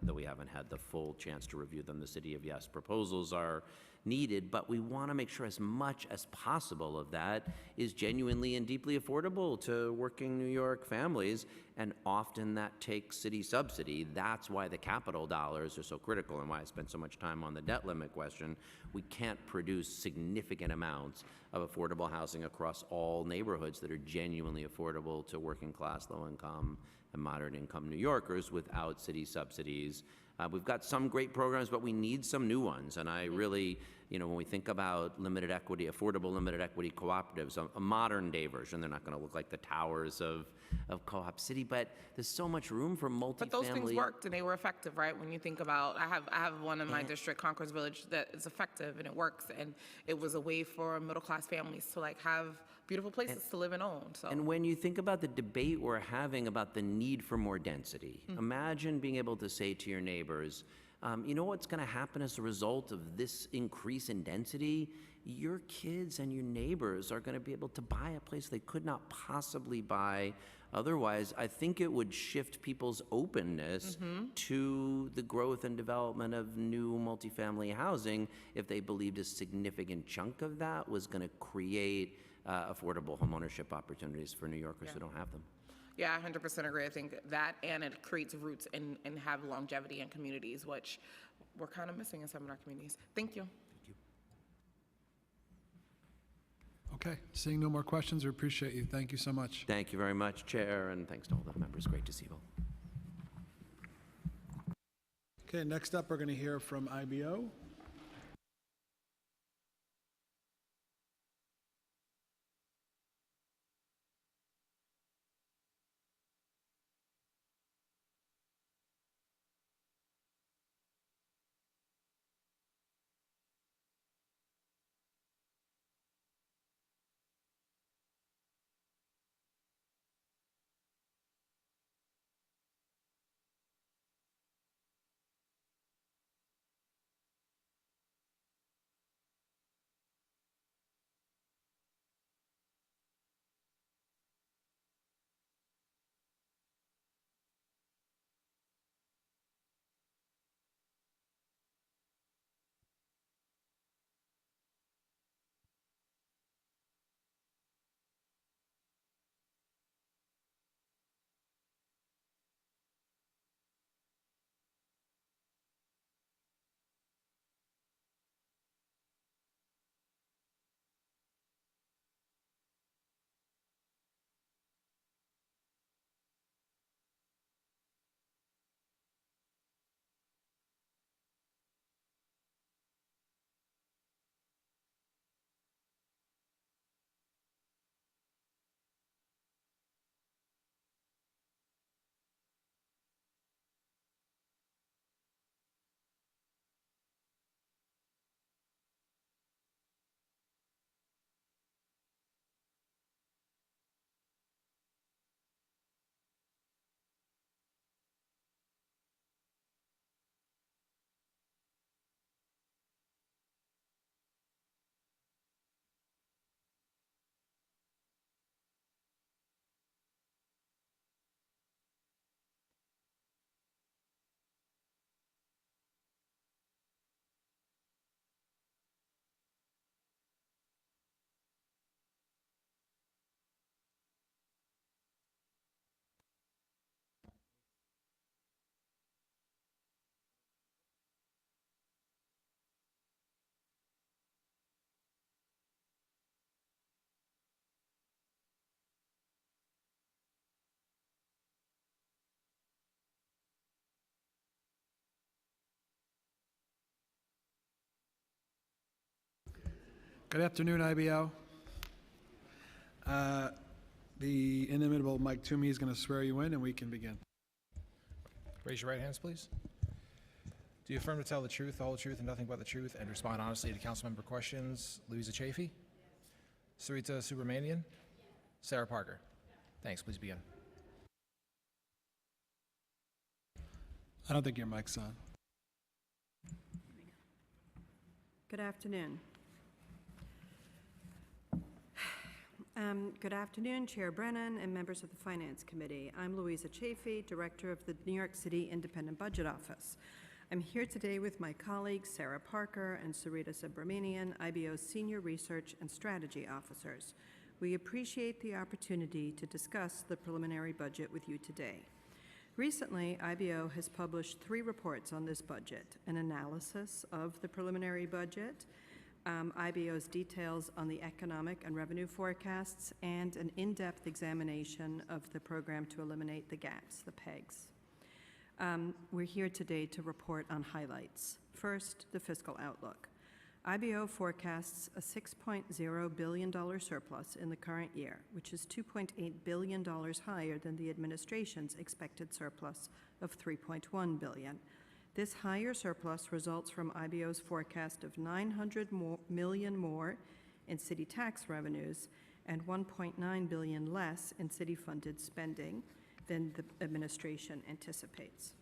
though we haven't had the full chance to review them, the City of Yes proposals are needed, but we want to make sure as much as possible of that is genuinely and deeply affordable to working New York families, and often that takes city subsidy. That's why the capital dollars are so critical and why I spent so much time on the debt limit question. We can't produce significant amounts of affordable housing across all neighborhoods that are genuinely affordable to working class, low income, and moderate income New Yorkers without city subsidies. We've got some great programs, but we need some new ones. And I really, when we think about limited equity, affordable limited equity cooperatives, a modern day version, they're not going to look like the towers of Co-op City, but there's so much room for multifamily. But those things worked and they were effective, right? When you think about, I have one in my district, Concourse Village, that is effective and it works, and it was a way for middle class families to have beautiful places to live and own. So. And when you think about the debate we're having about the need for more density, imagine being able to say to your neighbors, you know what's going to happen as a result of this increase in density? Your kids and your neighbors are going to be able to buy a place they could not possibly buy otherwise. I think it would shift people's openness to the growth and development of new multifamily housing if they believed a significant chunk of that was going to create affordable homeownership opportunities for New Yorkers who don't have them. Yeah, I 100% agree. I think that, and it creates roots and have longevity in communities, which we're kind of missing in some of our communities. Thank you. Okay, seeing no more questions, we appreciate you. Thank you so much. Thank you very much, Chair, and thanks to all the members. Great to see you all. Okay, next up, we're going to hear from IBO. Good afternoon, IBO. The inimitable Mike Toomey is going to swear you in, and we can begin. Raise your right hands, please. Do you affirm to tell the truth, the whole truth, and nothing but the truth, and respond honestly to councilmember questions? Louisa Chafee? Sarita Subramanian? Sarah Parker? Thanks. Please begin. I don't think your mic's on. Good afternoon. Good afternoon, Chair Brennan and members of the Finance Committee. I'm Louisa Chafee, Director of the New York City Independent Budget Office. I'm here today with my colleagues Sarah Parker and Sarita Subramanian, IBO's Senior Research and Strategy Officers. We appreciate the opportunity to discuss the preliminary budget with you today. Recently, IBO has published 3 reports on this budget: an analysis of the preliminary budget, IBO's details on the economic and revenue forecasts, and an in-depth examination of the program to eliminate the gaps, the PEGs. We're here today to report on highlights. First, the fiscal outlook. IBO forecasts a $6.0 billion surplus in the current year, which is $2.8 billion higher than the administration's expected surplus of $3.1 billion. This higher surplus results from IBO's forecast of $900 million more in city tax revenues and $1.9 billion less in city-funded spending than the administration anticipates.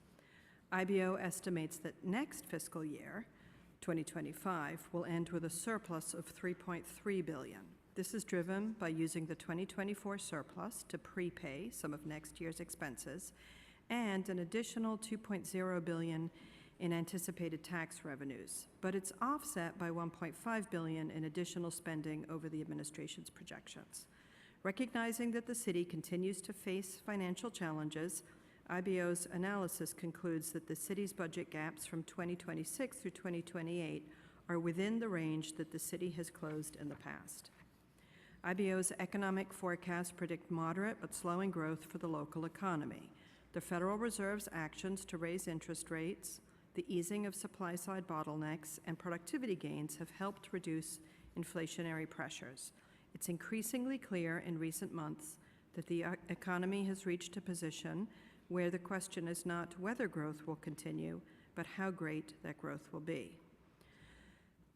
IBO estimates that next fiscal year, 2025, will end with a surplus of $3.3 billion. This is driven by using the 2024 surplus to prepay some of next year's expenses and an additional $2.0 billion in anticipated tax revenues, but it's offset by $1.5 billion in additional spending over the administration's projections. Recognizing that the city continues to face financial challenges, IBO's analysis concludes that the city's budget gaps from 2026 through 2028 are within the range that the city has closed in the past. IBO's economic forecasts predict moderate but slowing growth for the local economy. The Federal Reserve's actions to raise interest rates, the easing of supply-side bottlenecks, and productivity gains have helped reduce inflationary pressures. It's increasingly clear in recent months that the economy has reached a position where the question is not whether growth will continue, but how great that growth will be.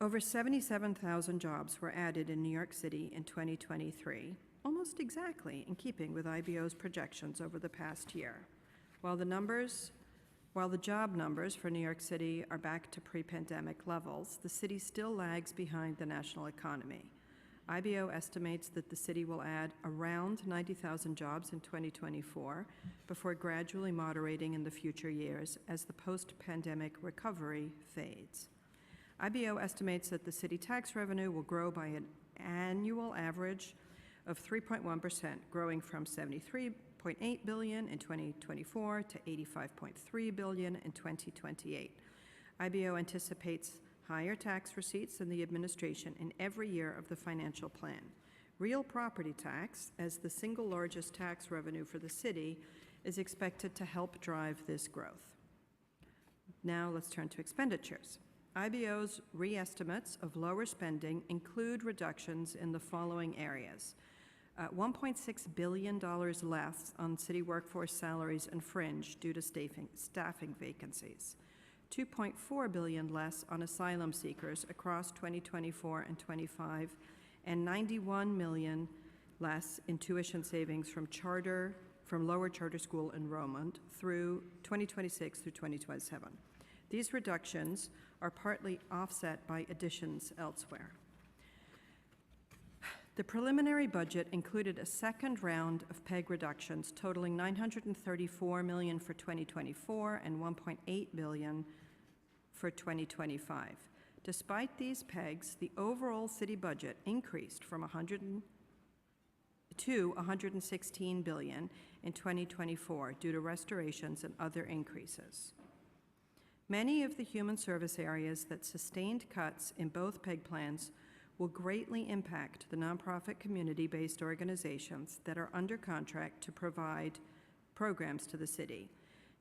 Over 77,000 jobs were added in New York City in 2023, almost exactly in keeping with IBO's projections over the past year. While the job numbers for New York City are back to pre-pandemic levels, the city still lags behind the national economy. IBO estimates that the city will add around 90,000 jobs in 2024 before gradually moderating in the future years as the post-pandemic recovery fades. IBO estimates that the city tax revenue will grow by an annual average of 3.1%, growing from $73.8 billion in 2024 to $85.3 billion in 2028. IBO anticipates higher tax receipts than the administration in every year of the financial plan. Real property tax, as the single largest tax revenue for the city, is expected to help drive this growth. Now let's turn to expenditures. IBO's re-estimates of lower spending include reductions in the following areas. $1.6 billion less on city workforce salaries and fringe due to staffing vacancies. $2.4 billion less on asylum seekers across 2024 and 25, and $91 million less in tuition savings from lower charter school enrollment through 2026 through 2027. These reductions are partly offset by additions elsewhere. The preliminary budget included a second round of PEG reductions totaling $934 million for 2024 and $1.8 billion for 2025. Despite these PEGs, the overall city budget increased from to $116 billion in 2024 due to restorations and other increases. Many of the human service areas that sustained cuts in both PEG plans will greatly impact the nonprofit community-based organizations that are under contract to provide programs to the city.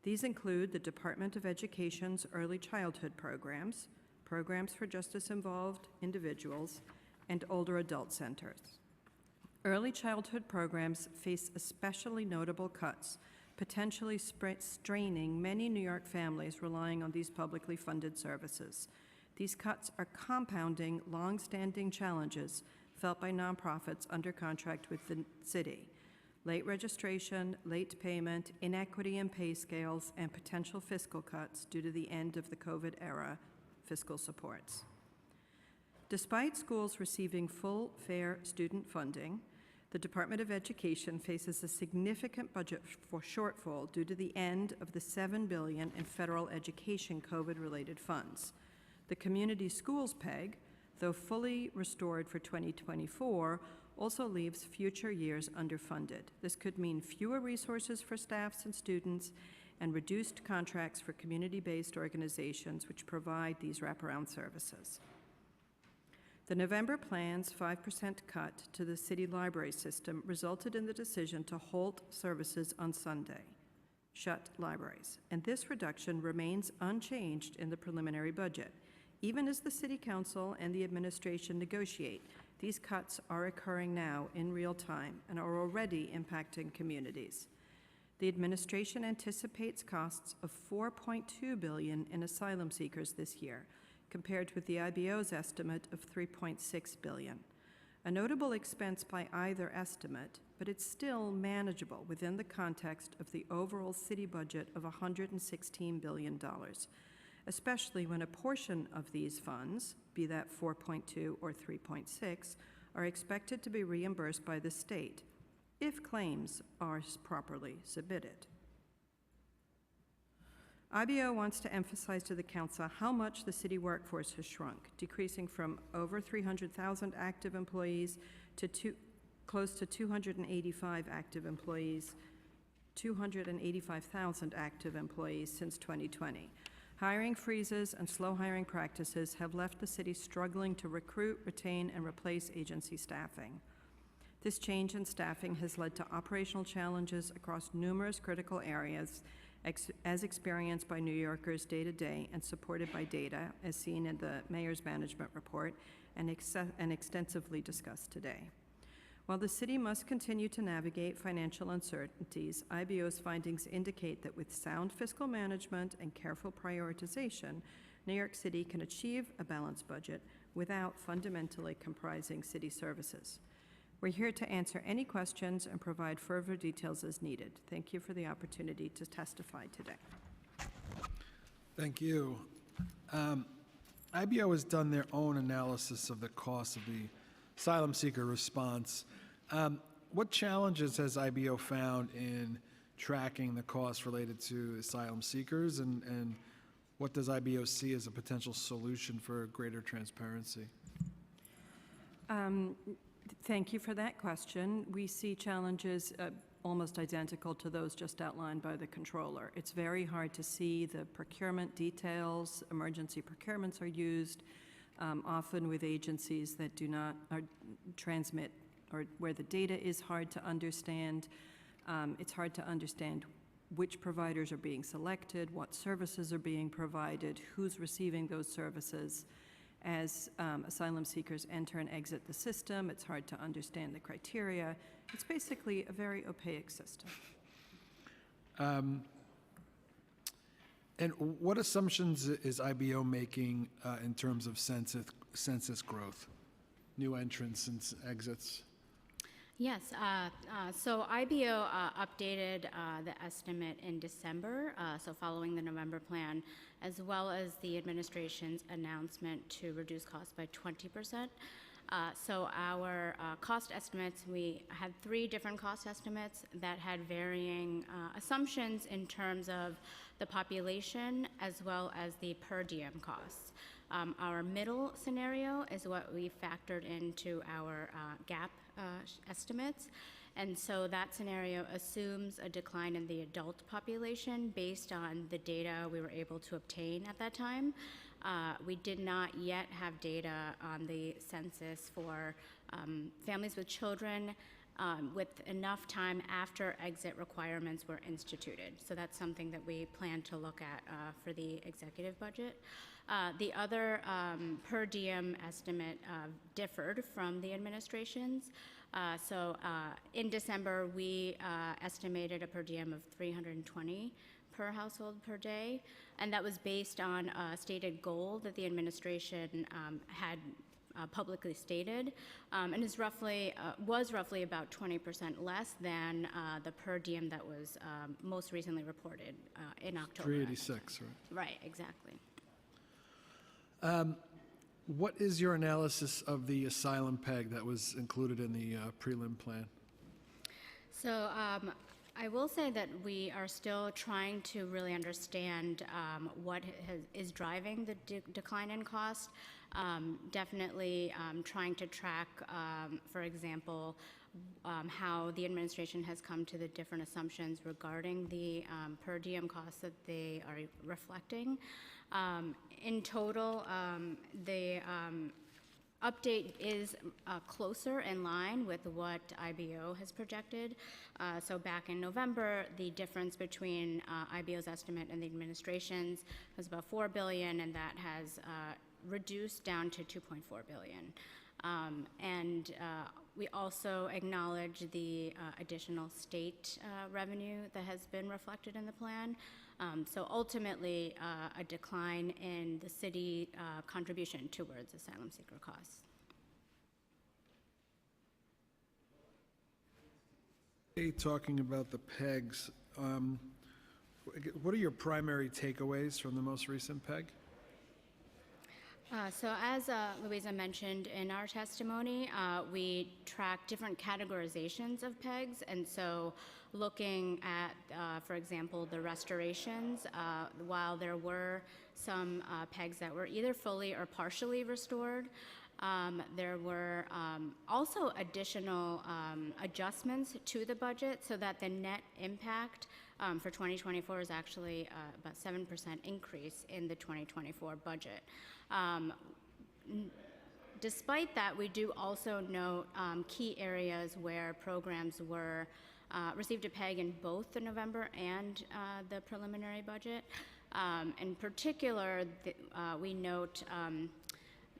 These include the Department of Education's early childhood programs, programs for justice-involved individuals, and older adult centers. Early childhood programs face especially notable cuts potentially straining many New York families relying on these publicly funded services. These cuts are compounding long-standing challenges felt by nonprofits under contract with the city: late registration, late payment, inequity in pay scales, and potential fiscal cuts due to the end of the COVID-era fiscal supports. Despite schools receiving full, fair student funding, the Department of Education faces a significant budget shortfall due to the end of the $7 billion in federal education COVID-related funds. The Community Schools PEG, though fully restored for 2024, also leaves future years underfunded. This could mean fewer resources for staffs and students and reduced contracts for community-based organizations which provide these wraparound services. The November plan's 5% cut to the city library system resulted in the decision to halt services on Sunday, shut libraries, and this reduction remains unchanged in the preliminary budget. Even as the City Council and the administration negotiate, these cuts are occurring now in real time and are already impacting communities. The administration anticipates costs of $4.2 billion in asylum seekers this year, compared with the IBO's estimate of $3.6 billion. A notable expense by either estimate, but it's still manageable within the context of the overall city budget of $116 billion, especially when a portion of these funds, be that 4.2 or 3.6, are expected to be reimbursed by the state if claims are properly submitted. IBO wants to emphasize to the council how much the city workforce has shrunk, decreasing from over 300,000 active employees to close to 285 active employees, 285,000 active employees since 2020. Hiring freezes and slow hiring practices have left the city struggling to recruit, retain, and replace agency staffing. This change in staffing has led to operational challenges across numerous critical areas, as experienced by New Yorkers day to day and supported by data, as seen in the Mayor's Management Report and extensively discussed today. While the city must continue to navigate financial uncertainties, IBO's findings indicate that with sound fiscal management and careful prioritization, New York City can achieve a balanced budget without fundamentally comprising city services. We're here to answer any questions and provide further details as needed. Thank you for the opportunity to testify today. Thank you. IBO has done their own analysis of the cost of the asylum seeker response. What challenges has IBO found in tracking the costs related to asylum seekers, and what does IBO see as a potential solution for greater transparency? Thank you for that question. We see challenges almost identical to those just outlined by the controller. It's very hard to see the procurement details. Emergency procurements are used, often with agencies that do not transmit, or where the data is hard to understand. It's hard to understand which providers are being selected, what services are being provided, who's receiving those services. As asylum seekers enter and exit the system, it's hard to understand the criteria. It's basically a very opaque system. And what assumptions is IBO making in terms of census growth, new entrants and exits? Yes, so IBO updated the estimate in December, so following the November plan, as well as the administration's announcement to reduce costs by 20%. So our cost estimates, we had 3 different cost estimates that had varying assumptions in terms of the population as well as the per diem costs. Our middle scenario is what we factored into our gap estimates. And so that scenario assumes a decline in the adult population based on the data we were able to obtain at that time. We did not yet have data on the census for families with children with enough time after exit requirements were instituted. So that's something that we plan to look at for the executive budget. The other per diem estimate differed from the administration's. In December, we estimated a per diem of $320 per household per day, and that was based on a stated goal that the administration had publicly stated, and was roughly about 20% less than the per diem that was most recently reported in October. 386, right? Right, exactly. What is your analysis of the asylum PEG that was included in the prelim plan? So I will say that we are still trying to really understand what is driving the decline in cost. Definitely trying to track, for example, how the administration has come to the different assumptions regarding the per diem costs that they are reflecting. In total, the update is closer in line with what IBO has projected. So back in November, the difference between IBO's estimate and the administration's was about $4 billion, and that has reduced down to $2.4 billion. We also acknowledge the additional state revenue that has been reflected in the plan. So ultimately, a decline in the city contribution towards asylum seeker costs. Talking about the PEGs, what are your primary takeaways from the most recent PEG? So as Louisa mentioned in our testimony, we track different categorizations of PEGs, and so looking at, for example, the restorations, while there were some PEGs that were either fully or partially restored, there were also additional adjustments to the budget so that the net impact for 2024 is actually about 7% increase in the 2024 budget. Despite that, we do also note key areas where programs were received a PEG in both the November and the preliminary budget. In particular, we note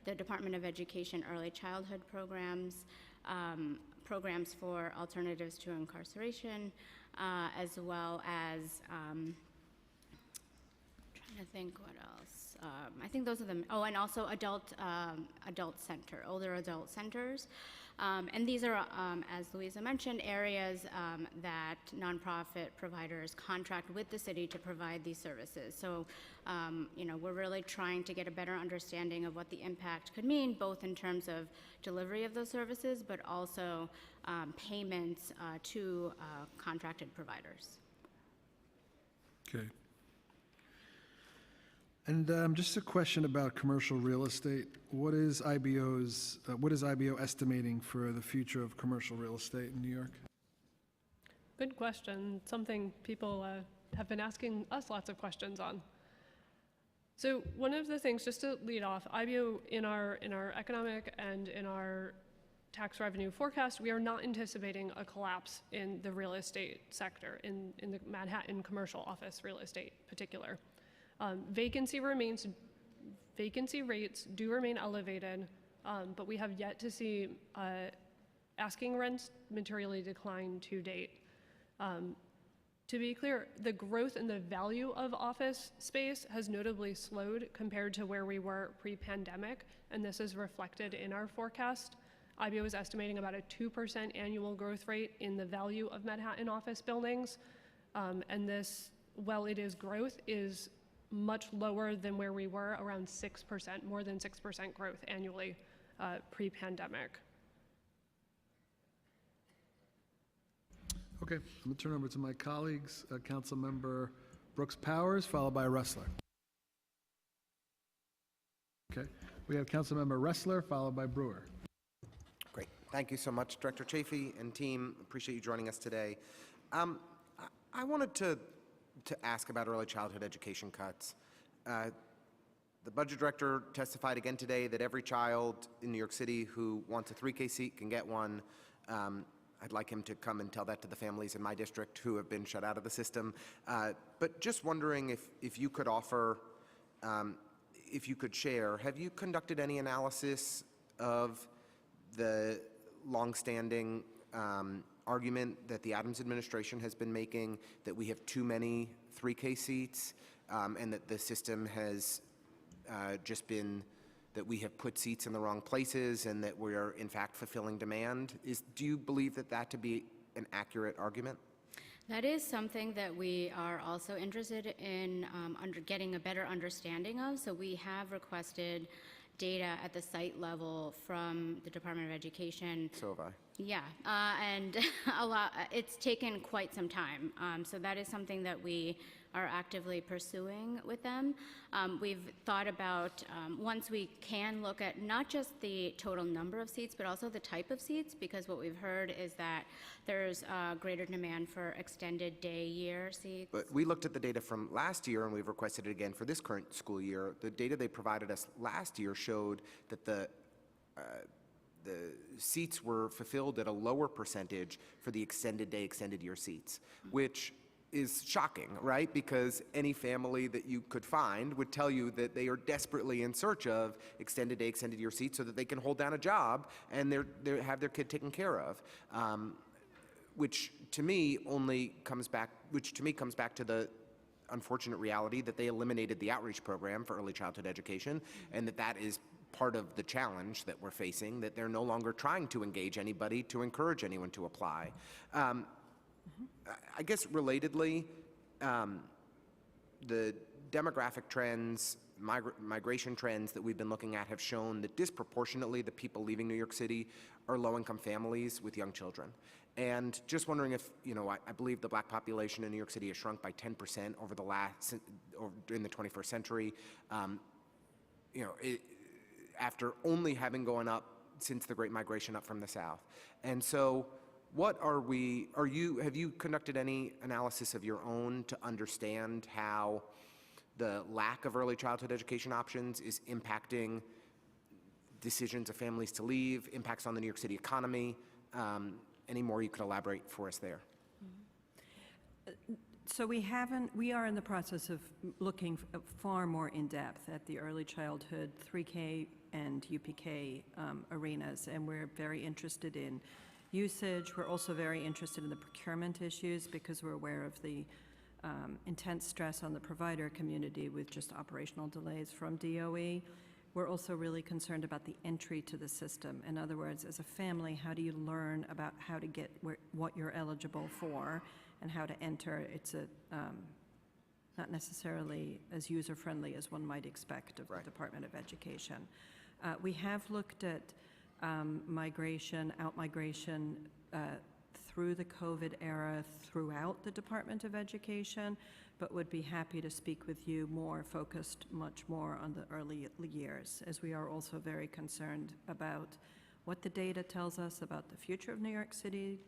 the Department of Education early childhood programs, programs for alternatives to incarceration, as well as, trying to think what else. I think those are the, and also older adult centers. And these are, as Louisa mentioned, areas that nonprofit providers contract with the city to provide these services. So, we're really trying to get a better understanding of what the impact could mean, both in terms of delivery of those services, but also payments to contracted providers. Okay. And just a question about commercial real estate. What is IBO estimating for the future of commercial real estate in New York? Good question. Something people have been asking us lots of questions on. So one of the things, just to lead off, IBO in our economic and in our tax revenue forecast, we are not anticipating a collapse in the real estate sector, in the Manhattan commercial office real estate in particular. Vacancy rates do remain elevated, but we have yet to see asking rents materially decline to date. To be clear, the growth in the value of office space has notably slowed compared to where we were pre-pandemic, and this is reflected in our forecast. IBO is estimating about a 2% annual growth rate in the value of Manhattan office buildings, and this, while it is growth, is much lower than where we were, around 6%, more than 6% growth annually pre-pandemic. Okay, I'm going to turn over to my colleagues. Councilmember Brooks Powers, followed by Ressler. Okay, we have Councilmember Ressler, followed by Brewer. Great. Thank you so much, Director Chafee and team. Appreciate you joining us today. I wanted to ask about early childhood education cuts. The budget director testified again today that every child in New York City who wants a 3K seat can get one. I'd like him to come and tell that to the families in my district who have been shut out of the system. But just wondering if you could offer, if you could share, have you conducted any analysis of the longstanding argument that the Adams administration has been making that we have too many 3K seats and that the system has just been that we have put seats in the wrong places and that we're in fact fulfilling demand? Do you believe that to be an accurate argument? That is something that we are also interested in getting a better understanding of. So we have requested data at the site level from the Department of Education. So have I. Yeah, and it's taken quite some time. So that is something that we are actively pursuing with them. We've thought about, once we can look at not just the total number of seats, but also the type of seats, because what we've heard is that there's greater demand for extended day year seats. But we looked at the data from last year, and we've requested it again for this current school year. The data they provided us last year showed that the seats were fulfilled at a lower percentage for the extended day, extended year seats, which is shocking, right? Because any family that you could find would tell you that they are desperately in search of extended day, extended year seats so that they can hold down a job and they have their kid taken care of. Which to me comes back to the unfortunate reality that they eliminated the outreach program for early childhood education, and that is part of the challenge that we're facing, that they're no longer trying to engage anybody to encourage anyone to apply. I guess relatedly, the demographic trends, migration trends that we've been looking at have shown that disproportionately the people leaving New York City are low-income families with young children. And just wondering if, I believe the black population in New York City has shrunk by 10% in the 21st century. After only having gone up since the Great Migration up from the South. And so have you conducted any analysis of your own to understand how the lack of early childhood education options is impacting decisions of families to leave, impacts on the New York City economy? Any more you could elaborate for us there? So we are in the process of looking far more in depth at the early childhood 3K and UPK arenas, and we're very interested in usage. We're also very interested in the procurement issues because we're aware of the intense stress on the provider community with just operational delays from DOE. We're also really concerned about the entry to the system. In other words, as a family, how do you learn about how to get what you're eligible for and how to enter? It's not necessarily as user-friendly as one might expect of the Department of Education. We have looked at out-migration through the COVID era throughout the Department of Education, but would be happy to speak with you more, focused much more on the early years, as we are also very concerned about what the data tells us about the future of New York City,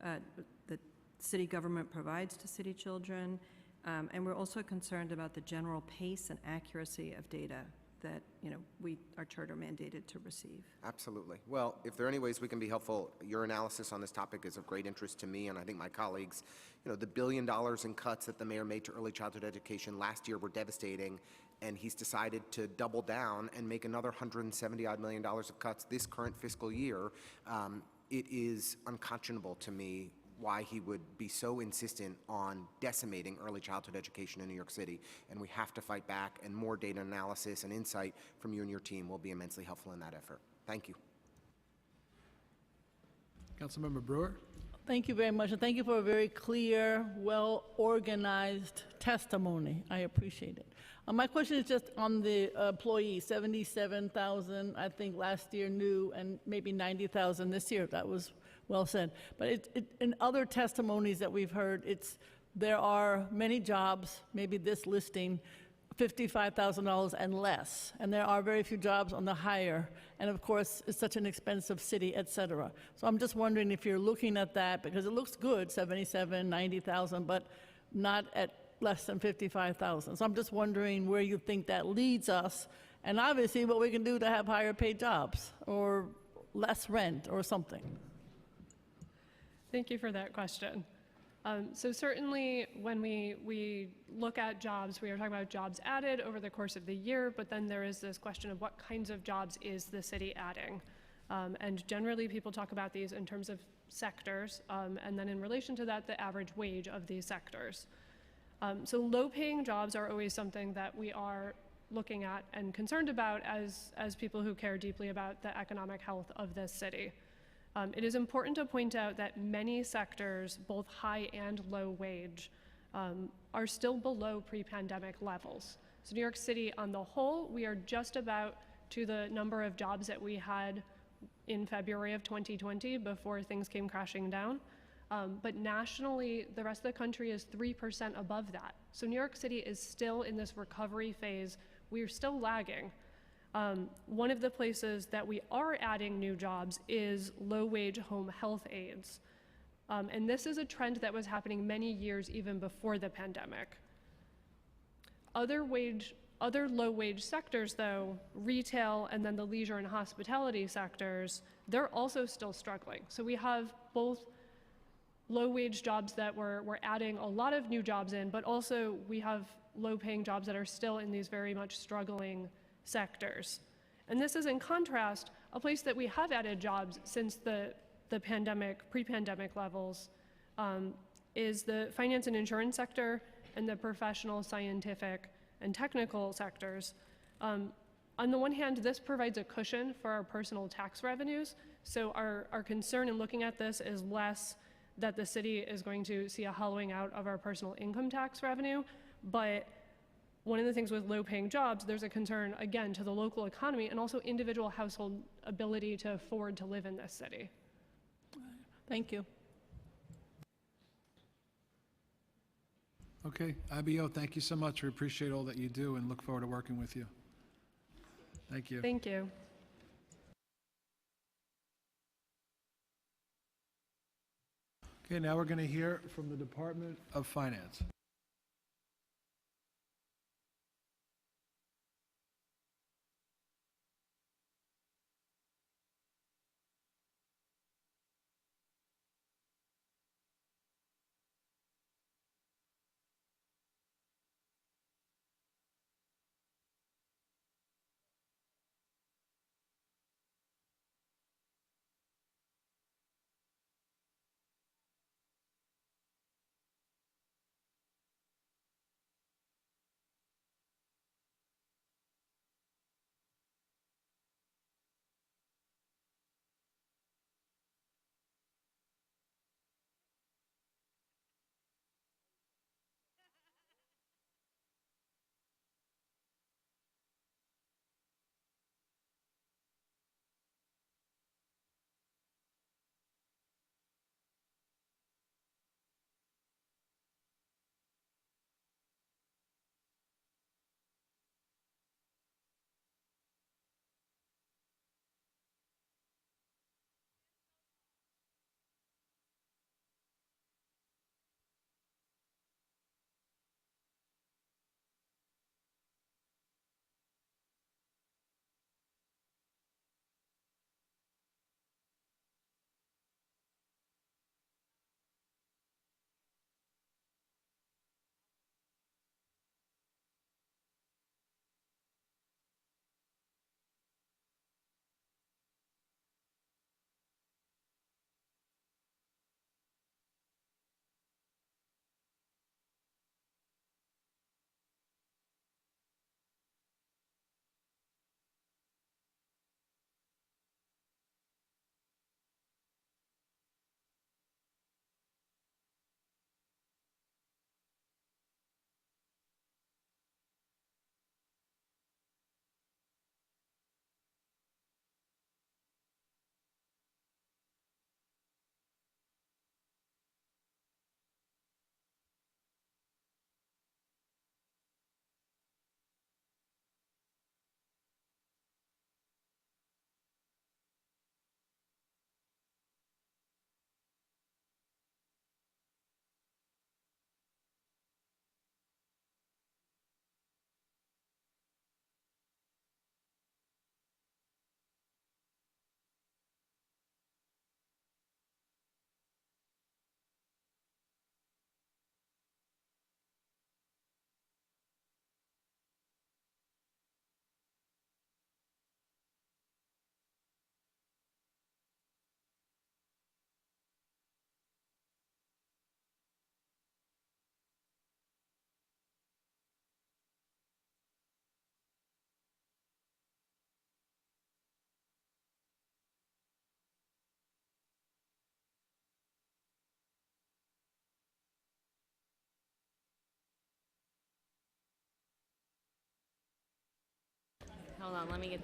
the city government provides to city children, and we're also concerned about the general pace and accuracy of data that we are charter mandated to receive. Absolutely. Well, if there are any ways we can be helpful, your analysis on this topic is of great interest to me and I think my colleagues. The $1 billion in cuts that the mayor made to early childhood education last year were devastating, and he's decided to double down and make another $170-odd million of cuts this current fiscal year. It is unconscionable to me why he would be so insistent on decimating early childhood education in New York City, and we have to fight back, and more data analysis and insight from you and your team will be immensely helpful in that effort. Thank you. Councilmember Brewer. Thank you very much, and thank you for a very clear, well-organized testimony. I appreciate it. My question is just on the employees, 77,000, I think, last year new, and maybe 90,000 this year. That was well said. But in other testimonies that we've heard, there are many jobs, maybe this listing, $55,000 and less, and there are very few jobs on the higher, and of course, it's such an expensive city, et cetera. So I'm just wondering if you're looking at that, because it looks good, 77, 90,000, but not at less than 55,000. So I'm just wondering where you think that leads us, and obviously what we can do to have higher paid jobs, or less rent, or something. Thank you for that question. So certainly when we look at jobs, we are talking about jobs added over the course of the year, but then there is this question of what kinds of jobs is the city adding? And generally people talk about these in terms of sectors, and then in relation to that, the average wage of these sectors. So low-paying jobs are always something that we are looking at and concerned about as people who care deeply about the economic health of this city. It is important to point out that many sectors, both high and low wage, are still below pre-pandemic levels. So New York City on the whole, we are just about to the number of jobs that we had in February of 2020 before things came crashing down. But nationally, the rest of the country is 3% above that. So New York City is still in this recovery phase. We are still lagging. One of the places that we are adding new jobs is low-wage home health aides. And this is a trend that was happening many years even before the pandemic. Other low-wage sectors, though, retail and then the leisure and hospitality sectors, they're also still struggling. So we have both low-wage jobs that we're adding a lot of new jobs in, but also we have low-paying jobs that are still in these very much struggling sectors. And this is in contrast, a place that we have added jobs since the pandemic, pre-pandemic levels, is the finance and insurance sector and the professional, scientific, and technical sectors. On the one hand, this provides a cushion for our personal tax revenues. So our concern in looking at this is less that the city is going to see a hollowing out of our personal income tax revenue, but one of the things with low-paying jobs, there's a concern, again, to the local economy and also individual household ability to afford to live in this city. Thank you. Okay, IBO, thank you so much. We appreciate all that you do and look forward to working with you. Thank you. Thank you. Okay, now we're going to hear from the Department of Finance. Hold on, let me get.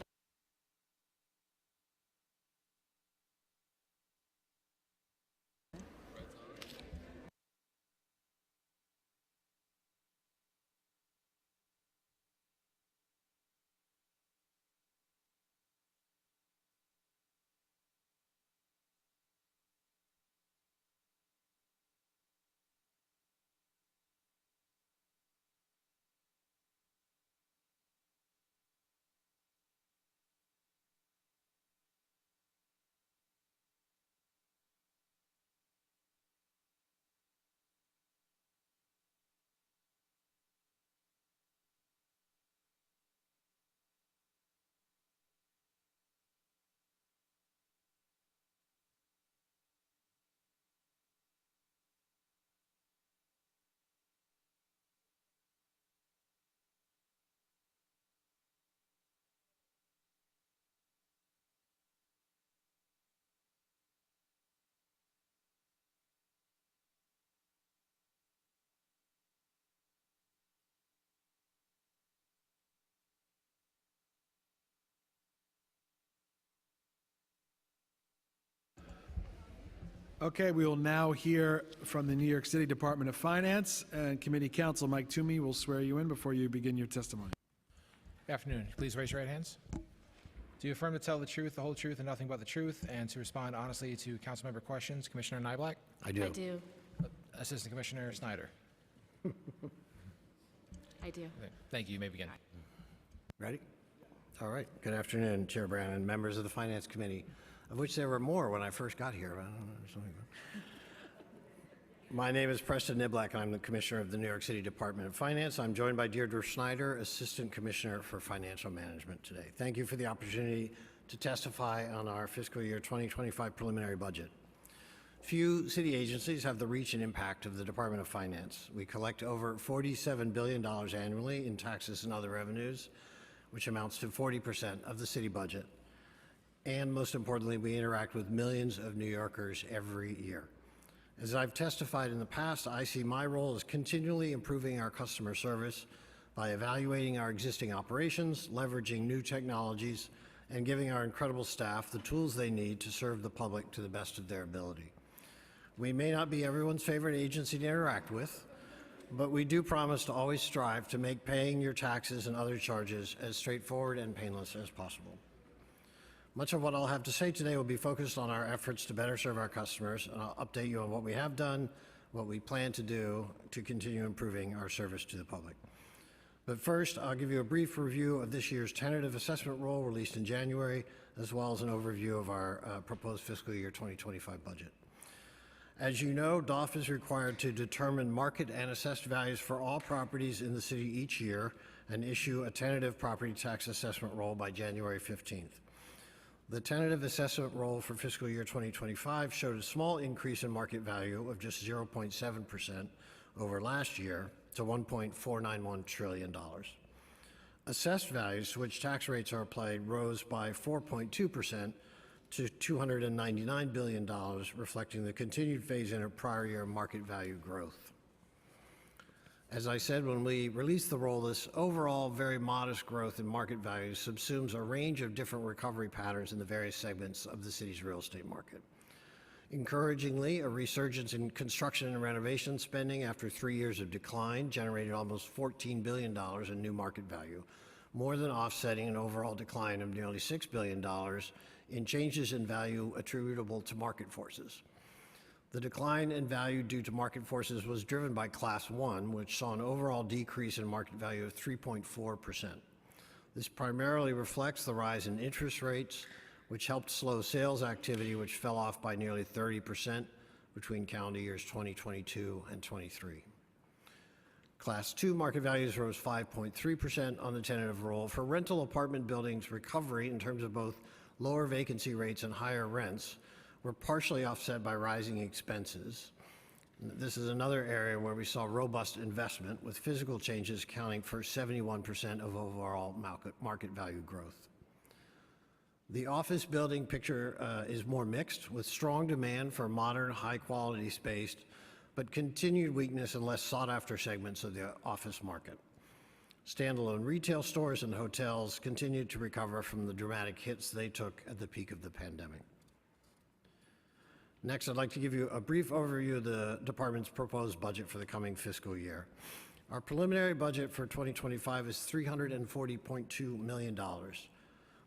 Okay, we will now hear from the New York City Department of Finance, and Committee Counsel Mike Toomey will swear you in before you begin your testimony. Good afternoon. Please raise your right hands. Do you affirm to tell the truth, the whole truth, and nothing but the truth, and to respond honestly to councilmember questions? Commissioner Nyblack? I do. I do. Assistant Commissioner Snyder? I do. Okay, thank you. You may begin. Ready? All right. Good afternoon, Chair Brannon, members of the Finance Committee, of which there were more when I first got here. But I don't know, something. My name is Preston Niblack, and I'm the Commissioner of the New York City Department of Finance. I'm joined by Deirdre Schneider, Assistant Commissioner for Financial Management today. Thank you for the opportunity to testify on our fiscal year 2025 preliminary budget. Few city agencies have the reach and impact of the Department of Finance. We collect over $47 billion annually in taxes and other revenues, which amounts to 40% of the city budget. And most importantly, we interact with millions of New Yorkers every year. As I've testified in the past, I see my role as continually improving our customer service by evaluating our existing operations, leveraging new technologies, and giving our incredible staff the tools they need to serve the public to the best of their ability. We may not be everyone's favorite agency to interact with, but we do promise to always strive to make paying your taxes and other charges as straightforward and painless as possible. Much of what I'll have to say today will be focused on our efforts to better serve our customers, and I'll update you on what we have done, what we plan to do to continue improving our service to the public. But first, I'll give you a brief review of this year's tentative assessment roll released in January, as well as an overview of our proposed fiscal year 2025 budget. As you know, DOF is required to determine market and assessed values for all properties in the city each year and issue a tentative property tax assessment roll by January 15th. The tentative assessment roll for fiscal year 2025 showed a small increase in market value of just 0.7% over last year to $1.491 trillion. Assessed values to which tax rates are applied rose by 4.2% to $299 billion, reflecting the continued phase-in of prior year market value growth. As I said when we released the roll, this overall very modest growth in market values subsumes a range of different recovery patterns in the various segments of the city's real estate market. Encouragingly, a resurgence in construction and renovation spending after 3 years of decline generated almost $14 billion in new market value, more than offsetting an overall decline of nearly $6 billion in changes in value attributable to market forces. The decline in value due to market forces was driven by Class 1, which saw an overall decrease in market value of 3.4%. This primarily reflects the rise in interest rates, which helped slow sales activity, which fell off by nearly 30% between calendar years 2022 and 23. Class 2 market values rose 5.3% on the tentative roll. For rental apartment buildings, recovery in terms of both lower vacancy rates and higher rents were partially offset by rising expenses. This is another area where we saw robust investment, with physical changes accounting for 71% of overall market value growth. The office building picture is more mixed, with strong demand for modern, high-quality space, but continued weakness in less sought-after segments of the office market. Standalone retail stores and hotels continued to recover from the dramatic hits they took at the peak of the pandemic. Next, I'd like to give you a brief overview of the department's proposed budget for the coming fiscal year. Our preliminary budget for 2025 is $340.2 million.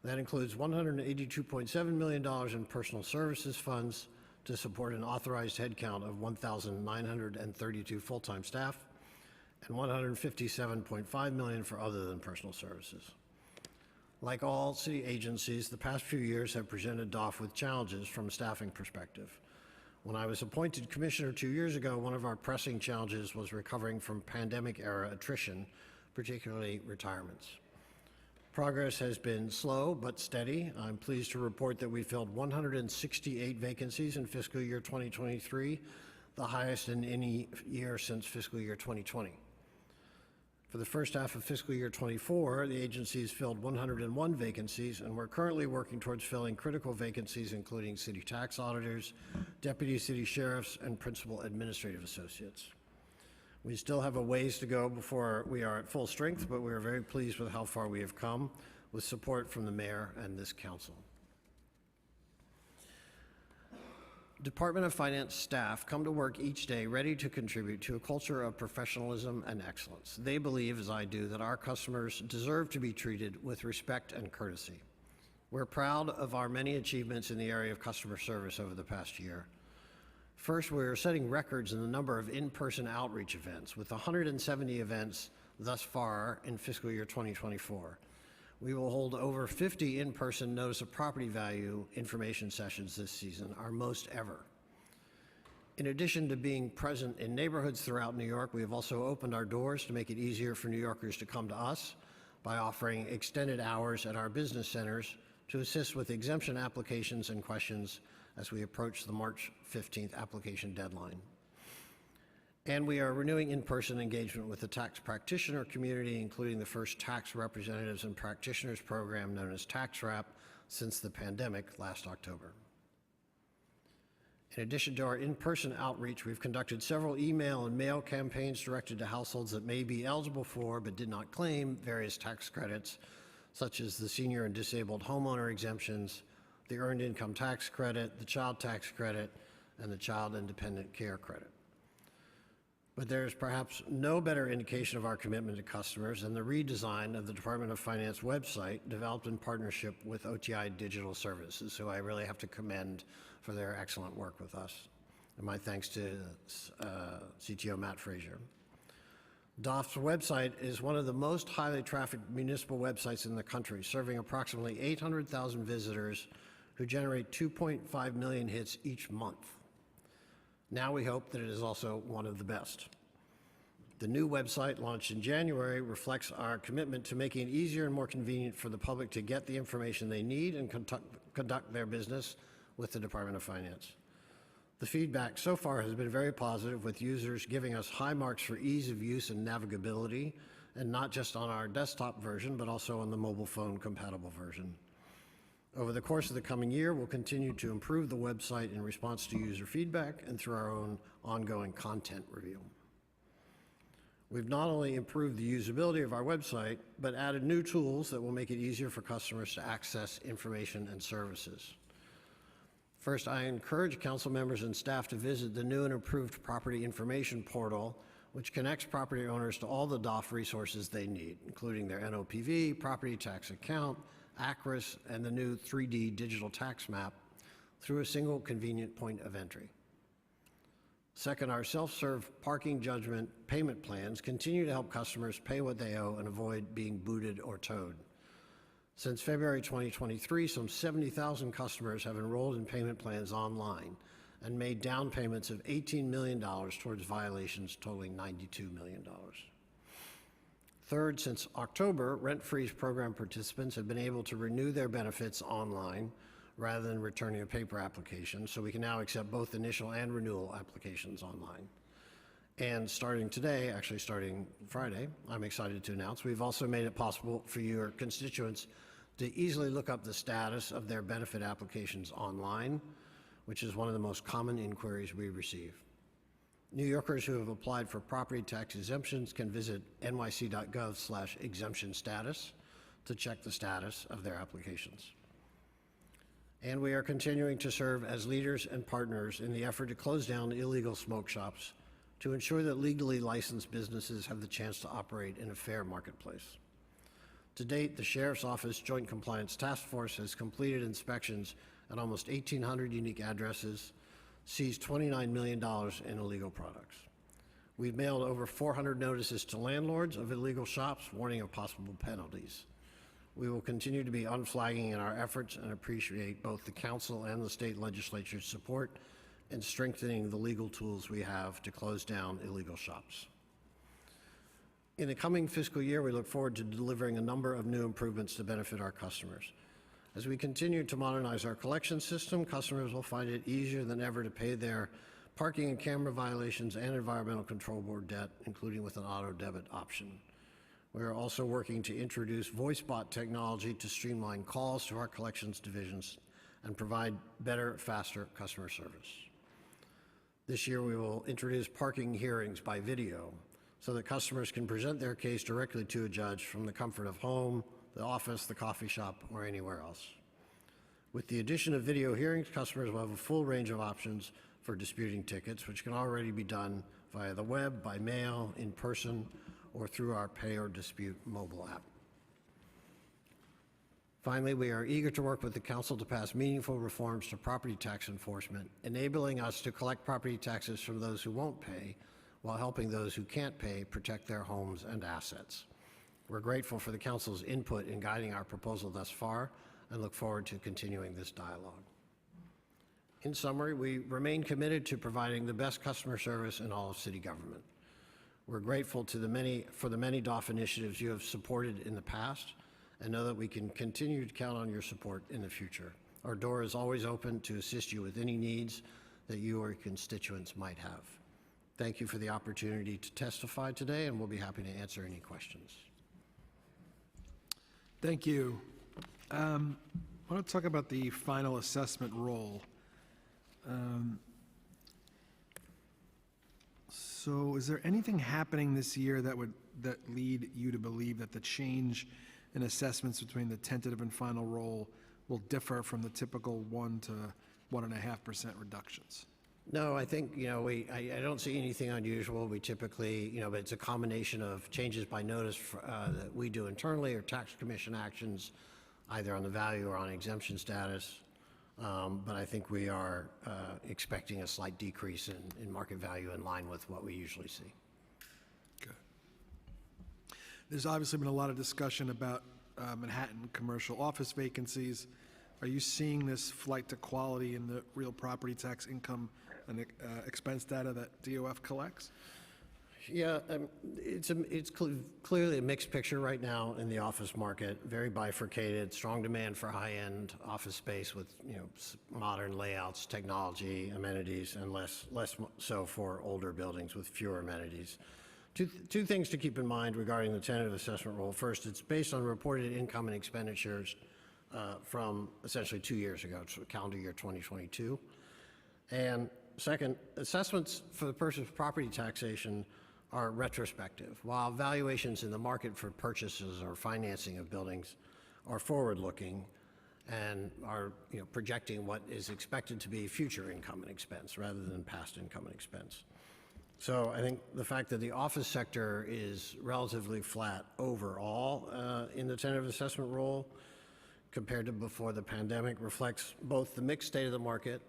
That includes $182.7 million in personal services funds to support an authorized headcount of 1,932 full-time staff and $157.5 million for other than personal services. Like all city agencies, the past few years have presented DOF with challenges from a staffing perspective. When I was appointed commissioner 2 years ago, one of our pressing challenges was recovering from pandemic-era attrition, particularly retirements. Progress has been slow but steady. I'm pleased to report that we filled 168 vacancies in fiscal year 2023, the highest in any year since fiscal year 2020. For the first half of fiscal year 24, the agency has filled 101 vacancies, and we're currently working towards filling critical vacancies, including city tax auditors, deputy city sheriffs, and principal administrative associates. We still have a ways to go before we are at full strength, but we are very pleased with how far we have come with support from the mayor and this council. Department of Finance staff come to work each day ready to contribute to a culture of professionalism and excellence. They believe, as I do, that our customers deserve to be treated with respect and courtesy. We're proud of our many achievements in the area of customer service over the past year. First, we're setting records in the number of in-person outreach events, with 170 events thus far in fiscal year 2024. We will hold over 50 in-person notice of property value information sessions this season, our most ever. In addition to being present in neighborhoods throughout New York, we have also opened our doors to make it easier for New Yorkers to come to us by offering extended hours at our business centers to assist with exemption applications and questions as we approach the March 15th application deadline. And we are renewing in-person engagement with the tax practitioner community, including the first tax representatives and practitioners program known as TaxWrap since the pandemic last October. In addition to our in-person outreach, we've conducted several email and mail campaigns directed to households that may be eligible for but did not claim various tax credits, such as the senior and disabled homeowner exemptions, the earned income tax credit, the child tax credit, and the child independent care credit. But there is perhaps no better indication of our commitment to customers than the redesign of the Department of Finance website developed in partnership with OTI Digital Services, who I really have to commend for their excellent work with us. And my thanks to CTO Matt Frazier. DOF's website is one of the most highly trafficked municipal websites in the country, serving approximately 800,000 visitors who generate 2.5 million hits each month. Now we hope that it is also one of the best. The new website, launched in January, reflects our commitment to making it easier and more convenient for the public to get the information they need and conduct their business with the Department of Finance. The feedback so far has been very positive, with users giving us high marks for ease of use and navigability, and not just on our desktop version, but also on the mobile phone compatible version. Over the course of the coming year, we'll continue to improve the website in response to user feedback and through our own ongoing content review. We've not only improved the usability of our website, but added new tools that will make it easier for customers to access information and services. First, I encourage council members and staff to visit the new and improved property information portal, which connects property owners to all the DOF resources they need, including their NOPV, property tax account, ACRIS, and the new 3D digital tax map through a single convenient point of entry. Second, our self-serve parking judgment payment plans continue to help customers pay what they owe and avoid being booted or towed. Since February 2023, some 70,000 customers have enrolled in payment plans online and made down payments of $18 million towards violations totaling $92 million. Third, since October, Rent Freeze program participants have been able to renew their benefits online rather than returning a paper application, so we can now accept both initial and renewal applications online. And starting today, actually starting Friday, I'm excited to announce we've also made it possible for your constituents to easily look up the status of their benefit applications online, which is one of the most common inquiries we receive. New Yorkers who have applied for property tax exemptions can visit nyc.gov/exemption status to check the status of their applications. And we are continuing to serve as leaders and partners in the effort to close down illegal smoke shops to ensure that legally licensed businesses have the chance to operate in a fair marketplace. To date, the Sheriff's Office Joint Compliance Task Force has completed inspections at almost 1,800 unique addresses, seized $29 million in illegal products. We've mailed over 400 notices to landlords of illegal shops, warning of possible penalties. We will continue to be unflagging in our efforts and appreciate both the Council and the state legislature's support in strengthening the legal tools we have to close down illegal shops. In the coming fiscal year, we look forward to delivering a number of new improvements to benefit our customers. As we continue to modernize our collection system, customers will find it easier than ever to pay their parking and camera violations and Environmental Control Board debt, including with an auto debit option. We are also working to introduce voice bot technology to streamline calls to our collections divisions and provide better, faster customer service. This year, we will introduce parking hearings by video so that customers can present their case directly to a judge from the comfort of home, the office, the coffee shop, or anywhere else. With the addition of video hearings, customers will have a full range of options for disputing tickets, which can already be done via the web, by mail, in person, or through our Pay or Dispute mobile app. Finally, we are eager to work with the Council to pass meaningful reforms to property tax enforcement, enabling us to collect property taxes from those who won't pay, while helping those who can't pay protect their homes and assets. We're grateful for the Council's input in guiding our proposal thus far and look forward to continuing this dialogue. In summary, we remain committed to providing the best customer service in all of city government. We're grateful for the many DOF initiatives you have supported in the past and know that we can continue to count on your support in the future. Our door is always open to assist you with any needs that you or your constituents might have. Thank you for the opportunity to testify today, and we'll be happy to answer any questions. Thank you. I want to talk about the final assessment roll. So is there anything happening this year that lead you to believe that the change in assessments between the tentative and final roll will differ from the typical 1 to 1.5% reductions? No, I think, I don't see anything unusual. We typically, but it's a combination of changes by notice that we do internally or tax commission actions, either on the value or on exemption status. But I think we are expecting a slight decrease in market value in line with what we usually see. Good. There's obviously been a lot of discussion about Manhattan commercial office vacancies. Are you seeing this flight to quality in the real property tax income and expense data that DOF collects? Yeah, it's clearly a mixed picture right now in the office market, very bifurcated, strong demand for high-end office space with, modern layouts, technology, amenities, and less so for older buildings with fewer amenities. Two things to keep in mind regarding the tentative assessment roll. First, it's based on reported income and expenditures from essentially 2 years ago, so calendar year 2022. And second, assessments for the purpose of property taxation are retrospective, while valuations in the market for purchases or financing of buildings are forward-looking and are projecting what is expected to be future income and expense rather than past income and expense. So I think the fact that the office sector is relatively flat overall in the tentative assessment roll compared to before the pandemic reflects both the mixed state of the market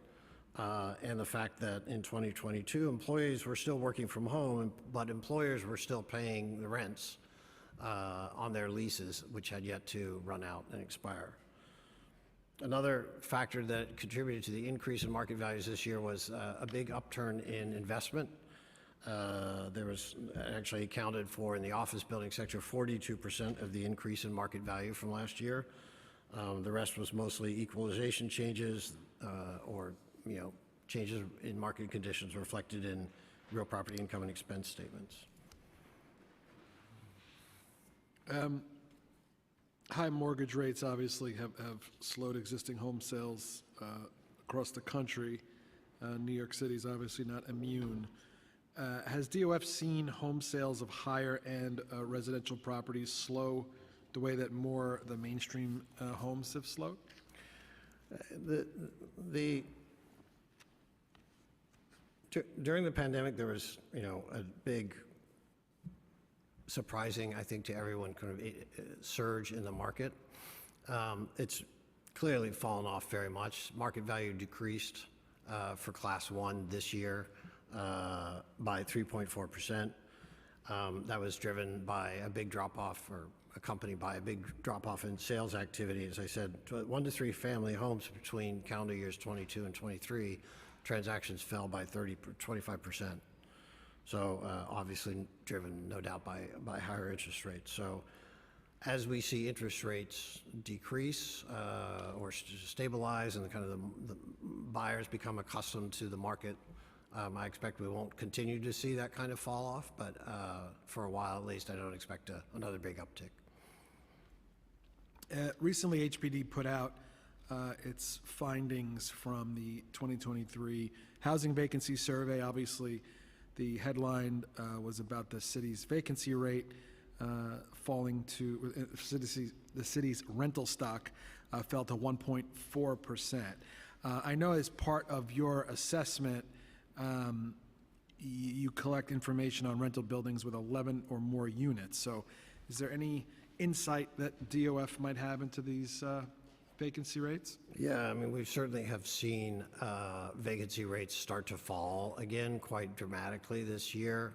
and the fact that in 2022, employees were still working from home, but employers were still paying the rents on their leases, which had yet to run out and expire. Another factor that contributed to the increase in market values this year was a big upturn in investment. There was actually accounted for in the office building sector 42% of the increase in market value from last year. The rest was mostly equalization changes or changes in market conditions reflected in real property income and expense statements. High mortgage rates obviously have slowed existing home sales across the country. New York City is obviously not immune. Has DOF seen home sales of higher-end residential properties slow the way that the mainstream homes have slowed? During the pandemic, there was, a big, surprising, I think, to everyone, kind of surge in the market. It's clearly fallen off very much. Market value decreased for Class 1 this year by 3.4%. That was driven by a big drop-off, or accompanied by a big drop-off in sales activity. As I said, 1 to 3 family homes between calendar years 22 and 23, transactions fell by 25%. So obviously driven, no doubt, by higher interest rates. So as we see interest rates decrease or stabilize, and the buyers become accustomed to the market, I expect we won't continue to see that kind of fall off, but for a while at least, I don't expect another big uptick. Recently, HPD put out its findings from the 2023 housing vacancy survey. Obviously, the headline was about the city's vacancy rate falling to, the city's rental stock fell to 1.4%. I know as part of your assessment, you collect information on rental buildings with 11 or more units. So is there any insight that DOF might have into these vacancy rates? Yeah, I mean, we certainly have seen vacancy rates start to fall again quite dramatically this year.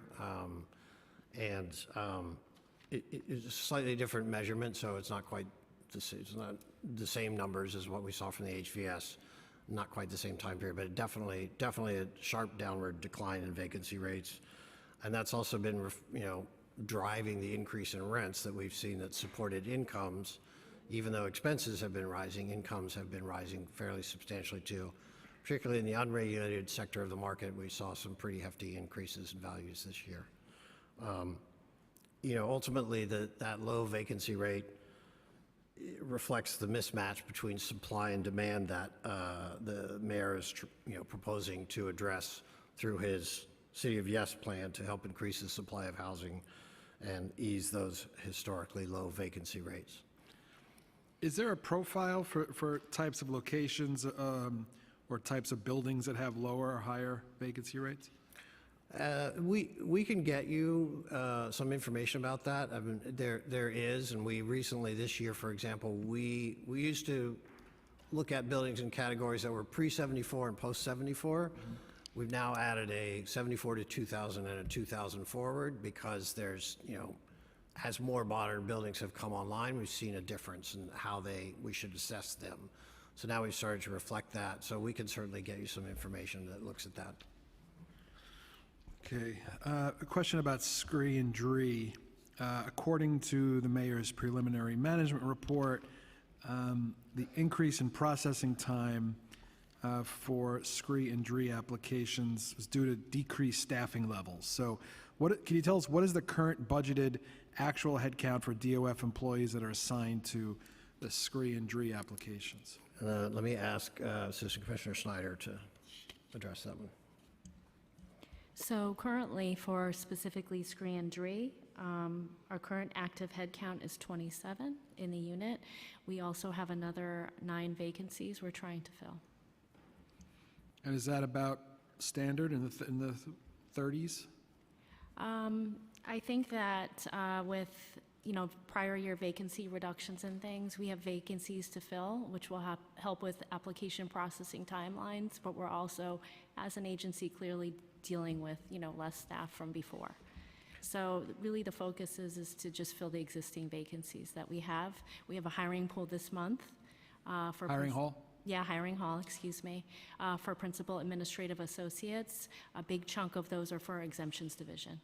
It's a slightly different measurement, so it's not quite it's not the same numbers as what we saw from the HVS, not quite the same time period, but definitely a sharp downward decline in vacancy rates. And that's also been, driving the increase in rents that we've seen that supported incomes. Even though expenses have been rising, incomes have been rising fairly substantially too. Particularly in the unregulated sector of the market, we saw some pretty hefty increases in values this year. Ultimately, that low vacancy rate reflects the mismatch between supply and demand that the mayor is proposing to address through his City of Yes plan to help increase the supply of housing and ease those historically low vacancy rates. Is there a profile for types of locations or types of buildings that have lower or higher vacancy rates? We can get you some information about that. I mean, there is, and we recently this year, for example, we used to look at buildings in categories that were pre-74 and post-74. We've now added a 74 to 2000 and a 2000 forward because there's, as more modern buildings have come online, we've seen a difference in how we should assess them. So now we've started to reflect that. So we can certainly get you some information that looks at that. Okay. A question about Scree and Dree. According to the mayor's preliminary management report, the increase in processing time for Scree and Dree applications was due to decreased staffing levels. So can you tell us what is the current budgeted actual headcount for DOF employees that are assigned to the Scree and Dree applications? Let me ask Assistant Commissioner Snyder to address that one. So currently, for specifically Scree and Dree, our current active headcount is 27 in the unit. We also have another 9 vacancies we're trying to fill. And is that about standard in the 30s? I think that with prior year vacancy reductions and things, we have vacancies to fill, which will help with application processing timelines. But we're also, as an agency, clearly dealing with less staff from before. So really, the focus is to just fill the existing vacancies that we have. We have a hiring pool this month for hiring hall. Yeah, hiring hall, excuse me, for principal administrative associates. A big chunk of those are for our exemptions division.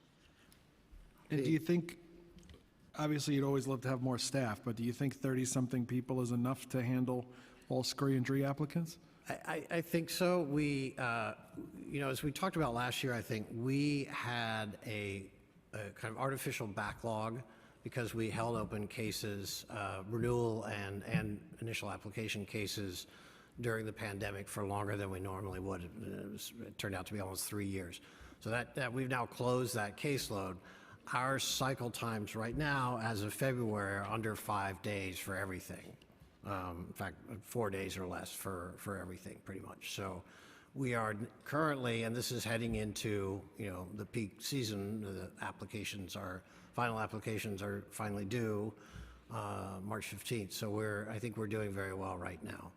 And do you think, obviously you'd always love to have more staff, but do you think 30-something people is enough to handle all Scree and Dree applicants? I think so. We, as we talked about last year, I think we had a kind of artificial backlog because we held open cases, renewal and initial application cases during the pandemic for longer than we normally would. It turned out to be almost 3 years. So that we've now closed that caseload. Our cycle times right now, as of February, are under 5 days for everything. In fact, 4 days or less for everything, pretty much. So we are currently, and this is heading into, the peak season. The final applications are finally due March 15th. So I think we're doing very well right now.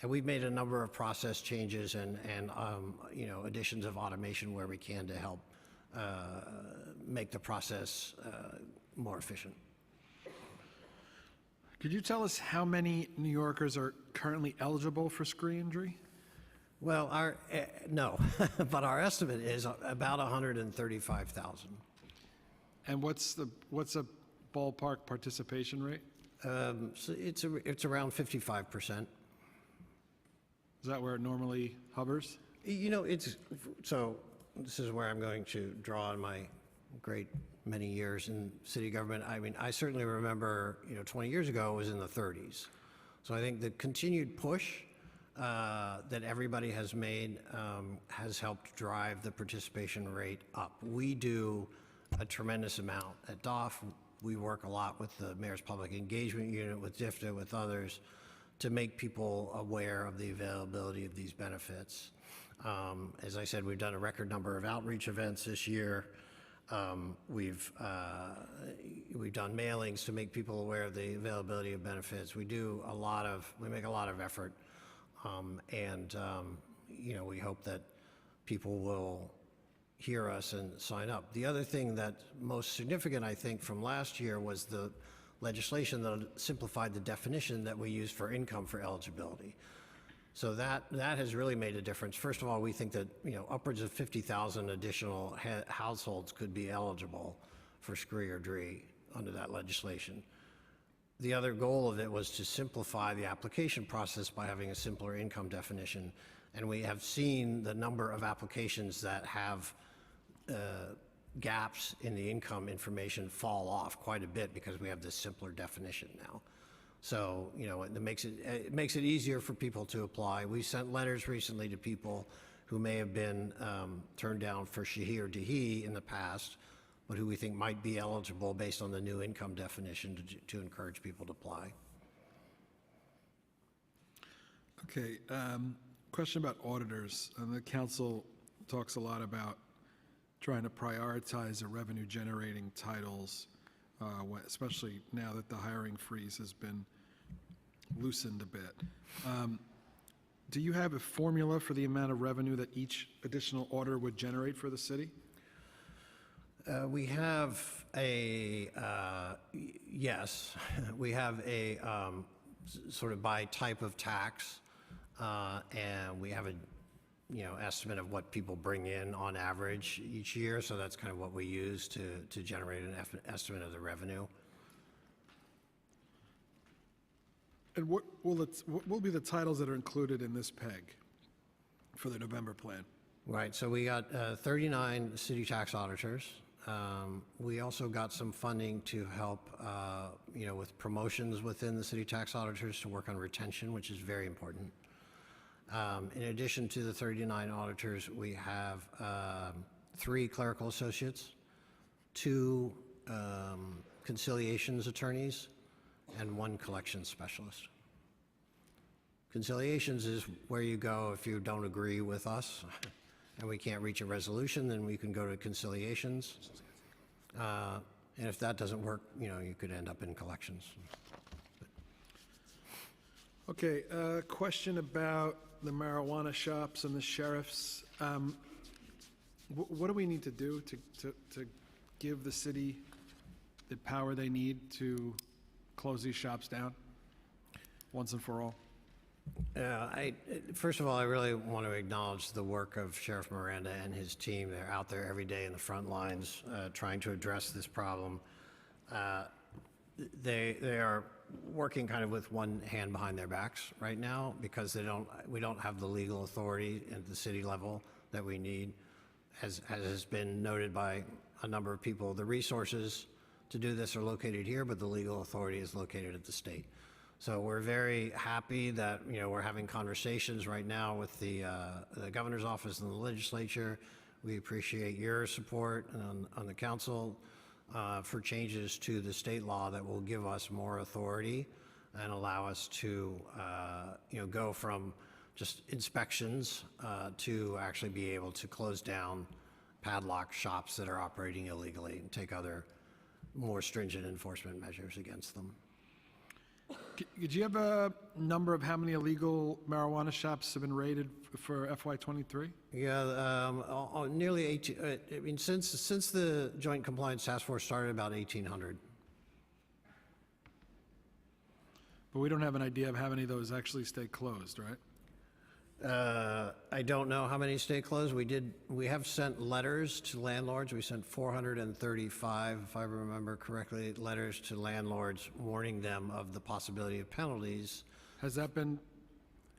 And we've made a number of process changes and additions of automation where we can to help make the process more efficient. Could you tell us how many New Yorkers are currently eligible for screen injury? Well, no, but our estimate is about 135,000. And what's a ballpark participation rate? So it's around 55%. Is that where it normally hovers? So this is where I'm going to draw on my great many years in city government. I mean, I certainly remember, 20 years ago it was in the 30s. So I think the continued push that everybody has made has helped drive the participation rate up. We do a tremendous amount at DOF. We work a lot with the Mayor's Public Engagement Unit, with DIFTA, with others, to make people aware of the availability of these benefits. As I said, we've done a record number of outreach events this year. We've done mailings to make people aware of the availability of benefits. We make a lot of effort, and we hope that people will hear us and sign up. The other thing that's most significant, I think, from last year was the legislation that simplified the definition that we use for income for eligibility. So that has really made a difference. First of all, we think that upwards of 50,000 additional households could be eligible for SCREE or DREE under that legislation. The other goal of it was to simplify the application process by having a simpler income definition. And we have seen the number of applications that have gaps in the income information fall off quite a bit because we have this simpler definition now. So, it makes it easier for people to apply. We sent letters recently to people who may have been turned down for Shahi or Dahi in the past, but who we think might be eligible based on the new income definition to encourage people to apply. Okay, question about auditors. The council talks a lot about trying to prioritize the revenue-generating titles, especially now that the hiring freeze has been loosened a bit. Do you have a formula for the amount of revenue that each additional auditor would generate for the city? We have yes, we have a sort of by type of tax, and we have a estimate of what people bring in on average each year. So that's kind of what we use to generate an estimate of the revenue. And what will be the titles that are included in this PEG for the November plan? Right, so we got 39 city tax auditors. We also got some funding to help, with promotions within the city tax auditors to work on retention, which is very important. In addition to the 39 auditors, we have 3 clerical associates, 2 conciliations attorneys, and 1 collections specialist. Conciliations is where you go if you don't agree with us and we can't reach a resolution, then we can go to conciliations. And if that doesn't work, you could end up in collections. Okay, question about the marijuana shops and the sheriffs. What do we need to do to give the city the power they need to close these shops down once and for all? First of all, I really want to acknowledge the work of Sheriff Miranda and his team. They're out there every day in the front lines trying to address this problem. They are working kind of with one hand behind their backs right now because we don't have the legal authority at the city level that we need. As has been noted by a number of people, the resources to do this are located here, but the legal authority is located at the state. So we're very happy that we're having conversations right now with the governor's office and the legislature. We appreciate your support on the council for changes to the state law that will give us more authority and allow us to, go from just inspections to actually be able to close down padlock shops that are operating illegally and take other more stringent enforcement measures against them. Did you have a number of how many illegal marijuana shops have been raided for FY23? Yeah, nearly 18. I mean, since the Joint Compliance Task Force started, about 1,800. But we don't have an idea of how many of those actually stay closed, right? I don't know how many stay closed. We have sent letters to landlords. We sent 435, if I remember correctly, letters to landlords warning them of the possibility of penalties. Has that been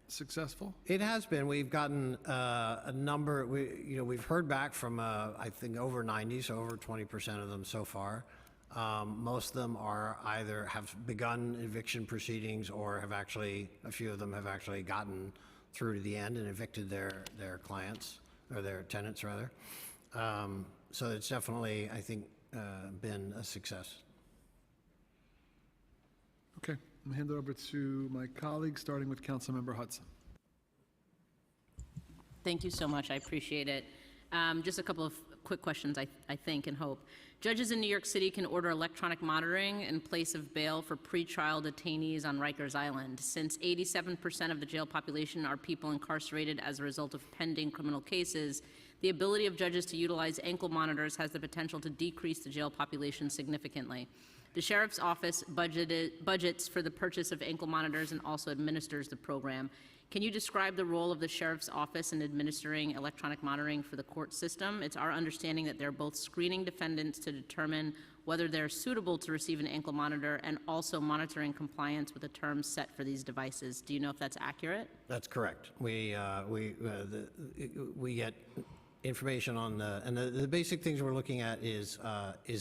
successful? It has been. We've gotten a number. We've heard back from I think over 90, so over 20% of them so far. Most of them are either have begun eviction proceedings or have actually, a few of them have actually gotten through to the end and evicted their clients, or their tenants rather. So it's definitely, I think, been a success. Okay, I'm gonna hand it over to my colleagues, starting with Councilmember Hudson. Thank you so much, I appreciate it. Just a couple of quick questions, I think and hope. Judges in New York City can order electronic monitoring in place of bail for pretrial detainees on Rikers Island. Since 87% of the jail population are people incarcerated as a result of pending criminal cases, the ability of judges to utilize ankle monitors has the potential to decrease the jail population significantly. The Sheriff's Office budgets for the purchase of ankle monitors and also administers the program. Can you describe the role of the Sheriff's Office in administering electronic monitoring for the court system? It's our understanding that they're both screening defendants to determine whether they're suitable to receive an ankle monitor and also monitoring compliance with the terms set for these devices. Do you know if that's accurate? That's correct. We get information on the basic things we're looking at is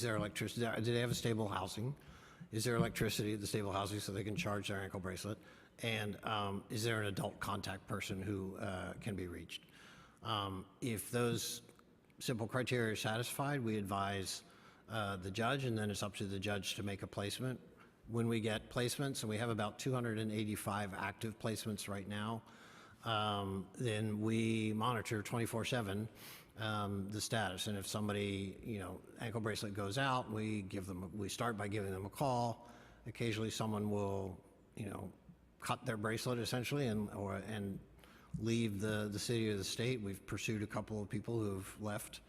there electricity? Do they have a stable housing? Is there electricity at the stable housing so they can charge their ankle bracelet? And is there an adult contact person who can be reached? If those simple criteria are satisfied, we advise the judge, and then it's up to the judge to make a placement. When we get placements, and we have about 285 active placements right now, then we monitor 24/7 the status. And if somebody, ankle bracelet goes out, we start by giving them a call. Occasionally someone will, cut their bracelet essentially and leave the city or the state. We've pursued a couple of people who have left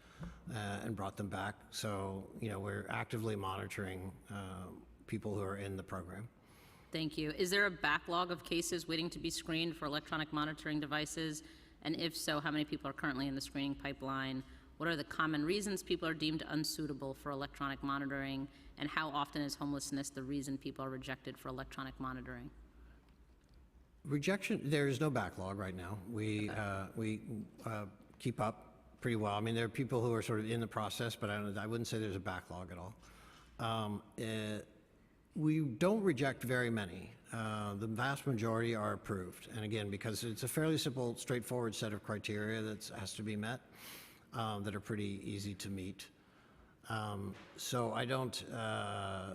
and brought them back. So, we're actively monitoring people who are in the program. Thank you. Is there a backlog of cases waiting to be screened for electronic monitoring devices? And if so, how many people are currently in the screening pipeline? What are the common reasons people are deemed unsuitable for electronic monitoring? And how often is homelessness the reason people are rejected for electronic monitoring? Rejection, there is no backlog right now. We keep up pretty well. I mean, there are people who are sort of in the process, but I wouldn't say there's a backlog at all. We don't reject very many. The vast majority are approved. And again, because it's a fairly simple, straightforward set of criteria that has to be met, that are pretty easy to meet. So I don't, I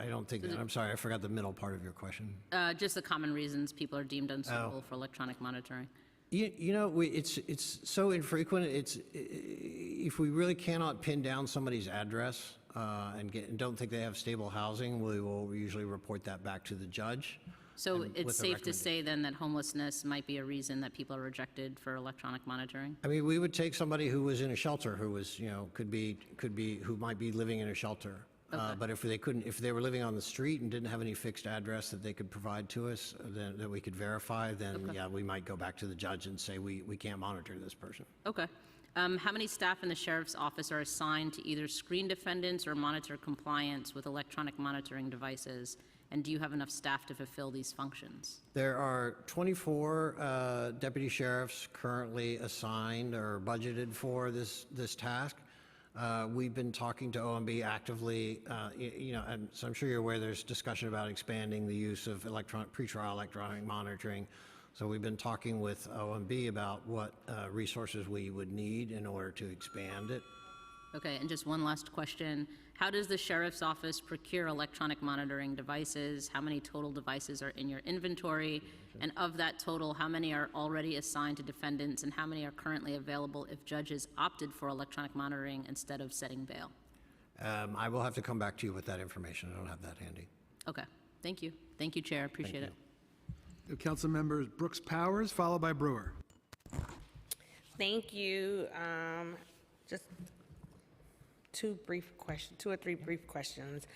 don't think that, I'm sorry, I forgot the middle part of your question. Just the common reasons people are deemed unsuitable for electronic monitoring. It's so infrequent. If we really cannot pin down somebody's address and don't think they have stable housing, we will usually report that back to the judge. So it's safe to say then that homelessness might be a reason that people are rejected for electronic monitoring? I mean, we would take somebody who was in a shelter, who was, who might be living in a shelter. Okay. But if they were living on the street and didn't have any fixed address that they could provide to us, that we could verify, then yeah, we might go back to the judge and say we can't monitor this person. Okay. How many staff in the Sheriff's Office are assigned to either screen defendants or monitor compliance with electronic monitoring devices? And do you have enough staff to fulfill these functions? There are 24 deputy sheriffs currently assigned or budgeted for this task. We've been talking to OMB actively, and so I'm sure you're aware there's discussion about expanding the use of pretrial electronic monitoring So we've been talking with OMB about what resources we would need in order to expand it. Okay, and just one last question. How does the sheriff's office procure electronic monitoring devices? How many total devices are in your inventory? And of that total, how many are already assigned to defendants, and how many are currently available if judges opted for electronic monitoring instead of setting bail? I will have to come back to you with that information. I don't have that handy. Okay, thank you. Thank you, Chair, appreciate it. Council members Brooks Powers, followed by Brewer. Thank you. Just two or three brief questions.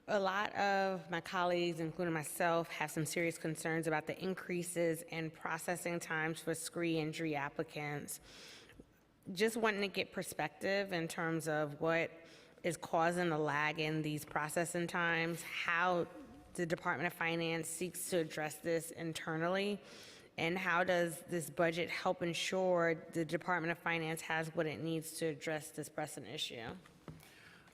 A lot of my colleagues, including myself, have some serious concerns about the increases in processing times for scree injury applicants. Just wanting to get perspective in terms of what is causing the lag in these processing times, how the Department of Finance seeks to address this internally, and how does this budget help ensure the Department of Finance has what it needs to address this pressing issue?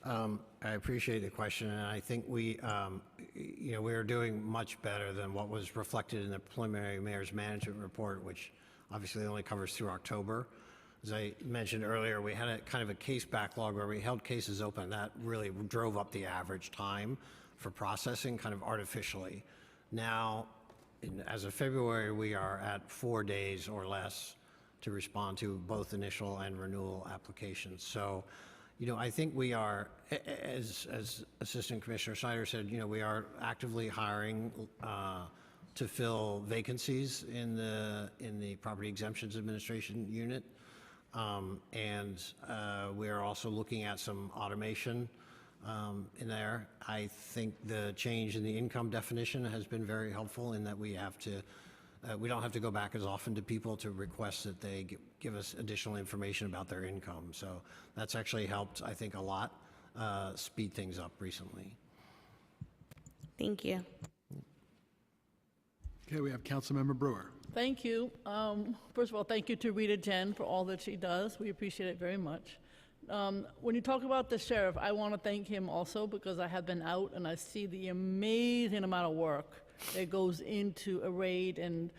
I appreciate the question, and I think we are doing much better than what was reflected in the preliminary mayor's management report, which obviously only covers through October. As I mentioned earlier, we had a kind of a case backlog where we held cases open. That really drove up the average time for processing kind of artificially. Now, as of February, we are at 4 days or less to respond to both initial and renewal applications. So, I think we are, as Assistant Commissioner Snyder said, we are actively hiring to fill vacancies in the Property Exemptions Administration unit. And we are also looking at some automation in there. I think the change in the income definition has been very helpful in that we don't have to go back as often to people to request that they give us additional information about their income. So that's actually helped, I think, a lot speed things up recently. Thank you. Okay, we have Councilmember Brewer. Thank you. First of all, thank you to Rita Jen for all that she does. We appreciate it very much. When you talk about the sheriff, I want to thank him also because I have been out and I see the amazing amount of work that goes into a raid and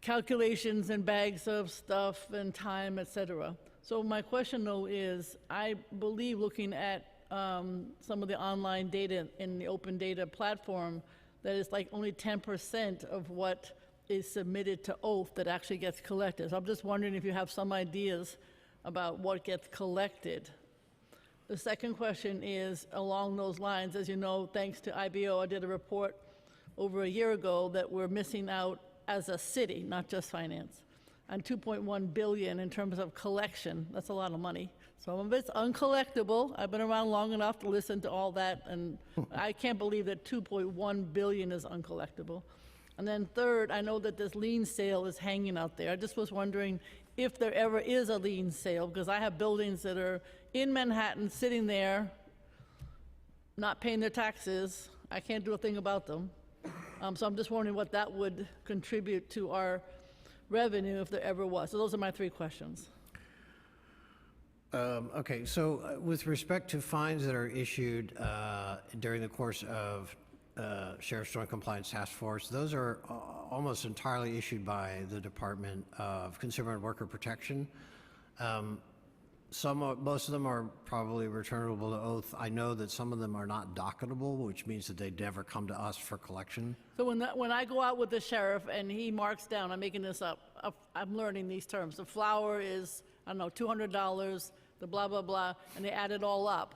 calculations and bags of stuff and time, et cetera. So my question, though, is I believe looking at some of the online data in the open data platform that it's like only 10% of what is submitted to oath that actually gets collected. So I'm just wondering if you have some ideas about what gets collected. The second question is along those lines. As you know, thanks to IBO, I did a report over a year ago that we're missing out as a city, not just finance, on $2.1 billion in terms of collection. That's a lot of money. Some of it's uncollectible. I've been around long enough to listen to all that, and I can't believe that $2.1 billion is uncollectible. And then third, I know that this lien sale is hanging out there. I just was wondering if there ever is a lien sale, because I have buildings that are in Manhattan sitting there, not paying their taxes. I can't do a thing about them. So I'm just wondering what that would contribute to our revenue if there ever was. So those are my three questions. Okay, so with respect to fines that are issued during the course of Sheriff's Joint Compliance Task Force, those are almost entirely issued by the Department of Consumer and Worker Protection. Most of them are probably returnable to oath. I know that some of them are not docketable, which means that they never come to us for collection. So when I go out with the sheriff and he marks down, I'm making this up, I'm learning these terms. The flour is, I don't know, $200, the blah, blah, blah, and they add it all up.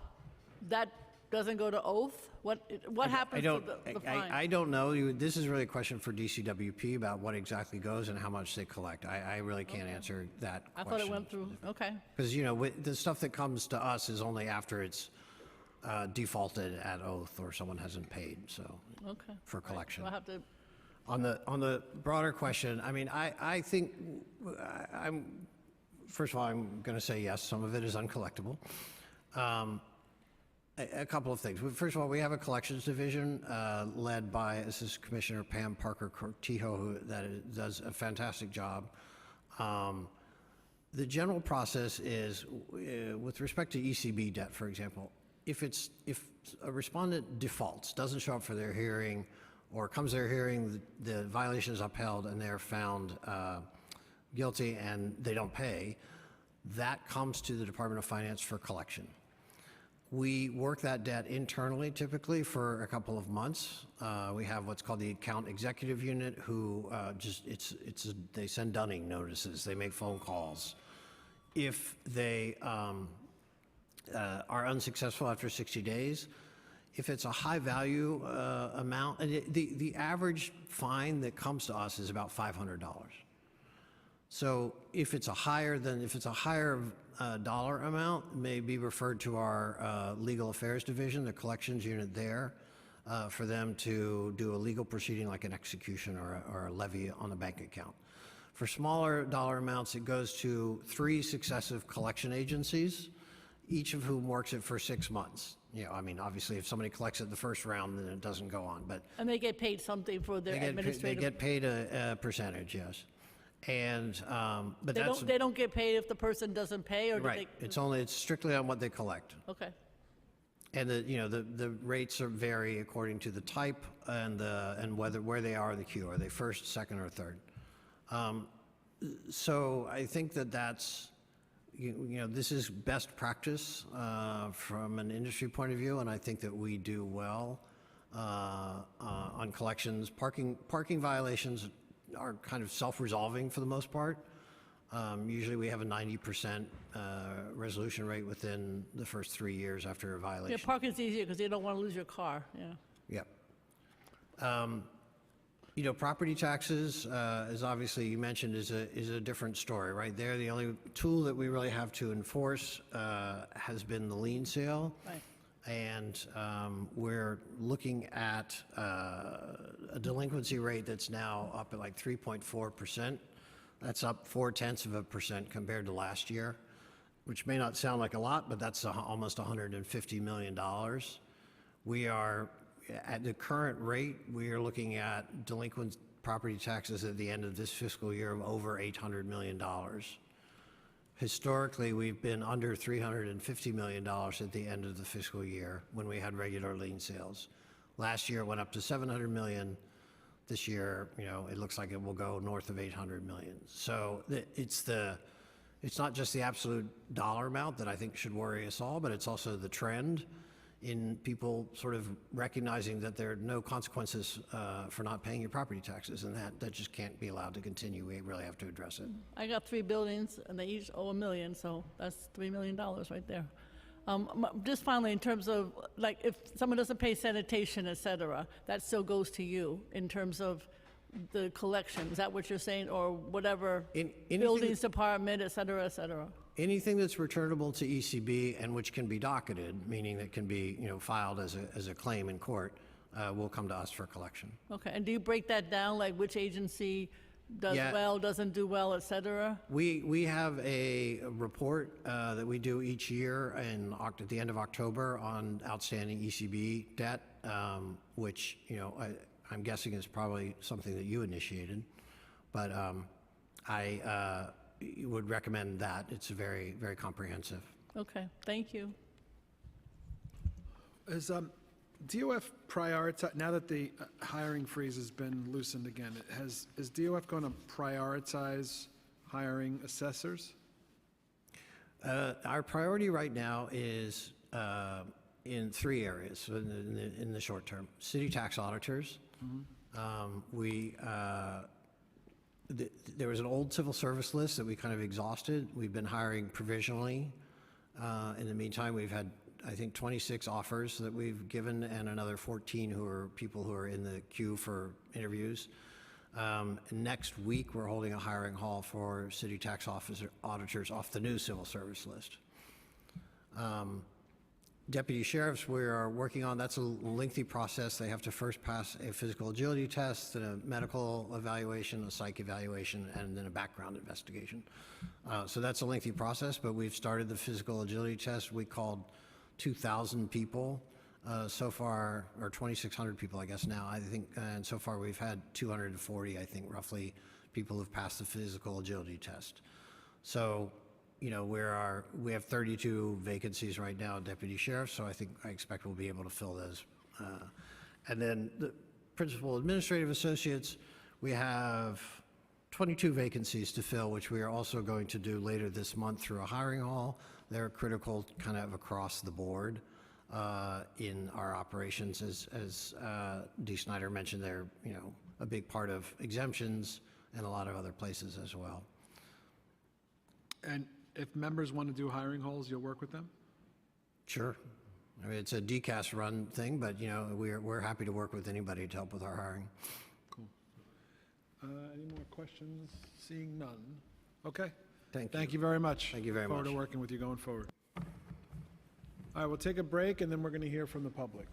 That doesn't go to oath? What happens to the fine? I don't know. This is really a question for DCWP about what exactly goes and how much they collect. I really can't answer that question. I thought it went through, okay. Because, the stuff that comes to us is only after it's defaulted at oath or someone hasn't paid, so, Okay. for collection. Right. So I have to, On the broader question, I mean, I think, first of all, I'm going to say yes, some of it is uncollectible. A couple of things. First of all, we have a collections division led by Assistant Commissioner Pam Parker-Cortijo, who does a fantastic job. The general process is, with respect to ECB debt, for example, if a respondent defaults, doesn't show up for their hearing, or comes to their hearing, the violation is upheld, and they're found guilty and they don't pay, that comes to the Department of Finance for collection. We work that debt internally typically for a couple of months. We have what's called the account executive unit who they send dunning notices, they make phone calls. If they are unsuccessful after 60 days, if it's a high value amount, and the average fine that comes to us is about $500. So if it's a higher dollar amount, it may be referred to our legal affairs division, the collections unit there, for them to do a legal proceeding like an execution or a levy on a bank account. For smaller dollar amounts, it goes to 3 successive collection agencies, each of whom works it for 6 months. You know, I mean, obviously, if somebody collects it the first round, then it doesn't go on. But And they get paid something for their administrative. they get paid a percentage, yes. And but They don't get paid if the person doesn't pay, or do right. It's strictly on what they collect. Okay. And the rates vary according to the type and where they are in the queue. Are they first, second, or third? So I think that's this is best practice from an industry point of view, and I think that we do well on collections. Parking violations are kind of self-resolving for the most part. Usually we have a 90% resolution rate within the first 3 years after a violation. Yeah, parking's easier because you don't want to lose your car, yeah. Yep. Property taxes, as obviously you mentioned, is a different story, right? There, the only tool that we really have to enforce has been the lien sale. Right. And we're looking at a delinquency rate that's now up at like 3.4%. That's up 0.4% compared to last year, which may not sound like a lot, but that's almost $150 million. We are, at the current rate, we are looking at delinquent property taxes at the end of this fiscal year of over $800 million. Historically, we've been under $350 million at the end of the fiscal year when we had regular lien sales. Last year, it went up to $700 million. This year, it looks like it will go north of $800 million. So it's not just the absolute dollar amount that I think should worry us all, but it's also the trend in people sort of recognizing that there are no consequences for not paying your property taxes, and that just can't be allowed to continue. We really have to address it. I got 3 buildings, and they each owe $1 million, so that's $3 million right there. Just finally, in terms of, like, if someone doesn't pay sanitation, et cetera, that still goes to you in terms of the collection. Is that what you're saying, or whatever, buildings department, et cetera, et cetera? Anything that's returnable to ECB and which can be docketed, meaning that can be filed as a claim in court, will come to us for collection. Okay, and do you break that down, like which agency does well, doesn't do well, et cetera? We have a report that we do each year at the end of October on outstanding ECB debt, which I'm guessing is probably something that you initiated, but I would recommend that. It's very, very comprehensive. Okay, thank you. Is DOF prioritize, now that the hiring freeze has been loosened again, is DOF going to prioritize hiring assessors? Our priority right now is in 3 areas in the short term. City tax auditors. There was an old civil service list that we kind of exhausted. We've been hiring provisionally. In the meantime, we've had, I think, 26 offers that we've given, and another 14 who are people who are in the queue for interviews. Next week, we're holding a hiring hall for city tax auditors off the new civil service list. Deputy sheriffs, we are working on, that's a lengthy process. They have to first pass a physical agility test, then a medical evaluation, a psych evaluation, and then a background investigation. So that's a lengthy process, but we've started the physical agility test. We called 2,000 people so far, or 2,600 people, I guess now, I think, and so far we've had 240, I think, roughly, people who've passed the physical agility test. So, we have 32 vacancies right now, deputy sheriff, so I expect we'll be able to fill those. And then principal administrative associates, we have 22 vacancies to fill, which we are also going to do later this month through a hiring hall. They're critical kind of across the board in our operations. As Dee Snyder mentioned, they're a big part of exemptions and a lot of other places as well. And if members want to do hiring halls, you'll work with them? Sure. I mean, it's a DCAS run thing, but we're happy to work with anybody to help with our hiring. Cool. Any more questions? Seeing none. Okay. Thank you. Thank you very much. Thank you very Look forward much. to working with you going forward. All right, we'll take a break, and then we're going to hear from the public.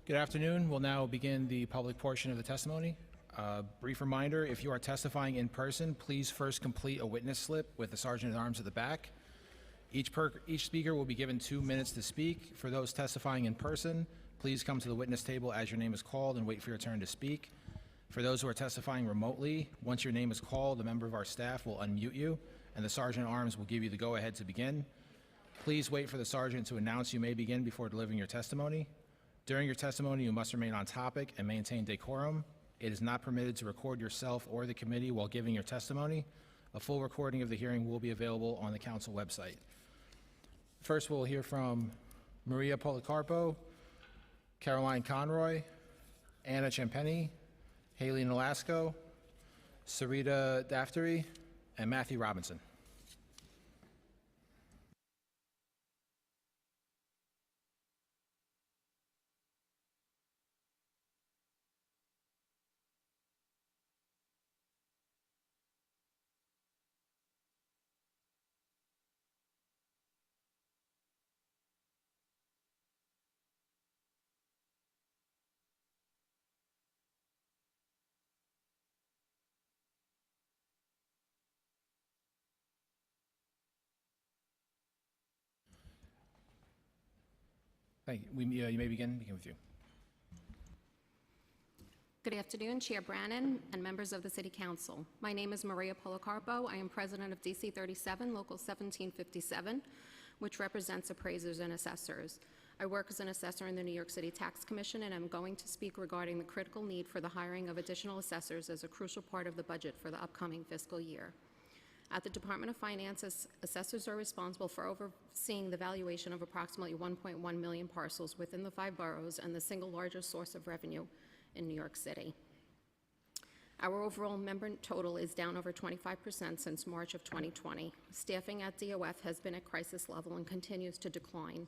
Good afternoon. We'll now begin the public portion of the testimony. Brief reminder, if you are testifying in person, please first complete a witness slip with the Sergeant at Arms at the back. Each speaker will be given 2 minutes to speak. For those testifying in person, please come to the witness table as your name is called and wait for your turn to speak. For those who are testifying remotely, once your name is called, a member of our staff will unmute you, and the Sergeant at Arms will give you the go-ahead to begin. Please wait for the Sergeant to announce you may begin before delivering your testimony. During your testimony, you must remain on topic and maintain decorum. It is not permitted to record yourself or the committee while giving your testimony. A full recording of the hearing will be available on the council website. First, we'll hear from Maria Policarpo, Caroline Conroy, Anna Champeni, Haley Nolasco, Sarita Daftery, and Matthew Robinson. Thank you. You may begin with you. Good afternoon, Chair Brannan and members of the City Council. My name is Maria Policarpo. I am president of DC 37, Local 1757, which represents appraisers and assessors. I work as an assessor in the New York City Tax Commission, and I'm going to speak regarding the critical need for the hiring of additional assessors as a crucial part of the budget for the upcoming fiscal year. At the Department of Finances, assessors are responsible for overseeing the valuation of approximately 1.1 million parcels within the 5 boroughs and the single largest source of revenue in New York City. Our overall member total is down over 25% since March of 2020. Staffing at DOF has been at crisis level and continues to decline.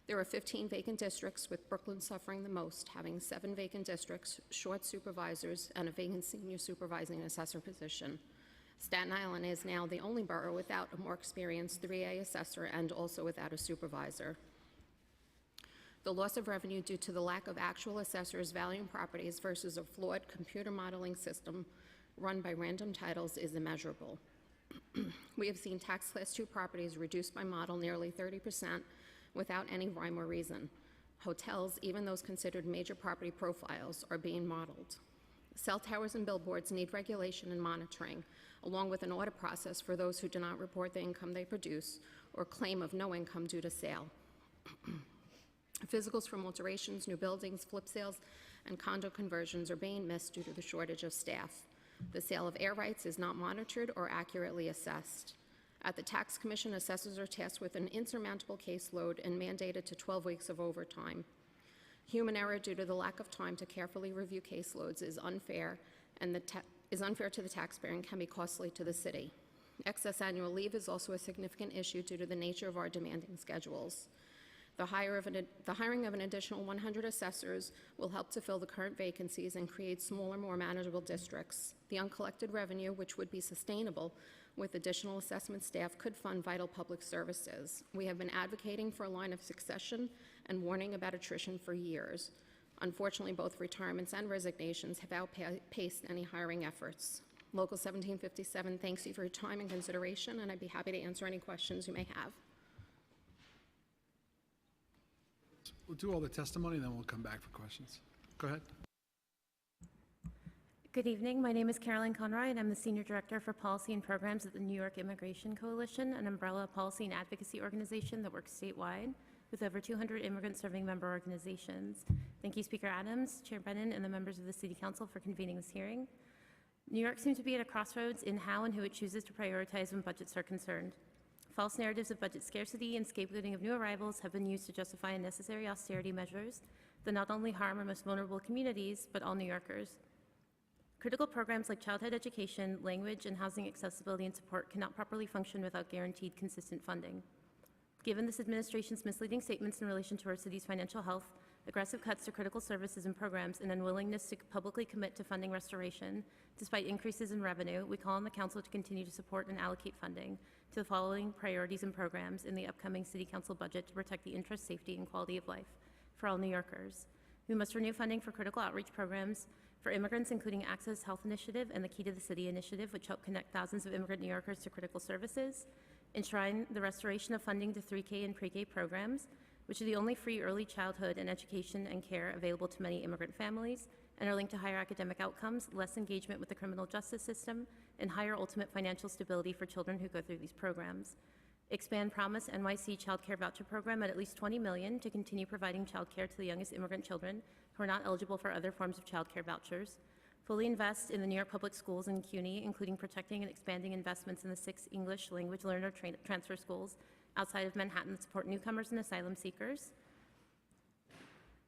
There are 15 vacant districts, with Brooklyn suffering the most, having 7 vacant districts, short supervisors, and a vacant senior supervising assessor position. Staten Island is now the only borough without a more experienced 3A assessor and also without a supervisor. The loss of revenue due to the lack of actual assessors valuing properties versus a flawed computer modeling system run by random titles is immeasurable. We have seen tax class 2 properties reduced by model nearly 30% without any rhyme or reason. Hotels, even those considered major property profiles, are being modeled. Cell towers and billboards need regulation and monitoring, along with an audit process for those who do not report the income they produce or claim of no income due to sale. Physicals from alterations, new buildings, flip sales, and condo conversions are being missed due to the shortage of staff. The sale of air rights is not monitored or accurately assessed. At the Tax Commission, assessors are tasked with an insurmountable caseload and mandated to 12 weeks of overtime. Human error due to the lack of time to carefully review caseloads is unfair to the taxpayer and can be costly to the city. Excess annual leave is also a significant issue due to the nature of our demanding schedules. The hiring of an additional 100 assessors will help to fill the current vacancies and create smaller, more manageable districts. The uncollected revenue, which would be sustainable with additional assessment staff, could fund vital public services. We have been advocating for a line of succession and warning about attrition for years. Unfortunately, both retirements and resignations have outpaced any hiring efforts. Local 1757 thanks you for your time and consideration, and I'd be happy to answer any questions you may have. We'll do all the testimony, then we'll come back for questions. Go ahead. Good evening. My name is Caroline Conroy, and I'm the Senior Director for Policy and Programs at the New York Immigration Coalition, an umbrella policy and advocacy organization that works statewide with over 200 immigrant-serving member organizations. Thank you, Speaker Adams, Chair Brennan, and the members of the City Council for convening this hearing. New York seems to be at a crossroads in how and who it chooses to prioritize when budgets are concerned. False narratives of budget scarcity and scapegoating of new arrivals have been used to justify unnecessary austerity measures that not only harm our most vulnerable communities, but all New Yorkers. Critical programs like childhood education, language, and housing accessibility and support cannot properly function without guaranteed consistent funding. Given this administration's misleading statements in relation to our city's financial health, aggressive cuts to critical services and programs, and unwillingness to publicly commit to funding restoration, despite increases in revenue, we call on the Council to continue to support and allocate funding to the following priorities and programs in the upcoming City Council budget to protect the interest, safety, and quality of life for all New Yorkers. We must renew funding for critical outreach programs for immigrants, including Access Health Initiative and the Key to the City Initiative, which help connect thousands of immigrant New Yorkers to critical services. Enshrine the restoration of funding to 3K and pre-K programs, which are the only free early childhood and education and care available to many immigrant families, and are linked to higher academic outcomes, less engagement with the criminal justice system, and higher ultimate financial stability for children who go through these programs. Expand Promise NYC Child Care Voucher Program at least $20 million to continue providing child care to the youngest immigrant children who are not eligible for other forms of child care vouchers. Fully invest in the New York Public Schools in CUNY, including protecting and expanding investments in the 6 English language learner transfer schools outside of Manhattan that support newcomers and asylum seekers.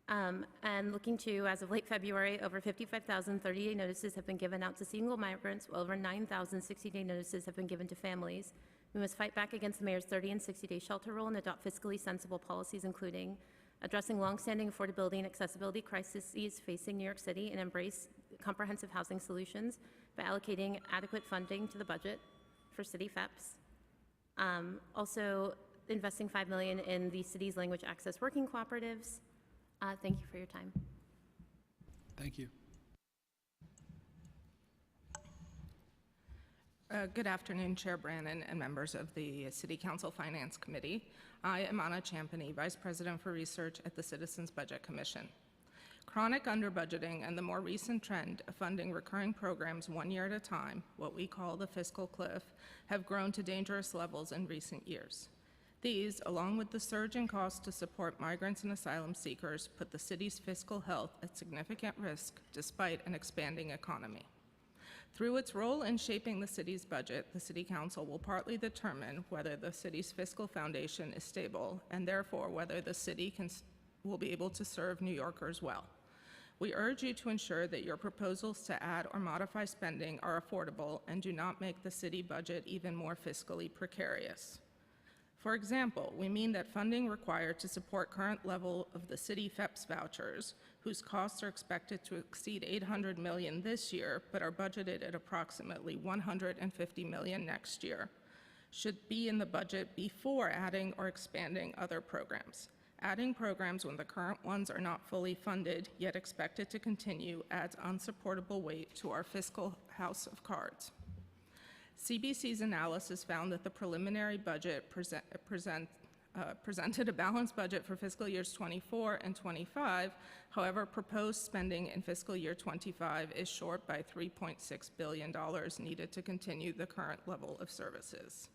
And looking to, as of late February, over 55,000 30-day notices have been given out to single migrants, while over 9,000 60-day notices have been given to families. We must fight back against the mayor's 30 and 60-day shelter rule and adopt fiscally sensible policies, including addressing longstanding affordability and accessibility crises facing New York City, and embrace comprehensive housing solutions by allocating adequate funding to the budget for city FEPs. Also, investing $5 million in the city's language access working cooperatives. Thank you for your time. Thank you. Good afternoon, Chair Brannon and members of the City Council Finance Committee. I am Anna Champany, Vice President for Research at the Citizens Budget Commission. Chronic under-budgeting and the more recent trend of funding recurring programs 1 year at a time, what we call the fiscal cliff, have grown to dangerous levels in recent years. These, along with the surge in costs to support migrants and asylum seekers, put the city's fiscal health at significant risk despite an expanding economy. Through its role in shaping the city's budget, the City Council will partly determine whether the city's fiscal foundation is stable and therefore whether the city will be able to serve New Yorkers well. We urge you to ensure that your proposals to add or modify spending are affordable and do not make the city budget even more fiscally precarious. For example, we mean that funding required to support current level of the city FEPS vouchers, whose costs are expected to exceed $800 million this year, but are budgeted at approximately $150 million next year, should be in the budget before adding or expanding other programs. Adding programs when the current ones are not fully funded, yet expected to continue, adds unsupportable weight to our fiscal house of cards. CBC's analysis found that the preliminary budget presented a balanced budget for fiscal years 24 and 25. However, proposed spending in fiscal year 25 is short by $3.6 billion needed to continue the current level of services.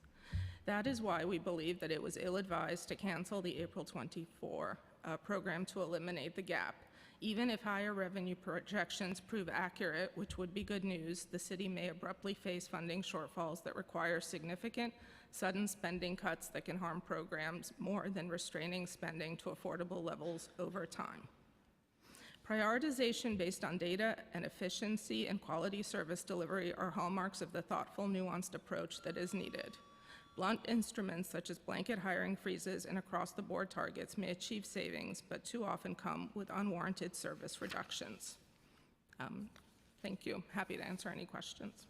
That is why we believe that it was ill-advised to cancel the April 24 program to eliminate the gap. Even if higher revenue projections prove accurate, which would be good news, the city may abruptly face funding shortfalls that require significant, sudden spending cuts that can harm programs more than restraining spending to affordable levels over time. Prioritization based on data and efficiency and quality service delivery are hallmarks of the thoughtful, nuanced approach that is needed. Blunt instruments such as blanket hiring freezes and across-the-board targets may achieve savings, but too often come with unwarranted service reductions. Thank you. Happy to answer any questions.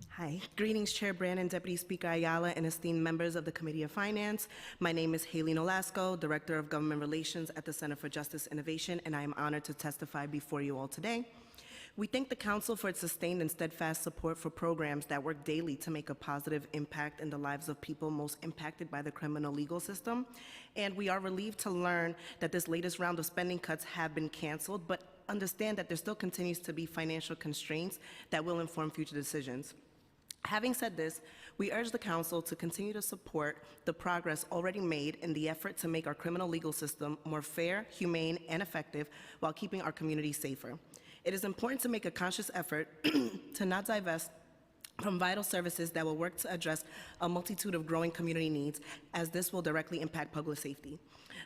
Hi. Greetings, Chair Brannon, Deputy Speaker Ayala, and esteemed members of the Committee of Finance. My name is Haley Nolasco, Director of Government Relations at the Center for Justice Innovation, and I am honored to testify before you all today. We thank the Council for its sustained and steadfast support for programs that work daily to make a positive impact in the lives of people most impacted by the criminal legal system. And we are relieved to learn that this latest round of spending cuts have been canceled, but understand that there still continues to be financial constraints that will inform future decisions. Having said this, we urge the Council to continue to support the progress already made in the effort to make our criminal legal system more fair, humane, and effective while keeping our communities safer. It is important to make a conscious effort to not divest from vital services that will work to address a multitude of growing community needs, as this will directly impact public safety.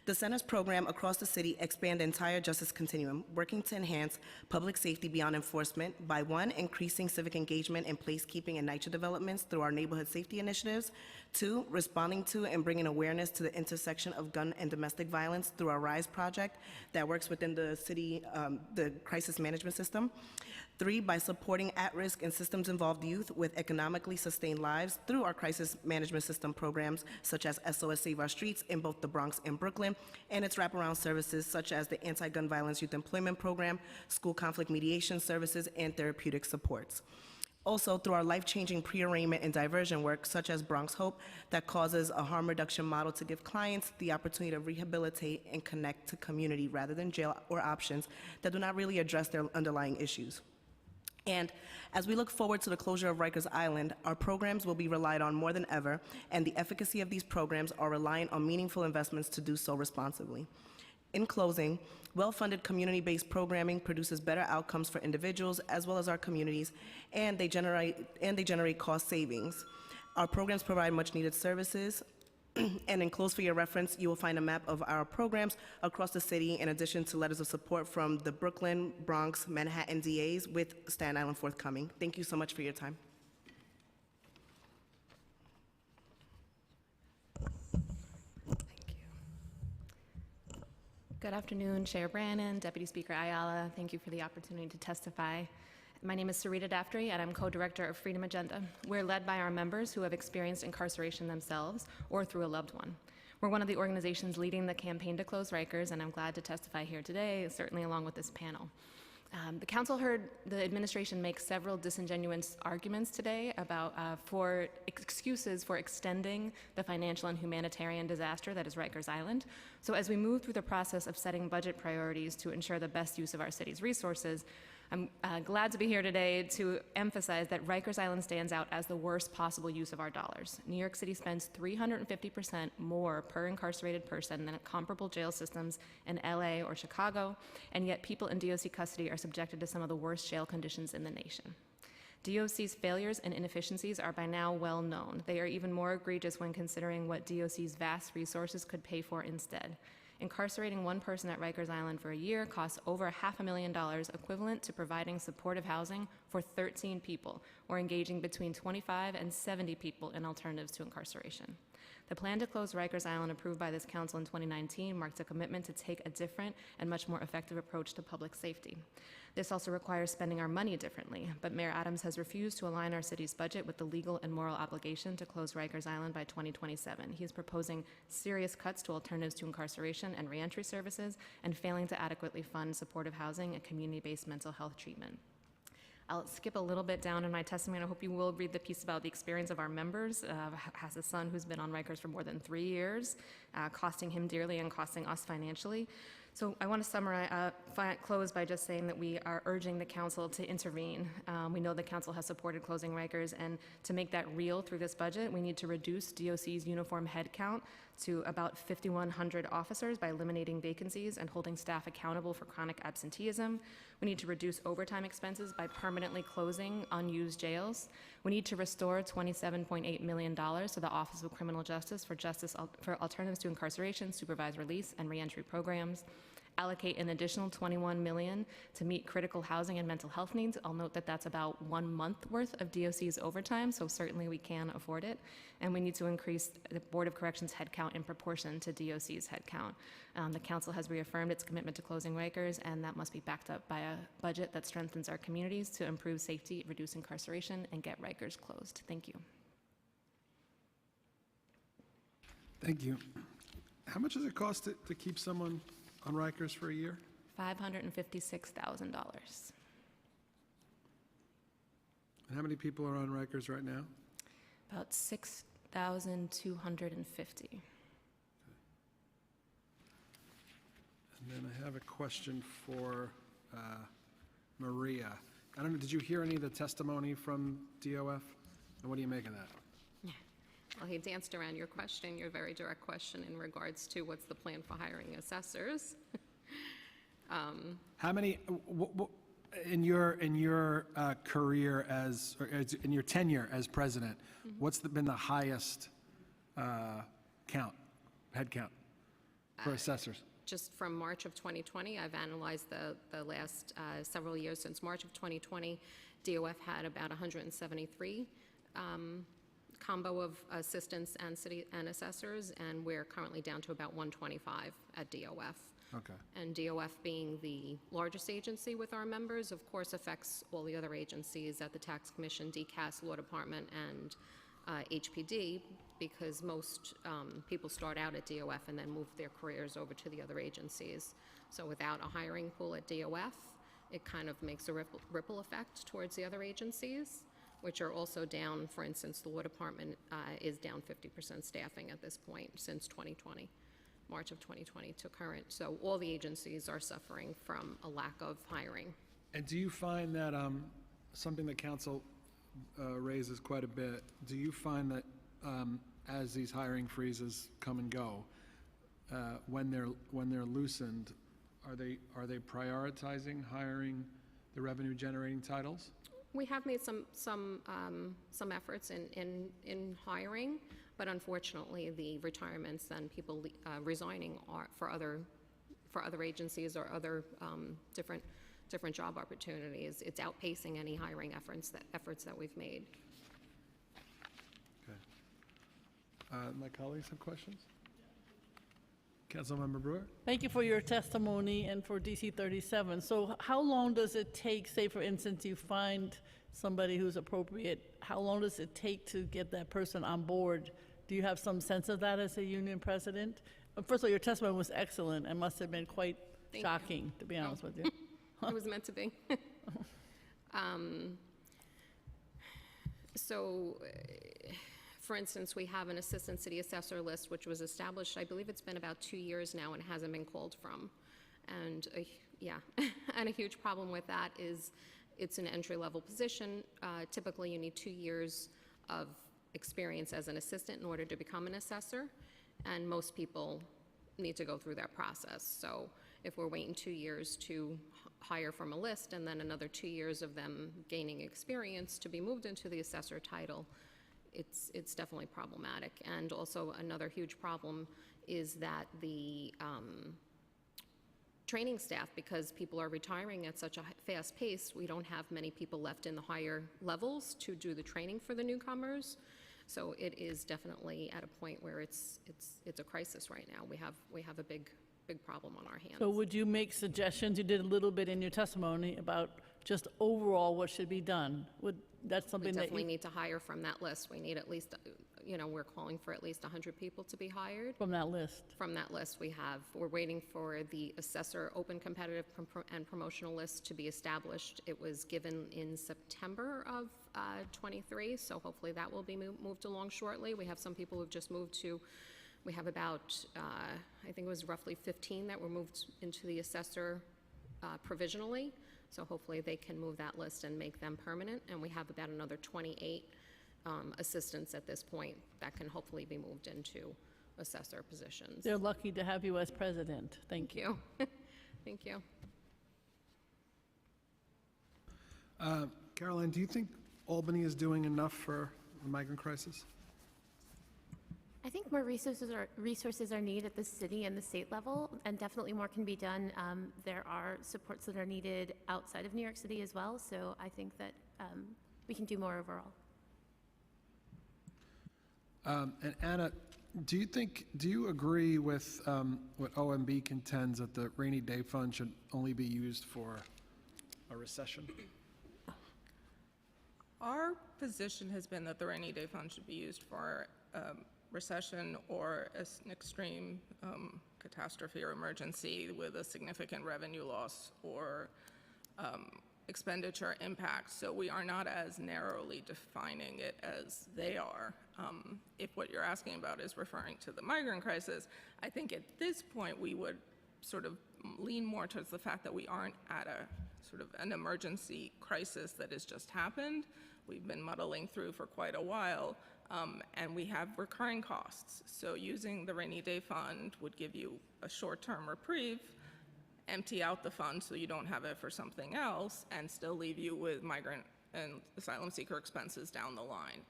The Center's program across the city expand the entire justice continuum, working to enhance public safety beyond enforcement by 1, increasing civic engagement in placekeeping and NYCHA developments through our neighborhood safety initiatives, 2, responding to and bringing awareness to the intersection of gun and domestic violence through our RISE project that works within the city, the crisis management system, 3, by supporting at-risk and systems-involved youth with economically sustained lives through our crisis management system programs, such as SOS Save Our Streets in both the Bronx and Brooklyn, and its wraparound services, such as the Anti-Gun Violence Youth Employment Program, school conflict mediation services, and therapeutic supports. Also, through our life-changing pre-arraignment and diversion work, such as Bronx Hope, that causes a harm reduction model to give clients the opportunity to rehabilitate and connect to community rather than jail or options that do not really address their underlying issues. And as we look forward to the closure of Rikers Island, our programs will be relied on more than ever, and the efficacy of these programs are reliant on meaningful investments to do so responsibly. In closing, well-funded community-based programming produces better outcomes for individuals as well as our communities, and they generate cost savings. Our programs provide much-needed services, and enclosed for your reference, you will find a map of our programs across the city, in addition to letters of support from the Brooklyn, Bronx, Manhattan DAs, with Staten Island forthcoming. Thank you so much for your time. Good afternoon, Chair Brannan, Deputy Speaker Ayala. Thank you for the opportunity to testify. My name is Sarita Daftry, and I'm co-director of Freedom Agenda. We're led by our members who have experienced incarceration themselves or through a loved one. We're one of the organizations leading the campaign to close Rikers, and I'm glad to testify here today, certainly along with this panel. The council heard the administration make several disingenuous arguments today about for excuses for extending the financial and humanitarian disaster that is Rikers Island. So as we move through the process of setting budget priorities to ensure the best use of our city's resources, I'm glad to be here today to emphasize that Rikers Island stands out as the worst possible use of our dollars. New York City spends 350% more per incarcerated person than comparable jail systems in LA or Chicago, and yet people in DOC custody are subjected to some of the worst jail conditions in the nation. DOC's failures and inefficiencies are by now well known. They are even more egregious when considering what DOC's vast resources could pay for instead. Incarcerating one person at Rikers Island for a year costs over $500,000, equivalent to providing supportive housing for 13 people, or engaging between 25 and 70 people in alternatives to incarceration. The plan to close Rikers Island, approved by this council in 2019, marks a commitment to take a different and much more effective approach to public safety. This also requires spending our money differently, but Mayor Adams has refused to align our city's budget with the legal and moral obligation to close Rikers Island by 2027. He is proposing serious cuts to alternatives to incarceration and reentry services, and failing to adequately fund supportive housing and community-based mental health treatment. I'll skip a little bit down in my testimony. I hope you will read the piece about the experience of our members. Has a son who's been on Rikers for more than 3 years, costing him dearly and costing us financially. So I want to summarize, close by just saying that we are urging the council to intervene. We know the council has supported closing Rikers, and to make that real through this budget, we need to reduce DOC's uniform headcount to about 5,100 officers by eliminating vacancies and holding staff accountable for chronic absenteeism. We need to reduce overtime expenses by permanently closing unused jails. We need to restore $27.8 million to the Office of Criminal Justice for alternatives to incarceration, supervised release, and reentry programs. Allocate an additional $21 million to meet critical housing and mental health needs. I'll note that that's about 1 month worth of DOC's overtime, so certainly we can afford it. And we need to increase the Board of Corrections headcount in proportion to DOC's headcount. The council has reaffirmed its commitment to closing Rikers, and that must be backed up by a budget that strengthens our communities to improve safety, reduce incarceration, and get Rikers closed. Thank you. Thank you. How much does it cost to keep someone on Rikers for a year? $556,000. And how many people are on Rikers right now? About 6,250. And then I have a question for Maria. I don't know, did you hear any of the testimony from DOF? And what do you make of that? Well, he danced around your question, your very direct question in regards to what's the plan for hiring assessors. How many, in your career or in your tenure as president, what's been the highest head count for assessors? Just from March of 2020, I've analyzed the last several years. Since March of 2020, DOF had about 173 combo of assistants and city and assessors, and we're currently down to about 125 at DOF. Okay. And DOF being the largest agency with our members, of course, affects all the other agencies at the Tax Commission, DCAS, Law Department, and HPD, because most people start out at DOF and then move their careers over to the other agencies. So without a hiring pool at DOF, it kind of makes a ripple effect towards the other agencies, which are also down. For instance, the Law Department is down 50% staffing at this point since 2020. March of 2020 to current. So all the agencies are suffering from a lack of hiring. And do you find that, something that council raises quite a bit, do you find that as these hiring freezes come and go, when they're loosened, are they prioritizing hiring the revenue generating titles? We have made some efforts in hiring, but unfortunately, the retirements and people resigning are for other agencies or other different job opportunities. It's outpacing any hiring efforts that we've made. Okay. My colleagues have questions? Councilmember Brewer? Thank you for your testimony and for DC 37. So how long does it take, say, for instance, you find somebody who's appropriate, how long does it take to get that person on board? Do you have some sense of that as a union president? First of all, your testimony was excellent and must have been quite shocking, to be honest with you. It was meant to be. For instance, we have an assistant city assessor list, which was established, I believe it's been about 2 years now, and hasn't been called from. And and a huge problem with that is it's an entry-level position. Typically, you need 2 years of experience as an assistant in order to become an assessor, and most people need to go through that process. So if we're waiting 2 years to hire from a list and then another 2 years of them gaining experience to be moved into the assessor title, it's definitely problematic. And also another huge problem is that the training staff, because people are retiring at such a fast pace, we don't have many people left in the higher levels to do the training for the newcomers. So it is definitely at a point where it's a crisis right now. We have a big problem on our hands. So would you make suggestions? You did a little bit in your testimony about just overall what should be done. That's something We that definitely you, need to hire from that list. We need at least, we're calling for at least 100 people to be hired. from that list? From that list, we're waiting for the assessor open competitive and promotional list to be established. It was given in September of 23, so hopefully that will be moved along shortly. We have some people who've just moved to, we have about, I think it was roughly 15 that were moved into the assessor provisionally. So hopefully they can move that list and make them permanent. And we have about another 28 assistants at this point that can hopefully be moved into assessor positions. They're lucky to have you as president. Thank you. Thank you. Caroline, do you think Albany is doing enough for the migrant crisis? I think more resources are needed at the city and the state level, and definitely more can be done. There are supports that are needed outside of New York City as well, so I think that we can do more overall. And Anna, do you agree with what OMB contends that the rainy day fund should only be used for a recession? Our position has been that the rainy day fund should be used for recession or an extreme catastrophe or emergency with a significant revenue loss or expenditure impact. So we are not as narrowly defining it as they are. If what you're asking about is referring to the migrant crisis, I think at this point we would sort of lean more towards the fact that we aren't at a sort of an emergency crisis that has just happened. We've been muddling through for quite a while, and we have recurring costs. So using the rainy day fund would give you a short-term reprieve, empty out the fund so you don't have it for something else, and still leave you with migrant and asylum seeker expenses down the line.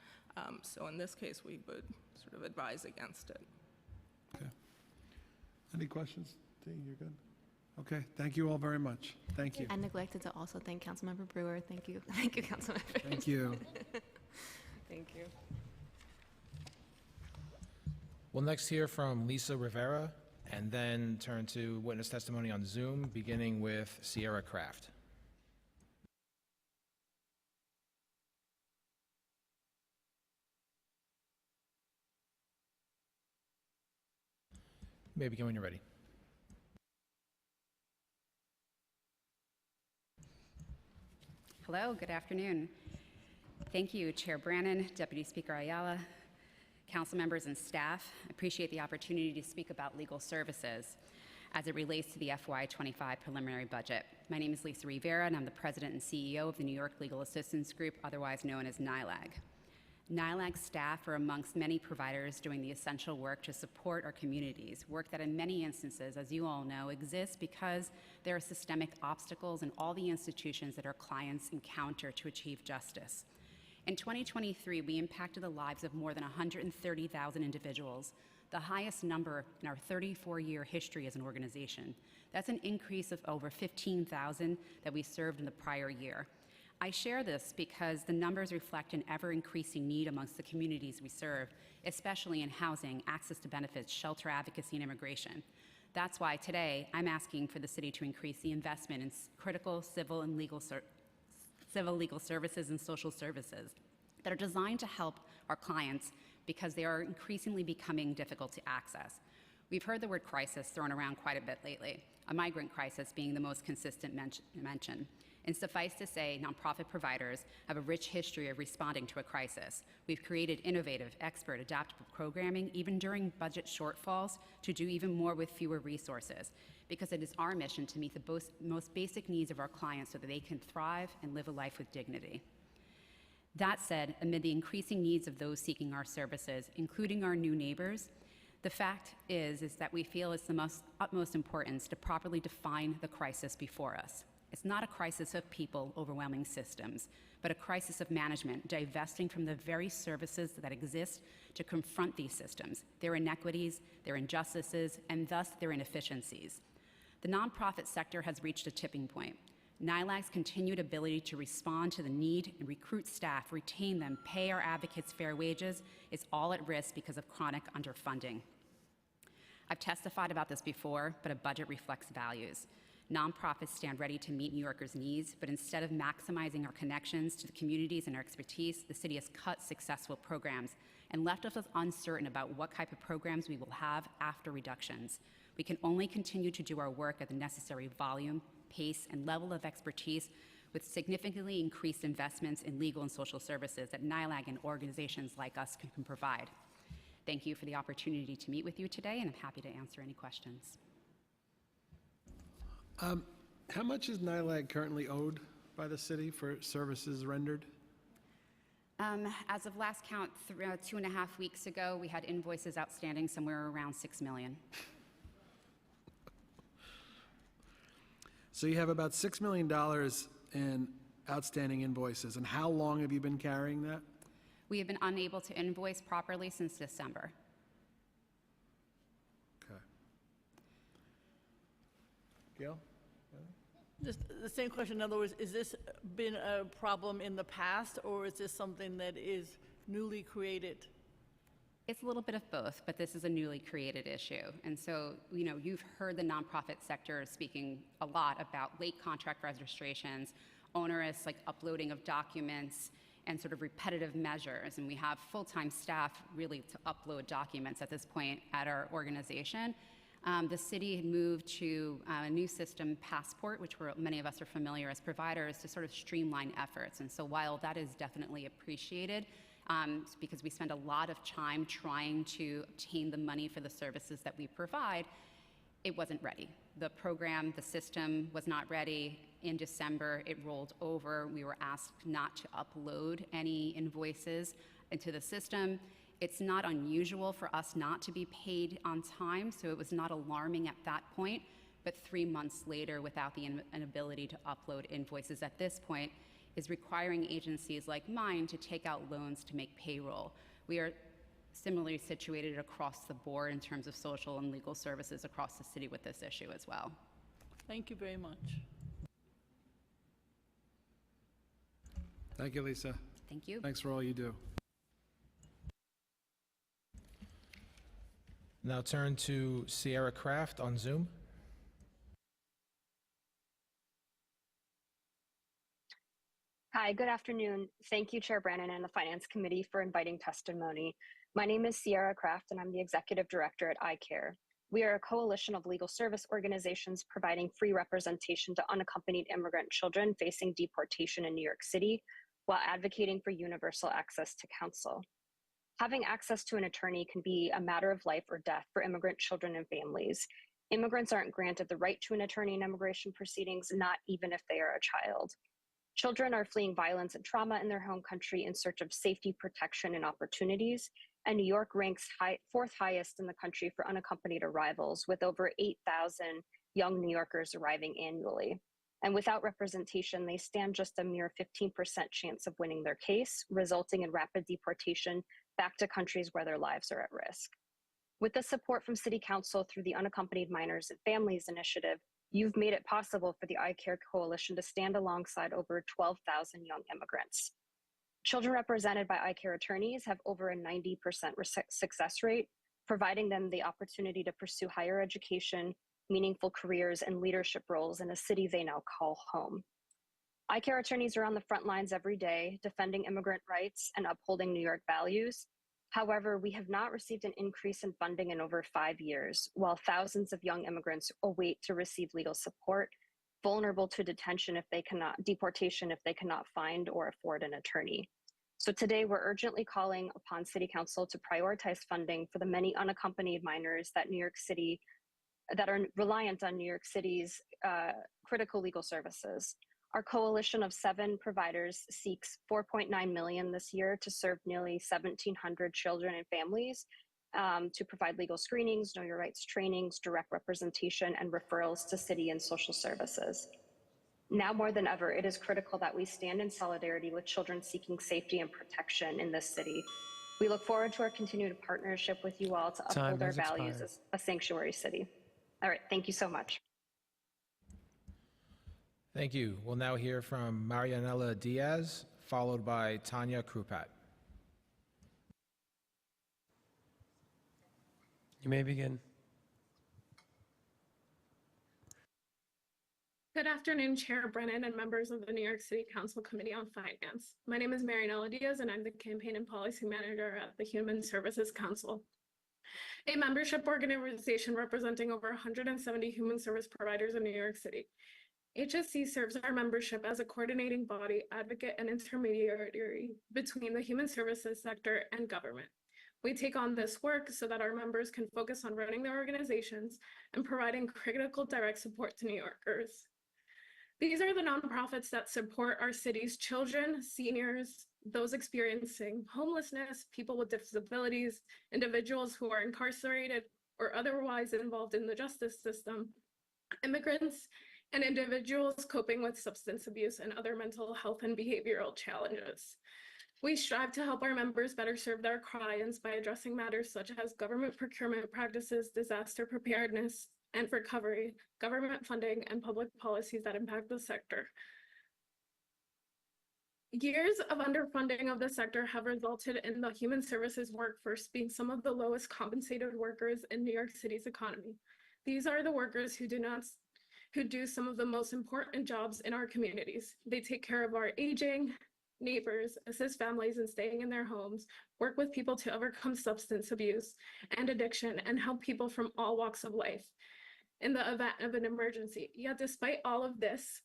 So in this case, we would sort of advise against it. Okay. Any questions? Dee, you're good? Okay, thank you all very much. Thank you. I neglected to also thank Councilmember Brewer. Thank you. Thank you, Councilmember. Thank you. Thank you. We'll next hear from Lisa Rivera, and then turn to witness testimony on Zoom, beginning with Sierra Kraft. You may begin when you're ready. Hello, good afternoon. Thank you, Chair Brannan, Deputy Speaker Ayala, council members and staff. I appreciate the opportunity to speak about legal services as it relates to the FY25 preliminary budget. My name is Lisa Rivera, and I'm the President and CEO of the New York Legal Assistance Group, otherwise known as NYLAG. NYLAG staff are amongst many providers doing the essential work to support our communities, work that in many instances, as you all know, exists because there are systemic obstacles in all the institutions that our clients encounter to achieve justice. In 2023, we impacted the lives of more than 130,000 individuals, the highest number in our 34-year history as an organization. That's an increase of over 15,000 that we served in the prior year. I share this because the numbers reflect an ever-increasing need amongst the communities we serve, especially in housing, access to benefits, shelter advocacy, and immigration. That's why today I'm asking for the city to increase the investment in critical civil legal services and social services that are designed to help our clients because they are increasingly becoming difficult to access. We've heard the word crisis thrown around quite a bit lately, a migrant crisis being the most consistent mention. And suffice to say, nonprofit providers have a rich history of responding to a crisis. We've created innovative, expert, adaptable programming, even during budget shortfalls, to do even more with fewer resources, because it is our mission to meet the most basic needs of our clients so that they can thrive and live a life with dignity. That said, amid the increasing needs of those seeking our services, including our new neighbors, the fact is that we feel it's the utmost importance to properly define the crisis before us. It's not a crisis of people overwhelming systems, but a crisis of management, divesting from the very services that exist to confront these systems, their inequities, their injustices, and thus their inefficiencies. The nonprofit sector has reached a tipping point. NYLAG's continued ability to respond to the need and recruit staff, retain them, pay our advocates fair wages is all at risk because of chronic underfunding. I've testified about this before, but a budget reflects values. Nonprofits stand ready to meet New Yorkers' needs, but instead of maximizing our connections to the communities and our expertise, the city has cut successful programs and left us uncertain about what type of programs we will have after reductions. We can only continue to do our work at the necessary volume, pace, and level of expertise with significantly increased investments in legal and social services that NYLAG and organizations like us can provide. Thank you for the opportunity to meet with you today, and I'm happy to answer any questions. How much is NYLAG currently owed by the city for services rendered? As of last count, 2.5 weeks ago, we had invoices outstanding somewhere around $6 million. So you have about $6 million in outstanding invoices, and how long have you been carrying that? We have been unable to invoice properly since December. Okay. Gail? Just the same question, in other words, is this been a problem in the past, or is this something that is newly created? It's a little bit of both, but this is a newly created issue. And so, you've heard the nonprofit sector speaking a lot about late contract registrations, onerous, like uploading of documents, and sort of repetitive measures. And we have full-time staff really to upload documents at this point at our organization. The city had moved to a new system, Passport, which many of us are familiar as providers, to sort of streamline efforts. And so while that is definitely appreciated, because we spend a lot of time trying to obtain the money for the services that we provide, it wasn't ready. The program, the system was not ready. In December, it rolled over. We were asked not to upload any invoices into the system. It's not unusual for us not to be paid on time, so it was not alarming at that point. But 3 months later, without the inability to upload invoices at this point, is requiring agencies like mine to take out loans to make payroll. We are similarly situated across the board in terms of social and legal services across the city with this issue as well. Thank you very much. Thank you, Lisa. Thank you. Thanks for all you do. Now turn to Sierra Kraft on Zoom. Hi, good afternoon. Thank you, Chair Brannon and the Finance Committee for inviting testimony. My name is Sierra Kraft, and I'm the Executive Director at iCare. We are a coalition of legal service organizations providing free representation to unaccompanied immigrant children facing deportation in New York City while advocating for universal access to counsel. Having access to an attorney can be a matter of life or death for immigrant children and families. Immigrants aren't granted the right to an attorney in immigration proceedings, not even if they are a child. Children are fleeing violence and trauma in their home country in search of safety, protection, and opportunities. And New York ranks fourth highest in the country for unaccompanied arrivals, with over 8,000 young New Yorkers arriving annually. And without representation, they stand just a mere 15% chance of winning their case, resulting in rapid deportation back to countries where their lives are at risk. With the support from City Council through the Unaccompanied Minors and Families Initiative, you've made it possible for the iCare Coalition to stand alongside over 12,000 young immigrants. Children represented by iCare attorneys have over a 90% success rate, providing them the opportunity to pursue higher education, meaningful careers, and leadership roles in a city they now call home. iCare attorneys are on the front lines every day, defending immigrant rights and upholding New York values. However, we have not received an increase in funding in over 5 years, while thousands of young immigrants await to receive legal support, vulnerable to deportation if they cannot find or afford an attorney. So today we're urgently calling upon City Council to prioritize funding for the many unaccompanied minors that are reliant on New York City's critical legal services. Our coalition of 7 providers seeks $4.9 million this year to serve nearly 1,700 children and families, to provide legal screenings, know your rights trainings, direct representation, and referrals to city and social services. Now more than ever, it is critical that we stand in solidarity with children seeking safety and protection in this city. We look forward to our continued partnership with you all to uphold our values as a sanctuary city. All right, thank you so much. Thank you. We'll now hear from Marianela Diaz, followed by Tanya Krupat. You may begin. Good afternoon, Chair Brennan and members of the New York City Council Committee on Finance. My name is Marianela Diaz, and I'm the Campaign and Policy Manager at the Human Services Council, a membership organization representing over 170 human service providers in New York City. HSC serves our membership as a coordinating body, advocate, and intermediary between the human services sector and government. We take on this work so that our members can focus on running their organizations and providing critical direct support to New Yorkers. These are the nonprofits that support our city's children, seniors, those experiencing homelessness, people with disabilities, individuals who are incarcerated or otherwise involved in the justice system, immigrants, and individuals coping with substance abuse and other mental health and behavioral challenges. We strive to help our members better serve their clients by addressing matters such as government procurement practices, disaster preparedness and recovery, government funding, and public policies that impact the sector. Years of underfunding of the sector have resulted in the human services workforce being some of the lowest compensated workers in New York City's economy. These are the workers who do some of the most important jobs in our communities. They take care of our aging neighbors, assist families in staying in their homes, work with people to overcome substance abuse and addiction, and help people from all walks of life in the event of an emergency. Yet despite all of this,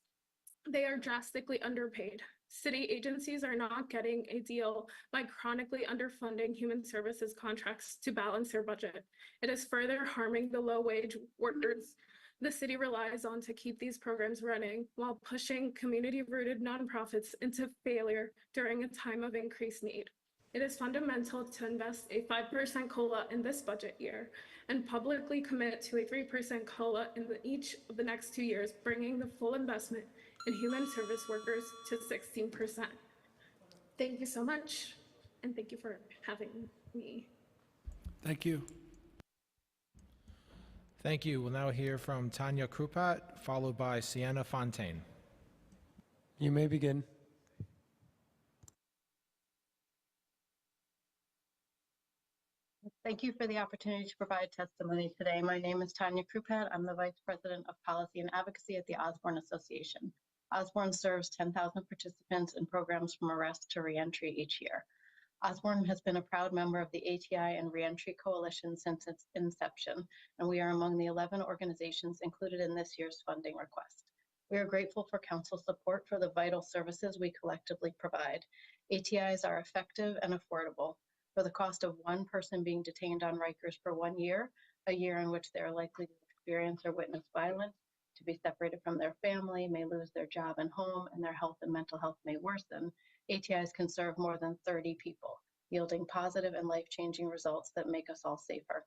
they are drastically underpaid. City agencies are not getting a deal by chronically underfunding human services contracts to balance their budget. It is further harming the low-wage workers the city relies on to keep these programs running, while pushing community-rooted nonprofits into failure during a time of increased need. It is fundamental to invest a 5% COLA in this budget year and publicly commit to a 3% COLA in each of the next 2 years, bringing the full investment in human service workers to 16%. Thank you so much, and thank you for having me. Thank you. Thank you. We'll now hear from Tanya Krupat, followed by Sienna Fontaine. You may begin. Thank you for the opportunity to provide testimony today. My name is Tanya Krupat. I'm the Vice President of Policy and Advocacy at the Osborne Association. Osborne serves 10,000 participants in programs from arrest to reentry each year. Osborne has been a proud member of the ATI and Reentry Coalition since its inception, and we are among the 11 organizations included in this year's funding request. We are grateful for Council support for the vital services we collectively provide. ATIs are effective and affordable. For the cost of one person being detained on Rikers for 1 year, a year in which they are likely to experience or witness violence, to be separated from their family, may lose their job and home, and their health and mental health may worsen, ATIs can serve more than 30 people, yielding positive and life-changing results that make us all safer.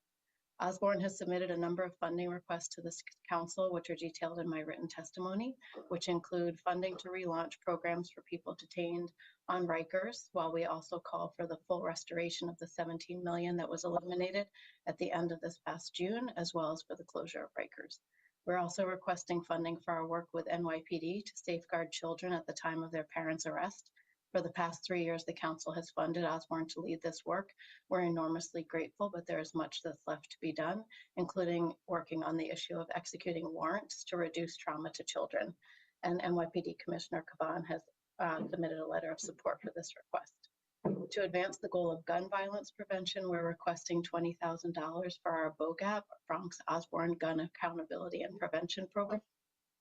Osborne has submitted a number of funding requests to this council, which are detailed in my written testimony, which include funding to relaunch programs for people detained on Rikers, while we also call for the full restoration of the $17 million that was eliminated at the end of this past June, as well as for the closure of Rikers. We're also requesting funding for our work with NYPD to safeguard children at the time of their parents' arrest. For the past 3 years, the council has funded Osborne to lead this work. We're enormously grateful, but there is much that's left to be done, including working on the issue of executing warrants to reduce trauma to children. And NYPD Commissioner Caban has submitted a letter of support for this request. To advance the goal of gun violence prevention, we're requesting $20,000 for our BOGAP, Bronx Osborne Gun Accountability and Prevention Program,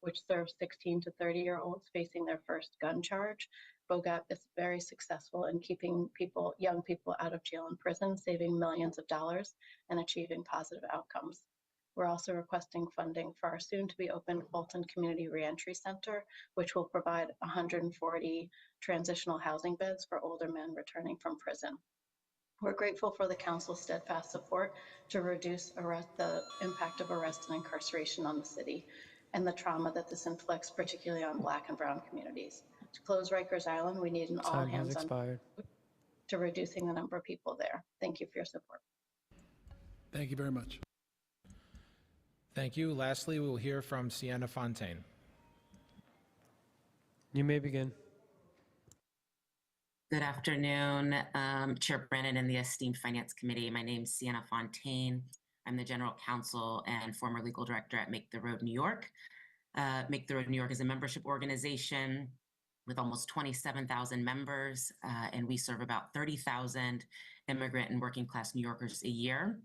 which serves 16 to 30-year-olds facing their first gun charge. BOGAP is very successful in keeping young people out of jail and prison, saving millions of dollars and achieving positive outcomes. We're also requesting funding for our soon-to-be-open Fulton Community Reentry Center, which will provide 140 transitional housing beds for older men returning from prison. We're grateful for the council's steadfast support to reduce the impact of arrest and incarceration on the city and the trauma that this inflicts, particularly on Black and Brown communities. To close Rikers Island, we need an Time has all-hands-on expired. to reducing the number of people there. Thank you for your support. Thank you very much. Thank you. Lastly, we will hear from Sienna Fontaine. You may begin. Good afternoon, Chair Brennan and the esteemed Finance Committee. My name is Sienna Fontaine. I'm the General Counsel and former Legal Director at Make the Road New York. Make the Road New York is a membership organization with almost 27,000 members, and we serve about 30,000 immigrant and working class New Yorkers a year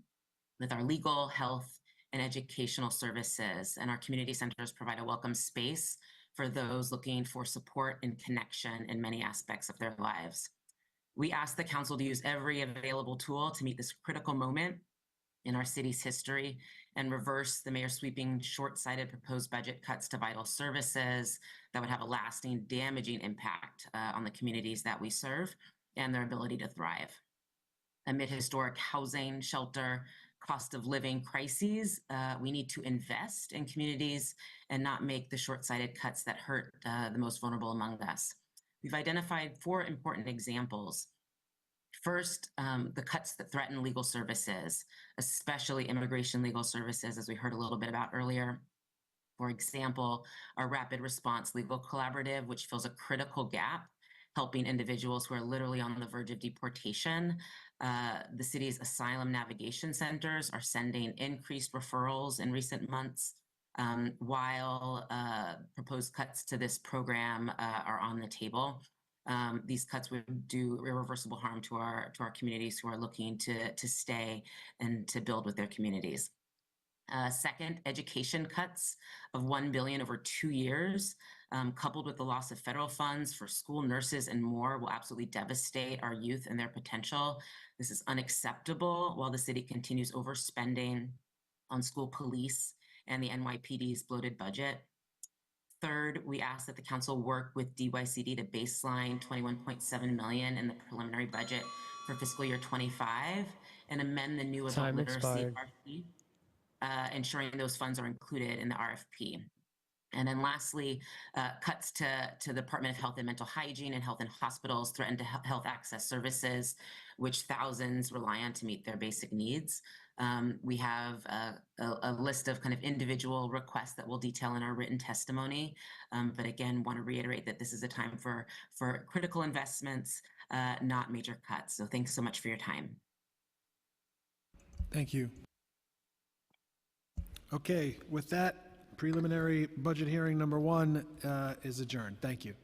with our legal, health, and educational services. And our community centers provide a welcome space for those looking for support and connection in many aspects of their lives. We ask the council to use every available tool to meet this critical moment in our city's history and reverse the mayor's sweeping, short-sighted proposed budget cuts to vital services that would have a lasting, damaging impact on the communities that we serve and their ability to thrive. Amid historic housing, shelter, cost of living crises, we need to invest in communities and not make the short-sighted cuts that hurt the most vulnerable among us. We've identified 4 important examples. First, the cuts that threaten legal services, especially immigration legal services, as we heard a little bit about earlier. For example, our Rapid Response Legal Collaborative, which fills a critical gap, helping individuals who are literally on the verge of deportation. The city's asylum navigation centers are sending increased referrals in recent months, while proposed cuts to this program are on the table. These cuts would do irreversible harm to our communities who are looking to stay and to build with their communities. Second, education cuts of $1 billion over 2 years, coupled with the loss of federal funds for school nurses and more, will absolutely devastate our youth and their potential. This is unacceptable while the city continues overspending on school police and the NYPD's bloated budget. Third, we ask that the council work with DYCD to baseline $21.7 million in the preliminary budget for fiscal year 25 and amend the new adult Time literacy expired. RFP, ensuring those funds are included in the RFP. And then lastly, cuts to the Department of Health and Mental Hygiene and health in hospitals threaten to health access services, which thousands rely on to meet their basic needs. We have a list of kind of individual requests that we'll detail in our written testimony. But again, want to reiterate that this is a time for critical investments, not major cuts. So thanks so much for your time. Thank you. Okay, with that, preliminary budget hearing number 1 is adjourned. Thank you.